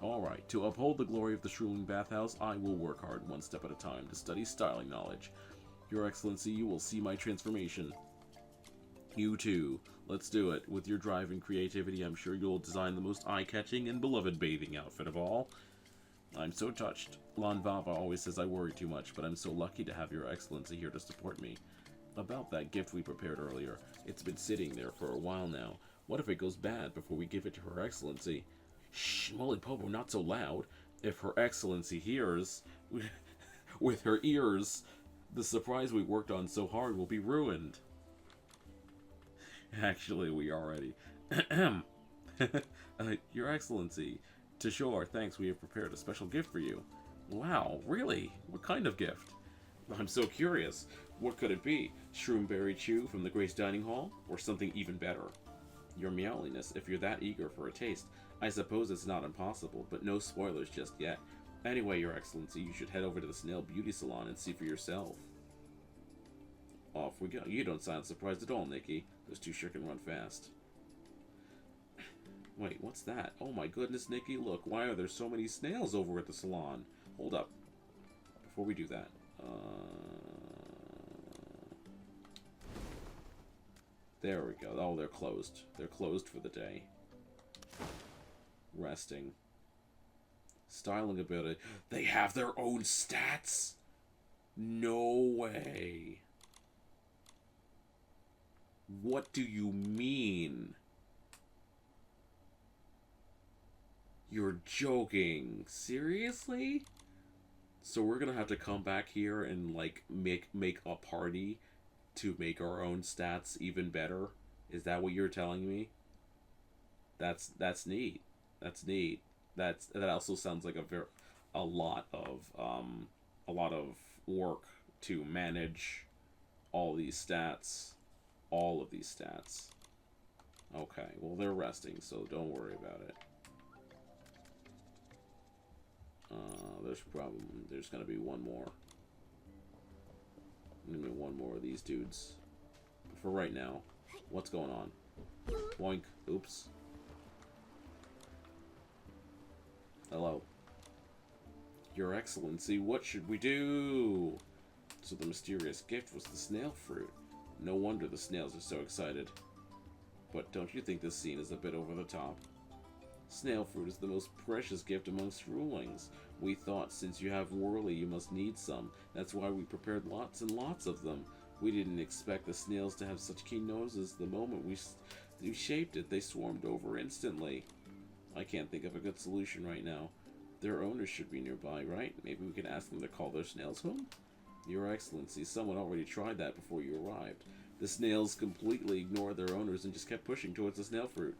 Alright, to uphold the glory of the Shroomling bathhouse, I will work hard one step at a time to study styling knowledge. Your Excellency, you will see my transformation. You too. Let's do it. With your drive and creativity, I'm sure you'll design the most eye-catching and beloved bathing outfit of all. I'm so touched. Lon Vava always says I worry too much, but I'm so lucky to have Your Excellency here to support me. About that gift we prepared earlier, it's been sitting there for a while now. What if it goes bad before we give it to Her Excellency? Shh, Molly Popo, not so loud. If Her Excellency hears, with her ears, the surprise we worked on so hard will be ruined. Actually, we already. Your Excellency, to show our thanks, we have prepared a special gift for you. Wow, really? What kind of gift? I'm so curious. What could it be? Shroomberry Chew from the Grace Dining Hall? Or something even better? Your meowliness, if you're that eager for a taste, I suppose it's not impossible, but no spoilers just yet. Anyway, Your Excellency, you should head over to the Snail Beauty Salon and see for yourself. Off we go. You don't sound surprised at all, Nikki. Those two sure can run fast. Wait, what's that? Oh my goodness, Nikki, look, why are there so many snails over at the salon? Hold up. Before we do that, there we go. Oh, they're closed. They're closed for the day. Resting. Styling ability. They have their own stats? No way. What do you mean? You're joking. Seriously? So we're gonna have to come back here and, like, make a party to make our own stats even better? Is that what you're telling me? That's neat. That's neat. That also sounds like a lot of work to manage all these stats. All of these stats. Okay, well, they're resting, so don't worry about it. There's gonna be one more. Maybe one more of these dudes. But for right now, what's going on? Boink. Oops. Hello. Your Excellency, what should we do? So the mysterious gift was the snail fruit. No wonder the snails are so excited. But don't you think this scene is a bit over the top? Snail fruit is the most precious gift amongst Shroomlings. We thought since you have Whirly you must need some. That's why we prepared lots and lots of them. We didn't expect the snails to have such keen noses. The moment we shaped it, they swarmed over instantly. I can't think of a good solution right now. Their owners should be nearby, right? Maybe we can ask them to call their snails home? Your Excellency, someone already tried that before you arrived. The snails completely ignored their owners and just kept pushing towards the snail fruit.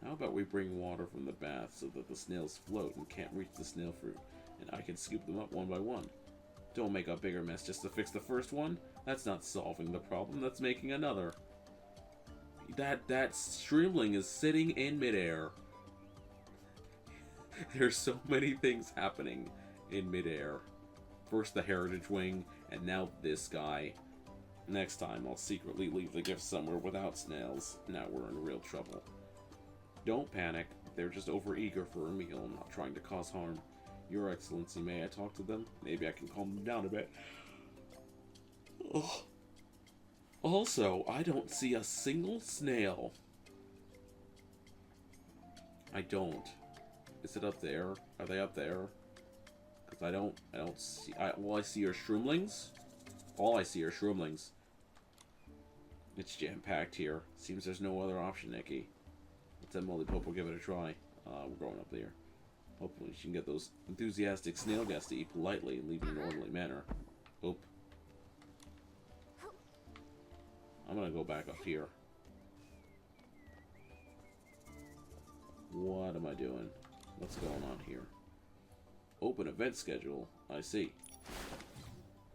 How about we bring water from the bath so that the snails float and can't reach the snail fruit, and I can scoop them up one by one? Don't make a bigger mess just to fix the first one. That's not solving the problem, that's making another. That Shroomling is sitting in midair. There's so many things happening in midair. First the Heritage Wing, and now this guy. Next time, I'll secretly leave the gift somewhere without snails. Now we're in real trouble. Don't panic. They're just overeager for a meal, not trying to cause harm. Your Excellency, may I talk to them? Maybe I can calm them down a bit. Ugh. Also, I don't see a single snail. I don't. Is it up there? Are they up there? Because I don't see... all I see are Shroomlings. All I see are Shroomlings. It's jam-packed here. Seems there's no other option, Nikki. Let's have Molly Pope will give it a try. We're going up there. Hopefully she can get those enthusiastic snail guests to eat politely and leave in an orderly manner. Oop. I'm gonna go back up here. What am I doing? What's going on here? Open event schedule. I see.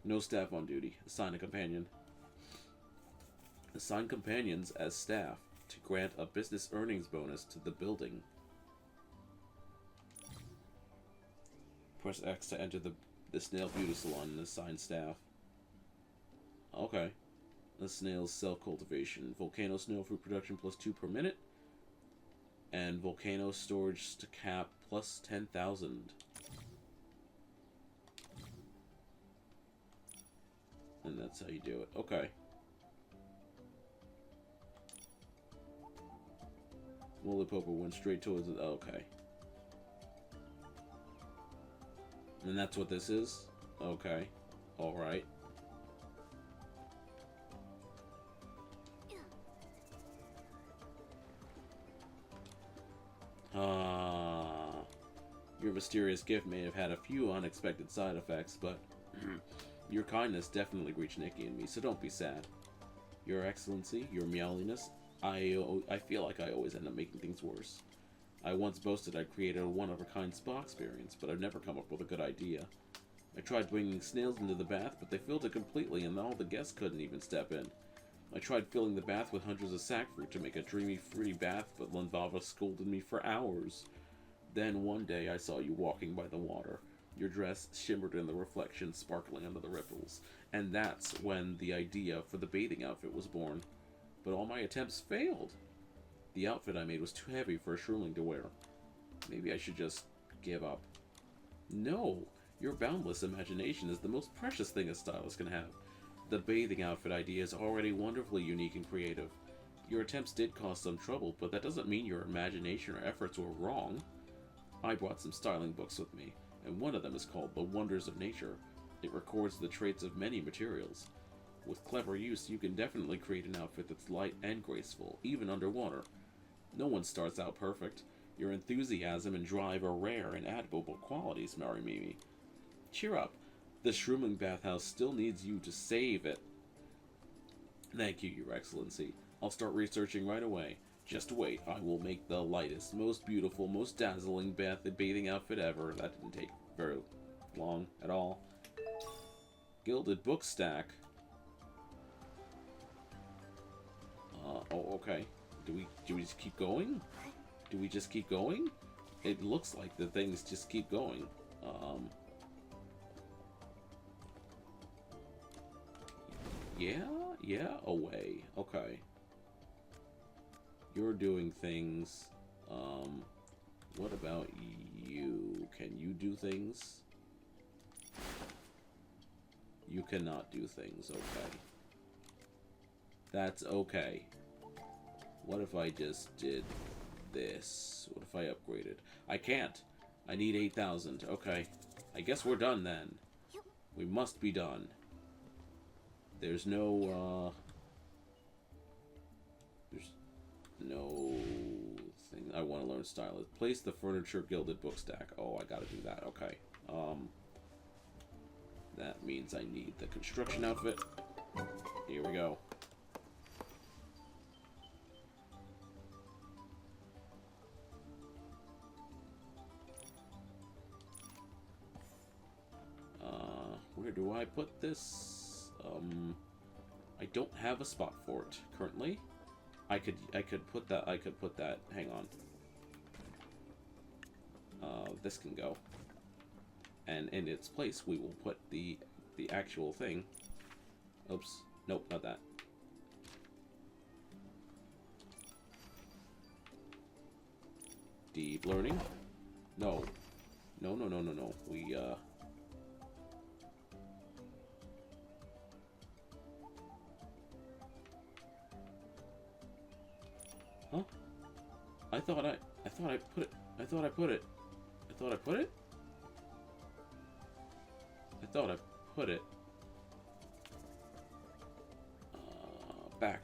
No staff on duty. Assign a companion. Assign companions as staff to grant a business earnings bonus to the building. Press X to enter the Snail Beauty Salon and assign staff. Okay. The snail's self-cultivation. Volcano snail fruit production plus 2 per minute. And volcano storage to cap plus 10,000. And that's how you do it. Okay. Mollypopo went straight towards it. Okay. And that's what this is? Okay. Alright. Your mysterious gift may have had a few unexpected side effects, but your kindness definitely reached Nikki and me, so don't be sad. Your Excellency, your meowliness, I feel like I always end up making things worse. I once boasted I'd created a one-of-a-kind spa experience, but I've never come up with a good idea. I tried bringing snails into the bath, but they filled it completely, and all the guests couldn't even step in. I tried filling the bath with hundreds of sack fruit to make a dreamy, fruity bath, but Lundvava scolded me for hours. Then one day I saw you walking by the water. Your dress shimmered in the reflection, sparkling under the ripples, and that's when the idea for the bathing outfit was born. But all my attempts failed. The outfit I made was too heavy for a Shroomling to wear. Maybe I should just give up. No, your boundless imagination is the most precious thing a stylist can have. The bathing outfit idea is already wonderfully unique and creative. Your attempts did cause some trouble, but that doesn't mean your imagination or efforts were wrong. I brought some styling books with me, and one of them is called The Wonders of Nature. It records the traits of many materials. With clever use, you can definitely create an outfit that's light and graceful, even underwater. No one starts out perfect. Your enthusiasm and drive are rare and admirable qualities, Mary Mimi. Cheer up. The Shroomling bathhouse still needs you to save it. Thank you, Your Excellency. I'll start researching right away. Just wait, I will make the lightest, most beautiful, most dazzling bathing outfit ever. That didn't take very long at all. Gilded book stack. Oh, okay. Do we just keep going? Do we just keep going? It looks like the things just keep going. Yeah, away. Okay. You're doing things. What about you? Can you do things? You cannot do things, okay. That's okay. What if I just did this? What if I upgraded? I can't. I need 8,000. Okay. I guess we're done then. We must be done. There's no, there's no thing. I want to learn style. Place the furniture gilded book stack. Oh, I gotta do that. Okay. That means I need the construction outfit. Here we go. Where do I put this? I don't have a spot for it currently. I could put that. Hang on. This can go. And in its place, we will put the actual thing. Oops. Nope, not that. Deep learning. No. No. We Huh? I thought I put it. I thought I put it. Back.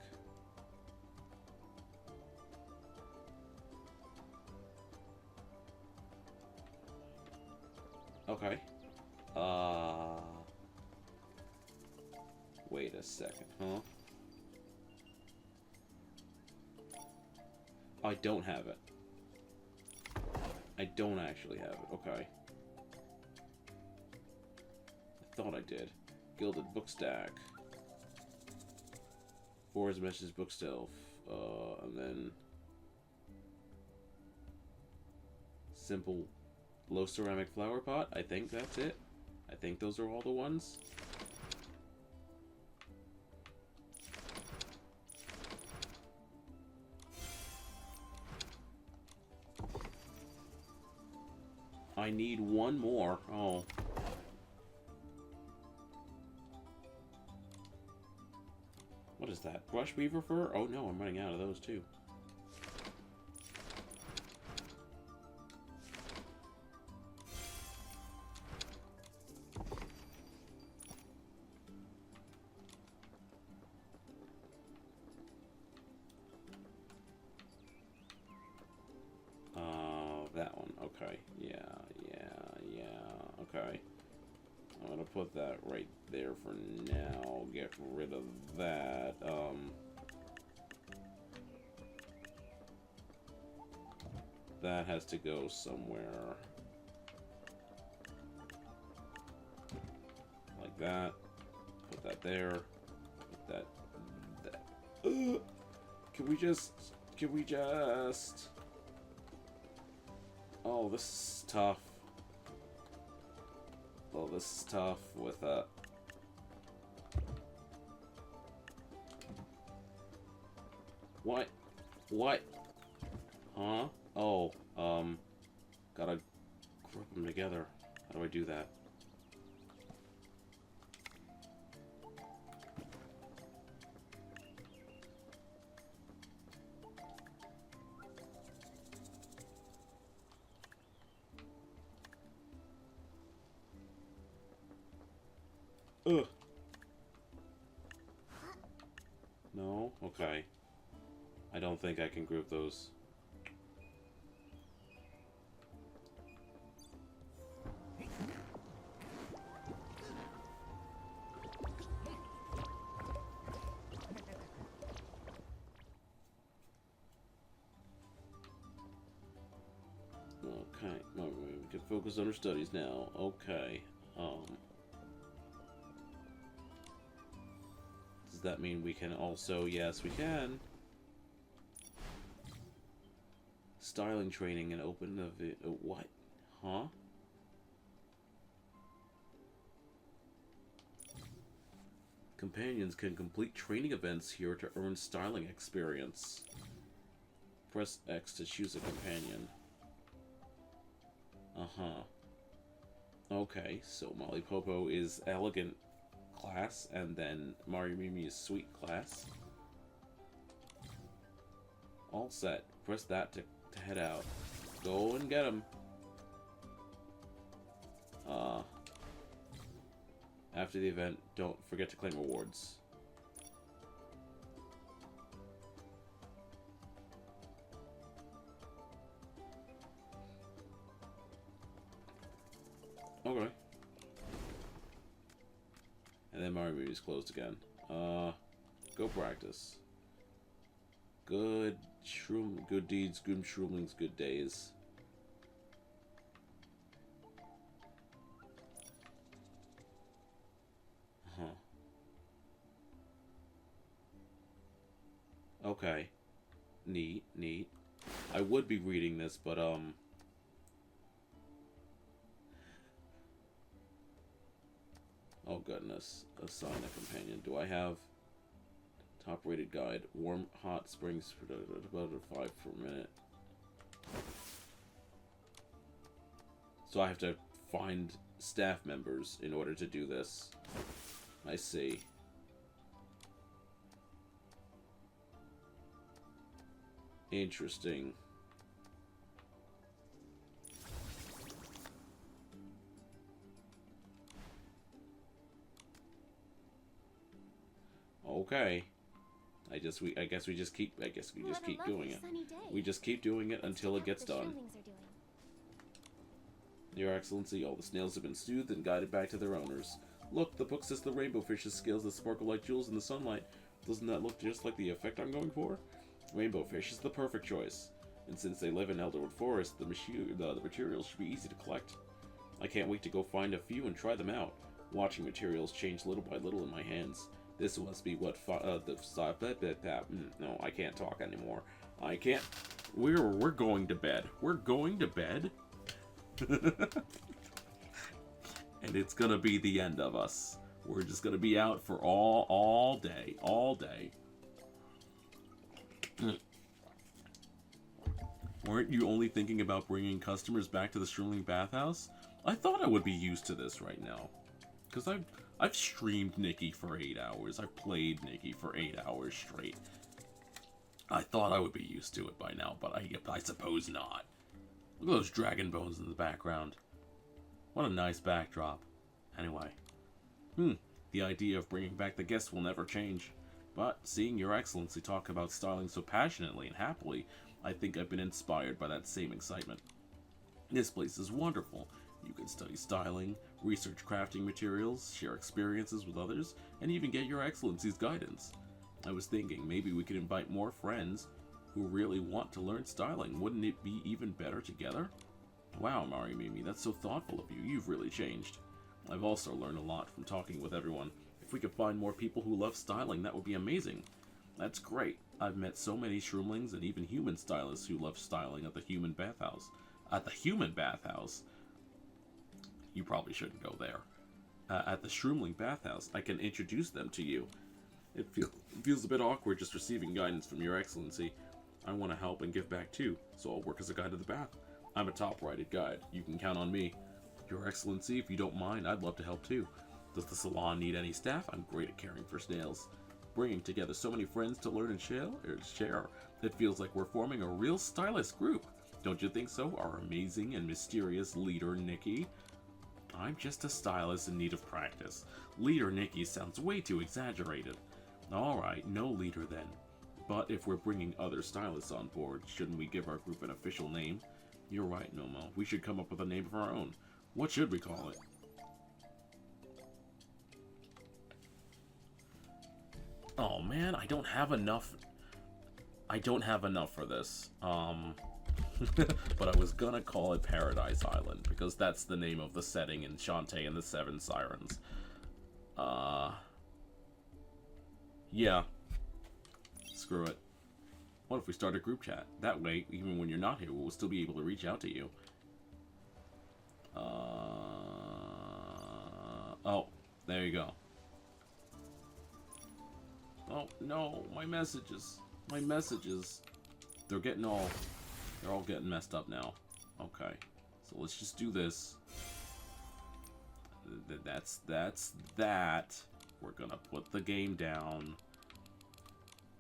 Okay. Wait a second, huh? I don't have it. I don't actually have it. Okay. I thought I did. Gilded book stack. Forest meshes book shelf. And then simple low ceramic flower pot. I think that's it. I think those are all the ones. I need one more. Oh. What is that? Brush weaver fur? Oh no, I'm running out of those too. That one. Okay. Yeah. Okay. I'm gonna put that right there for now. Get rid of that. That has to go somewhere. Like that. Put that there. Put that. Can we just... Oh, this is tough. Oh, this is tough with What? Huh? Oh, gotta group them together. How do I do that? Ugh. No? Okay. I don't think I can group those. Okay. Well, we can focus on our studies now. Okay. Does that mean we can also... Yes, we can. Styling training and open the... what? Huh? Companions can complete training events here to earn styling experience. Press X to choose a companion. Uh-huh. Okay, so Molly Popo is elegant class, and then Mimi's sweet class. All set. Press that to head out. Go and get him. After the event, don't forget to claim rewards. Okay. And then Mario Movie's closed again. Go practice. Good deeds, good shroomlings, good days. Huh. Okay. Neat, neat. I would be reading this, but oh goodness. Assign a companion. Do I have top rated guide? Warm hot springs for about 5 per minute. So I have to find staff members in order to do this. I see. Interesting. Okay. I guess we just keep doing it. We just keep doing it until it gets done. Your Excellency, all the snails have been soothed and guided back to their owners. Look, the book says the rainbow fish's scales that sparkle like jewels in the sunlight. Doesn't that look just like the effect I'm going for? Rainbow fish is the perfect choice. And since they live in Elderwood Forest, the materials should be easy to collect. I can't wait to go find a few and try them out. Watching materials change little by little in my hands. This must be what no, I can't talk anymore. I can't. We're going to bed. We're going to bed. And it's gonna be the end of us. We're just gonna be out for all day. Weren't you only thinking about bringing customers back to the Shroomling bathhouse? I thought I would be used to this right now. Because I've streamed Nikki for 8 hours. I've played Nikki for 8 hours straight. I thought I would be used to it by now, but I suppose not. Look at those dragon bones in the background. What a nice backdrop. Anyway. The idea of bringing back the guests will never change. But seeing Your Excellency talk about styling so passionately and happily, I think I've been inspired by that same excitement. This place is wonderful. You can study styling, research crafting materials, share experiences with others, and even get Your Excellency's guidance. I was thinking maybe we could invite more friends who really want to learn styling. Wouldn't it be even better together? Wow, Mimi, that's so thoughtful of you. You've really changed. I've also learned a lot from talking with everyone. If we could find more people who love styling, that would be amazing. That's great. I've met so many Shroomlings and even human stylists who love styling at the human bathhouse. At the human bathhouse? You probably shouldn't go there. At the Shroomling bathhouse, I can introduce them to you. It feels a bit awkward just receiving guidance from Your Excellency. I want to help and give back too, so I'll work as a guide to the bath. I'm a top-rated guide. You can count on me. Your Excellency, if you don't mind, I'd love to help too. Does the salon need any staff? I'm great at caring for snails. Bringing together so many friends to learn and share. It feels like we're forming a real stylist group. Don't you think so? Our amazing and mysterious leader, Nikki. I'm just a stylist in need of practice. Leader Nikki sounds way too exaggerated. Alright, no leader then. But if we're bringing other stylists on board, shouldn't we give our group an official name? You're right, Momo. We should come up with a name of our own. What should we call it? Oh man, I don't have enough for this. But I was gonna call it Paradise Island, because that's the name of the setting in Shantae and the Seven Sirens. Yeah. Screw it. What if we start a group chat? That way, even when you're not here, we'll still be able to reach out to you. Oh, there you go. Oh, no, my messages. My messages. They're all getting messed up now. Okay. So let's just do this. That's that. We're gonna put the game down.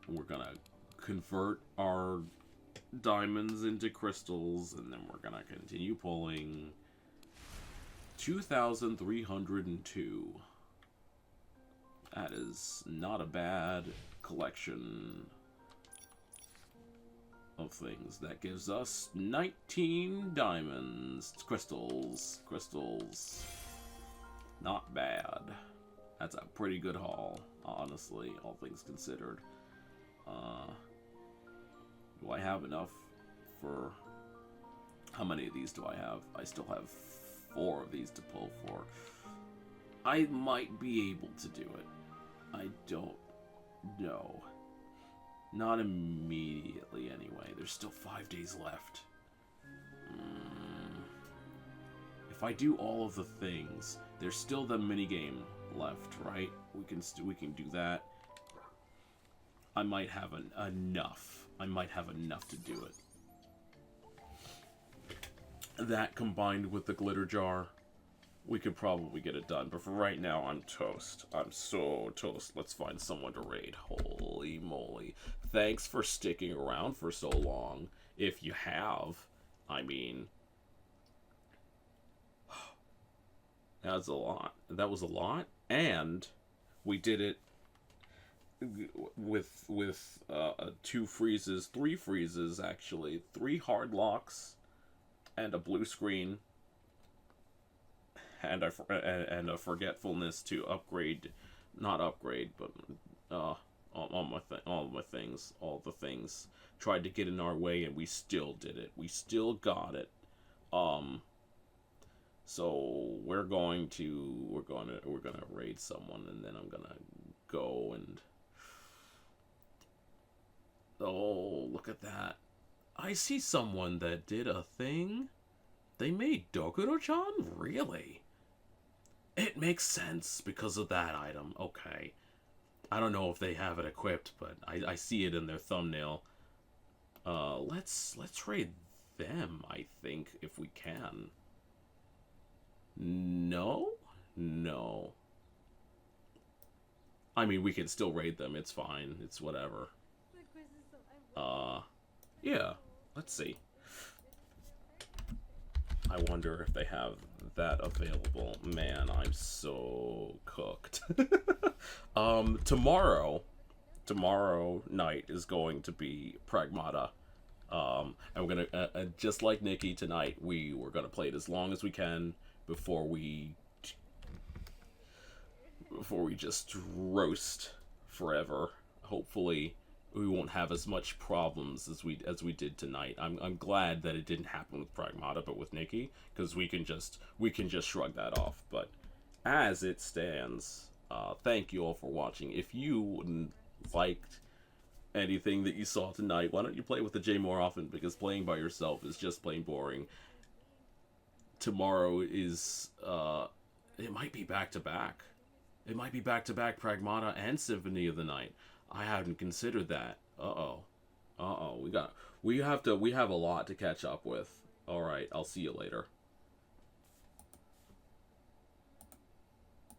We're gonna convert our diamonds into crystals, and then we're gonna continue pulling. 2,302. That is not a bad collection of things. That gives us 19 diamonds. Crystals. Crystals. Not bad. That's a pretty good haul, honestly, all things considered. Do I have enough for... How many of these do I have? I still have 4 of these to pull for. I might be able to do it. I don't know. Not immediately, anyway. There's still 5 days left. If I do all of the things, there's still the minigame left, right? We can do that. I might have enough. I might have enough to do it. That combined with the glitter jar, we could probably get it done. But for right now, I'm toast. I'm so toast. Let's find someone to raid. Holy moly. Thanks for sticking around for so long. If you have, I mean... That's a lot. That was a lot. And we did it with 2 freezes, 3 freezes, actually. 3 hard locks. And a blue screen, and a forgetfulness to upgrade, not upgrade, but all the things tried to get in our way, and we still did it. We still got it. So we're gonna raid someone, and then I'm gonna go and oh, look at that. I see someone that did a thing. They made Dokuro-chan? Really? It makes sense because of that item. Okay. I don't know if they have it equipped, but I see it in their thumbnail. Let's raid them, I think, if we can. No? No. I mean, we can still raid them. It's fine. It's whatever. Yeah, let's see. I wonder if they have that available. Man, I'm so cooked. Tomorrow night is going to be Pragmata. And we're gonna, just like Nikki tonight, we're gonna play it as long as we can before we just roast forever. Hopefully we won't have as much problems as we did tonight. I'm glad that it didn't happen with Pragmata, but with Nikki, because we can just shrug that off. But as it stands, thank you all for watching. If you liked anything that you saw tonight, why don't you play with the J more often? Because playing by yourself is just plain boring. Tomorrow is it might be back to back. It might be back to back Pragmata and Symphony of the Night. I hadn't considered that. We have a lot to catch up with. All right, I'll see you later.